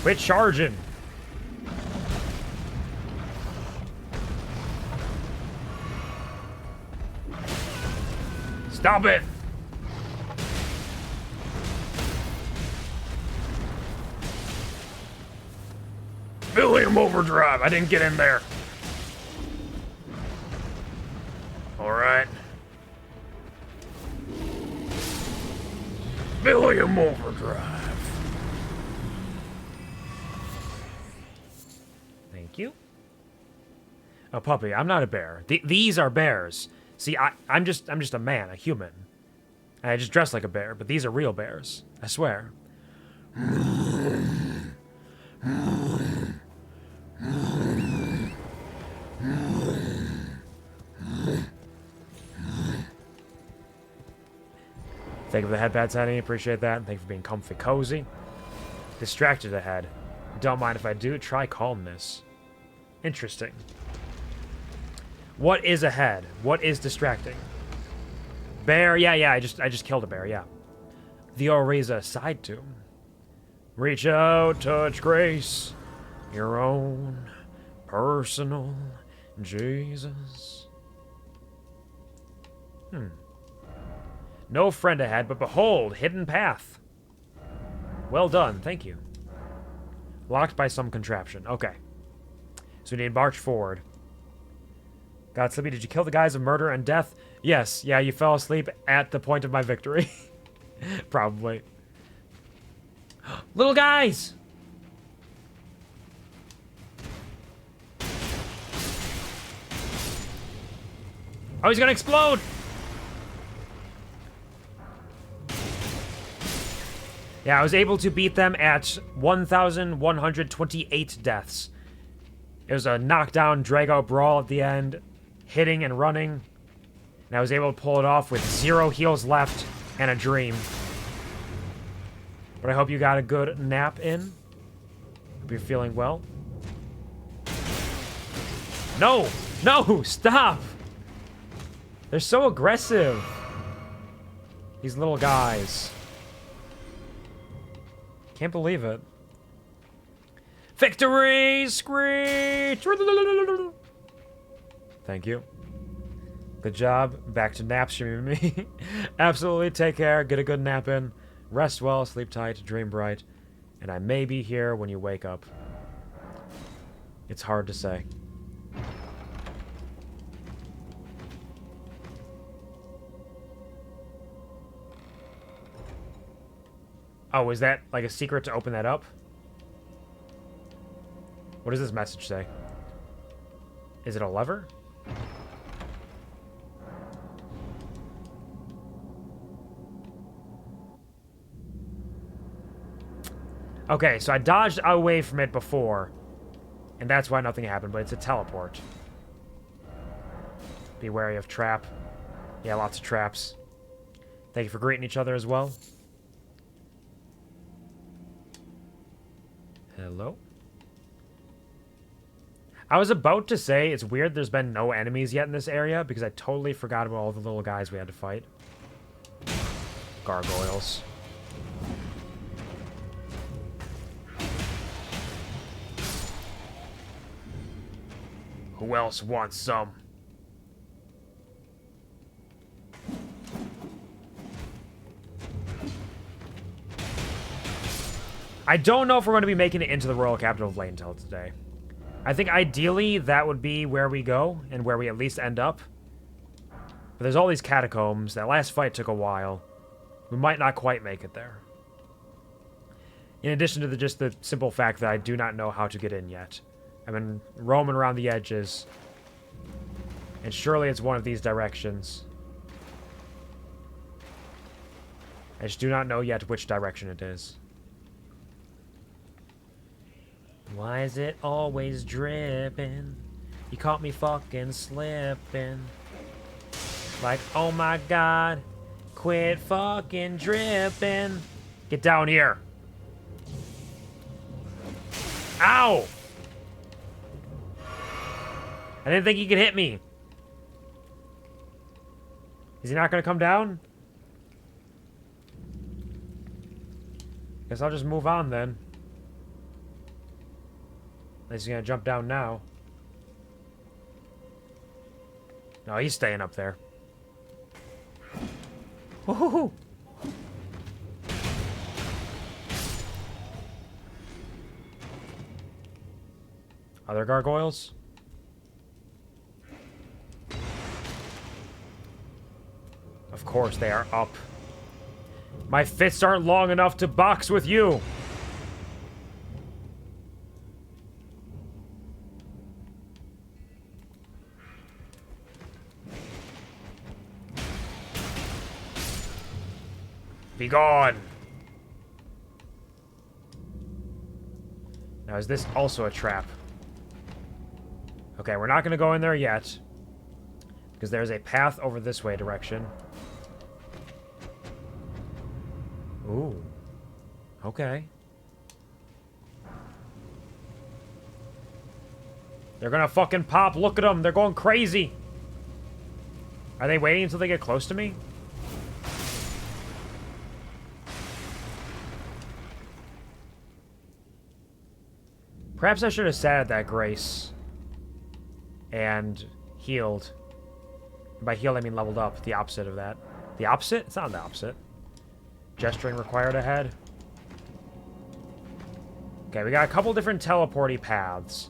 Quit charging. Stop it! Billium overdrive. I didn't get in there. All right. Billium overdrive. Thank you. Oh, puppy, I'm not a bear. These are bears. See, I'm just a man, a human. And I just dress like a bear, but these are real bears. I swear. Thank you for the head pats, honey. Appreciate that. Thank you for being comfy cozy. Distracted ahead. Don't mind if I do. Try calmness. Interesting. What is ahead? What is distracting? Bear. Yeah. I just killed a bear. Yeah. The Oriza side tomb. Reach out, touch grace. Your own personal Jesus. No friend ahead, but behold, hidden path. Well done, thank you. Locked by some contraption. Okay. So we need to march forward. God, Slippy, did you kill the guys of murder and death? Yes, yeah, you fell asleep at the point of my victory. Probably. Little guys! Oh, he's gonna explode! Yeah, I was able to beat them at 1,128 deaths. It was a knockdown, drag-out brawl at the end, hitting and running. And I was able to pull it off with 0 heals left and a dream. But I hope you got a good nap in. Hope you're feeling well. No! No! Stop! They're so aggressive. These little guys. Can't believe it. Victory! Screech! Thank you. Good job. Back to nap streaming me. Absolutely. Take care. Get a good nap in. Rest well. Sleep tight. Dream bright. And I may be here when you wake up. It's hard to say. Oh, is that like a secret to open that up? What does this message say? Is it a lever? Okay, so I dodged away from it before, and that's why nothing happened, but it's a teleport. Be wary of trap. Yeah, lots of traps. Thank you for greeting each other as well. Hello? I was about to say it's weird there's been no enemies yet in this area because I totally forgot about all the little guys we had to fight. Gargoyles. Who else wants some? I don't know if we're going to be making it into the Royal Capital Leyndell today. I think ideally that would be where we go and where we at least end up. But there's all these catacombs. That last fight took a while. We might not quite make it there. In addition to just the simple fact that I do not know how to get in yet. I've been roaming around the edges. And surely it's one of these directions. I just do not know yet which direction it is. Why is it always dripping? You caught me fucking slipping. Like, oh my god, quit fucking dripping. Get down here. Ow! I didn't think he could hit me. Is he not going to come down? Guess I'll just move on then. Unless he's going to jump down now. No, he's staying up there. Woohoo! Other gargoyles? Of course they are up. My fists aren't long enough to box with you. Be gone. Now, is this also a trap? Okay, we're not going to go in there yet. Because there's a path over this way direction. Ooh. Okay. They're gonna fucking pop. Look at them. They're going crazy. Are they waiting until they get close to me? Perhaps I should have sat at that grace. And healed. By healed, I mean leveled up. The opposite of that. The opposite? It's not the opposite. Gesturing required ahead. Okay, we got a couple different teleporty paths.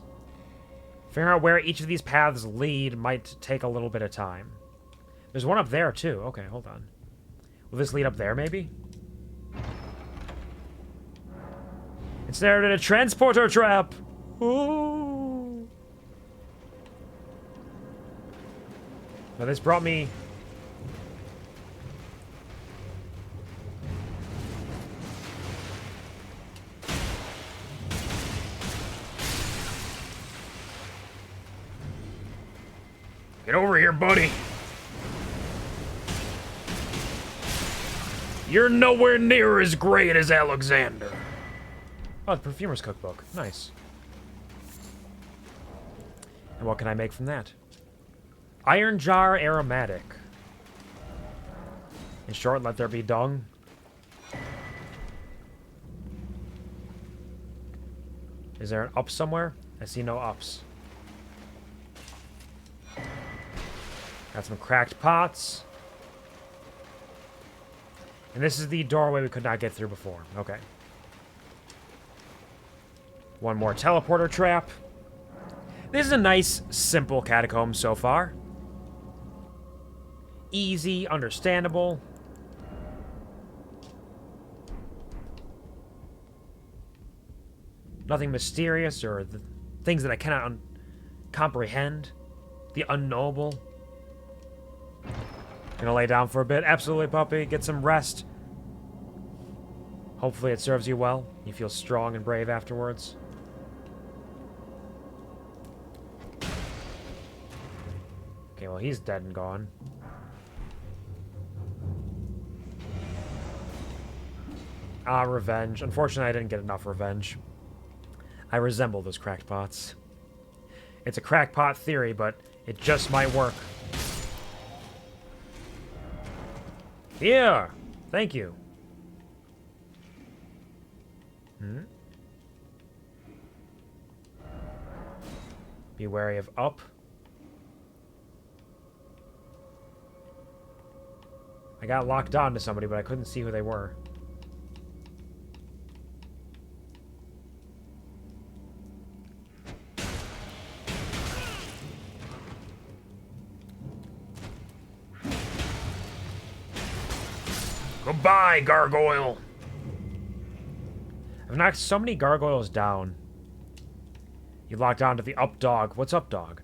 Figuring out where each of these paths lead might take a little bit of time. There's one up there, too. Okay, hold on. Will this lead up there, maybe? Ensnared in a transporter trap! Ooh! Now, this brought me... Get over here, buddy. You're nowhere near as great as Alexander. Oh, the perfumer's cookbook. Nice. And what can I make from that? Iron jar aromatic. In short, let there be dung. Is there an up somewhere? I see no ups. Got some cracked pots. And this is the doorway we could not get through before. Okay. One more teleporter trap. This is a nice, simple catacomb so far. Easy, understandable. Nothing mysterious or the things that I cannot comprehend. The unknowable. Gonna lay down for a bit. Absolutely, puppy. Get some rest. Hopefully it serves you well. You feel strong and brave afterwards. Okay, well, he's dead and gone. Ah, revenge. Unfortunately, I didn't get enough revenge. I resemble those cracked pots. It's a crackpot theory, but it just might work. Here! Thank you. Hmm? Be wary of up. I got locked on to somebody, but I couldn't see who they were. Goodbye, gargoyle. I've knocked so many gargoyles down. You locked on to the up dog. What's up, dog?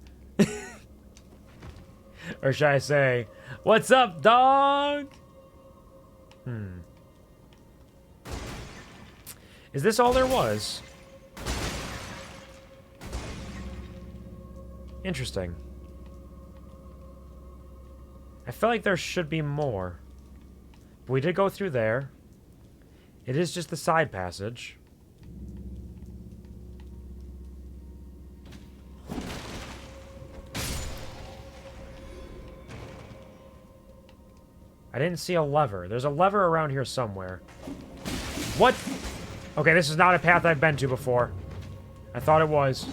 Or should I say, what's up, dog? Is this all there was? Interesting. I feel like there should be more. But we did go through there. It is just the side passage. I didn't see a lever. There's a lever around here somewhere. What? Okay, this is not a path I've been to before. I thought it was.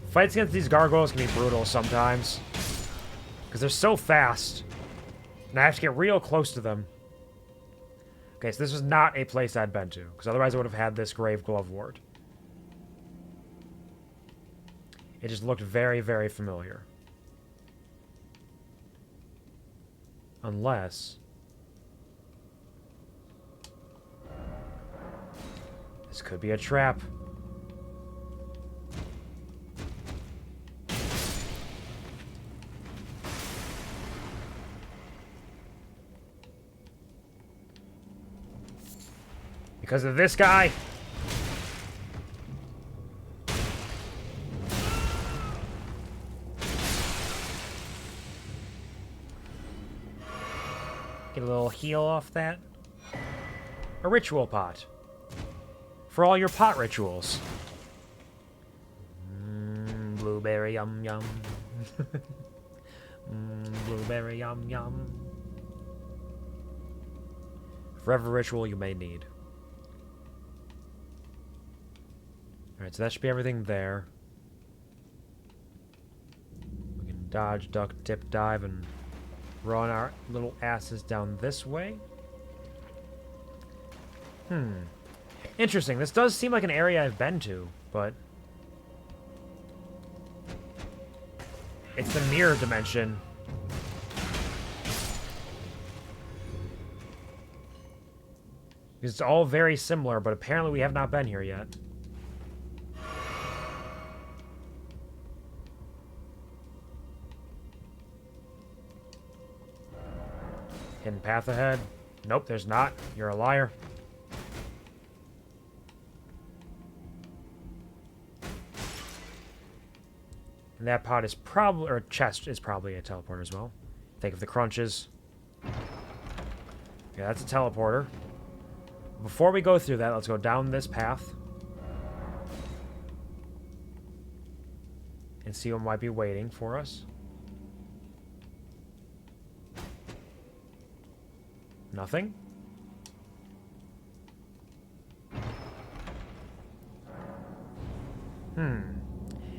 Fights against these gargoyles can be brutal sometimes. Because they're so fast. And I have to get real close to them. Okay, so this was not a place I'd been to. Because otherwise I would have had this grave glove ward. It just looked very, very familiar. Unless... this could be a trap. Because of this guy? Get a little heal off that. A ritual pot. For all your pot rituals. Blueberry yum yum. Blueberry yum yum. For every ritual you may need. Alright, so that should be everything there. We can dodge, duck, dip, dive, and run our little asses down this way. Interesting. This does seem like an area I've been to, but... it's the mirror dimension. It's all very similar, but apparently we have not been here yet. Hidden path ahead. Nope, there's not. You're a liar. And that pot is probably, or chest is probably a teleporter as well. Think of the crunches. Yeah, that's a teleporter. Before we go through that, let's go down this path. And see what might be waiting for us. Nothing?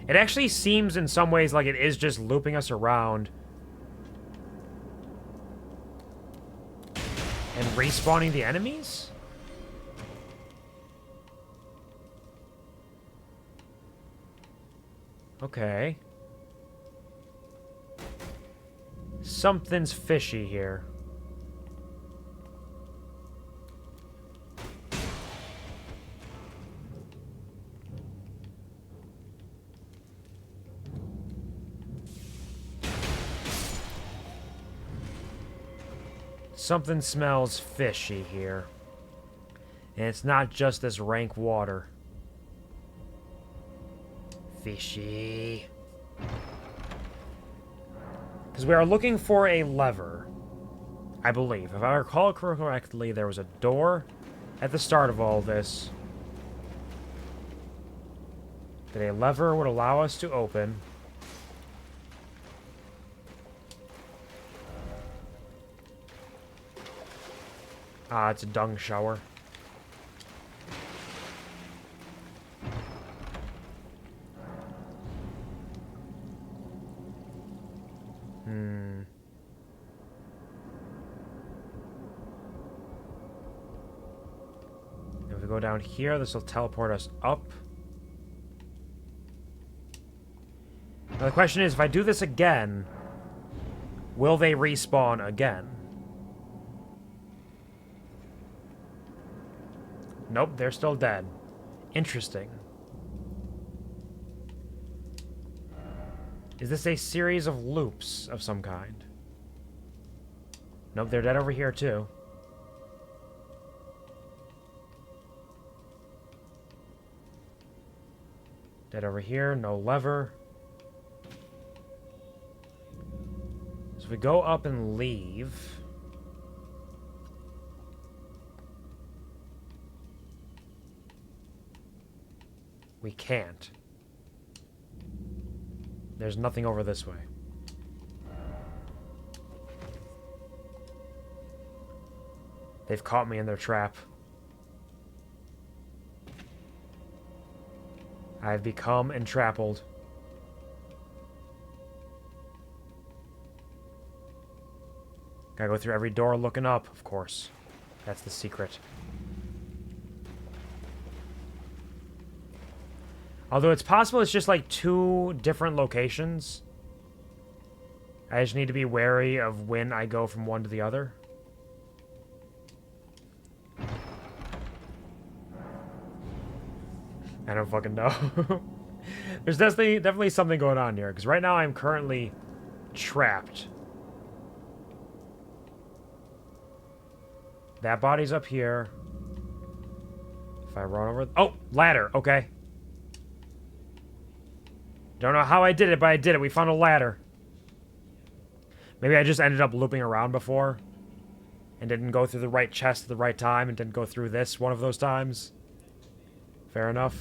It actually seems in some ways like it is just looping us around. And respawning the enemies? Okay. Something's fishy here. Something smells fishy here. And it's not just this rank water. Fishy. Because we are looking for a lever. I believe. If I recall correctly, there was a door at the start of all this that a lever would allow us to open. Ah, it's a dung shower. If we go down here, this will teleport us up. Now the question is, if I do this again, will they respawn again? Nope, they're still dead. Interesting. Is this a series of loops of some kind? Nope, they're dead over here too. Dead over here, no lever. if we go up and leave... We can't. There's nothing over this way. They've caught me in their trap. I've become entrappled. Gotta go through every door looking up, of course. That's the secret. Although it's possible it's just like 2 different locations. I just need to be wary of when I go from one to the other. I don't fucking know. There's definitely something going on here, because right now I'm currently trapped. That body's up here. If I run over... Oh! Ladder! Okay. Don't know how I did it, but I did it. We found a ladder. Maybe I just ended up looping around before. And didn't go through the right chest at the right time. And didn't go through this one of those times. Fair enough.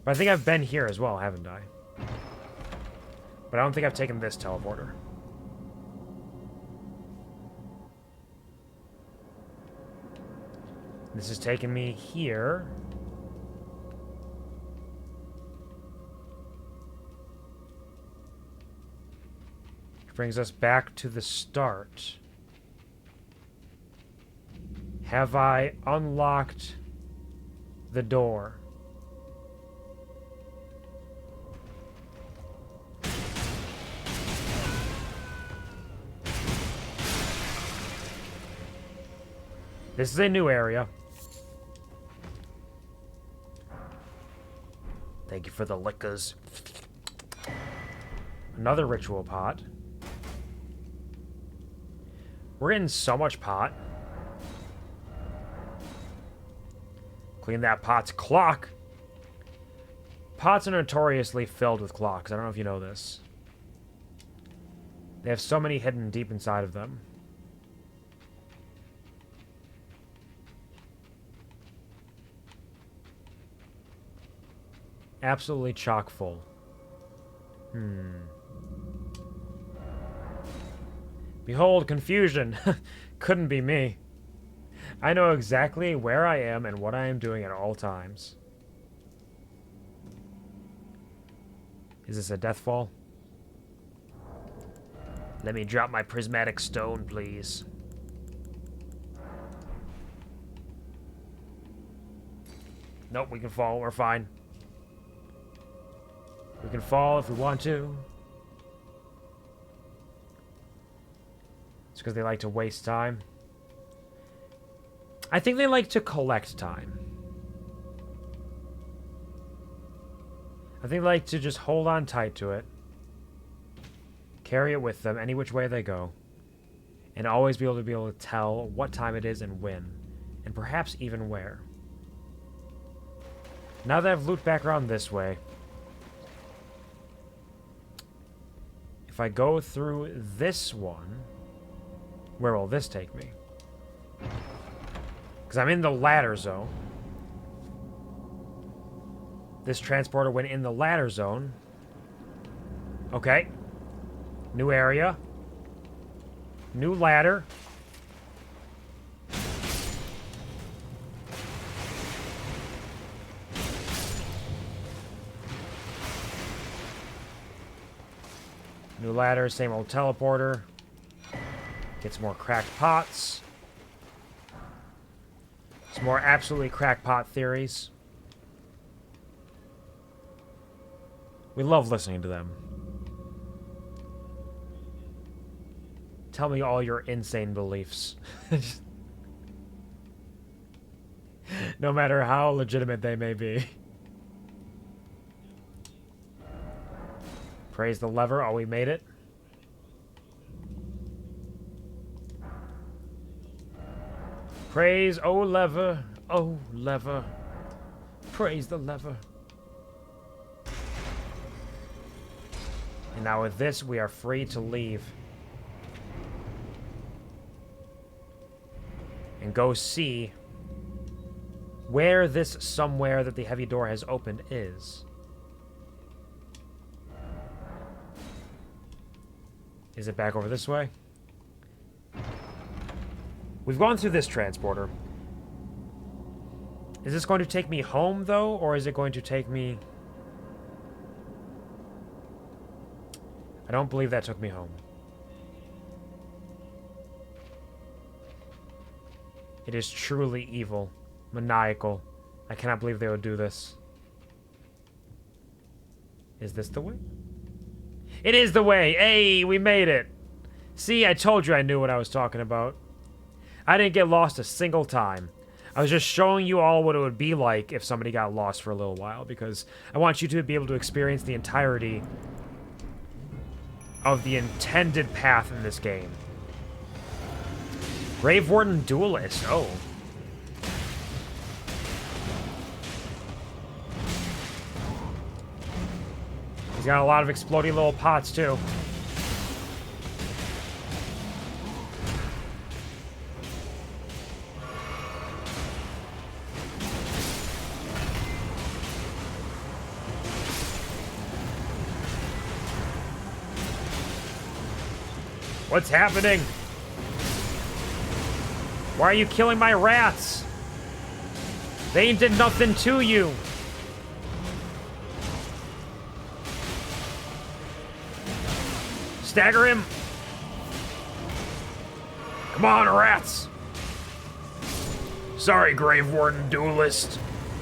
But I think I've been here as well, haven't I? But I don't think I've taken this teleporter. This is taking me here. It brings us back to the start. Have I unlocked the door? This is a new area. Thank you for the liquors. Another ritual pot. We're getting so much pot. Clean that pot's clock. Pots are notoriously filled with clocks. I don't know if you know this. They have so many hidden deep inside of them. Absolutely chock full. Behold, confusion. Couldn't be me. I know exactly where I am and what I am doing at all times. Is this a death fall? Let me drop my prismatic stone, please. Nope, we can fall. We're fine. We can fall if we want to. It's because they like to waste time. I think they like to collect time. I think they like to just hold on tight to it. Carry it with them any which way they go. And always be able to tell what time it is and when. And perhaps even where. Now that I've looped back around this way, if I go through this one, where will this take me? Because I'm in the ladder zone. This transporter went in the ladder zone. Okay. New area. New ladder. New ladder, same old teleporter. Get some more cracked pots. Some more absolutely crackpot theories. We love listening to them. Tell me all your insane beliefs. No matter how legitimate they may be. Praise the lever. Oh, we made it. Praise, oh lever, oh lever. Praise the lever. Now with this, we are free to leave. And go see where this somewhere that the heavy door has opened is. Is it back over this way? We've gone through this transporter. Is this going to take me home, though, or is it going to take me... I don't believe that took me home. It is truly evil. Maniacal. I cannot believe they would do this. Is this the way? It is the way! Hey, we made it! See, I told you I knew what I was talking about. I didn't get lost a single time. I was just showing you all what it would be like if somebody got lost for a little while, because I want you to be able to experience the entirety of the intended path in this game. Grave Warden Duelist. Oh. He's got a lot of exploding little pots, too. What's happening? Why are you killing my rats? They ain't did nothing to you. Stagger him. Come on, rats. Sorry, Grave Warden Duelist.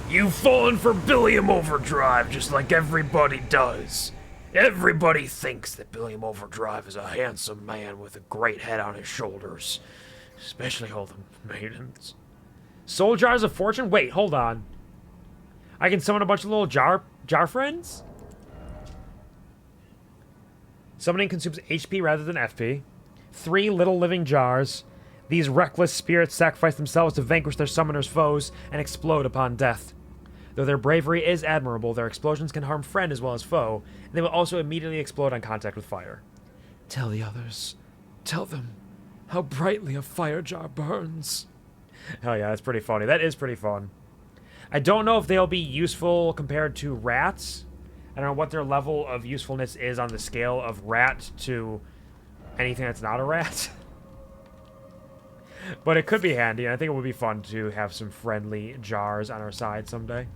You've fallen for Billiam Overdrive just like everybody does. Everybody thinks that Billiam Overdrive is a handsome man with a great head on his shoulders. Especially all the maidens. Soul Jars of Fortune? Wait, hold on. I can summon a bunch of little jar friends? Summoning consumes HP rather than FP. 3 little living jars. These reckless spirits sacrifice themselves to vanquish their summoner's foes and explode upon death. Though their bravery is admirable, their explosions can harm friend as well as foe, and they will also immediately explode on contact with fire. Tell the others. Tell them how brightly a fire jar burns. Hell yeah, that's pretty funny. That is pretty fun. I don't know if they'll be useful compared to rats. I don't know what their level of usefulness is on the scale of rat to anything that's not a rat. But it could be handy, and I think it would be fun to have some friendly jars on our side someday.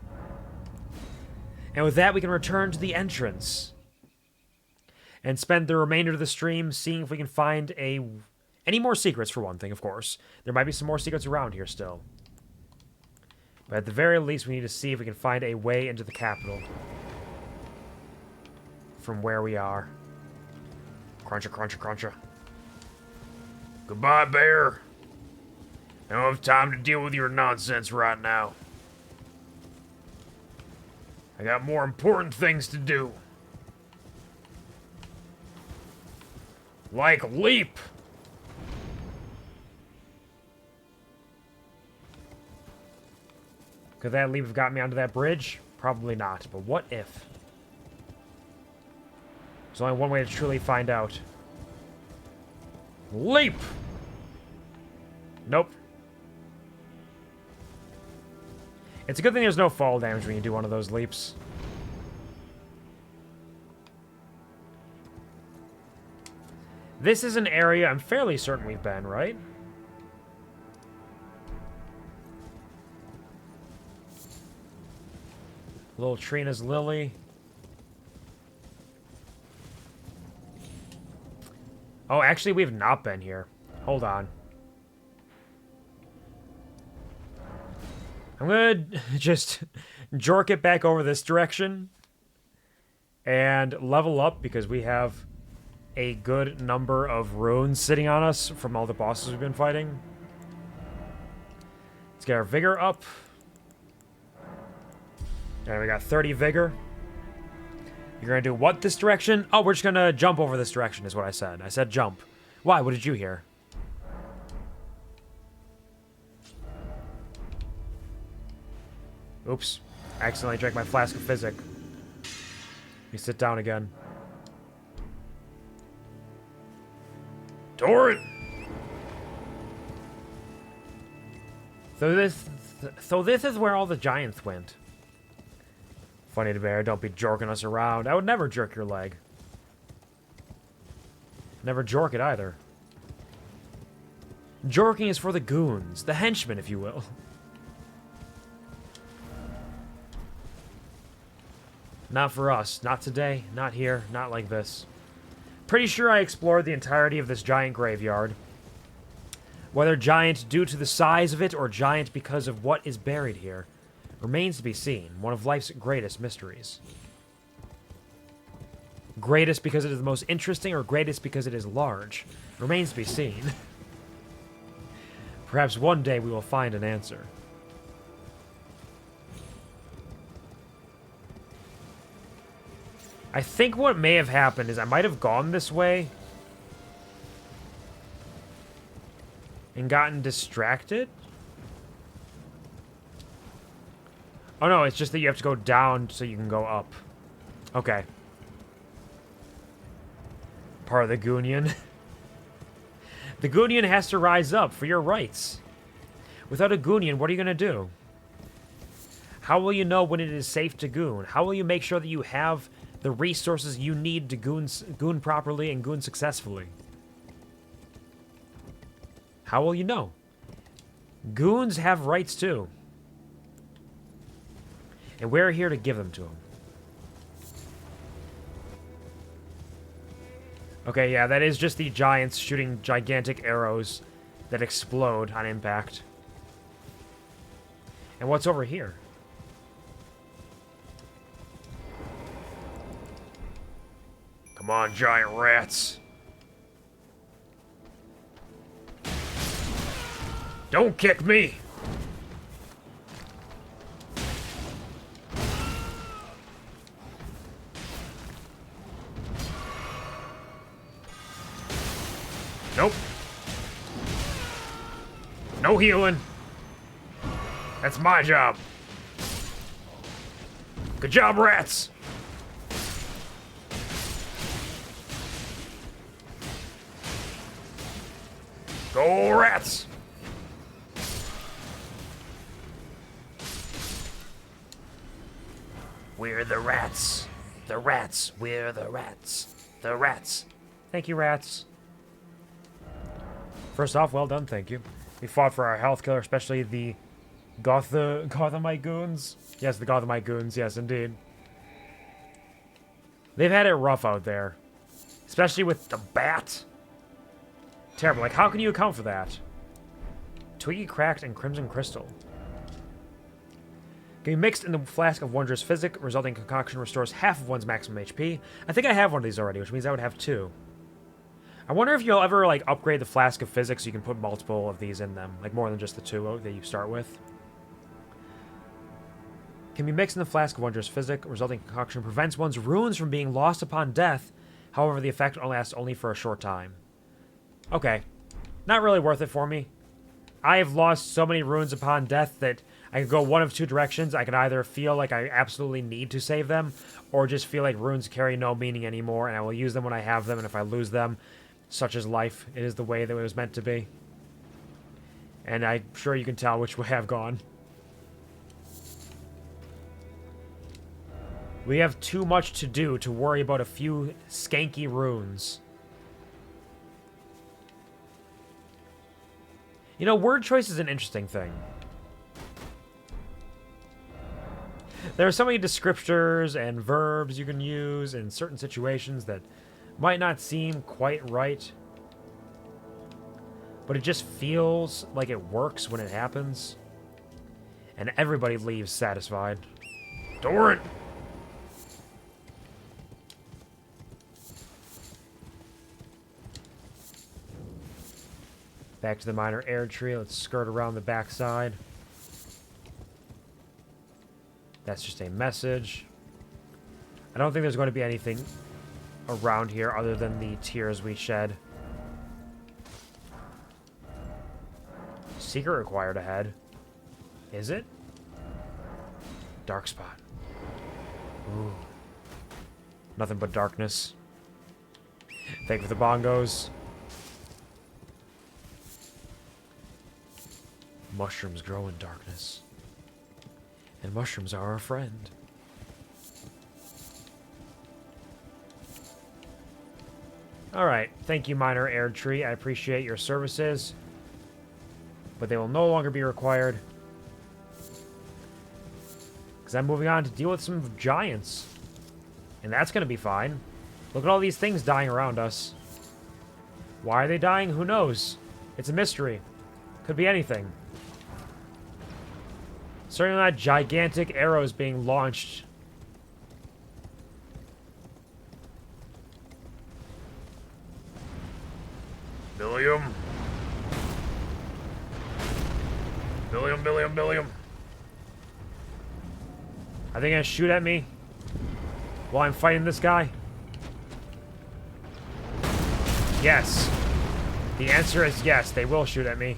And with that, we can return to the entrance. And spend the remainder of the stream seeing if we can find any more secrets, for one thing, of course. There might be some more secrets around here still. But at the very least, we need to see if we can find a way into the capital. From where we are. Cruncher, cruncher, cruncher. Goodbye, Bear. I don't have time to deal with your nonsense right now. I got more important things to do. Like leap. Could that leap have got me onto that bridge? Probably not, but what if? There's only one way to truly find out. Leap! Nope. It's a good thing there's no fall damage when you do one of those leaps. This is an area I'm fairly certain we've been, right? Little Trina's Lily. Oh, actually, we've not been here. Hold on. I'm gonna just jork it back over this direction and level up because we have a good number of runes sitting on us from all the bosses we've been fighting. Let's get our vigor up. And we got 30 vigor. You're gonna do what this direction? Oh, we're just gonna jump over this direction is what I said. I said jump. Why? What did you hear? Oops. I accidentally drank my flask of physic. Let me sit down again. Torrent! So this is where all the giants went. Funny to bear, don't be jerking us around. I would never jerk your leg. Never jork it either. Jorking is for the goons, the henchmen, if you will. Not for us. Not today, not here, not like this. Pretty sure I explored the entirety of this giant graveyard. Whether giant due to the size of it or giant because of what is buried here remains to be seen. One of life's greatest mysteries. Greatest because it is the most interesting or greatest because it is large remains to be seen. Perhaps one day we will find an answer. I think what may have happened is I might have gone this way and gotten distracted. Oh no, it's just that you have to go down so you can go up. Okay. Part of the Goonion. The Goonion has to rise up for your rights. Without a Goonion, what are you going to do? How will you know when it is safe to goon? How will you make sure that you have the resources you need to goon properly and goon successfully? How will you know? Goons have rights too. And we're here to give them to them. Okay, yeah, that is just the giants shooting gigantic arrows that explode on impact. And what's over here? Come on, giant rats. Don't kick me! Nope. No healing. That's my job. Good job, rats. Go, rats. We're the rats. The rats. We're the rats. The rats. Thank you, rats. First off, well done, thank you. We fought for our health killer, especially the Gothamite goons. Yes, the Gothamite goons, yes, indeed. They've had it rough out there. Especially with the bat. Terrible. Like, how can you account for that? Twiggy cracked and crimson crystal. Can be mixed in the flask of wondrous physic, resulting concoction restores half of one's maximum HP. I think I have one of these already, which means I would have two. I wonder if you'll ever, like, upgrade the flask of physics so you can put multiple of these in them. Like, more than just the two that you start with. Can be mixed in the flask of wondrous physic, resulting concoction prevents one's runes from being lost upon death. However, the effect lasts only for a short time. Okay. Not really worth it for me. I have lost so many runes upon death that I could go one of two directions. I could either feel like I absolutely need to save them, or just feel like runes carry no meaning anymore, and I will use them when I have them, and if I lose them, such is life. It is the way that it was meant to be. And I'm sure you can tell which way I've gone. We have too much to do to worry about a few skanky runes. You know, word choice is an interesting thing. There are so many descriptors and verbs you can use in certain situations that might not seem quite right, but it just feels like it works when it happens, and everybody leaves satisfied. Torrent! Back to the minor air tree. Let's skirt around the backside. That's just a message. I don't think there's going to be anything around here other than the tears we shed. Secret required ahead. Is it? Dark spot. Ooh. Nothing but darkness. Thank you for the bongos. Mushrooms grow in darkness. And mushrooms are our friend. Alright, thank you, Minor Air Tree. I appreciate your services. But they will no longer be required. Because I'm moving on to deal with some giants. And that's going to be fine. Look at all these things dying around us. Why are they dying? Who knows? It's a mystery. Could be anything. Certainly not gigantic arrows being launched. Billiam. Billiam, Billiam, Billiam. Are they gonna shoot at me while I'm fighting this guy? Yes. The answer is yes, they will shoot at me.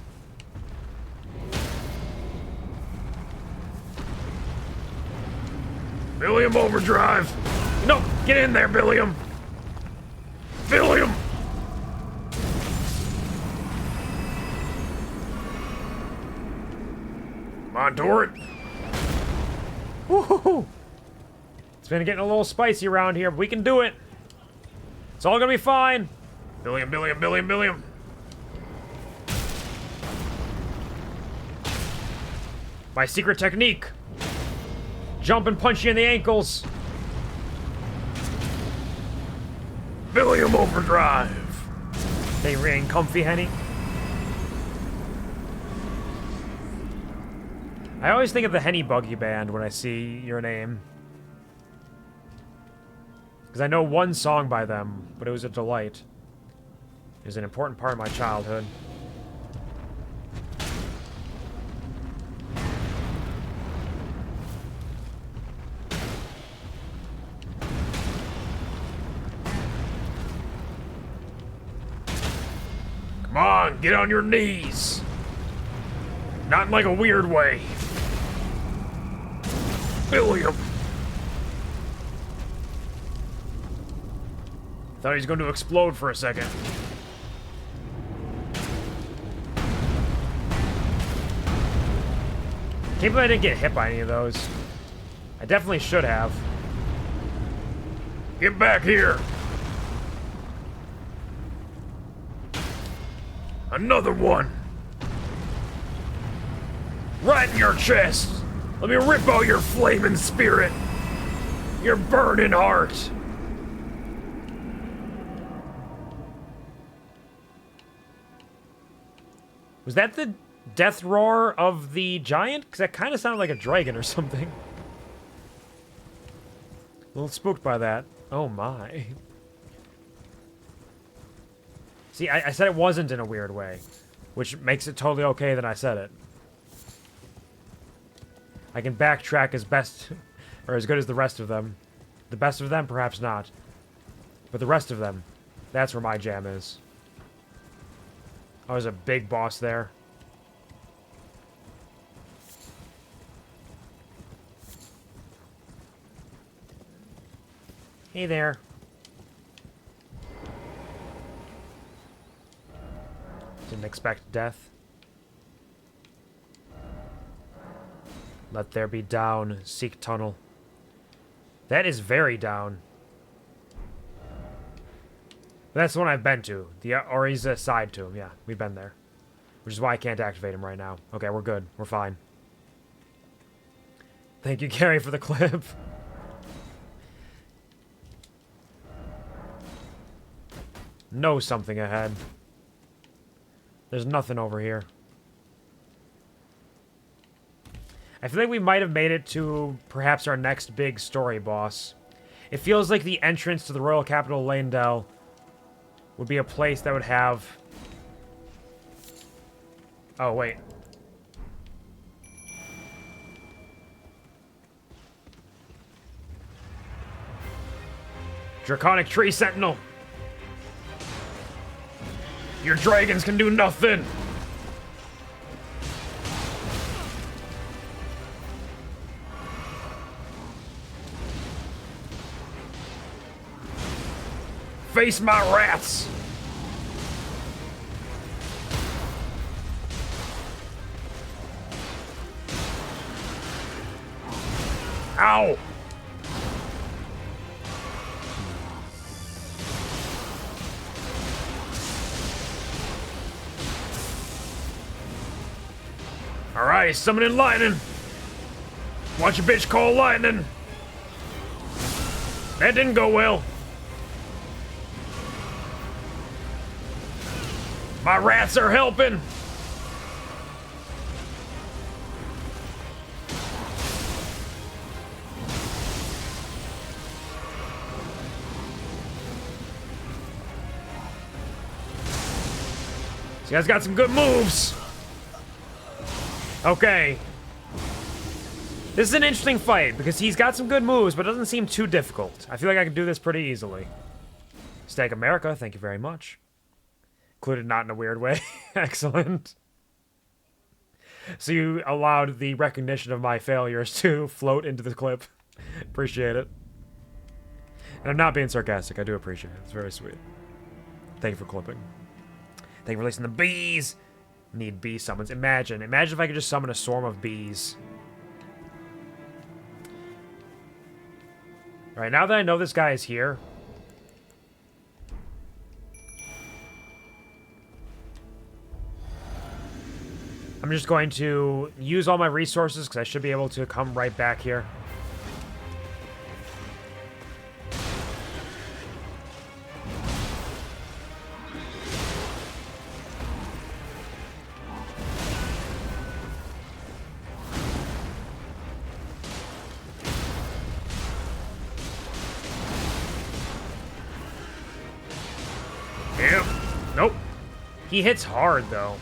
Billiam overdrive. No, get in there, Billiam. Billiam. Come on, turret. Woohoo! It's been getting a little spicy around here, but we can do it. It's all gonna be fine. Billiam, Billiam, Billiam, Billiam. My secret technique. Jump and punch you in the ankles. Billiam overdrive. They ring comfy, Henny. I always think of the Henny Buggy Band when I see your name. Because I know one song by them, but it was a delight. It was an important part of my childhood. Come on, get on your knees. Not in like a weird way. Billiam. Thought he was going to explode for a second. Can't believe I didn't get hit by any of those. I definitely should have. Get back here. Another one. Right in your chest. Let me rip out your flaming spirit. Your burning heart. Was that the death roar of the giant? Because that kind of sounded like a dragon or something. A little spooked by that. Oh my. See, I said it wasn't in a weird way, which makes it totally okay that I said it. I can backtrack as best, or as good as the rest of them. The best of them, perhaps not. But the rest of them, that's where my jam is. Oh, there's a big boss there. Hey there. Didn't expect death. Let there be down. Seek tunnel. That is very down. That's the one I've been to. Or he's a side to him. Yeah, we've been there. Which is why I can't activate him right now. Okay, we're good. We're fine. Thank you, Gary, for the clip. Know something ahead. There's nothing over here. I feel like we might have made it to perhaps our next big story boss. It feels like the entrance to the Royal Capital Leyndell would be a place that would have... Oh, wait. Draconic Tree Sentinel! Your dragons can do nothing! Face my wraths! Ow! Alright, summoning lightning. Watch a bitch call lightning. That didn't go well. My rats are helping. This guy's got some good moves. Okay. This is an interesting fight because he's got some good moves, but it doesn't seem too difficult. I feel like I can do this pretty easily. Steak America, thank you very much. Included not in a weird way. Excellent. So you allowed the recognition of my failures to float into the clip. Appreciate it. And I'm not being sarcastic. I do appreciate it. It's very sweet. Thank you for clipping. Thank you for releasing the bees. Need bee summons. Imagine if I could just summon a swarm of bees. Alright, now that I know this guy is here. I'm just going to use all my resources because I should be able to come right back here. Yep. Nope. He hits hard, though.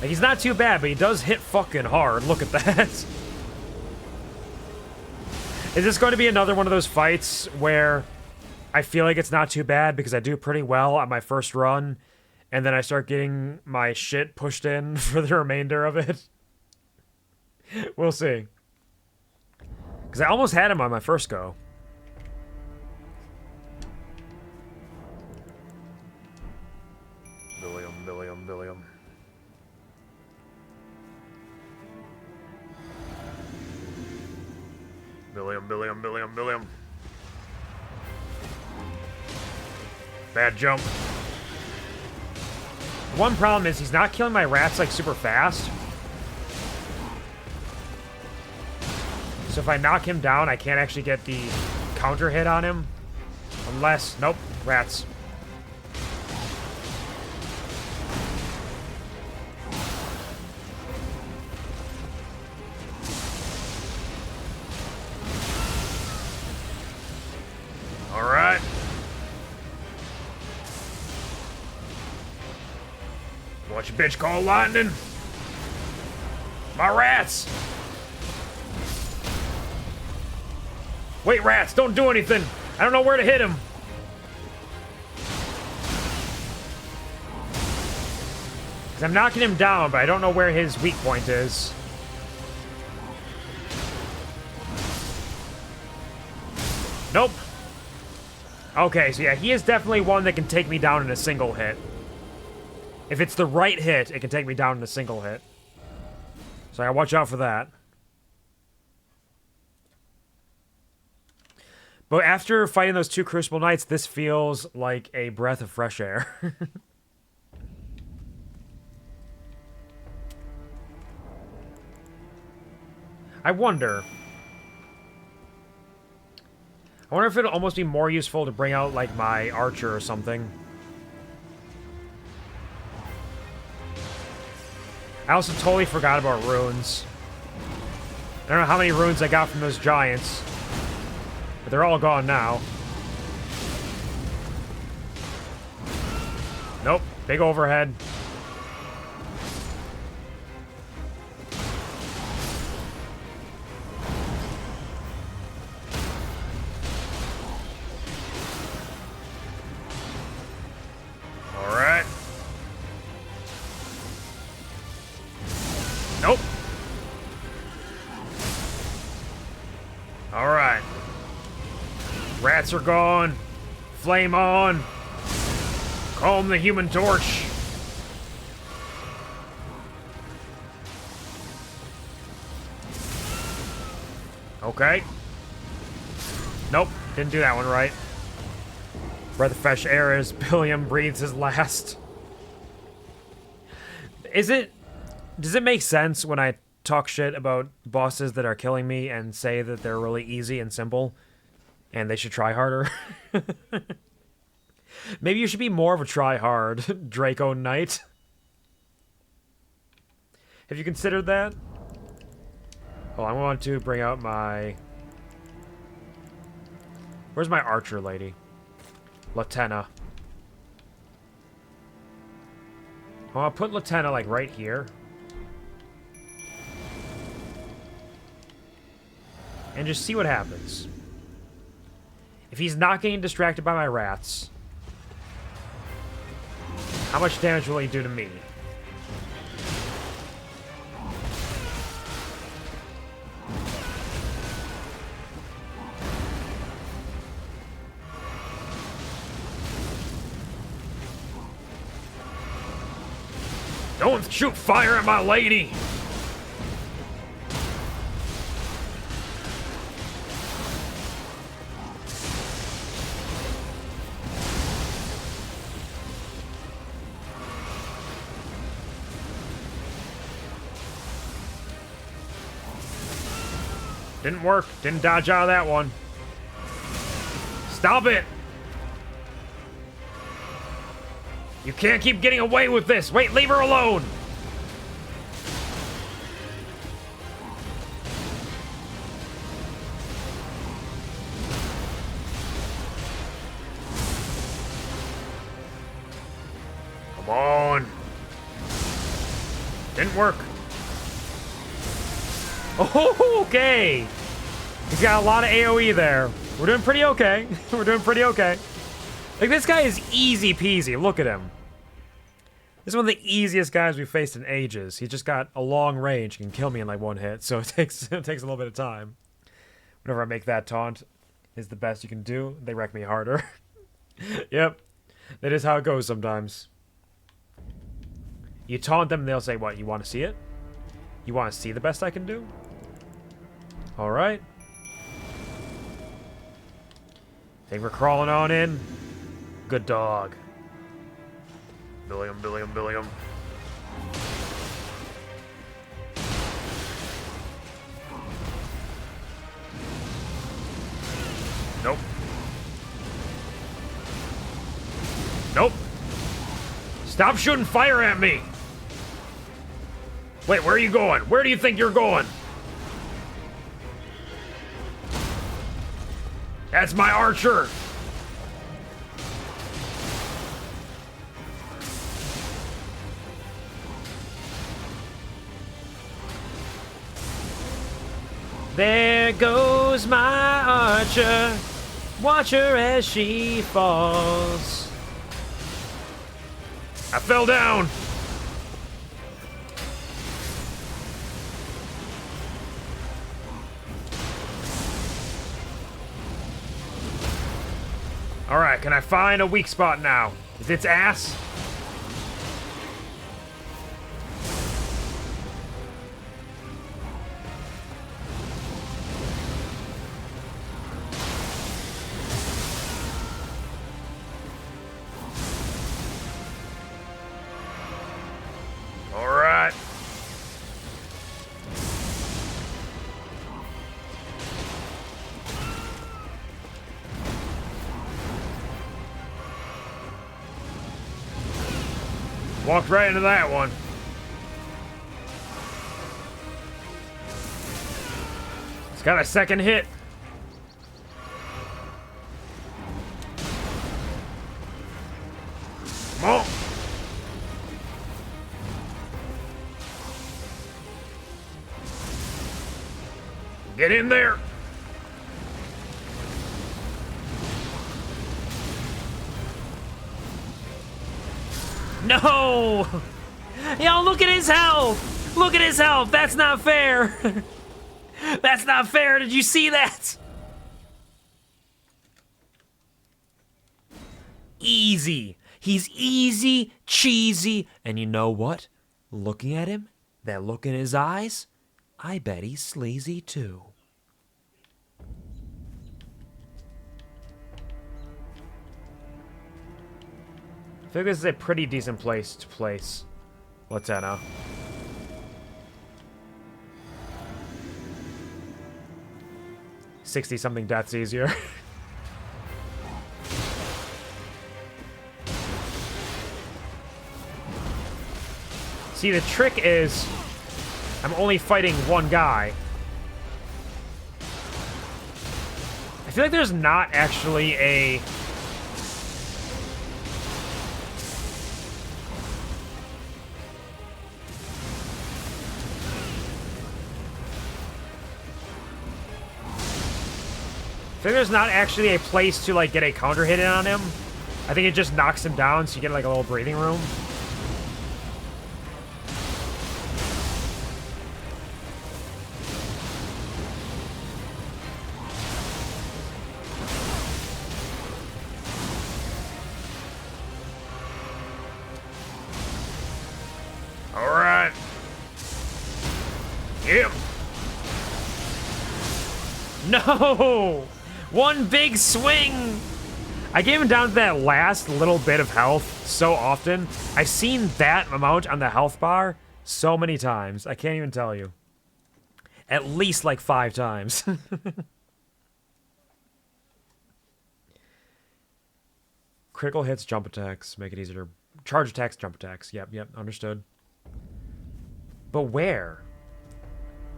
Like, he's not too bad, but he does hit fucking hard. Look at that. Is this going to be another one of those fights where I feel like it's not too bad because I do pretty well on my first run, and then I start getting my shit pushed in for the remainder of it? We'll see. Because I almost had him on my first go. Billiam. Billiam. Bad jump. One problem is he's not killing my rats, like, super fast. So if I knock him down, I can't actually get the counter hit on him. Unless... Nope. Rats. Alright. Watch a bitch call lightning. My rats. Wait, rats, don't do anything. I don't know where to hit him. Because I'm knocking him down, but I don't know where his weak point is. Nope. Okay, so yeah, he is definitely one that can take me down in a single hit. If it's the right hit, it can take me down in a single hit. So I gotta watch out for that. But after fighting those two Crucible Knights, this feels like a breath of fresh air. I wonder if it'll almost be more useful to bring out, like, my archer or something. I also totally forgot about runes. I don't know how many runes I got from those giants. But they're all gone now. Nope. Big overhead. Alright. Nope. Alright. Rats are gone. Flame on. Home the Human Torch. Okay. Nope, didn't do that one right. Breath of fresh air as Billiam breathes his last. Does it make sense when I talk shit about bosses that are killing me and say that they're really easy and simple and they should try harder? Maybe you should be more of a try-hard Draco Knight. Have you considered that? Oh, I want to bring out my... Where's my archer lady? Latenna. Oh, I'll put Latenna, like, right here. And just see what happens. If he's not getting distracted by my rats, how much damage will he do to me? Don't shoot fire at my lady! Didn't work. Didn't dodge out of that one. Stop it! You can't keep getting away with this! Wait, leave her alone! Come on! Didn't work. Oh, okay! He's got a lot of AoE there. We're doing pretty okay. We're doing pretty okay. Like, this guy is easy peasy. Look at him. This is one of the easiest guys we've faced in ages. He's just got a long range. He can kill me in like one hit, so it takes a little bit of time. Whenever I make that taunt, is the best you can do. They wreck me harder. Yep. That is how it goes sometimes. You taunt them, and they'll say, what, you want to see it? You want to see the best I can do? Alright. Think we're crawling on in? Good dog. Billiam, Billiam, Billiam. Nope. Nope. Stop shooting fire at me! Wait, where are you going? Where do you think you're going? That's my archer! There goes my archer. Watch her as she falls. I fell down. Alright, can I find a weak spot now? Is its ass? Alright. Walked right into that one. It's got a second hit. Come on. Get in there. No! Yo, look at his health! Look at his health! That's not fair! That's not fair! Did you see that? Easy. He's easy, cheesy, and you know what? Looking at him, that look in his eyes, I bet he's sleazy too. I think this is a pretty decent place to place Latenna. 60-something deaths easier. See, the trick is I'm only fighting one guy. I feel like there's not actually a... I think there's not actually a place to, like, get a counter hit in on him. I think it just knocks him down, so you get, like, a little breathing room. Alright. Him. No! One big swing! I gave him down to that last little bit of health so often. I've seen that amount on the health bar so many times. I can't even tell you. At least like 5 times. Critical hits, jump attacks, make it easier to... Charge attacks, jump attacks. Yep, understood. But where?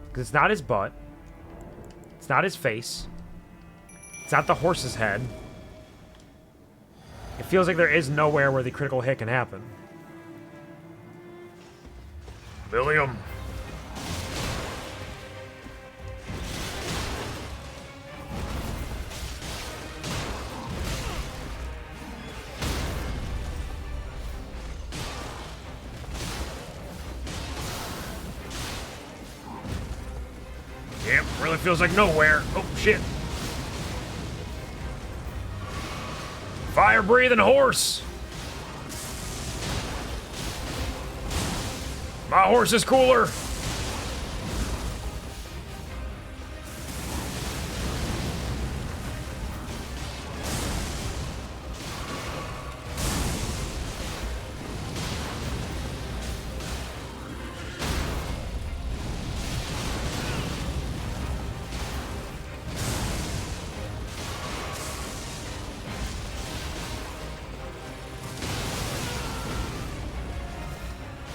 Because it's not his butt. It's not his face. It's not the horse's head. It feels like there is nowhere where the critical hit can happen. William. Yep, really feels like nowhere. Oh, shit. Fire-breathing horse. My horse is cooler.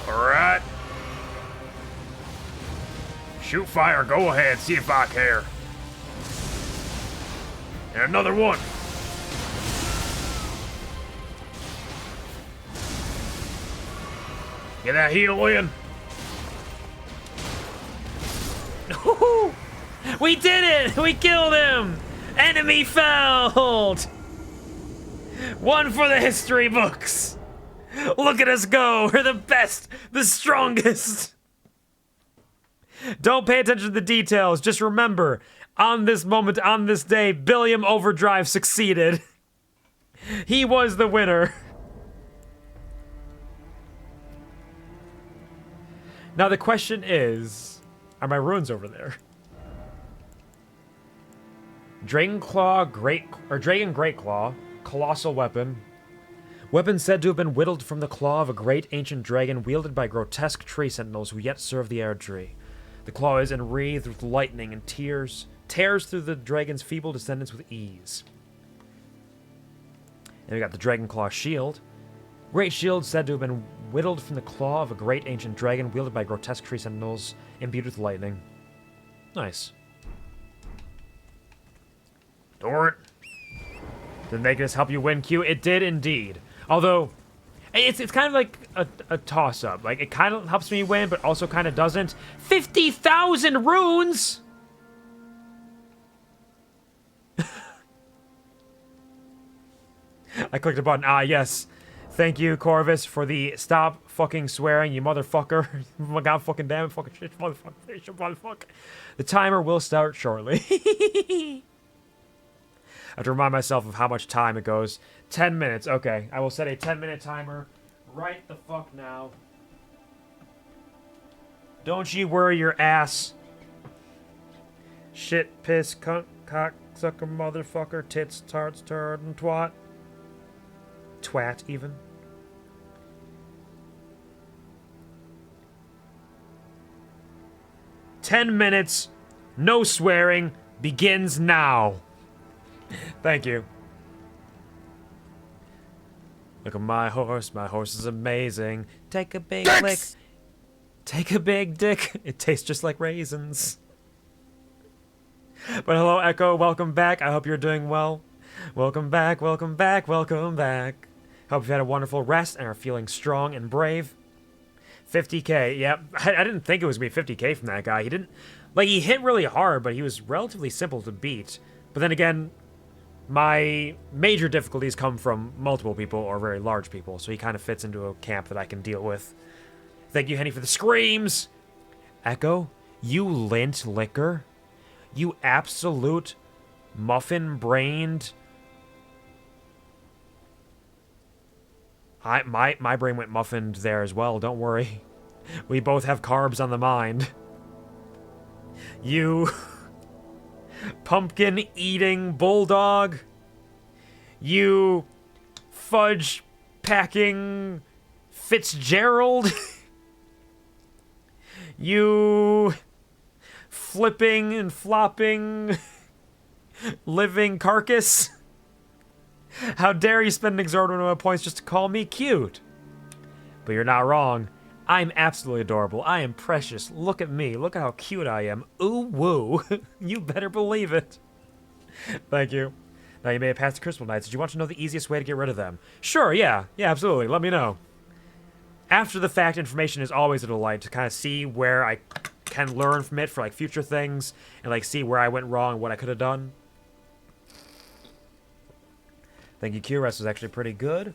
Alright. Shoot fire, go ahead, see if I care. And another one. Get that heal in. We did it! We killed him! Enemy felled! One for the history books! Look at us go! We're the best! The strongest! Don't pay attention to the details. Just remember, on this moment, on this day, Billiam Overdrive succeeded. He was the winner. Now the question is, are my runes over there? Dragon Great Claw, colossal weapon. Weapon said to have been whittled from the claw of a great ancient dragon wielded by grotesque tree sentinels who yet serve the Air Tree. The claw is enwreathed with lightning and tears through the dragon's feeble descendants with ease. And we got the Dragon Claw Shield. Great shield said to have been whittled from the claw of a great ancient dragon wielded by grotesque tree sentinels imbued with lightning. Nice. Torrent. Did Magnus help you win, Q? It did indeed. Although, it's kind of like a toss-up. Like, it kind of helps me win, but also kind of doesn't. 50,000 runes! I clicked a button. Ah, yes. Thank you, Corvus, for the stop fucking swearing, you motherfucker. Oh my god, fucking damn it, fucking shit, motherfucker, motherfucker. The timer will start shortly. I have to remind myself of how much time it goes. 10 minutes. Okay, I will set a 10-minute timer right the fuck now. Don't you worry your ass. Shit, piss, cunt, cock, sucker, motherfucker, tits, tarts, turd, and twat. Twat, even. "10 minutes, no swearing, begins now." Thank you. Look at my horse is amazing. Take a big lick. Take a big dick. It tastes just like raisins. But hello, Echo, welcome back. I hope you're doing well. Welcome back, welcome back, welcome back. Hope you've had a wonderful rest and are feeling strong and brave. 50k, yep. I didn't think it was going to be 50k from that guy. He didn't... Like, he hit really hard, but he was relatively simple to beat. But then again, my major difficulties come from multiple people or very large people, so he kind of fits into a camp that I can deal with. Thank you, Henny, for the screams! Echo, you lint liquor? You absolute muffin-brained... My brain went muffined there as well, don't worry. We both have carbs on the mind. You... pumpkin-eating bulldog. You... fudge-packing... Fitzgerald. You... flipping and flopping... living carcass. How dare you spend an exorbitant amount of points just to call me cute? But you're not wrong. I'm absolutely adorable. I am precious. Look at me. Look at how cute I am. Ooh, woo. You better believe it. Thank you. Now, you may have passed the Crystal Knights. Did you want to know the easiest way to get rid of them? Sure, yeah. Yeah, absolutely. Let me know. After the fact, information is always a delight to kind of see where I can learn from it for, like, future things and, like, see where I went wrong and what I could have done. Thank you, Q. Rest was actually pretty good.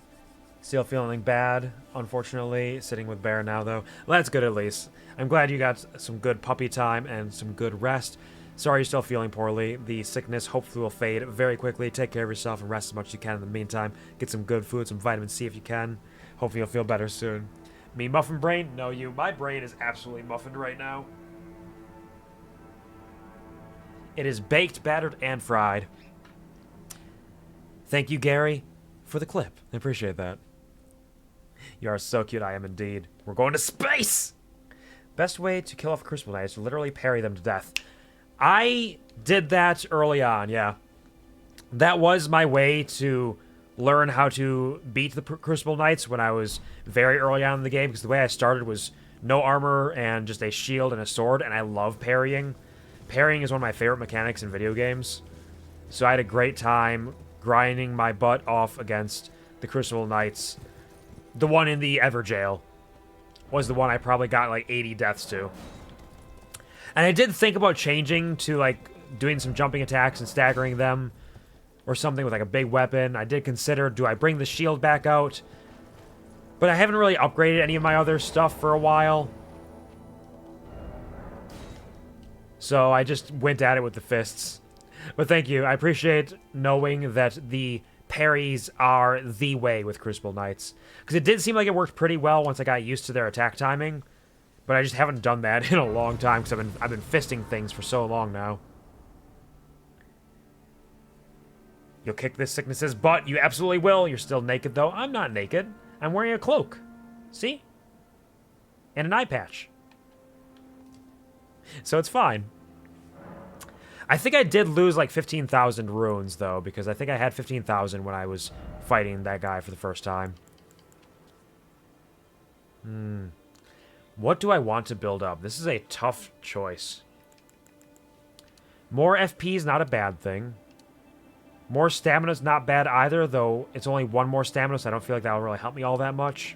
Still feeling bad, unfortunately. Sitting with Bear now, though. Well, that's good at least. I'm glad you got some good puppy time and some good rest. Sorry you're still feeling poorly. The sickness hopefully will fade very quickly. Take care of yourself and rest as much as you can in the meantime. Get some good food, some vitamin C if you can. Hopefully you'll feel better soon. Me, muffin brain? No, you. My brain is absolutely muffined right now. It is baked, battered, and fried. Thank you, Gary, for the clip. I appreciate that. You are so cute, I am indeed. We're going to space! Best way to kill off Crucible Knight is to literally parry them to death. I did that early on, yeah. That was my way to learn how to beat the Crucible Knights when I was very early on in the game, because the way I started was no armor and just a shield and a sword, and I love parrying. Parrying is one of my favorite mechanics in video games. So I had a great time grinding my butt off against the Crucible Knights. The one in the Everjail was the one I probably got like 80 deaths to. And I did think about changing to like doing some jumping attacks and staggering them or something with like a big weapon. I did consider, do I bring the shield back out? But I haven't really upgraded any of my other stuff for a while. So I just went at it with the fists. But thank you. I appreciate knowing that the parries are the way with Crucible Knights. Because it did seem like it worked pretty well once I got used to their attack timing. But I just haven't done that in a long time because I've been fisting things for so long now. You'll kick this sickness's butt. You absolutely will. You're still naked, though. I'm not naked. I'm wearing a cloak. See? And an eye patch. So it's fine. I think I did lose like 15,000 runes, though, because I think I had 15,000 when I was fighting that guy for the first time. What do I want to build up? This is a tough choice. More FP is not a bad thing. More stamina is not bad either, though it's only one more stamina, so I don't feel like that will really help me all that much.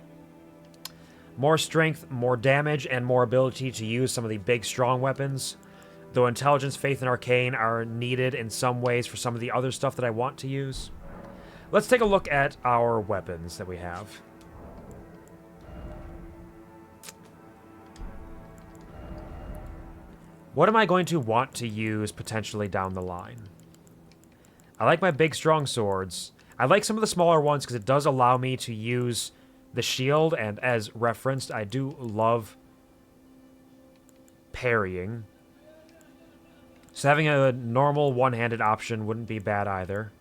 More strength, more damage, and more ability to use some of the big, strong weapons. Though intelligence, faith, and arcane are needed in some ways for some of the other stuff that I want to use. Let's take a look at our weapons that we have. What am I going to want to use potentially down the line? I like my big, strong swords. I like some of the smaller ones because it does allow me to use the shield, and as referenced, I do love parrying. So having a normal one-handed option wouldn't be bad either.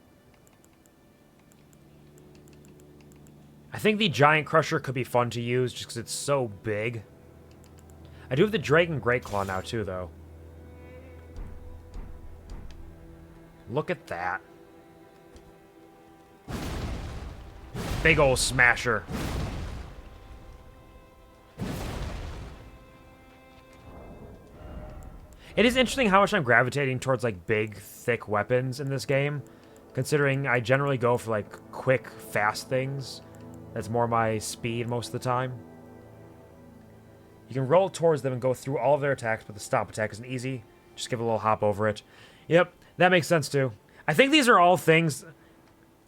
I think the Giant Crusher could be fun to use just because it's so big. I do have the Dragon Great Claw now too, though. Look at that. Big ol' smasher. It is interesting how much I'm gravitating towards, like, big, thick weapons in this game, considering I generally go for, like, quick, fast things. That's more my speed most of the time. You can roll towards them and go through all of their attacks, but the stop attack isn't easy. Just give a little hop over it. Yep, that makes sense too. I think these are all things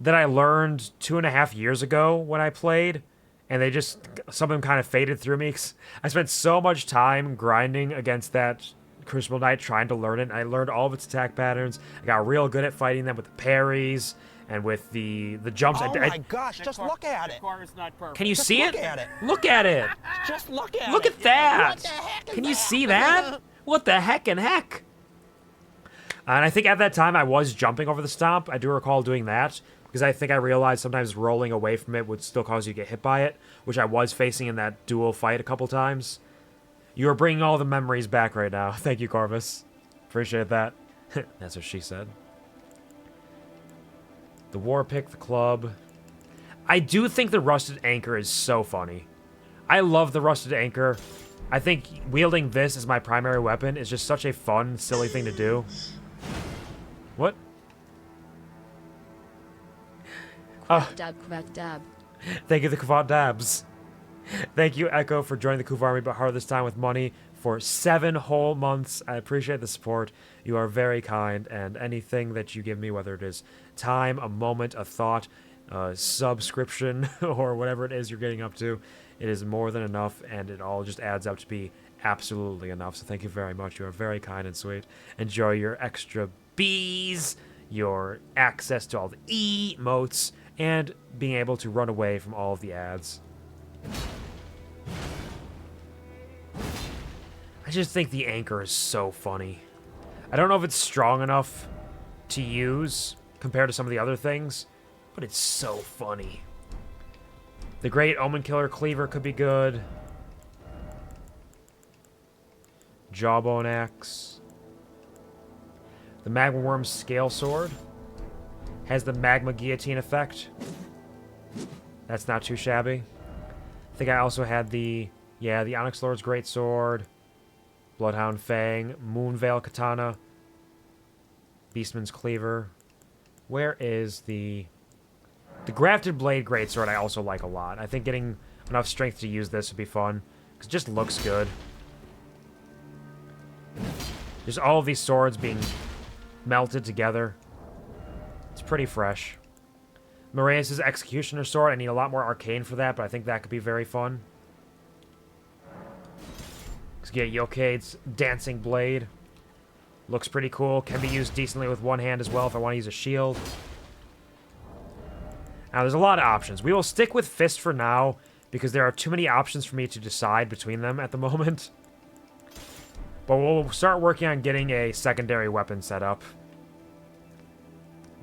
that I learned 2.5 years ago when I played, and they just, some of them kind of faded through me. 'Cause I spent so much time grinding against that Crucible Knight trying to learn it, and I learned all of its attack patterns. I got real good at fighting them with the parries and with the jumps. Oh my gosh, just look at it. Can you see it? Look at it. Look at it. Just look at it. Look at that. What the heck is Can you that? see that? What the heck and heck? And I think at that time I was jumping over the stomp. I do recall doing that because I think I realized sometimes rolling away from it would still cause you to get hit by it, which I was facing in that dual fight a couple times. You are bringing all the memories back right now. Thank you, Corvus. Appreciate that. That's what she said. The war pick, the club. I do think the rusted anchor is so funny. I love the rusted anchor. I think wielding this as my primary weapon is just such a fun, silly thing to do. What? Dab, quack, dab. Thank you, the Kvat Dabs. Thank you, Echo, for joining the Kuv Army, but harder this time with money for 7 whole months. I appreciate the support. You are very kind, and anything that you give me, whether it is time, a moment, a thought, a subscription, or whatever it is you're getting up to, it is more than enough, and it all just adds up to be absolutely enough. So thank you very much. You are very kind and sweet. Enjoy your extra bees, your access to all the emotes, and being able to run away from all of the ads. I just think the anchor is so funny. I don't know if it's strong enough to use compared to some of the other things, but it's so funny. The Great Omen Killer Cleaver could be good. Jawbone Axe. The Magma Worm Scale Sword has the Magma Guillotine effect. That's not too shabby. I think I also had the Onyx Lord's Great Sword, Bloodhound Fang, Moonveil Katana, Beastman's Cleaver. Where is the Grafted Blade Greatsword? I also like a lot. I think getting enough strength to use this would be fun, because it just looks good. Just all of these swords being melted together. It's pretty fresh. Moraeus' Executioner Sword. I need a lot more arcane for that, but I think that could be very fun. Let's get Yokade's Dancing Blade. Looks pretty cool. Can be used decently with one hand as well if I want to use a shield. Now, there's a lot of options. We will stick with Fist for now, because there are too many options for me to decide between them at the moment. But we'll start working on getting a secondary weapon set up.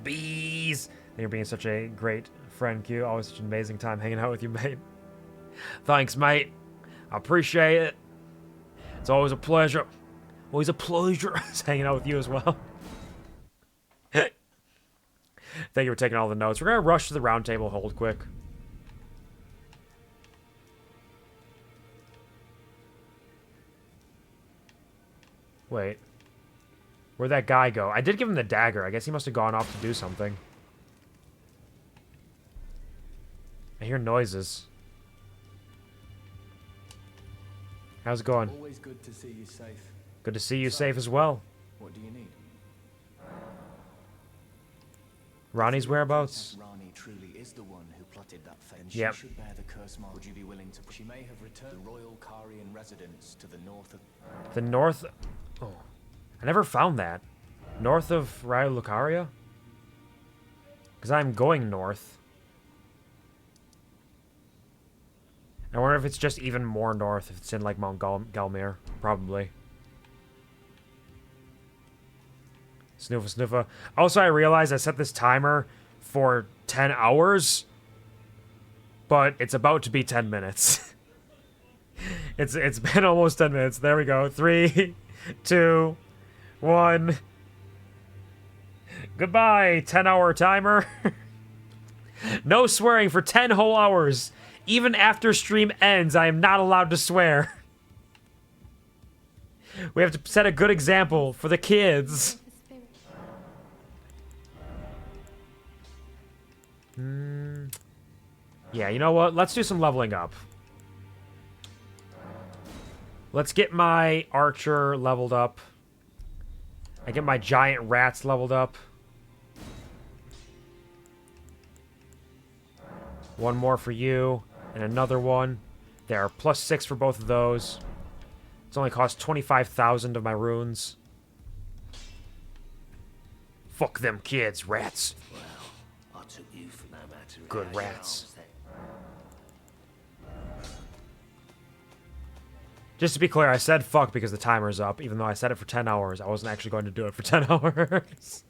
Bees! Thank you for being such a great friend, Q. Always such an amazing time hanging out with you, mate. Thanks, mate. I appreciate it. It's always a pleasure. Always a pleasure hanging out with you as well. Thank you for taking all the notes. We're going to rush to the round table hold quick. Wait. Where'd that guy go? I did give him the dagger. I guess he must have gone off to do something. I hear noises. How's it going? Always good to see you safe. Good to see you safe as well. What do you need? Ronnie's whereabouts? Rani truly is the one who plotted that fate. And Yep. she should bear the curse mark. Would you be willing to? She may have returned the Royal Carian residence to the north of. The north... Oh. I never found that. North of Royal Lucaria? Because I'm going north. I wonder if it's just even more north, if it's in, like, Mount Galmir. Probably. Snoofa, snoofa. Also, I realized I set this timer for 10 hours, but it's about to be 10 minutes. It's been almost 10 minutes. There we go. 3, 2, 1. Goodbye, 10-hour timer. No swearing for 10 whole hours. Even after stream ends, I am not allowed to swear. We have to set a good example for the kids. Yeah, you know what? Let's do some leveling up. Let's get my archer leveled up. I get my giant rats leveled up. One more for you, and another one. There, +6 for both of those. It's only cost 25,000 of my runes. Fuck them kids, rats. I took you for no matter. Good rats. Just to be clear, I said fuck because the timer's up, even though I said it for 10 hours. I wasn't actually going to do it for 10 hours.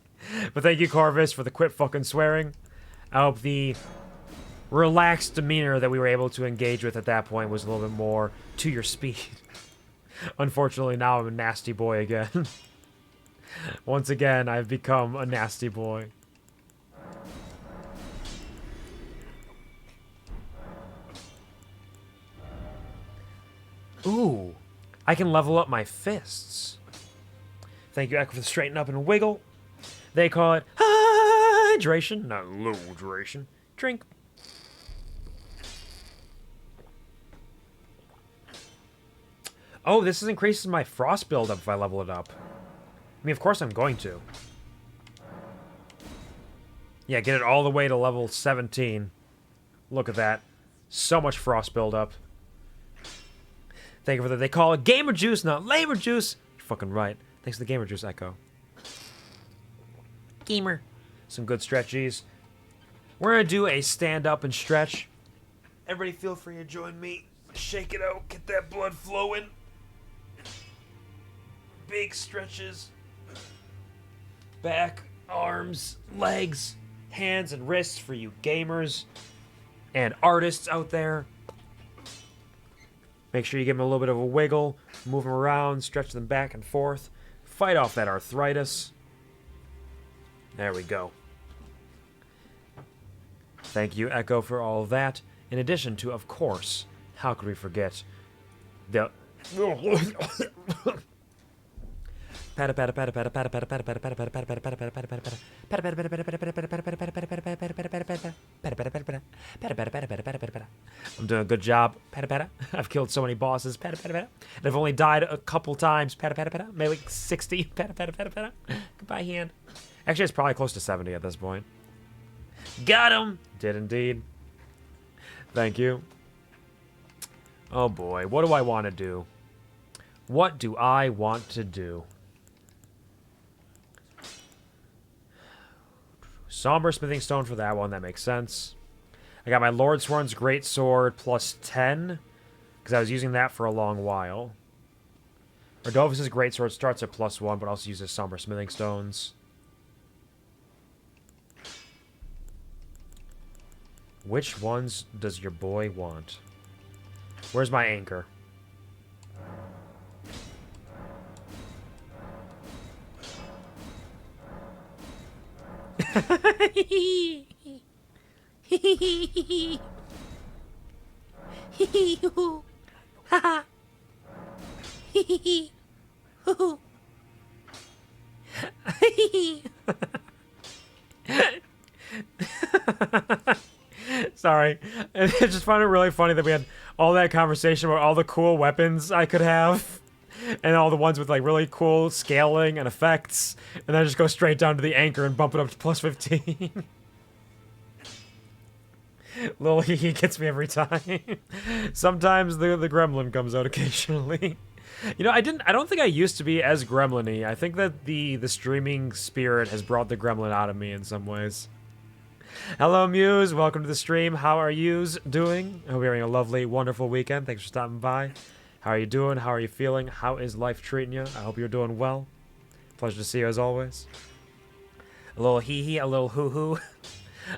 But thank you, Corvus, for the quit fucking swearing. I hope the relaxed demeanor that we were able to engage with at that point was a little bit more to your speed. Unfortunately, now I'm a nasty boy again. Once again, I've become a nasty boy. Ooh, I can level up my fists. Thank you, Echo, for the straighten up and wiggle. They call it hydration, not low duration. Drink. Oh, this increases my frost buildup if I level it up. I mean, of course I'm going to. Yeah, get it all the way to level 17. Look at that. So much frost buildup. Thank you for that. They call it gamer juice, not labor juice. You're fucking right. Thanks for the gamer juice, Echo. Gamer. Some good stretchies. We're gonna do a stand up and stretch. Everybody feel free to join me. Shake it out. Get that blood flowing. Big stretches. Back, arms, legs, hands, and wrists for you gamers and artists out there. Make sure you give them a little bit of a wiggle, move them around, stretch them back and forth. Fight off that arthritis. There we go. Thank you, Echo, for all of that. In addition to, of course, how could we forget the... I'm doing a good job. I've killed so many bosses. And I've only died a couple times. Maybe like 60. Goodbye, hand. Actually, it's probably close to 70 at this point. Got him! Did indeed. Thank you. Oh boy, what do I want to do? What do I want to do? Somber Smithing Stone for that one, that makes sense. I got my Lordsworn's Great Sword +10, because I was using that for a long while. Ordovus' Great Sword starts at +1, but also uses Somber Smithing Stones. Which ones does your boy want? Where's my anchor? Sorry. I just find it really funny that we had all that conversation about all the cool weapons I could have. And all the ones with like really cool scaling and effects. And then I just go straight down to the anchor and bump it up to +15. Lil he gets me every time. Sometimes the gremlin comes out occasionally. You know, I don't think I used to be as gremlin-y. I think that the streaming spirit has brought the gremlin out of me in some ways. Hello, Muse. Welcome to the stream. How are yous doing? I hope you're having a lovely, wonderful weekend. Thanks for stopping by. How are you doing? How are you feeling? How is life treating you? I hope you're doing well. Pleasure to see you as always. A little hee-hee, a little hoo-hoo.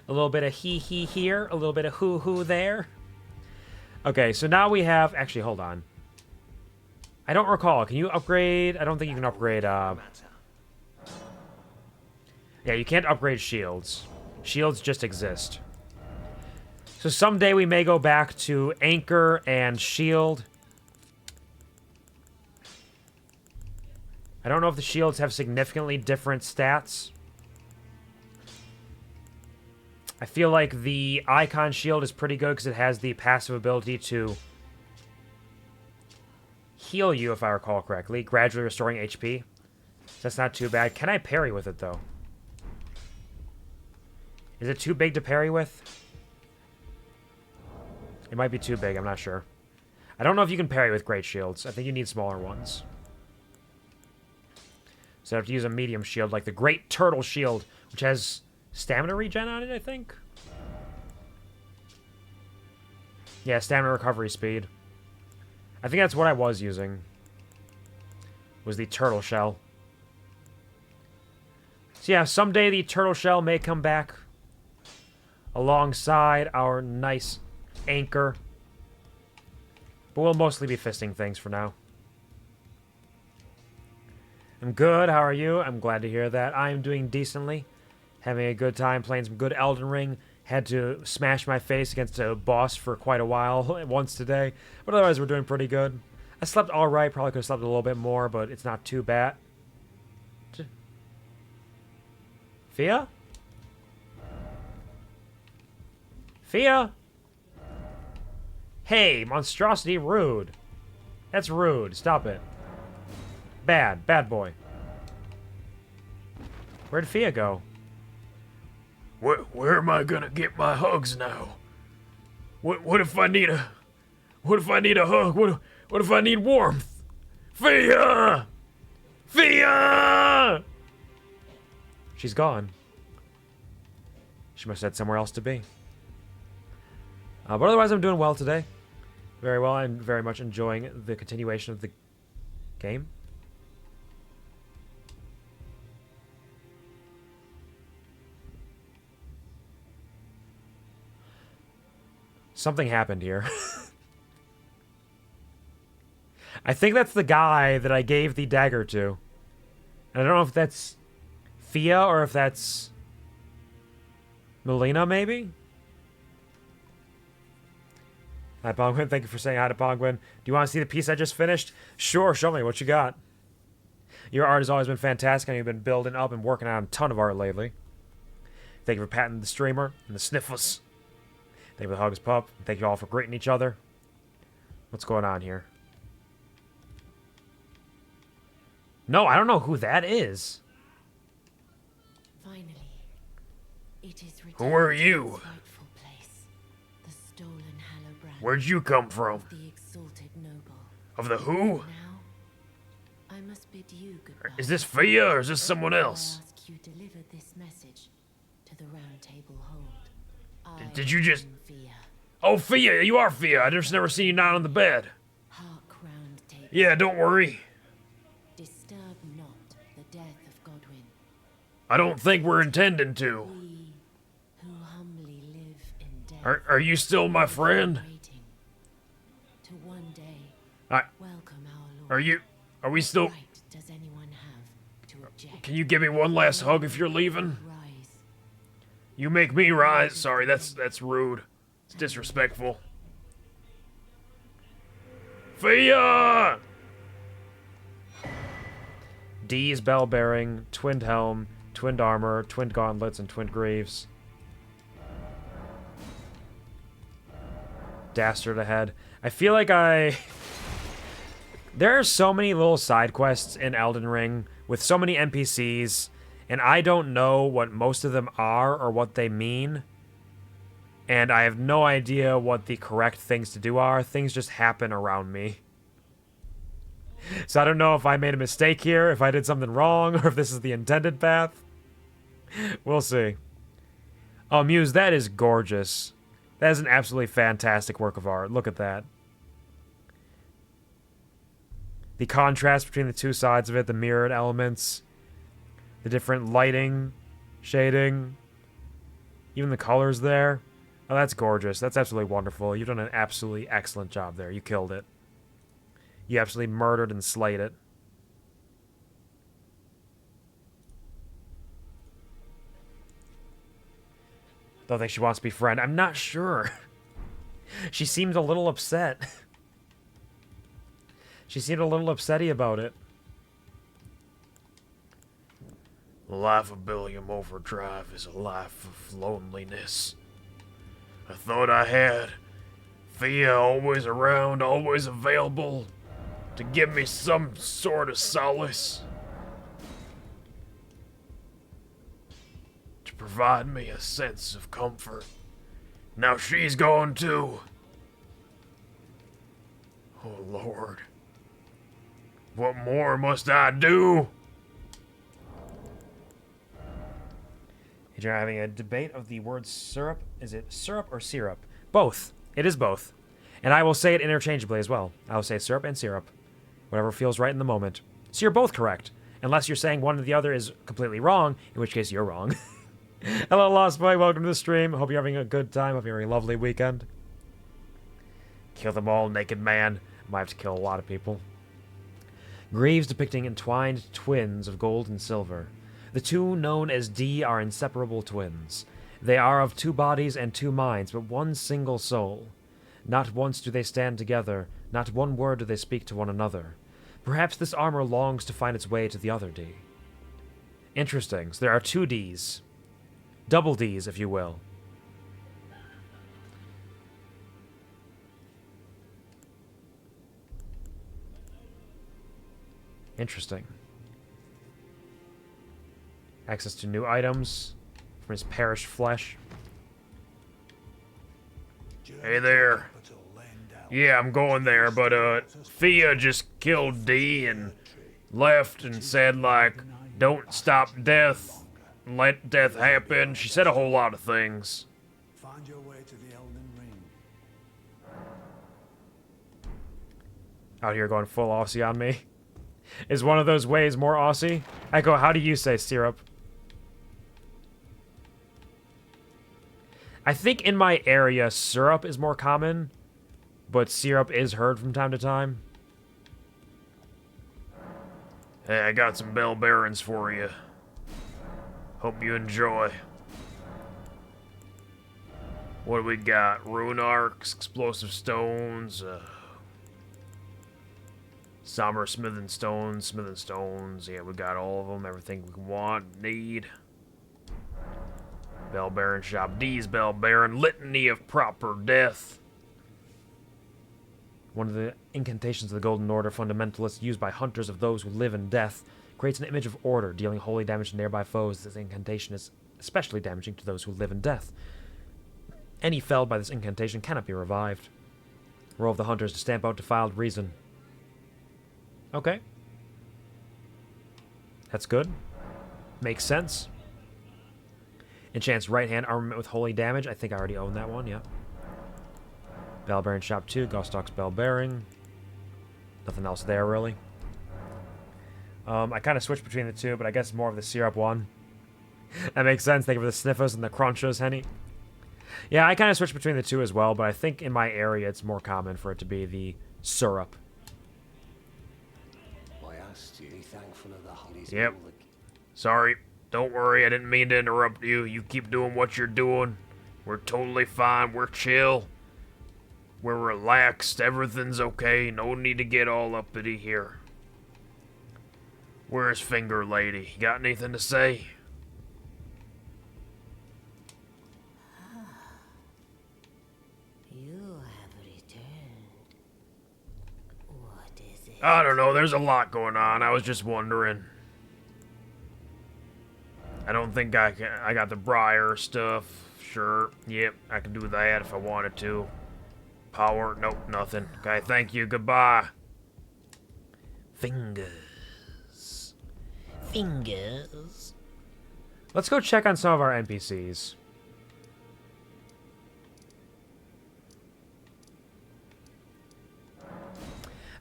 A little bit of hee-hee here, a little bit of hoo-hoo there. Okay, so now we have... Actually, hold on. I don't recall. Can you upgrade? I don't think you can upgrade... Yeah, you can't upgrade shields. Shields just exist. So someday we may go back to Anchor and Shield. I don't know if the shields have significantly different stats. I feel like the Icon Shield is pretty good because it has the passive ability to heal you, if I recall correctly, gradually restoring HP. That's not too bad. Can I parry with it, though? Is it too big to parry with? It might be too big, I'm not sure. I don't know if you can parry with great shields. I think you need smaller ones. So I have to use a medium shield, like the Great Turtle Shield, which has stamina regen on it, I think? Yeah, stamina recovery speed. I think that's what I was using. Was the Turtle Shell. So yeah, someday the Turtle Shell may come back alongside our nice Anchor. But we'll mostly be fisting things for now. I'm good, how are you? I'm glad to hear that. I'm doing decently. Having a good time playing some good Elden Ring. Had to smash my face against a boss for quite a while once today. But otherwise, we're doing pretty good. I slept alright. Probably could have slept a little bit more, but it's not too bad. Fia? Fia? Hey, monstrosity, rude. That's rude. Stop it. Bad. Bad boy. Where'd Fia go? Where am I gonna get my hugs now? What if I need a... What if I need a hug? What if I need warmth? Fia! Fia! She's gone. She must have had somewhere else to be. But otherwise, I'm doing well today. Very well. I'm very much enjoying the continuation of the game. Something happened here. I think that's the guy that I gave the dagger to. And I don't know if that's Fia or if that's Melina, maybe? Hi, Pongwin. Thank you for saying hi to Pongwin. Do you want to see the piece I just finished? Sure, show me what you got. Your art has always been fantastic, and you've been building up and working on a ton of art lately. Thank you for patting the streamer and the sniffles. Thank you for the hugs, pup. Thank you all for greeting each other. What's going on here? No, I don't know who that is. Finally, it is Who are you? rightful place. The stolen Hallowbrand Where'd you come from? of the exalted noble. Of the who? Now, I must bid you goodbye. Is this Fia or is this someone else? I ask you deliver this message to the Round Table Hold. Did you just... am Fia. Oh, Fia, you are Fia. I just never seen you not on the bed. Hark, Round Table. Yeah, don't worry. Disturb not the death of Godwin. I don't think we're intending to. We who humbly live in death. Are you still my friend? Waiting to one day I, welcome our Lord. are we still... Right does anyone have to object? Can you give me one last hug if you're leaving? Rise. You make me rise. Sorry, that's rude. It's disrespectful. Fia! D's bell bearing, twinned helm, twinned armor, twinned gauntlets, and twinned greaves. Dastard ahead. I feel like there are so many little side quests in Elden Ring with so many NPCs, and I don't know what most of them are or what they mean. And I have no idea what the correct things to do are. Things just happen around me. So I don't know if I made a mistake here, if I did something wrong, or if this is the intended path. We'll see. Oh, Muse, that is gorgeous. That is an absolutely fantastic work of art. Look at that. The contrast between the two sides of it, the mirrored elements, the different lighting, shading, even the colors there. Oh, that's gorgeous. That's absolutely wonderful. You've done an absolutely excellent job there. You killed it. You absolutely murdered and slayed it. Don't think she wants to be friend. I'm not sure. She seemed a little upset. She seemed a little upsetty about it. The life of Billiam Overdrive is a life of loneliness. I thought I had Thea always around, always available to give me some sort of solace. To provide me a sense of comfort. Now she's gone too. Oh Lord. What more must I do? You're having a debate of the word syrup. Is it syrup or syrup? Both. It is both. And I will say it interchangeably as well. I will say syrup and syrup. Whatever feels right in the moment. So you're both correct. Unless you're saying one or the other is completely wrong, in which case you're wrong. Hello, Lost Boy. Welcome to the stream. Hope you're having a good time. Hope you're having a lovely weekend. Kill them all, naked man. Might have to kill a lot of people. Graves depicting entwined twins of gold and silver. The two known as D are inseparable twins. They are of two bodies and two minds, but one single soul. Not once do they stand together, not one word do they speak to one another. Perhaps this armor longs to find its way to the other D. Interesting. So there are two Ds. Double Ds, if you will. Interesting. Access to new items from his perished flesh. Hey there. Yeah, I'm going there, but Thea just killed D and left and said, like, don't stop death, let death happen. She said a whole lot of things. Find your way to the Elden Ring. Out here going full Aussie on me. Is one of those ways more Aussie? Echo, how do you say syrup? I think in my area, syrup is more common, but syrup is heard from time to time. Hey, I got some bell bearings for you. Hope you enjoy. What do we got? Rune arcs, explosive stones, somber smithing stones. Yeah, we got all of them. Everything we want, need. Bell Baron shop. D's Bell Baron. Litany of proper death. One of the incantations of the Golden Order fundamentalists used by hunters of those who live in death creates an image of order, dealing holy damage to nearby foes. This incantation is especially damaging to those who live in death. Any felled by this incantation cannot be revived. Roll of the hunters to stamp out defiled reason. Okay. That's good. Makes sense. Enchants right-hand armament with holy damage. I think I already own that one, yeah. Bell Bearing Shop 2, Gostock's Bell Bearing. Nothing else there, really. I kind of switched between the two, but I guess more of the syrup one. That makes sense. Thank you for the sniffers and the crunchers, Henny. Yeah, I kind of switched between the two as well, but I think in my area it's more common for it to be the syrup. I asked you, be thankful of the holidays. Yep. Sorry. Don't worry, I didn't mean to interrupt you. You keep doing what you're doing. We're totally fine. We're chill. We're relaxed. Everything's okay. No need to get all uppity here. Where's Finger Lady? Got anything to say? You have returned. What is it? I don't know. There's a lot going on. I was just wondering. I don't think I can. I got the Briar stuff. Sure. Yep. I can do that if I wanted to. Power. Nope. Nothing. Okay. Thank you. Goodbye. Fingers. Fingers. Let's go check on some of our NPCs.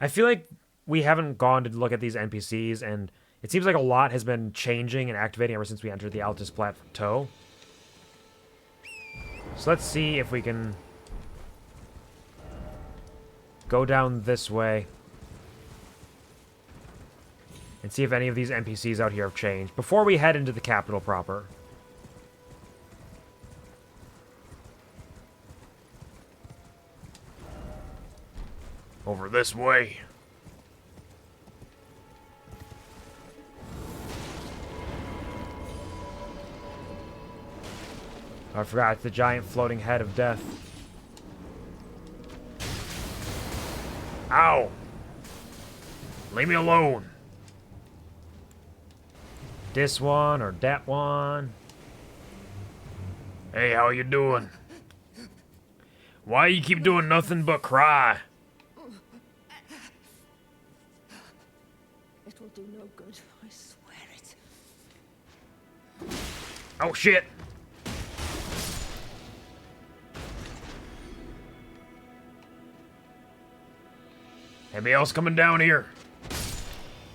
I feel like we haven't gone to look at these NPCs, and it seems like a lot has been changing and activating ever since we entered the Altus Plateau. So let's see if we can go down this way and see if any of these NPCs out here have changed before we head into the capital proper. Over this way. I forgot, it's the giant floating head of death. Ow! Leave me alone. This one or that one. Hey, how you doing? Why you keep doing nothing but cry? It will do no good, I swear it. Oh shit! Anybody else coming down here?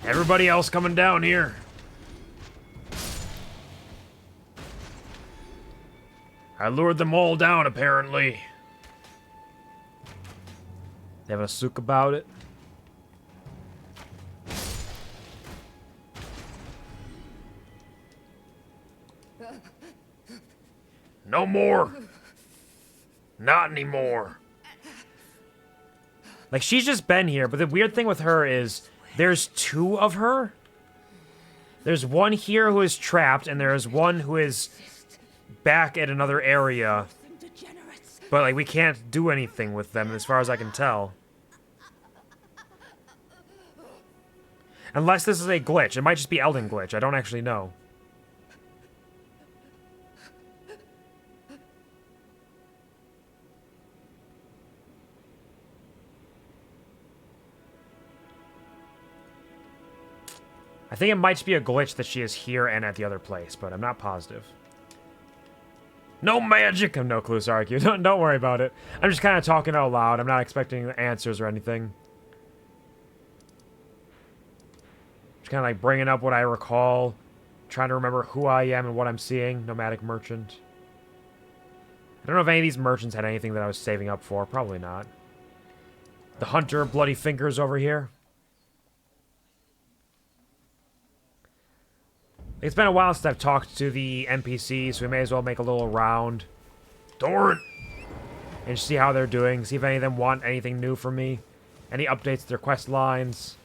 Everybody else coming down here? I lured them all down, apparently. They have a souk about it. No more. Not anymore. Like, she's just been here, but the weird thing with her is there's two of her. There's one here who is trapped, and there's one who is back at another area. But, like, we can't do anything with them as far as I can tell. Unless this is a glitch. It might just be Elden glitch. I don't actually know. I think it might just be a glitch that she is here and at the other place, but I'm not positive. No magic! I have no clue, sorry, Q. Don't worry about it. I'm just kind of talking out loud. I'm not expecting answers or anything. Just kind of like bringing up what I recall. Trying to remember who I am and what I'm seeing. Nomadic merchant. I don't know if any of these merchants had anything that I was saving up for. Probably not. The hunter, bloody fingers over here. It's been a while since I've talked to the NPCs, so we may as well make a little round. Torrent! And see how they're doing. See if any of them want anything new from me. Any updates to their quest lines.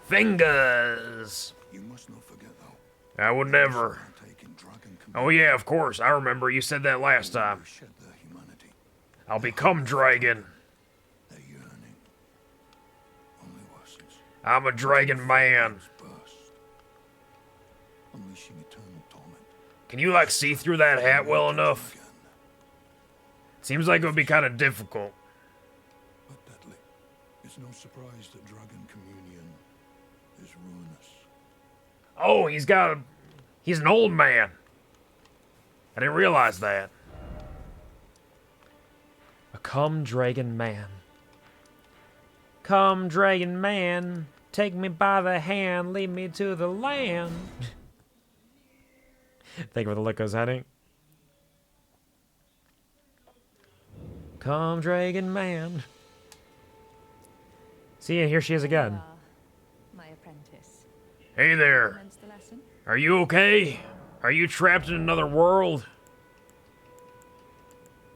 Fingers! You must not forget, though. I would never. Taking dragon Oh yeah, of course. I remember you said that last time. shed their humanity. I'll become dragon. Their yearning only worsens. I'm a dragon man. Burst, unleashing eternal torment. Can you, like, see through that hat well enough? Again, Seems like it would be kind of difficult. but deadly. It's no surprise that dragon communion is ruinous. Oh, he's an old man. I didn't realize that. A come dragon man. Come dragon man. Take me by the hand. Lead me to the land. Thank you for the lick goes, honey. Come dragon man. See, and here she is again. My apprentice. Hey there. Commence the lesson? Are you okay? Are you trapped in another world?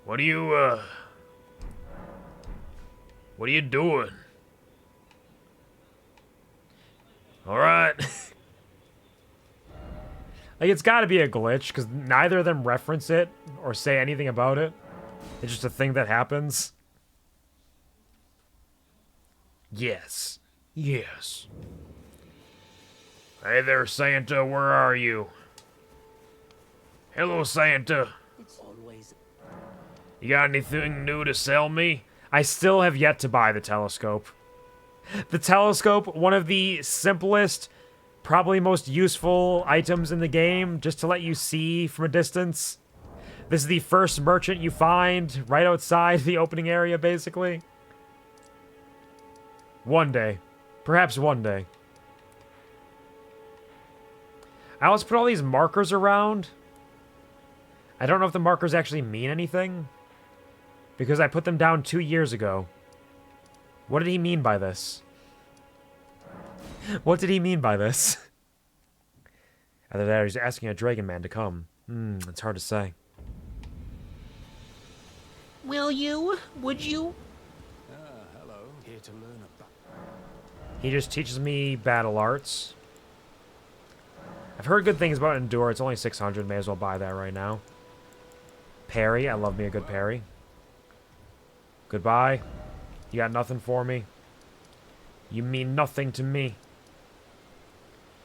What are you doing? Alright. Like, it's gotta be a glitch, because neither of them reference it or say anything about it. It's just a thing that happens. Yes. Yes. Hey there, Santa, where are you? Hello, Santa. It's always You got anything new to sell me? I still have yet to buy the telescope. The telescope, one of the simplest, probably most useful items in the game, just to let you see from a distance. This is the first merchant you find right outside the opening area, basically. One day. Perhaps one day. I always put all these markers around. I don't know if the markers actually mean anything. Because I put them down 2 years ago. What did he mean by this? What did he mean by this? Either that or he's asking a dragon man to come. It's hard to say. Will you? Would you? Hello. Here to learn about. He just teaches me battle arts. I've heard good things about Endure. It's only 600. May as well buy that right now. Parry. I love me a good parry. Goodbye. You got nothing for me. You mean nothing to me.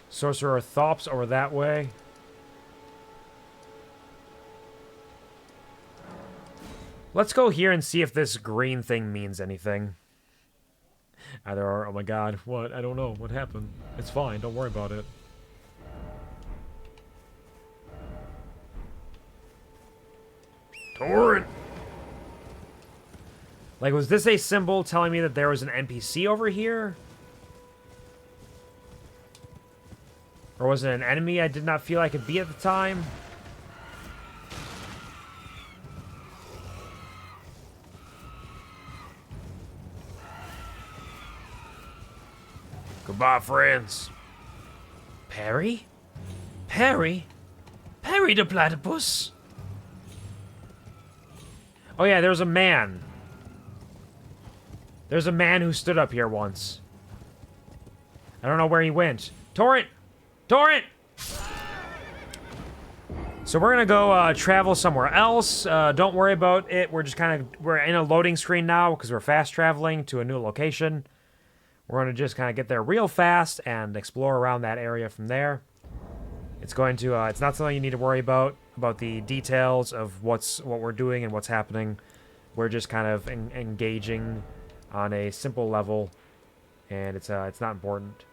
Sorcerer Thops over that way. Let's go here and see if this green thing means anything. Either or, oh my god, what? I don't know. What happened? It's fine, don't worry about it. Torrent! Like, was this a symbol telling me that there was an NPC over here? Or was it an enemy I did not feel I could be at the time? Goodbye, friends. Parry? Parry? Parry the platypus? Oh yeah, there's a man. There's a man who stood up here once. I don't know where he went. Torrent! Torrent! So we're gonna go travel somewhere else. Don't worry about it. We're just we're in a loading screen now because we're fast traveling to a new location. We're gonna just kind of get there real fast and explore around that area from there. It's going to, it's not something you need to worry about the details of what we're doing and what's happening. We're just kind of engaging on a simple level, and it's not important.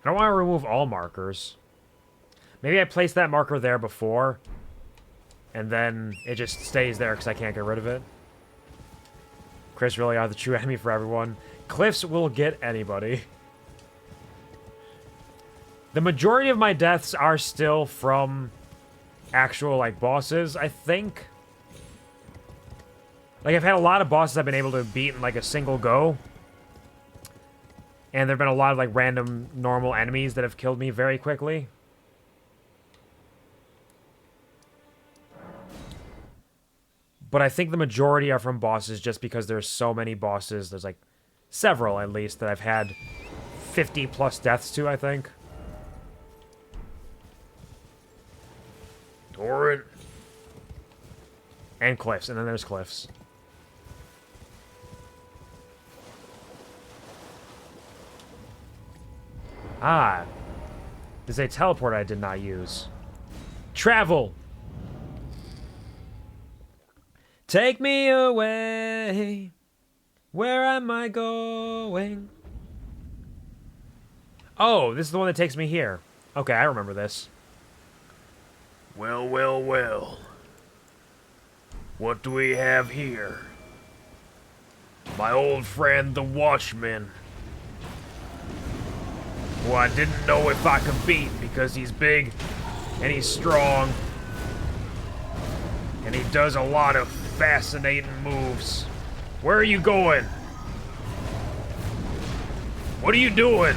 I don't want to remove all markers. Maybe I placed that marker there before, and then it just stays there because I can't get rid of it. Chris really are the true enemy for everyone. Cliffs will get anybody. The majority of my deaths are still from actual, like, bosses, I think. Like, I've had a lot of bosses I've been able to beat in, like, a single go. And there have been a lot of, like, random, normal enemies that have killed me very quickly. But I think the majority are from bosses just because there's so many bosses. There's, like, several, at least, that I've had 50-plus deaths to, I think. Torrent. And cliffs, and then there's cliffs. Ah. There's a teleport I did not use. Travel! Take me away. Where am I going? Oh, this is the one that takes me here. Okay, I remember this. Well, well, well. What do we have here? My old friend, the Watchman. Who I didn't know if I could beat because he's big and he's strong. And he does a lot of fascinating moves. Where are you going? What are you doing?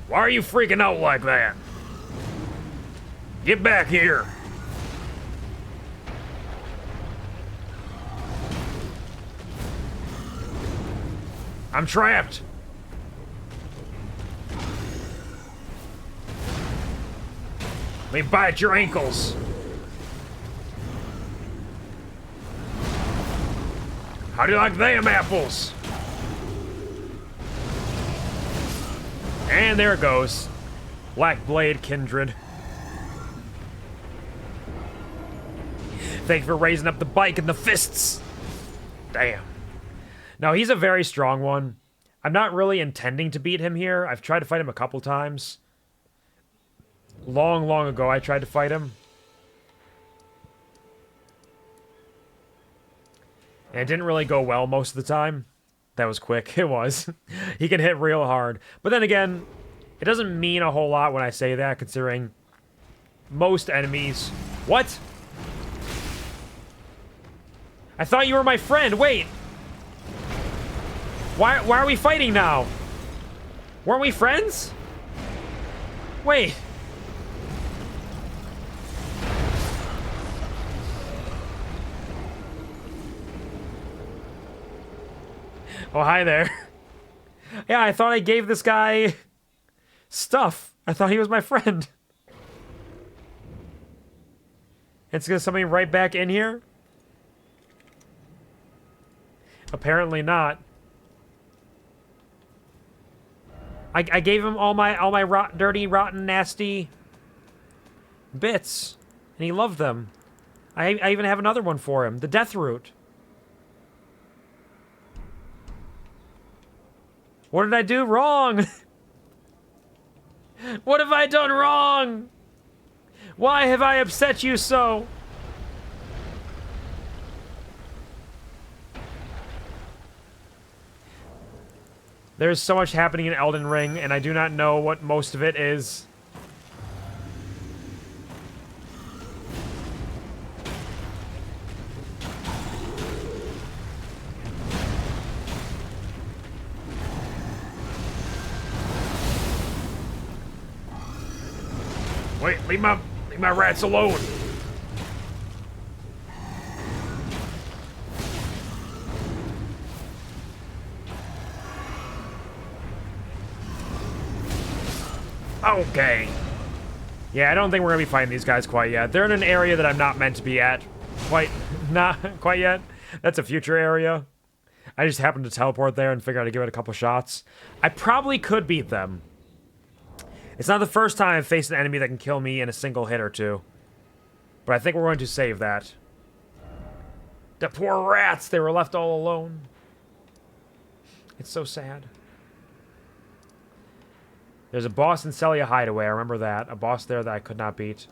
Why are you freaking out like that? Get back here. I'm trapped. Let me bite your ankles. How do you like them apples? And there it goes. Black Blade Kindred. Thank you for raising up the bike and the fists. Damn. No, he's a very strong one. I'm not really intending to beat him here. I've tried to fight him a couple times. Long, long ago, I tried to fight him. And it didn't really go well most of the time. That was quick. It was. He can hit real hard. But then again, it doesn't mean a whole lot when I say that, considering most enemies... What? I thought you were my friend. Wait. Why are we fighting now? Weren't we friends? Wait. Oh, hi there. Yeah, I thought I gave this guy stuff. I thought he was my friend. It's gonna somebody right back in here? Apparently not. I gave him all my dirty, rotten, nasty bits, and he loved them. I even have another one for him, the death root. What did I do wrong? What have I done wrong? Why have I upset you so? There's so much happening in Elden Ring, and I do not know what most of it is. Wait, leave my rats alone. Okay. Yeah, I don't think we're gonna be fighting these guys quite yet. They're in an area that I'm not meant to be at. Not quite yet. That's a future area. I just happened to teleport there and figure out to give it a couple shots. I probably could beat them. It's not the first time I've faced an enemy that can kill me in a single hit or two. But I think we're going to save that. The poor rats, they were left all alone. It's so sad. There's a boss in Celia Hideaway, I remember that. A boss there that I could not beat.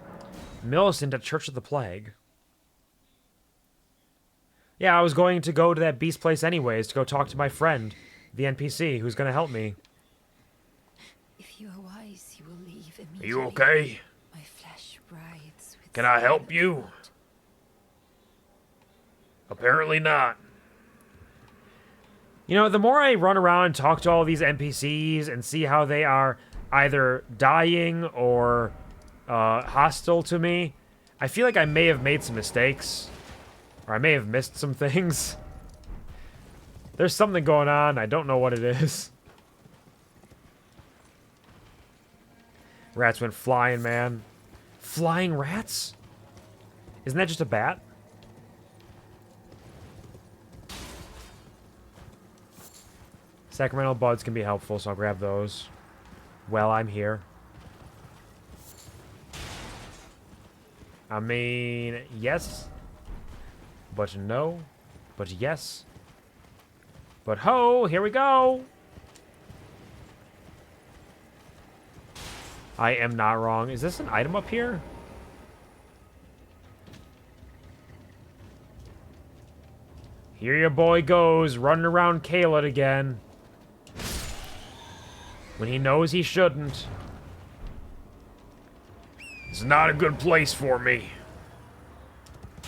Millicent at Church of the Plague. Yeah, I was going to go to that beast place anyways to go talk to my friend, the NPC, who's going to help me. If you are wise, you will leave Are immediately. you okay? My flesh writhes with Can I help you? Apparently not. You know, the more I run around and talk to all these NPCs and see how they are either dying or hostile to me, I feel like I may have made some mistakes. Or I may have missed some things. There's something going on. I don't know what it is. Rats went flying, man. Flying rats? Isn't that just a bat? Sacramental buds can be helpful, so I'll grab those. Well, I'm here. I mean, yes. But no. But yes. But ho, here we go. I am not wrong. Is this an item up here? Here your boy goes, running around Caelid again. When he knows he shouldn't. It's not a good place for me.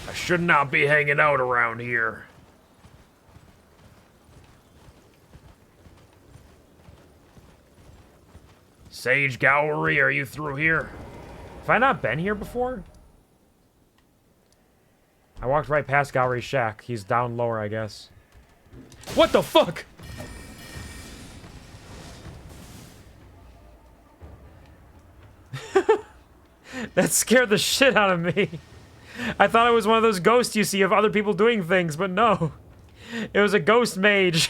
I should not be hanging out around here. Sage Gallery, are you through here? Have I not been here before? I walked right past Gallery's shack. He's down lower, I guess. What the fuck? That scared the shit out of me. I thought it was one of those ghosts you see of other people doing things, but no. It was a ghost mage.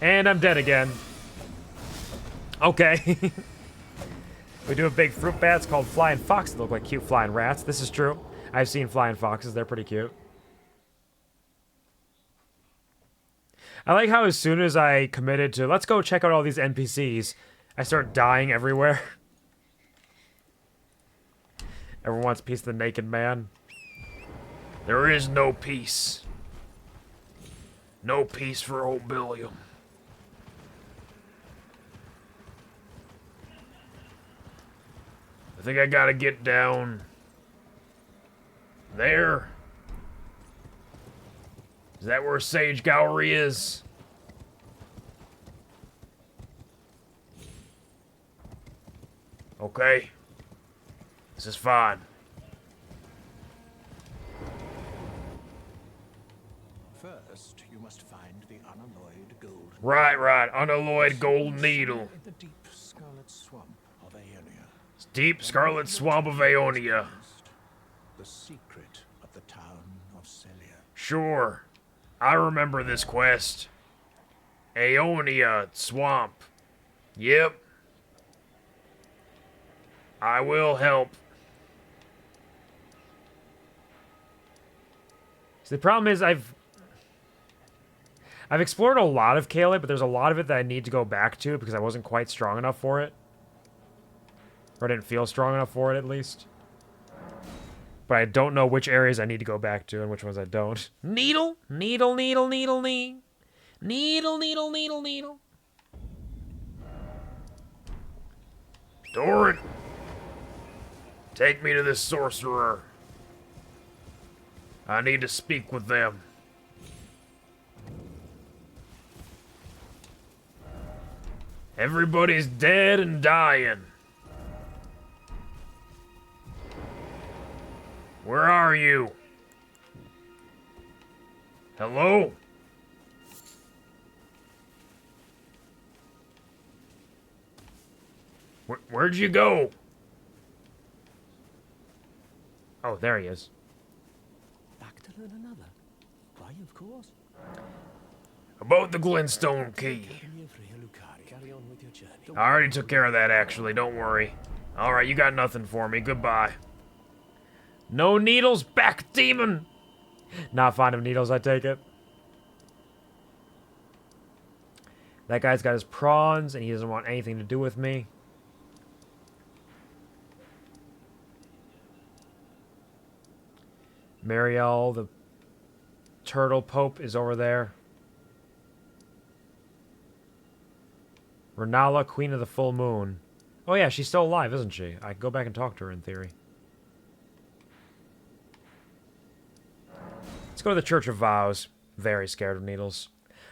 And I'm dead again. Okay. We do have big fruit bats called flying foxes that look like cute flying rats. This is true. I've seen flying foxes. They're pretty cute. I like how as soon as I committed to, let's go check out all these NPCs, I start dying everywhere. Everyone wants a piece of the naked man. There is no peace. No peace for old Billiam. I think I gotta get down there. Is that where Sage Gallery is? Okay. This is fine. First, you must find the unalloyed gold. Right. Unalloyed gold needle. In the deep scarlet swamp of Aeonia. Deep Scarlet Swamp of Aeonia. The secret of the town of Celia. Sure. I remember this quest. Aeonia Swamp. Yep. I will help. So the problem is I've explored a lot of Caelid, but there's a lot of it that I need to go back to because I wasn't quite strong enough for it. Or I didn't feel strong enough for it, at least. But I don't know which areas I need to go back to and which ones I don't. Needle, needle, needle, needle, needle. Needle, needle, needle, needle. Doran. Take me to this sorcerer. I need to speak with them. Everybody's dead and dying. Where are you? Hello? Where'd you go? Oh, there he is. Back to learn another. Why, of course. About the Glintstone key. Carry on with your journey. I already took care of that, actually. Don't worry. Alright, you got nothing for me. Goodbye. No needles, back demon! Not fond of needles, I take it. That guy's got his prawns, and he doesn't want anything to do with me. Marielle, the turtle pope, is over there. Renala, queen of the full moon. Oh yeah, she's still alive, isn't she? I can go back and talk to her in theory. Let's go to the Church of Vows. Very scared of needles.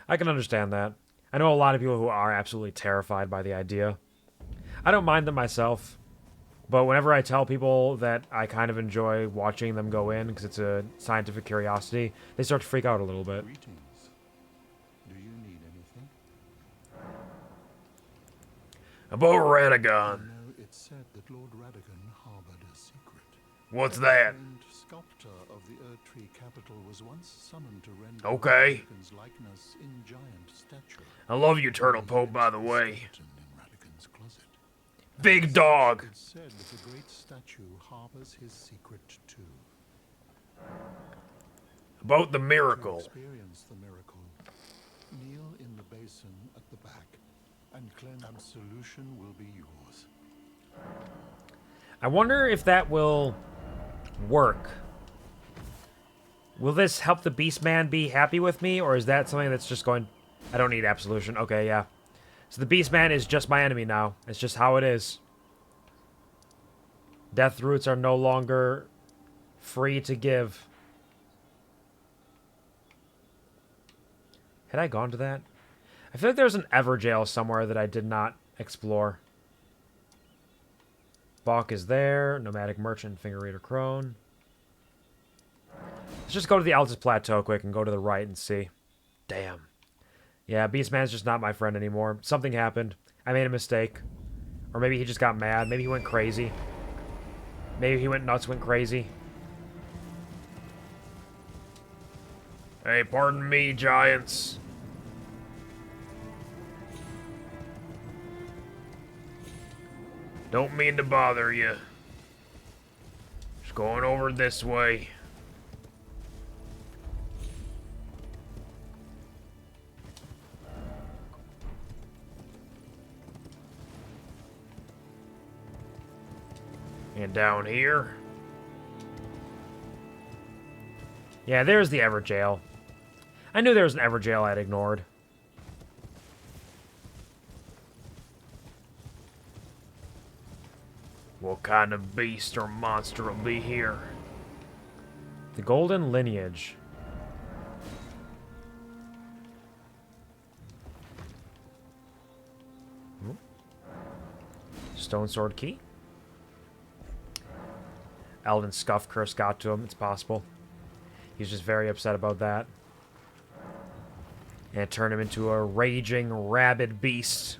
I can understand that. I know a lot of people who are absolutely terrified by the idea. I don't mind them myself. But whenever I tell people that I kind of enjoy watching them go in because it's a scientific curiosity, they start to freak out a little bit. Greetings. Do you need anything? About Radagon. No, it's said that Lord Radagon harbored a secret. What's that? And sculptor of the Erdtree capital was once summoned to render Okay. Radagon's likeness in giant stature. I love you, Turtle Pope, by the way. Skeleton in Radagon's closet. Big dog. It's said that the great statue harbors his secret too. About the To miracle. experience the miracle, kneel in the basin at the back, and cleanse absolution will be yours. I wonder if that will work. Will this help the Beastman be happy with me, or is that something that's just going... I don't need absolution. Okay, yeah. So the Beastman is just my enemy now. It's just how it is. Death roots are no longer free to give. Had I gone to that? I feel like there's an Everjail somewhere that I did not explore. Balk is there. Nomadic Merchant, Finger Reader Crone. Let's just go to the Altus Plateau quick and go to the right and see. Damn. Yeah, Beastman's just not my friend anymore. Something happened. I made a mistake. Or maybe he just got mad. Maybe he went crazy. Maybe he went nuts, went crazy. Hey, pardon me, giants. Don't mean to bother you. Just going over this way. And down here. Yeah, there's the Everjail. I knew there was an Everjail I'd ignored. What kind of beast or monster will be here? The Golden Lineage. Stone Sword Key. Elden's Scuff Curse got to him, it's possible. He's just very upset about that. And it turned him into a raging, rabid beast.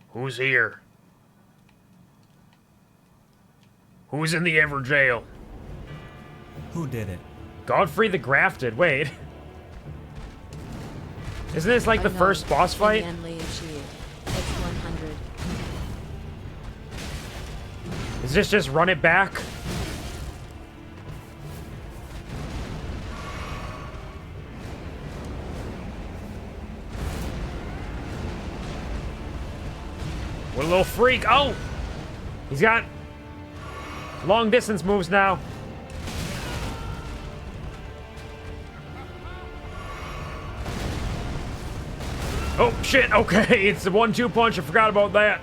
Who's here? Who's in the Everjail? Who did it? Godfrey the Grafted, wait. Isn't this like the first boss fight? X100. Is this just run it back? What a little freak. Oh! He's got long distance moves now. Oh, shit. Okay, it's the 1-2 punch. I forgot about that.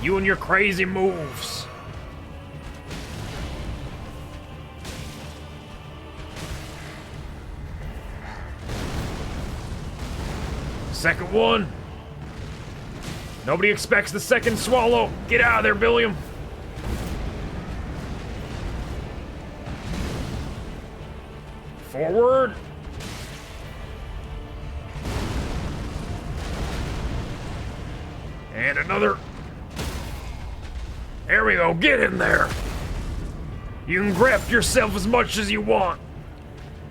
You and your crazy moves. Second one. Nobody expects the second swallow. Get out of there, Billiam. Forward. And another. There we go. Get in there. You can graft yourself as much as you want.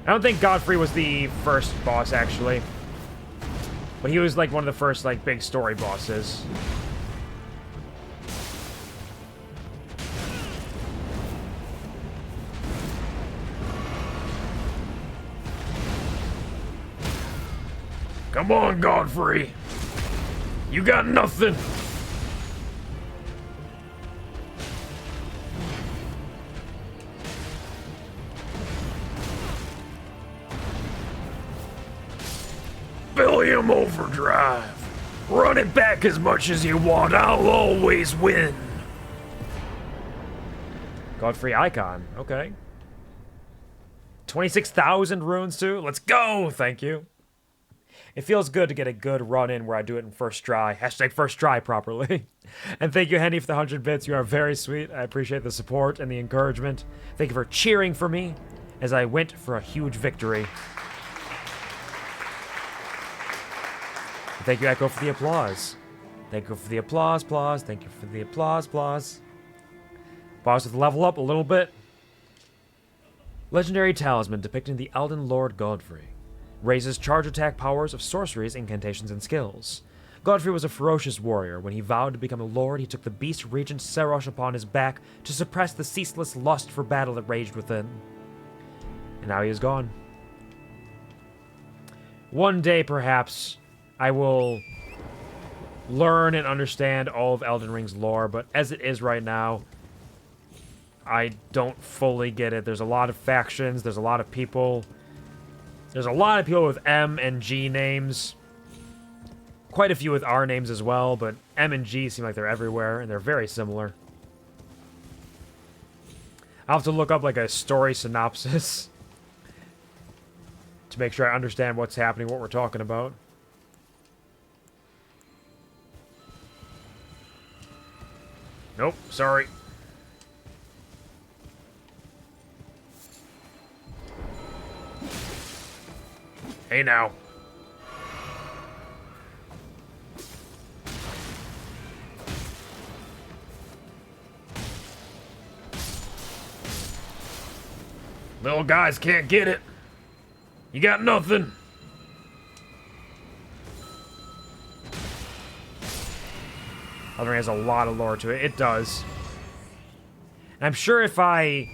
I don't think Godfrey was the first boss, actually. But he was like one of the first like big story bosses. Come on, Godfrey. You got nothing. Billiam Overdrive. Run it back as much as you want. I'll always win. Godfrey Icon. Okay. 26,000 runes too. Let's go. Thank you. It feels good to get a good run in where I do it in first try. Hashtag first try properly. And thank you, Hendy, for the 100 bits. You are very sweet. I appreciate the support and the encouragement. Thank you for cheering for me as I went for a huge victory. Thank you, Echo, for the applause. Thank you for the applause, applause. Thank you for the applause, applause. Boss with level up a little bit. Legendary talisman depicting the Elden Lord Godfrey. Raises charge attack powers of sorceries, incantations, and skills. Godfrey was a ferocious warrior. When he vowed to become a lord, he took the beast regent Serosh upon his back to suppress the ceaseless lust for battle that raged within. And now he is gone. One day, perhaps, I will learn and understand all of Elden Ring's lore, but as it is right now, I don't fully get it. There's a lot of factions, there's a lot of people. There's a lot of people with M and G names. Quite a few with R names as well, but M and G seem like they're everywhere, and they're very similar. I'll have to look up like a story synopsis to make sure I understand what's happening, what we're talking about. Nope, sorry. Hey now. Little guys can't get it. You got nothing. Elden Ring has a lot of lore to it. It does. And I'm sure if I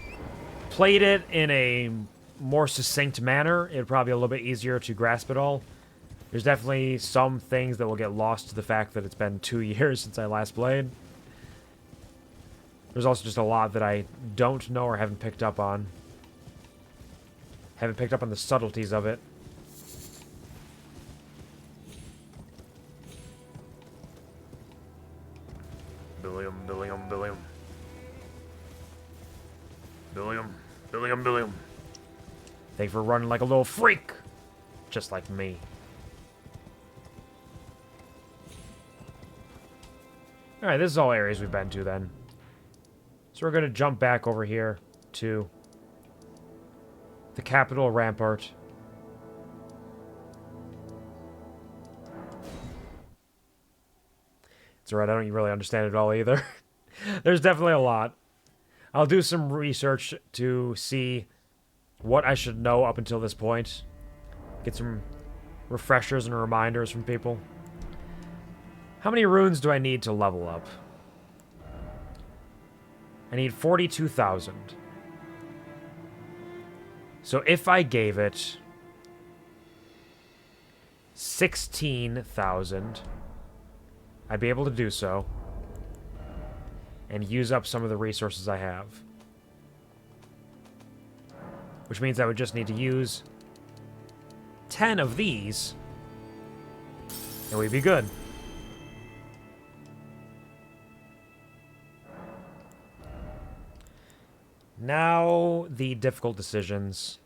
played it in a more succinct manner, it'd probably be a little bit easier to grasp it all. There's definitely some things that will get lost to the fact that it's been 2 years since I last played. There's also just a lot that I don't know or haven't picked up on. Haven't picked up on the subtleties of it. Billiam. Billiam. Thank you for running like a little freak. Just like me. Alright, this is all areas we've been to then. So we're going to jump back over here to the capital rampart. It's alright, I don't really understand it all either. There's definitely a lot. I'll do some research to see what I should know up until this point. Get some refreshers and reminders from people. How many runes do I need to level up? I need 42,000. So if I gave it 16,000, I'd be able to do so and use up some of the resources I have. Which means I would just need to use 10 of these and we'd be good. Now, the difficult decisions.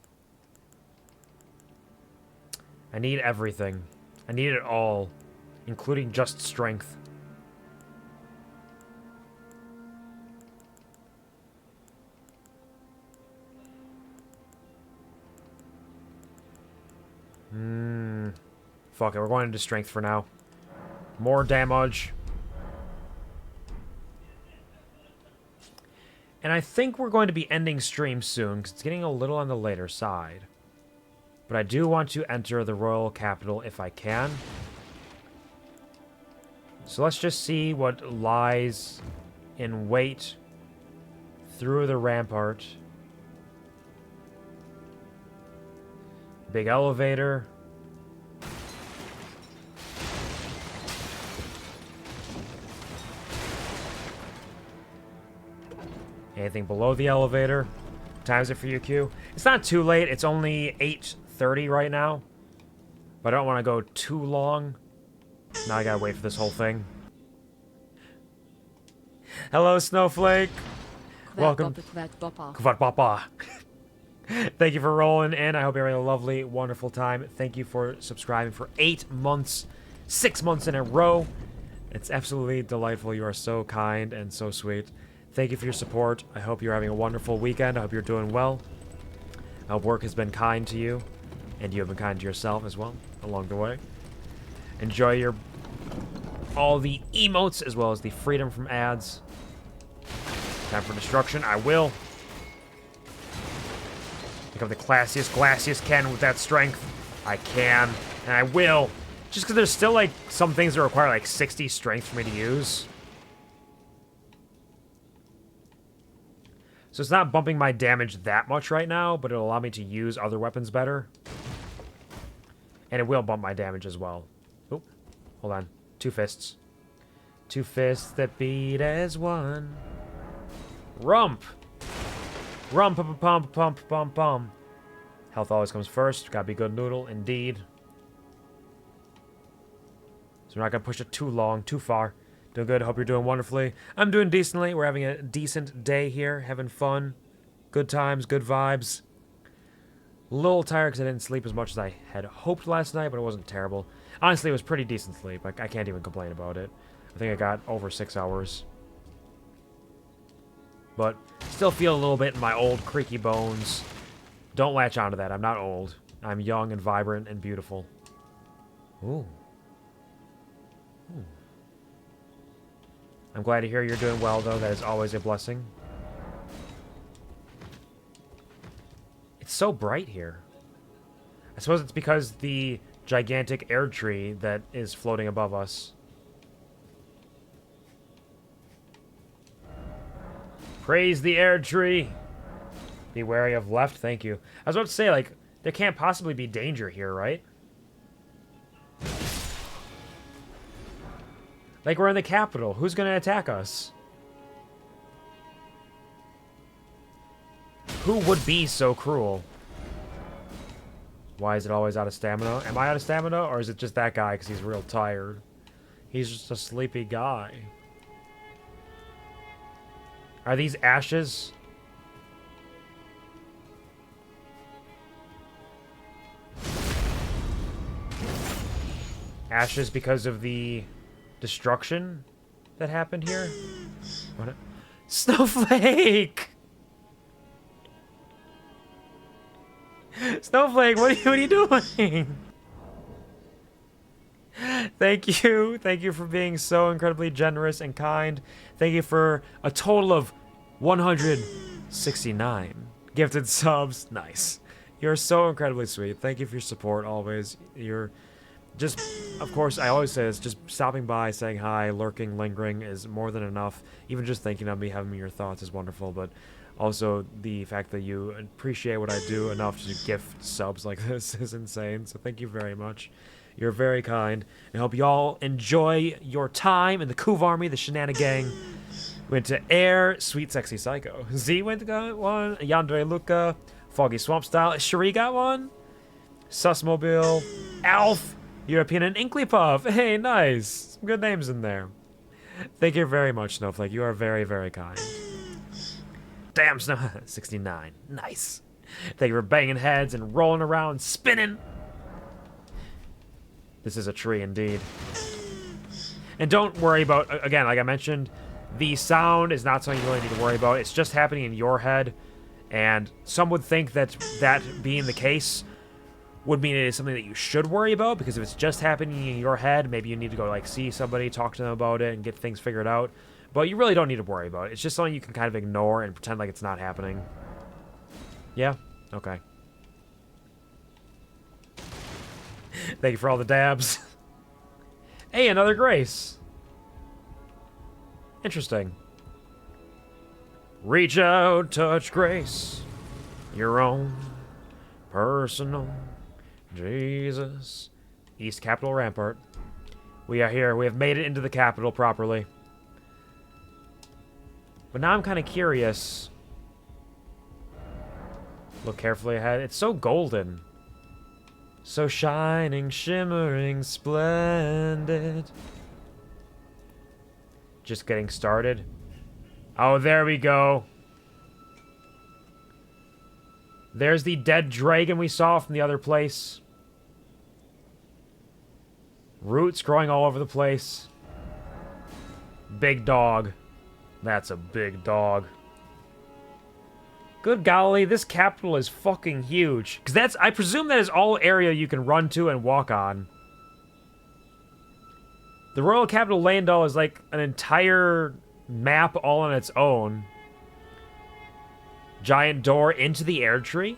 I need everything. I need it all, including just strength. Fuck it, we're going into strength for now. More damage. And I think we're going to be ending stream soon, because it's getting a little on the later side. But I do want to enter the Royal Capital if I can. So let's just see what lies in wait through the rampart. Big elevator. Anything below the elevator? Times it for you, Q. It's not too late. It's only 8:30 right now. But I don't want to go too long. Now I gotta wait for this whole thing. Hello, Snowflake. Welcome. QuvarTV. Thank you for rolling in. I hope you're having a lovely, wonderful time. Thank you for subscribing for 8 months, 6 months in a row. It's absolutely delightful. You are so kind and so sweet. Thank you for your support. I hope you're having a wonderful weekend. I hope you're doing well. I hope work has been kind to you, and you have been kind to yourself as well along the way. Enjoy all the emotes as well as the freedom from ads. Time for destruction. I will. Become the classiest, glassiest can with that strength. I can, and I will. Just because there's still, like, some things that require, like, 60 strength for me to use. So it's not bumping my damage that much right now, but it'll allow me to use other weapons better. And it will bump my damage as well. Oh, hold on. 2 fists. 2 fists that beat as one. Rump! Rump, pump, pump, pump, pump, pump. Health always comes first. Gotta be good noodle, indeed. So we're not gonna push it too long, too far. Doing good. Hope you're doing wonderfully. I'm doing decently. We're having a decent day here. Having fun. Good times. Good vibes. A little tired because I didn't sleep as much as I had hoped last night, but it wasn't terrible. Honestly, it was pretty decent sleep. I can't even complain about it. I think I got over 6 hours. But still feel a little bit in my old creaky bones. Don't latch onto that. I'm not old. I'm young and vibrant and beautiful. Ooh. Ooh. I'm glad to hear you're doing well, though. That is always a blessing. It's so bright here. I suppose it's because the gigantic air tree that is floating above us. Praise the air tree. Be wary of left. Thank you. I was about to say, like, there can't possibly be danger here, right? Like, we're in the capital. Who's gonna attack us? Who would be so cruel? Why is it always out of stamina? Am I out of stamina, or is it just that guy because he's real tired? He's just a sleepy guy. Are these ashes? Ashes because of the destruction that happened here? What? Snowflake! Snowflake, what are you doing? Thank you. Thank you for being so incredibly generous and kind. Thank you for a total of 169 gifted subs. Nice. You're so incredibly sweet. Thank you for your support always. You're just, of course, I always say this, just stopping by, saying hi, lurking, lingering is more than enough. Even just thinking of me, having me your thoughts is wonderful, but also the fact that you appreciate what I do enough to gift subs like this is insane, so thank you very much. You're very kind. I hope y'all enjoy your time in the Kuv Army, the Shenana Gang. Went to Air, Sweet Sexy Psycho. Z went to got one. Yandere Luca, Foggy Swamp Style. Cherie got one. Sussmobile, Alf, European, and Inklypuff. Hey, nice. Some good names in there. Thank you very much, Snowflake. You are very, very kind. Damn, Snow. 69. Nice. Thank you for banging heads and rolling around, spinning. This is a tree indeed. And don't worry about, again, like I mentioned, the sound is not something you really need to worry about. It's just happening in your head. And some would think that that being the case would mean it is something that you should worry about, because if it's just happening in your head, maybe you need to go like see somebody, talk to them about it, and get things figured out. But you really don't need to worry about it. It's just something you can kind of ignore and pretend like it's not happening. Yeah? Okay. Thank you for all the dabs. Hey, another Grace. Interesting. Reach out, touch Grace. Your own personal Jesus. East Capitol Rampart. We are here. We have made it into the capital properly. But now I'm kind of curious. Look carefully ahead. It's so golden. So shining, shimmering, splendid. Just getting started. Oh, there we go. There's the dead dragon we saw from the other place. Roots growing all over the place. Big dog. That's a big dog. Good golly, this capital is fucking huge. Because that's, I presume that is all area you can run to and walk on. The Royal Capital Leyndell is like an entire map all on its own. Giant door into the air tree.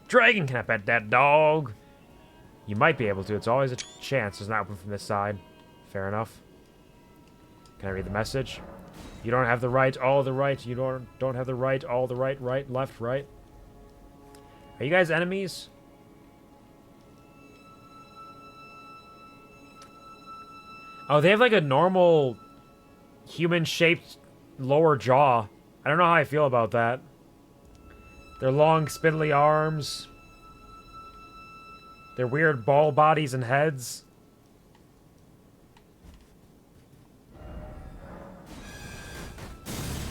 Dragon, can I pet that dog? You might be able to. It's always a chance. There's not open from this side. Fair enough. Can I read the message? You don't have the right, all the right. You don't have the right, all the right, right, left, right. Are you guys enemies? Oh, they have like a normal human-shaped lower jaw. I don't know how I feel about that. Their long, spindly arms. Their weird ball bodies and heads.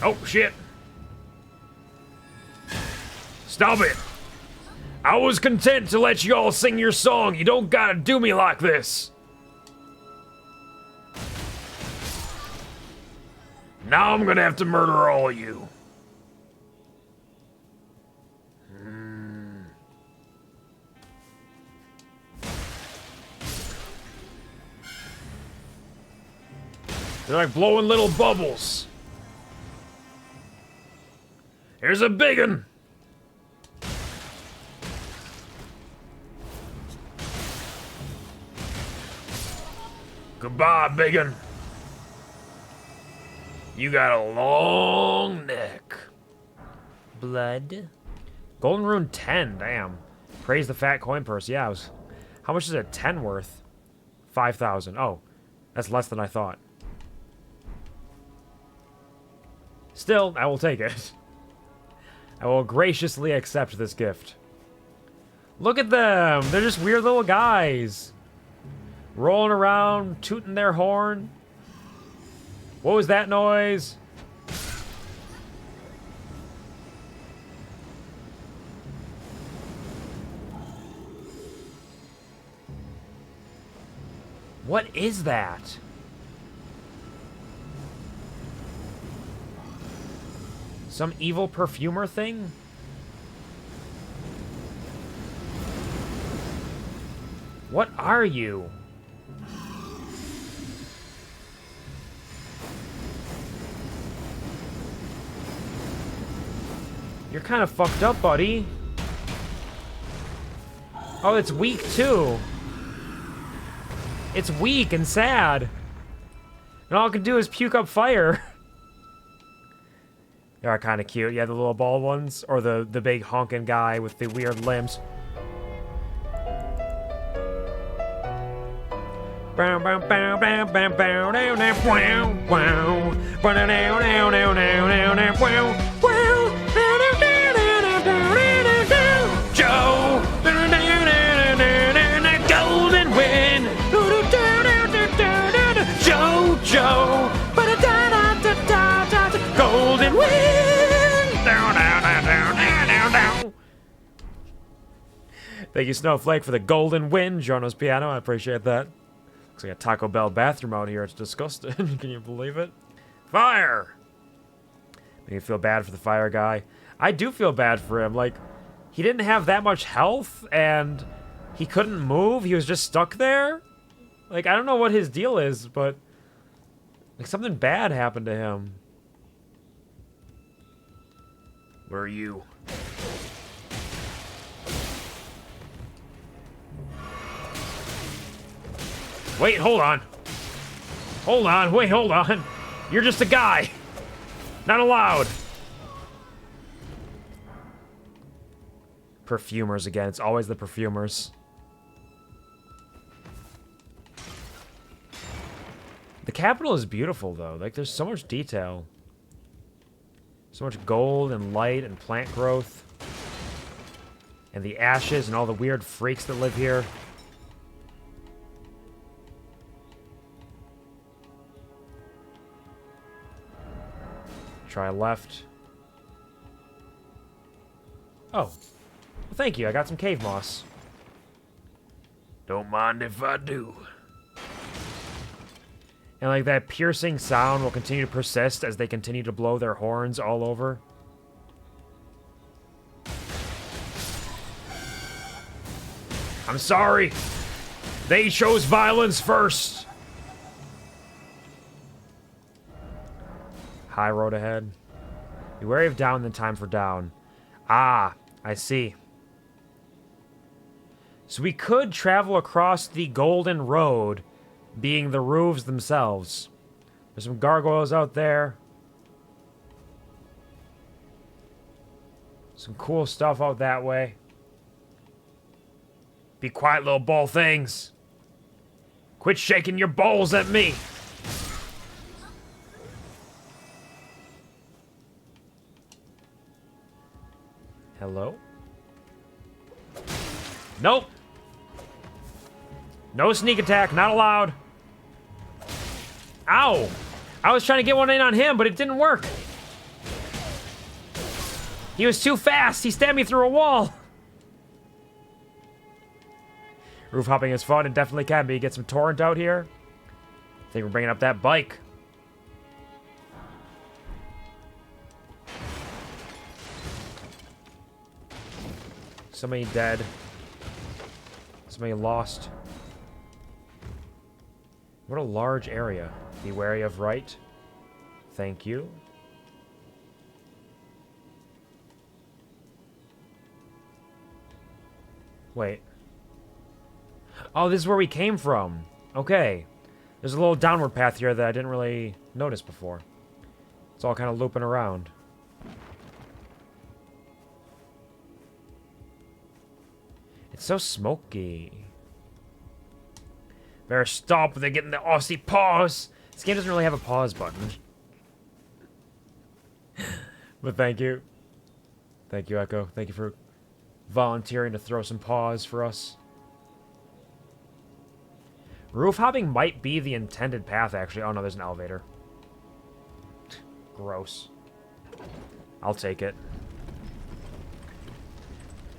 Oh, shit. Stop it. I was content to let you all sing your song. You don't gotta do me like this. Now I'm gonna have to murder all of you. They're like blowing little bubbles. Here's a big one. Goodbye, biggin. You got a long neck. Blood. Golden rune 10, damn. Praise the fat coin purse. Yeah, how much is a 10 worth? 5,000. Oh, that's less than I thought. Still, I will take it. I will graciously accept this gift. Look at them! They're just weird little guys. Rolling around, tooting their horn. What was that noise? What is that? Some evil perfumer thing? What are you? You're kind of fucked up, buddy. Oh, it's weak too. It's weak and sad. And all it can do is puke up fire. They are kind of cute. Yeah, the little bald ones. Or the big honking guy with the weird limbs. Joe! Golden wind! Joe! Golden wind! Thank you, Snowflake, for the golden wind. Jono's piano, I appreciate that. Looks like a Taco Bell bathroom out here. It's disgusting. Can you believe it? Fire! Make me feel bad for the fire guy. I do feel bad for him. Like, he didn't have that much health, and he couldn't move. He was just stuck there. Like, I don't know what his deal is, but like something bad happened to him. Where are you? Wait, hold on. Hold on, wait, hold on. You're just a guy. Not allowed. Perfumers again. It's always the perfumers. The capital is beautiful, though. Like, there's so much detail. So much gold and light and plant growth. And the ashes and all the weird freaks that live here. Try left. Oh. Well, thank you. I got some cave moss. Don't mind if I do. And like that piercing sound will continue to persist as they continue to blow their horns all over. I'm sorry. They chose violence first. High road ahead. Be wary of down, then time for down. Ah, I see. So we could travel across the Golden Road, being the roofs themselves. There's some gargoyles out there. Some cool stuff out that way. Be quiet, little ball things. Quit shaking your balls at me. Hello? Nope. No sneak attack, not allowed. Ow! I was trying to get one in on him, but it didn't work. He was too fast. He stabbed me through a wall. Roof hopping is fun. It definitely can be. Get some torrent out here. I think we're bringing up that bike. Somebody dead. Somebody lost. What a large area. Be wary of right. Thank you. Wait. Oh, this is where we came from. Okay. There's a little downward path here that I didn't really notice before. It's all kind of looping around. It's so smoky. Better stop, they're getting the Aussie pause. This game doesn't really have a pause button. But thank you. Thank you, Echo. Thank you for volunteering to throw some pause for us. Roof hopping might be the intended path, actually. Oh, no, there's an elevator. Gross. I'll take it.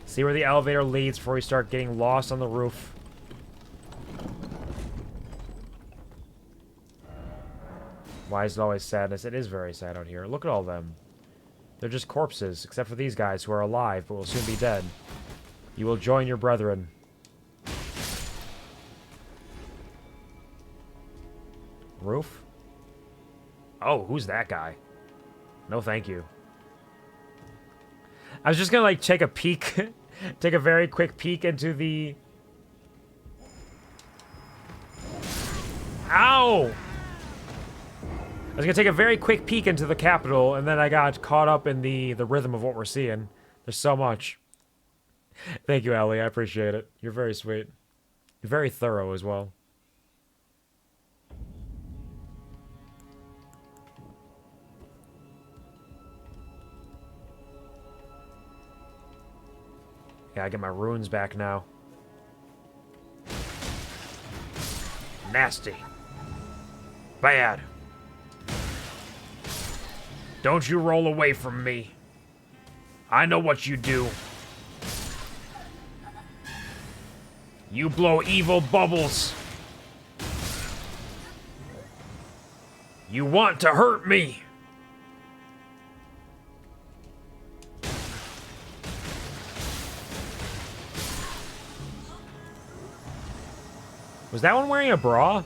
See where the elevator leads before we start getting lost on the roof. Why is it always sadness? It is very sad out here. Look at all of them. They're just corpses, except for these guys who are alive, but will soon be dead. You will join your brethren. Roof? Oh, who's that guy? No, thank you. I was just gonna, like, take a peek. Take a very quick peek into the... Ow! I was gonna take a very quick peek into the Capitol, and then I got caught up in the rhythm of what we're seeing. There's so much. Thank you, Ellie. I appreciate it. You're very sweet. You're very thorough as well. Yeah, I get my runes back now. Nasty. Bad. Don't you roll away from me. I know what you do. You blow evil bubbles. You want to hurt me. Was that one wearing a bra?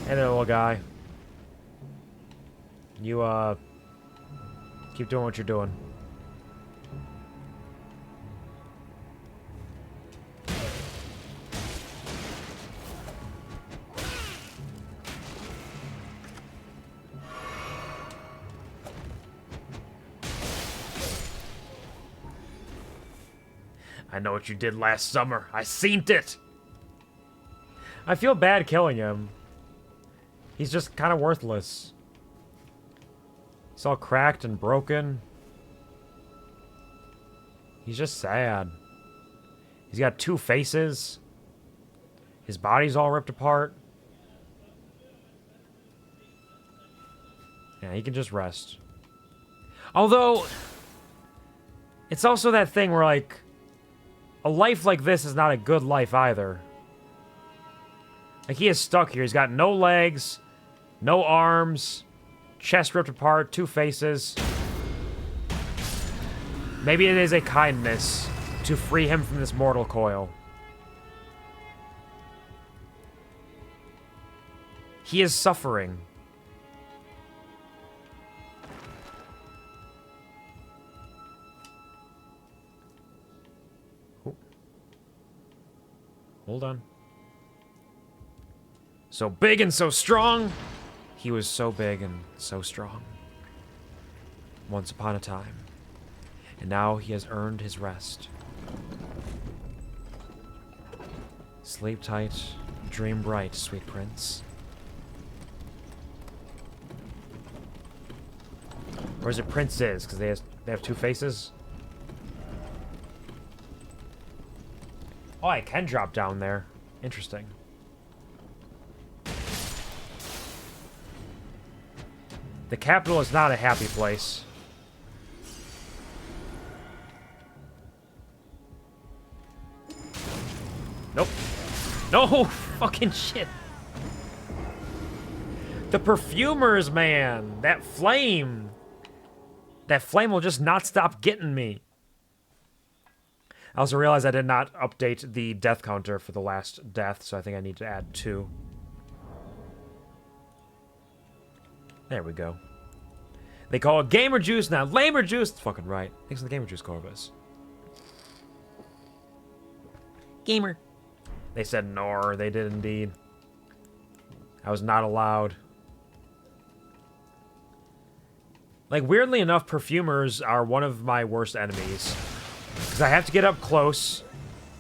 Hey there, little guy. You, keep doing what you're doing. I know what you did last summer. I seen it. I feel bad killing him. He's just kind of worthless. He's all cracked and broken. He's just sad. He's got two faces. His body's all ripped apart. Yeah, he can just rest. Although, it's also that thing where, like, a life like this is not a good life either. Like, he is stuck here. He's got no legs, no arms, chest ripped apart, two faces. Maybe it is a kindness to free him from this mortal coil. He is suffering. Hold on. So big and so strong. He was so big and so strong. Once upon a time. And now he has earned his rest. Sleep tight, dream bright, sweet prince. Or is it princes? Because they have two faces? Oh, I can drop down there. Interesting. The capital is not a happy place. Nope. No! Fucking shit. The perfumers, man! That flame! That flame will just not stop getting me. I also realized I did not update the death counter for the last death, so I think I need to add 2. There we go. They call it gamer juice, not lamer juice. That's fucking right. Thanks for the gamer juice, Corvus. Gamer. They said no, they did indeed. I was not allowed. Like, weirdly enough, perfumers are one of my worst enemies. Because I have to get up close,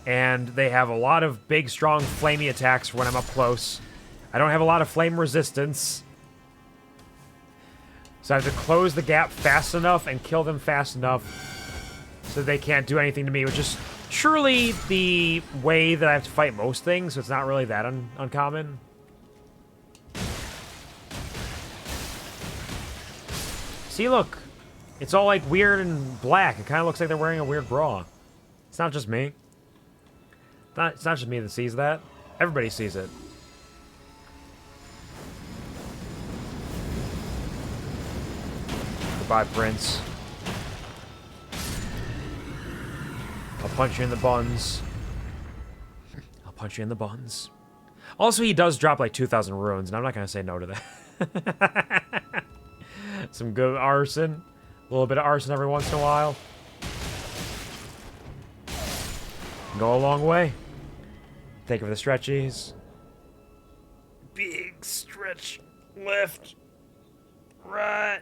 and they have a lot of big, strong, flamey attacks when I'm up close. I don't have a lot of flame resistance. So I have to close the gap fast enough and kill them fast enough so they can't do anything to me, which is surely the way that I have to fight most things, so it's not really that uncommon. See, look. It's all, like, weird and black. It kind of looks like they're wearing a weird bra. It's not just me. It's not just me that sees that. Everybody sees it. Goodbye, Prince. I'll punch you in the buns. I'll punch you in the buns. Also, he does drop, like, 2,000 runes, and I'm not going to say no to that. Some good arson. A little bit of arson every once in a while. Go a long way. Thank you for the stretchies. Big stretch left, right.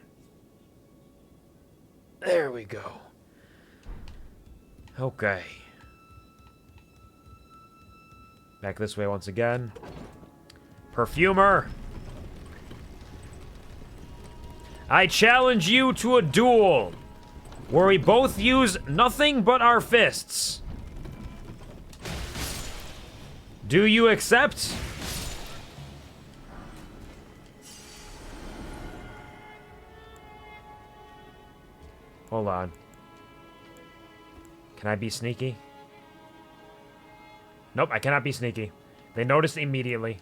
There we go. Okay. Back this way once again. Perfumer! I challenge you to a duel, where we both use nothing but our fists. Do you accept? Hold on. Can I be sneaky? Nope, I cannot be sneaky. They noticed immediately.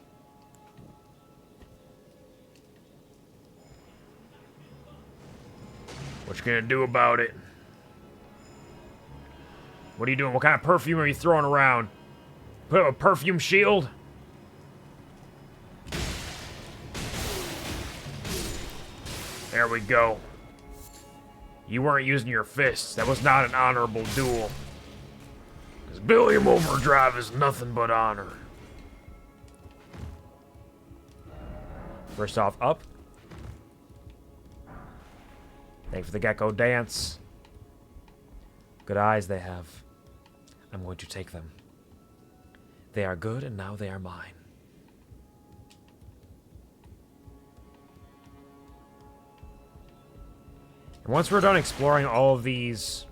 What you gonna do about it? What are you doing? What kind of perfume are you throwing around? Put up a perfume shield? There we go. You weren't using your fists. That was not an honorable duel. Because Billiam Overdrive is nothing but honor. First off, up. Thank you for the gecko dance. Good eyes they have. I'm going to take them. They are good, and now they are mine. And once we're done exploring all of these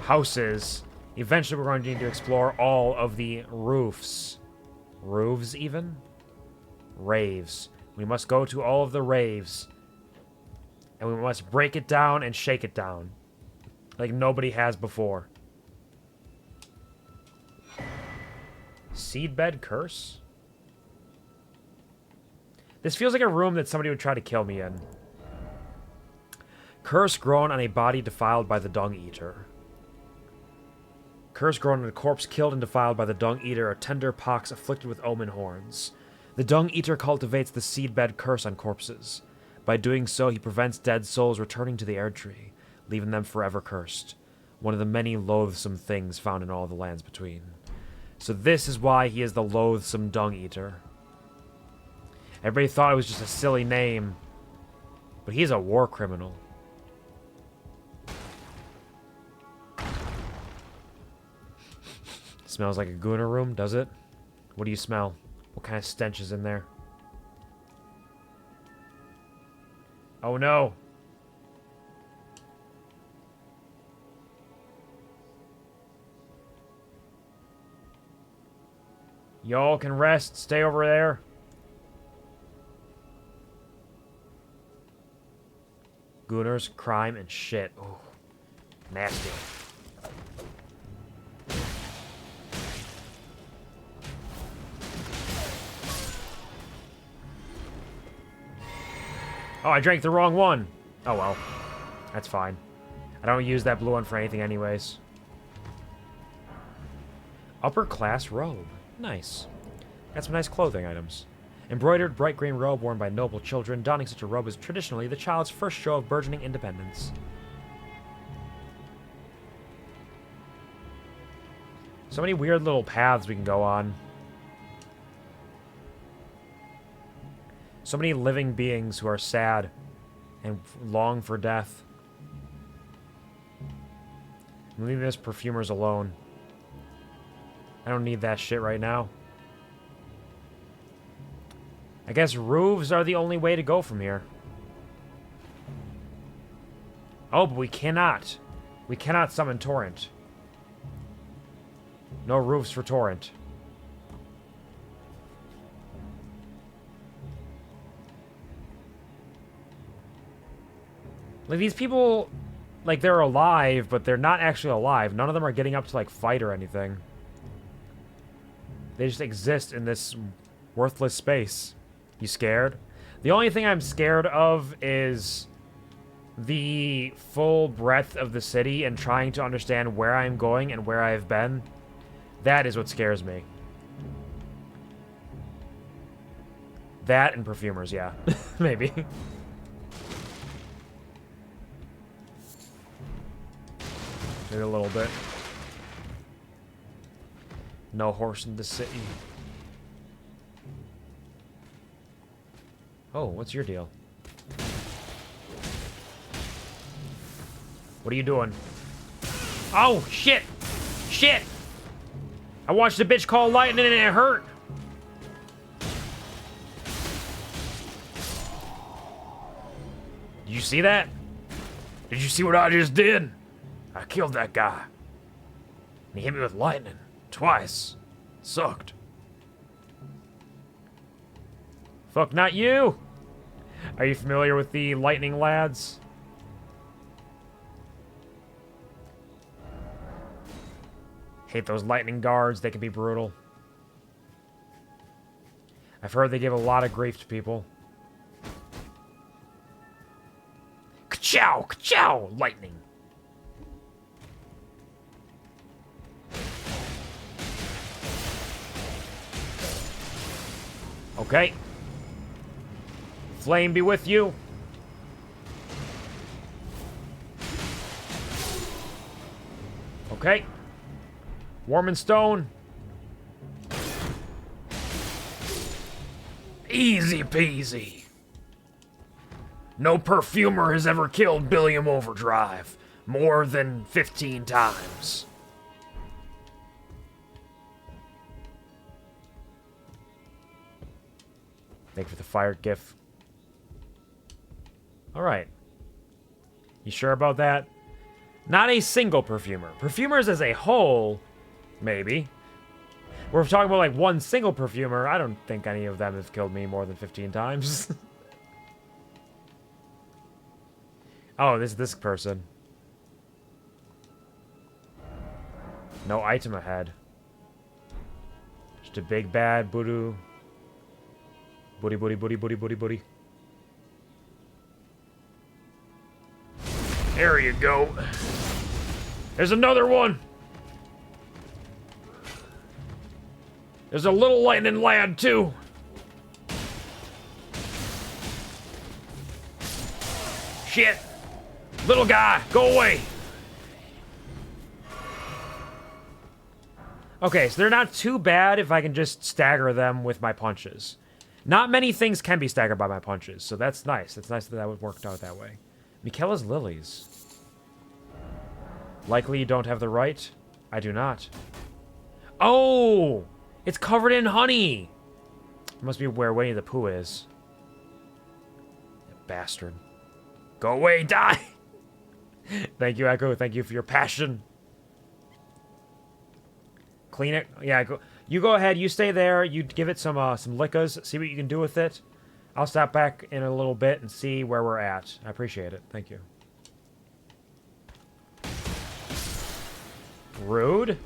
houses, eventually we're going to need to explore all of the roofs. Roofs, even? Raves. We must go to all of the raves. And we must break it down and shake it down. Like nobody has before. Seedbed curse? This feels like a room that somebody would try to kill me in. Curse grown on a body defiled by the Dung Eater. Curse grown on a corpse killed and defiled by the Dung Eater, a tender pox afflicted with omen horns. The Dung Eater cultivates the seedbed curse on corpses. By doing so, he prevents dead souls returning to the Erdtree, leaving them forever cursed. One of the many loathsome things found in all the lands between. So this is why he is the loathsome Dung Eater. Everybody thought it was just a silly name, but he's a war criminal. Smells like a Gooner room, does it? What do you smell? What kind of stench is in there? Oh no! Y'all can rest. Stay over there. Gooners, crime, and shit. Ooh. Nasty. Oh, I drank the wrong one. Oh well. That's fine. I don't use that blue one for anything anyways. Upper class robe. Nice. Got some nice clothing items. Embroidered bright green robe worn by noble children, donning such a robe is traditionally the child's first show of burgeoning independence. So many weird little paths we can go on. So many living beings who are sad and long for death. I'm leaving this perfumers alone. I don't need that shit right now. I guess roofs are the only way to go from here. Oh, but we cannot. We cannot summon Torrent. No roofs for Torrent. Like, these people, like, they're alive, but they're not actually alive. None of them are getting up to, like, fight or anything. They just exist in this worthless space. You scared? The only thing I'm scared of is the full breadth of the city and trying to understand where I'm going and where I've been. That is what scares me. That and perfumers, yeah. Maybe. Maybe a little bit. No horse in the city. Oh, what's your deal? What are you doing? Oh, shit! Shit! I watched a bitch call lightning and it hurt! Did you see that? Did you see what I just did? I killed that guy. And he hit me with lightning. Twice. Sucked. Fuck, not you! Are you familiar with the lightning lads? Hate those lightning guards, they can be brutal. I've heard they give a lot of grief to people. Ka-chow! Ka-chow! Lightning. Okay. Flame be with you. Okay. Warm and stone. Easy peasy. No perfumer has ever killed Billiam Overdrive more than 15 times. Thank you for the fire gif. Alright. You sure about that? Not a single perfumer. Perfumers as a whole, maybe. We're talking about like one single perfumer. I don't think any of them have killed me more than 15 times. Oh, this person. No item ahead. Just a big bad voodoo. Booty, booty, booty, booty, booty, booty. There you go. There's another one. There's a little lightning lad, too. Shit. Little guy, go away. Okay, so they're not too bad if I can just stagger them with my punches. Not many things can be staggered by my punches, so that's nice. It's nice that that would work out that way. Michaela's lilies. Likely you don't have the right. I do not. Oh! It's covered in honey! It must be where Winnie the Pooh is. That bastard. Go away, die! Thank you, Echo. Thank you for your passion. Clean it. Yeah, go. You go ahead. You stay there. You give it some lickas. See what you can do with it. I'll stop back in a little bit and see where we're at. I appreciate it. Thank you. Rude.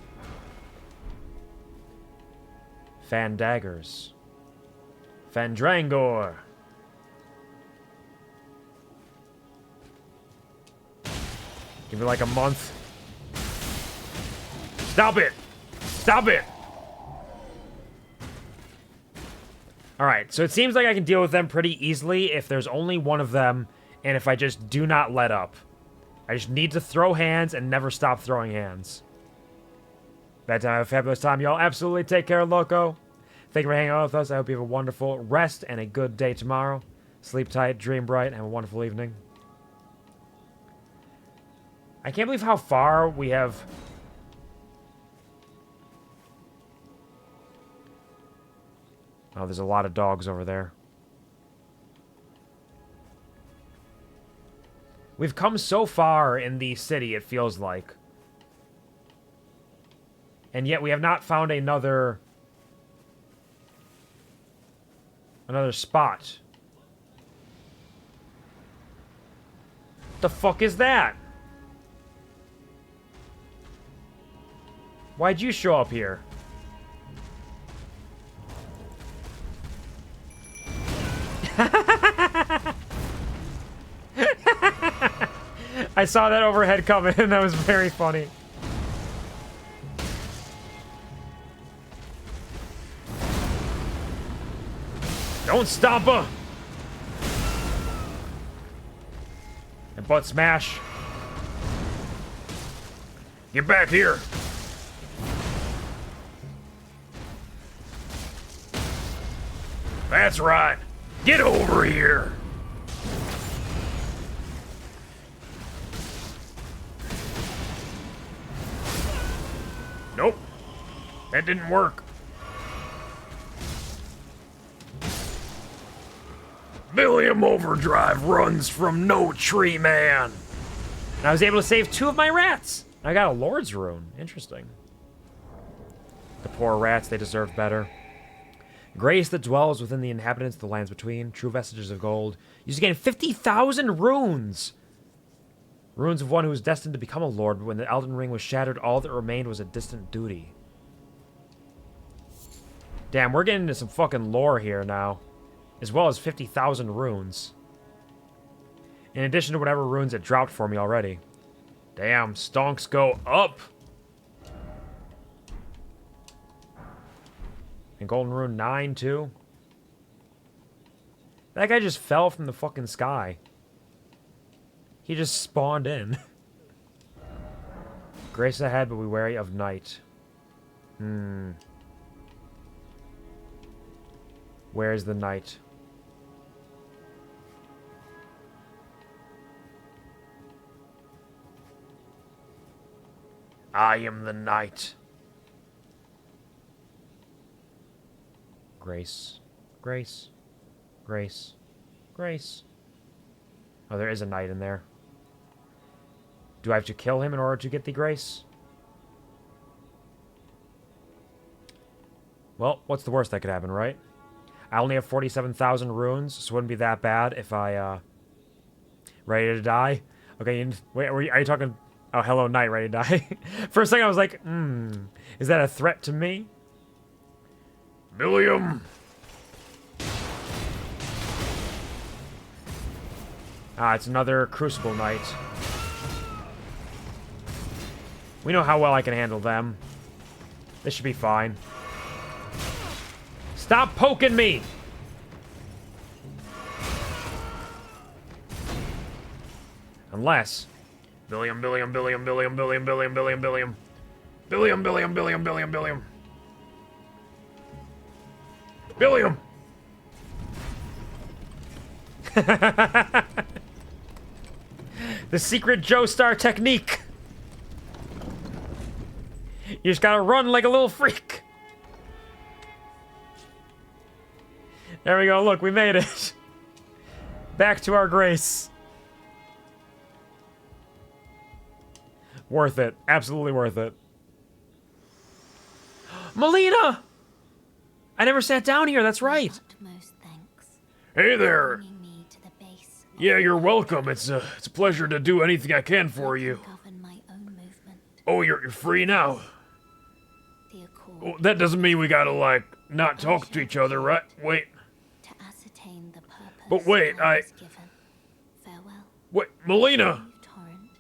Fandaggers. Fandrangor. Give me like a month. Stop it! Stop it! Alright, so it seems like I can deal with them pretty easily if there's only one of them, and if I just do not let up. I just need to throw hands and never stop throwing hands. That time, have a fabulous time, y'all. Absolutely take care, Loco. Thank you for hanging out with us. I hope you have a wonderful rest and a good day tomorrow. Sleep tight, dream bright, and have a wonderful evening. I can't believe how far we have... Oh, there's a lot of dogs over there. We've come so far in the city, it feels like. And yet we have not found another spot. What the fuck is that? Why'd you show up here? I saw that overhead coming, and that was very funny. Don't stomp her! And butt smash. Get back here! That's right! Get over here! Nope. That didn't work. Billiam Overdrive runs from no tree man. And I was able to save 2 of my rats. I got a Lord's Rune. Interesting. The poor rats, they deserve better. Grace that dwells within the inhabitants of the lands between. True vestiges of gold. Used to gain 50,000 runes. Runes of one who was destined to become a lord, but when the Elden Ring was shattered, all that remained was a distant duty. Damn, we're getting into some fucking lore here now. As well as 50,000 runes. In addition to whatever runes it dropped for me already. Damn, stonks go up! And Golden Rune 9, too? That guy just fell from the fucking sky. He just spawned in. Grace ahead, but be wary of night. Where's the night? I am the night. Grace. Grace. Grace. Grace. Oh, there is a knight in there. Do I have to kill him in order to get the grace? Well, what's the worst that could happen, right? I only have 47,000 runes, so it wouldn't be that bad if I, ready to die? Okay, wait, are you talking... Oh, hello, knight, ready to die? For a second, I was like, is that a threat to me? Billiam! Ah, it's another Crucible Knight. We know how well I can handle them. This should be fine. Stop poking me! Unless... Billiam, Billiam, Billiam, Billiam, Billiam, Billiam, Billiam, Billiam. Billiam, Billiam, Billiam, Billiam, Billiam. Billiam! The secret Joestar technique! You just gotta run like a little freak! There we go, look, we made it! Back to our grace. Worth it. Absolutely worth it. Melina! I never sat down here, that's right! Utmost thanks. Hey there! Bringing me to the base. Yeah, you're welcome. It's a pleasure to do anything I can for you. Govern my own movement. Oh, you're free now. The accord. Well, that doesn't mean we gotta, like, not talk to each other, right? Wait. To ascertain the purpose. But wait, I was given. Farewell. Wait, Melina! Torrent.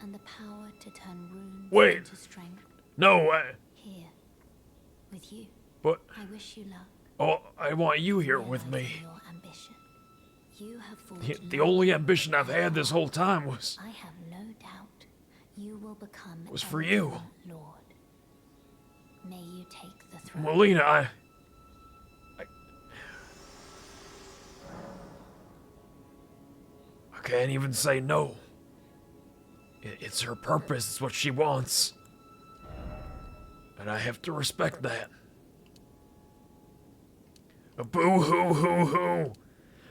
And the power to turn runes Wait. into strength. No, Here. With you. but... I wish you luck. Oh, I want you here with me. Your ambition. You have The only ambition I've had this whole time was I have no doubt you will become for you. Lord. May you take the throne. Melina, I can't even say no. It's her purpose, it's what she wants. And I have to respect that. A boo-hoo-hoo-hoo.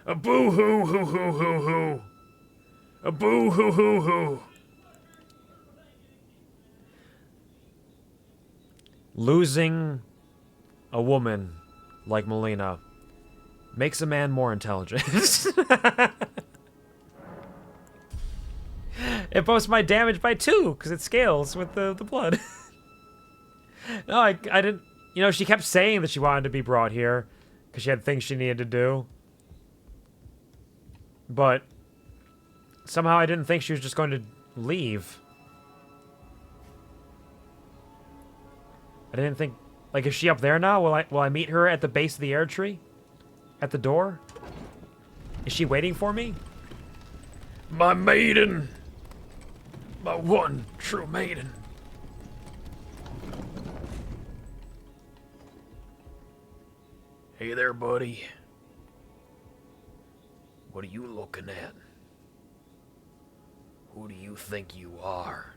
A boo-hoo-hoo-hoo-hoo-hoo. A boo-hoo-hoo-hoo. Losing a woman like Melina makes a man more intelligent. It boosts my damage by 2 because it scales with the blood. No, I didn't. You know, she kept saying that she wanted to be brought here because she had things she needed to do. But somehow I didn't think she was just going to leave. I didn't think, like, is she up there now? Will I meet her at the base of the air tree? At the door? Is she waiting for me? My maiden. My one true maiden. Hey there, buddy. What are you looking at? Who do you think you are?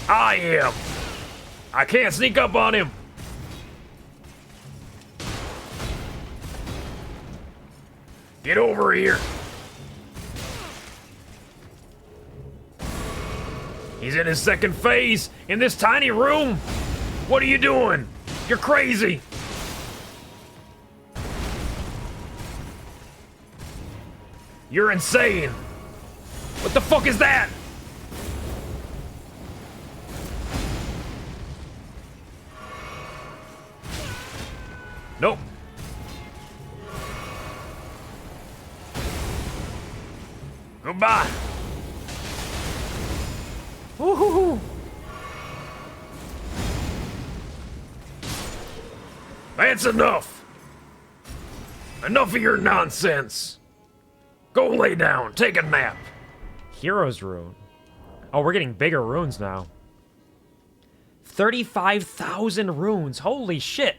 I am! I can't sneak up on him! Get over here! He's in his second phase in this tiny room! What are you doing? You're crazy! You're insane! What the fuck is that? Nope. Goodbye. Woohoo! That's enough. Enough of your nonsense. Go lay down. Take a nap. Hero's rune. Oh, we're getting bigger runes now. 35,000 runes. Holy shit.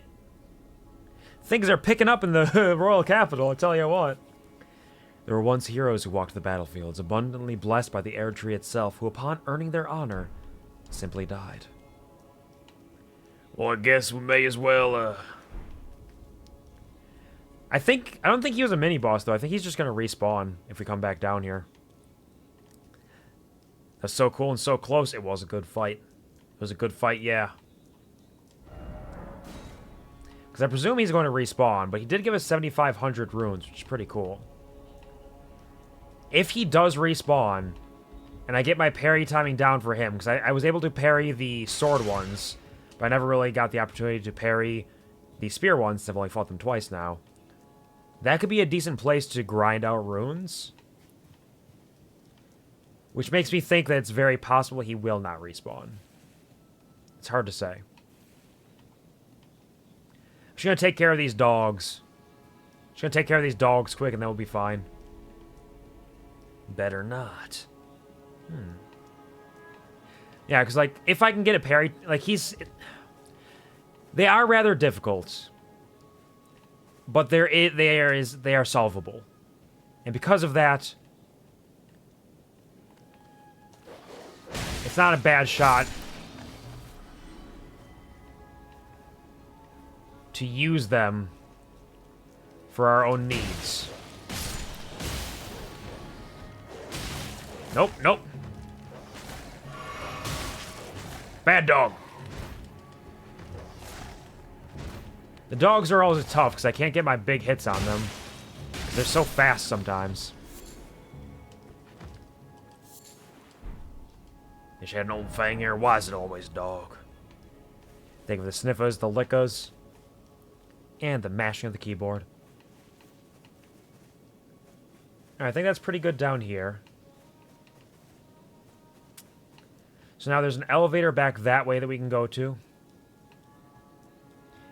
Things are picking up in the Royal Capital, I tell you what. There were once heroes who walked the battlefields, abundantly blessed by the air tree itself, who upon earning their honor, simply died. Well, I guess we may as well, I don't think he was a mini-boss, though. I think he's just gonna respawn if we come back down here. That's so cool and so close. It was a good fight. It was a good fight, yeah. Because I presume he's going to respawn, but he did give us 7,500 runes, which is pretty cool. If he does respawn, and I get my parry timing down for him, because I was able to parry the sword ones, but I never really got the opportunity to parry the spear ones, I've only fought them twice now. That could be a decent place to grind out runes. Which makes me think that it's very possible he will not respawn. It's hard to say. I'm just gonna take care of these dogs. Just gonna take care of these dogs quick and then we'll be fine. Better not. Yeah, because, like, if I can get a parry... Like, they are rather difficult. But they are solvable. And because of that... It's not a bad shot to use them for our own needs. Nope, nope. Bad dog. The dogs are always tough because I can't get my big hits on them. They're so fast sometimes. They had an old fang here. Why is it always dog? Think of the sniffers, the lickers, and the mashing of the keyboard. Alright, I think that's pretty good down here. So now there's an elevator back that way that we can go to.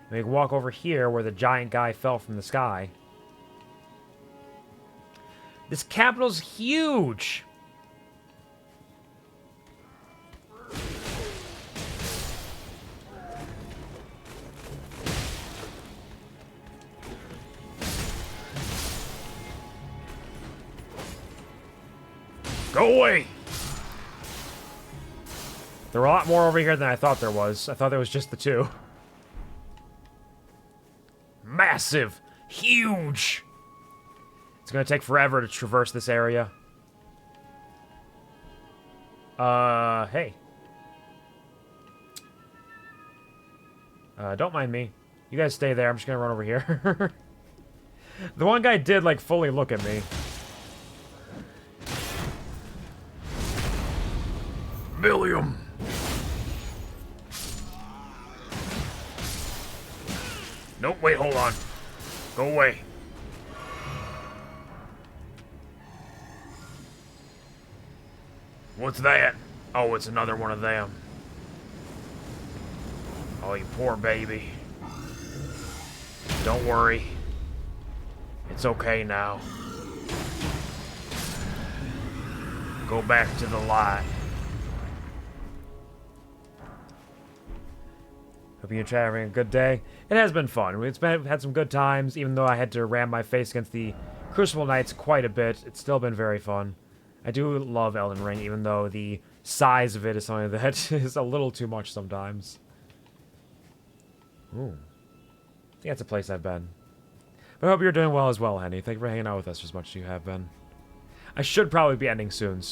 And we can walk over here where the giant guy fell from the sky. This capital's huge! Go away! There are a lot more over here than I thought there was. I thought there was just the two. Massive! Huge! It's gonna take forever to traverse this area. Hey. Don't mind me. You guys stay there. I'm just gonna run over here. The one guy did, like, fully look at me. William! Nope, wait, hold on. Go away. What's that? Oh, it's another one of them. Oh, you poor baby. Don't worry. It's okay now. Go back to the light. Hope you're having a good day. It has been fun. Had some good times, even though I had to ram my face against the Crucible Knights quite a bit. It's still been very fun. I do love Elden Ring, even though the size of it is something that is a little too much sometimes. Ooh. I think that's a place I've been. But I hope you're doing well as well, Henny. Thank you for hanging out with us as much as you have been. I should probably be ending soon.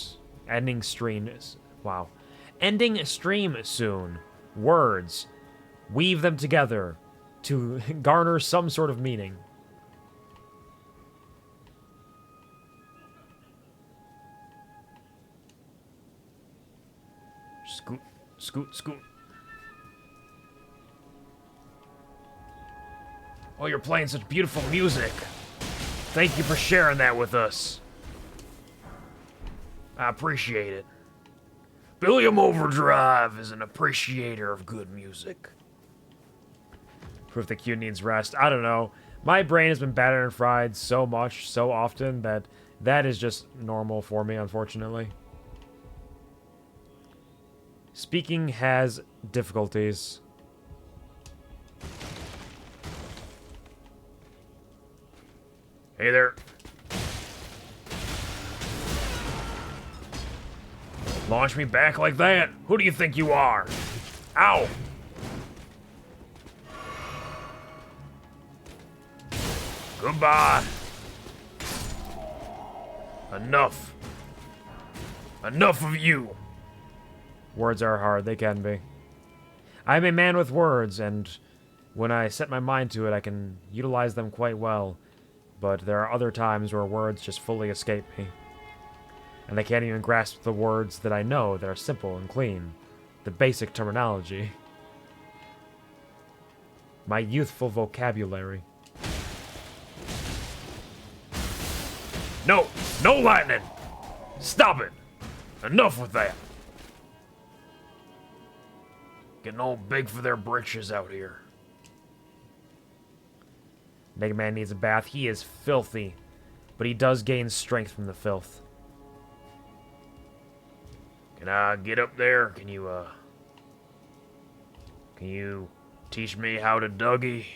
Ending stream. Wow. Ending stream soon. Words. Weave them together to garner some sort of meaning. Scoot, scoot, scoot. Oh, you're playing such beautiful music. Thank you for sharing that with us. I appreciate it. Billiam Overdrive is an appreciator of good music. Proof the Q needs rest. I don't know. My brain has been battered and fried so much, so often, that is just normal for me, unfortunately. Speaking has difficulties. Hey there. Launch me back like that? Who do you think you are? Ow! Goodbye. Enough. Enough of you. Words are hard, they can be. I'm a man with words, and when I set my mind to it, I can utilize them quite well. But there are other times where words just fully escape me. And I can't even grasp the words that I know that are simple and clean. The basic terminology. My youthful vocabulary. No! No lightning! Stop it! Enough with that! Getting all big for their britches out here. Mega Man needs a bath. He is filthy. But he does gain strength from the filth. Can I get up there? Can you teach me how to Dougie?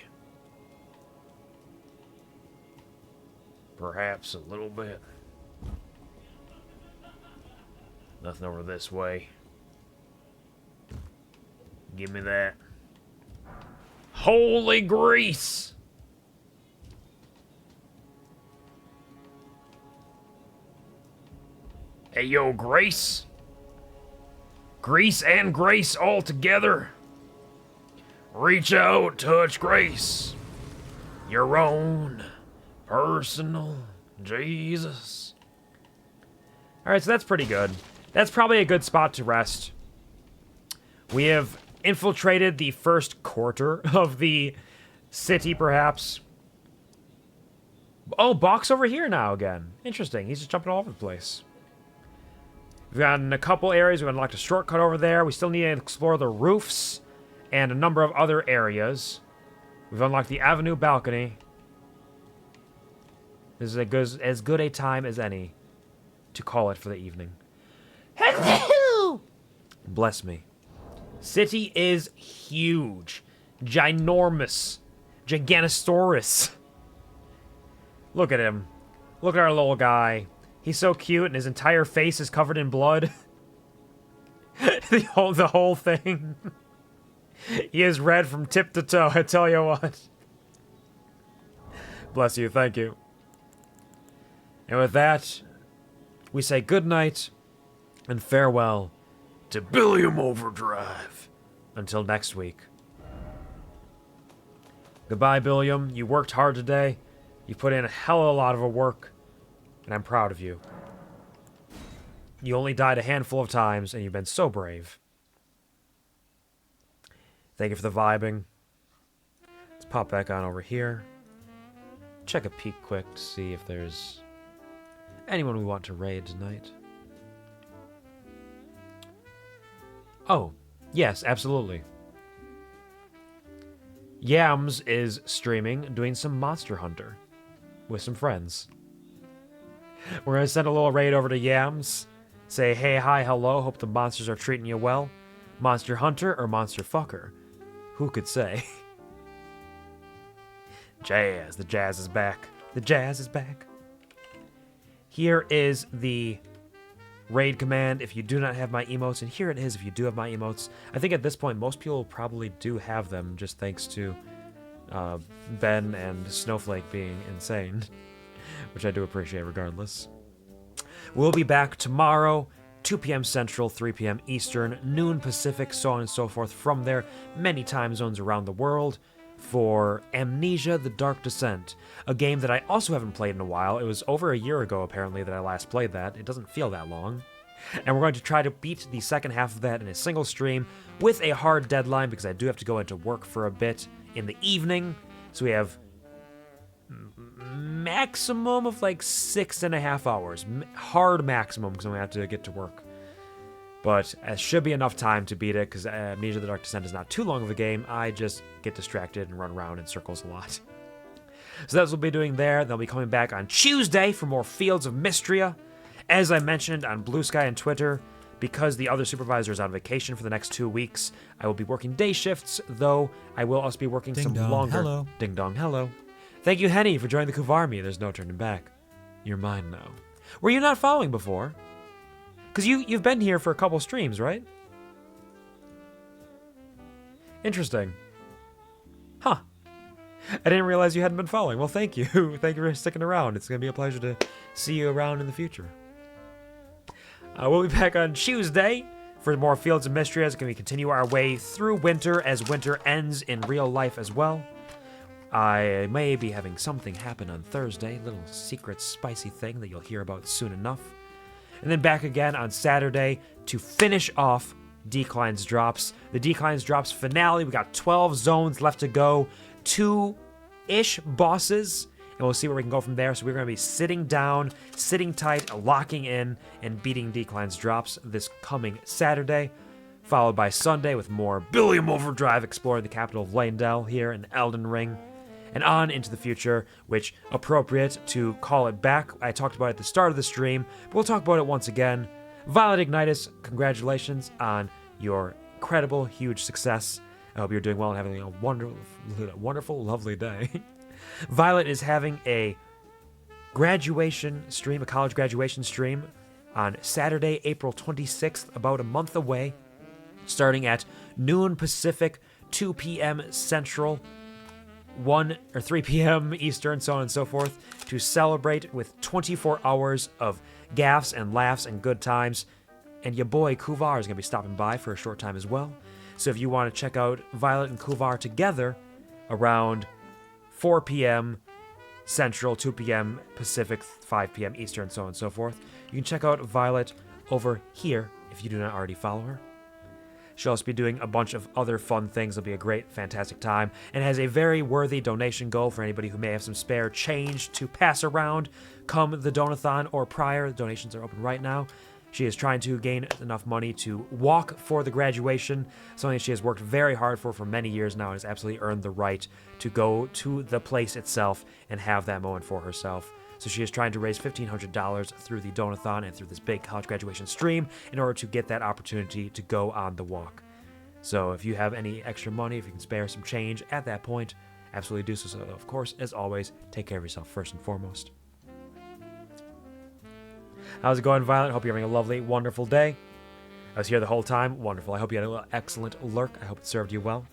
Perhaps a little bit. Nothing over this way. Give me that. Holy grease! Hey, yo, Grace? Grease and grace all together? Reach out, touch grace. Your own personal Jesus. Alright, so that's pretty good. That's probably a good spot to rest. We have infiltrated the first quarter of the city, perhaps. Oh, Bach's over here now again. Interesting. He's just jumping all over the place. We've gotten a couple areas. We've unlocked a shortcut over there. We still need to explore the roofs and a number of other areas. We've unlocked the Avenue balcony. This is as good a time as any to call it for the evening. Hello! Bless me. City is huge. Ginormous. Giganosaurus. Look at him. Look at our little guy. He's so cute and his entire face is covered in blood. the whole thing. He is red from tip to toe, I tell you what. Bless you, thank you. And with that, we say good night and farewell to Billiam Overdrive. Until next week. Goodbye, Billiam. You worked hard today. You put in a hell of a lot of work, and I'm proud of you. You only died a handful of times, and you've been so brave. Thank you for the vibing. Let's pop back on over here. Check a peek quick to see if there's anyone we want to raid tonight. Oh, yes, absolutely. Yams is streaming, doing some Monster Hunter with some friends. We're going to send a little raid over to Yams. Say, hey, hi, hello, hope the monsters are treating you well. Monster Hunter or Monster Fucker? Who could say? Jazz, the jazz is back. The jazz is back. Here is the raid command if you do not have my emotes, and here it is if you do have my emotes. I think at this point most people probably do have them, just thanks to Ben and Snowflake being insane, which I do appreciate regardless. We'll be back tomorrow, 2 p.m. Central, 3 p.m. Eastern, noon Pacific, so on and so forth. From there, many time zones around the world for Amnesia: The Dark Descent, a game that I also haven't played in a while. It was over a year ago, apparently, that I last played that. It doesn't feel that long. And we're going to try to beat the second half of that in a single stream with a hard deadline because I do have to go into work for a bit in the evening. So we have maximum of like 6.5 hours. Hard maximum because I'm going to have to get to work. But it should be enough time to beat it because Amnesia: The Dark Descent is not too long of a game. I just get distracted and run around in circles a lot. So that's what we'll be doing there. They'll be coming back on Tuesday for more Fields of Mystria. As I mentioned on Blue Sky and Twitter, because the other supervisor is on vacation for the next 2 weeks, I will be working day shifts, though I will also be working some longer. Hello. Ding dong, hello. Thank you, Henny, for joining the QuvarMe. There's no turning back. You're mine now. Were you not following before? Because you've been here for a couple streams, right? Interesting. Huh. I didn't realize you hadn't been following. Well, thank you. Thank you for sticking around. It's going to be a pleasure to see you around in the future. We'll be back on Tuesday for more Fields of Mystery as we continue our way through winter as winter ends in real life as well. I may be having something happen on Thursday, a little secret spicy thing that you'll hear about soon enough. And then back again on Saturday to finish off Declines Drops. The Declines Drops finale, we got 12 zones left to go, 2-ish bosses, and we'll see where we can go from there. So we're going to be sitting down, sitting tight, locking in, and beating Declines Drops this coming Saturday, followed by Sunday with more Billiam Overdrive exploring the capital of Leyndell here in Elden Ring, and on into the future, which, appropriate to call it back, I talked about it at the start of the stream, but we'll talk about it once again. Violet Ignitus, congratulations on your incredible, huge success. I hope you're doing well and having a wonderful, lovely day. Violet is having a graduation stream, a college graduation stream, on Saturday, April 26th, about a month away, starting at noon Pacific, 2 p.m. Central, 1 or 3 p.m. Eastern, so on and so forth, to celebrate with 24 hours of gaffes and laughs and good times. And your boy Quvar is going to be stopping by for a short time as well. So if you want to check out Violet and Quvar together around 4 p.m. Central, 2 p.m. Pacific, 5 p.m. Eastern, so on and so forth, you can check out Violet over here if you do not already follow her. She'll also be doing a bunch of other fun things. It'll be a great, fantastic time, and has a very worthy donation goal for anybody who may have some spare change to pass around come the Donathon or prior. The donations are open right now. She is trying to gain enough money to walk for the graduation, something she has worked very hard for many years now and has absolutely earned the right to go to the place itself and have that moment for herself. So she is trying to raise $1,500 through the Donathon and through this big college graduation stream in order to get that opportunity to go on the walk. So if you have any extra money, if you can spare some change at that point, absolutely do so. So, of course, as always, take care of yourself first and foremost. How's it going, Violet? Hope you're having a lovely, wonderful day. I was here the whole time. Wonderful. I hope you had an excellent lurk. I hope it served you well.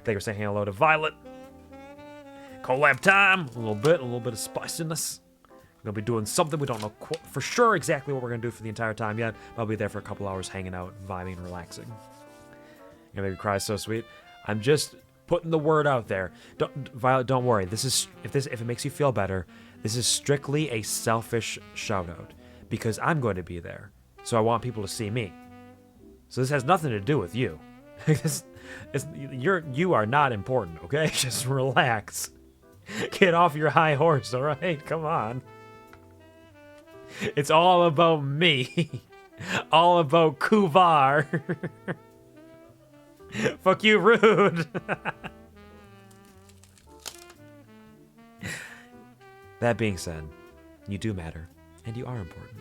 Thank you for saying hello to Violet. Collab time. A little bit of spiciness. We're going to be doing something. We don't know for sure exactly what we're going to do for the entire time yet, but I'll be there for a couple hours hanging out, vibing, and relaxing. You're going to make me cry so sweet. I'm just putting the word out there. Violet, don't worry. If it makes you feel better, this is strictly a selfish shout-out because I'm going to be there, so I want people to see me. So this has nothing to do with you. You are not important, okay? Just relax. Get off your high horse, all right? Come on. It's all about me. All about Quvar. Fuck you, rude. That being said, you do matter, and you are important.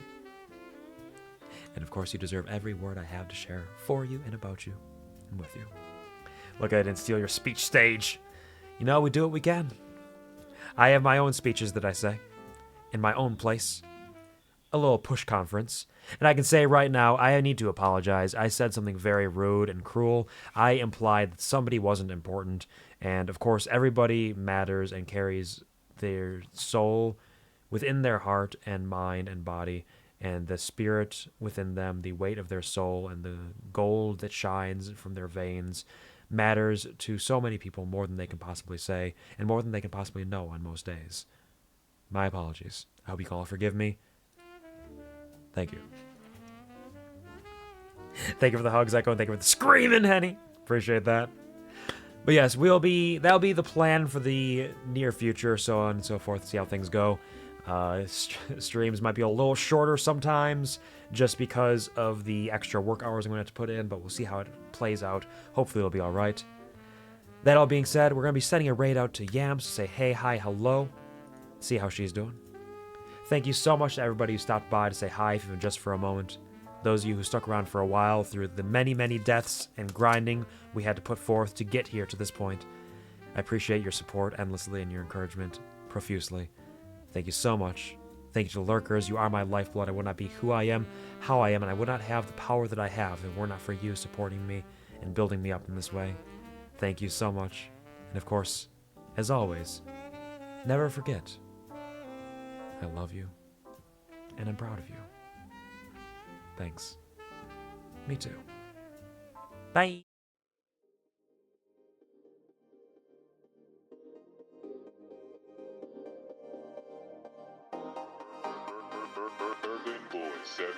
And of course, you deserve every word I have to share for you and about you and with you. Look, I didn't steal your speech stage. You know, we do what we can. I have my own speeches that I say, in my own place. A little push conference. And I can say right now, I need to apologize. I said something very rude and cruel. I implied that somebody wasn't important. And of course, everybody matters and carries their soul within their heart and mind and body. And the spirit within them, the weight of their soul and the gold that shines from their veins matters to so many people more than they can possibly say and more than they can possibly know on most days. My apologies. I hope you can all forgive me. Thank you. Thank you for the hugs, Echo, and thank you for the screaming, Henny. Appreciate that. But yes, that'll be the plan for the near future, so on and so forth, see how things go. Streams might be a little shorter sometimes, just because of the extra work hours I'm going to have to put in, but we'll see how it plays out. Hopefully it'll be alright. That all being said, we're going to be sending a raid out to Yams to say hey, hi, hello, see how she's doing. Thank you so much to everybody who stopped by to say hi, even just for a moment. Those of you who stuck around for a while through the many, many deaths and grinding we had to put forth to get here to this point. I appreciate your support endlessly and your encouragement profusely. Thank you so much. Thank you to the lurkers. You are my lifeblood. I would not be who I am, how I am, and I would not have the power that I have if it were not for you supporting me and building me up in this way. Thank you so much. And of course, as always, never forget, I love you, and I'm proud of you. Thanks. Me too. Bye. Elden boy 7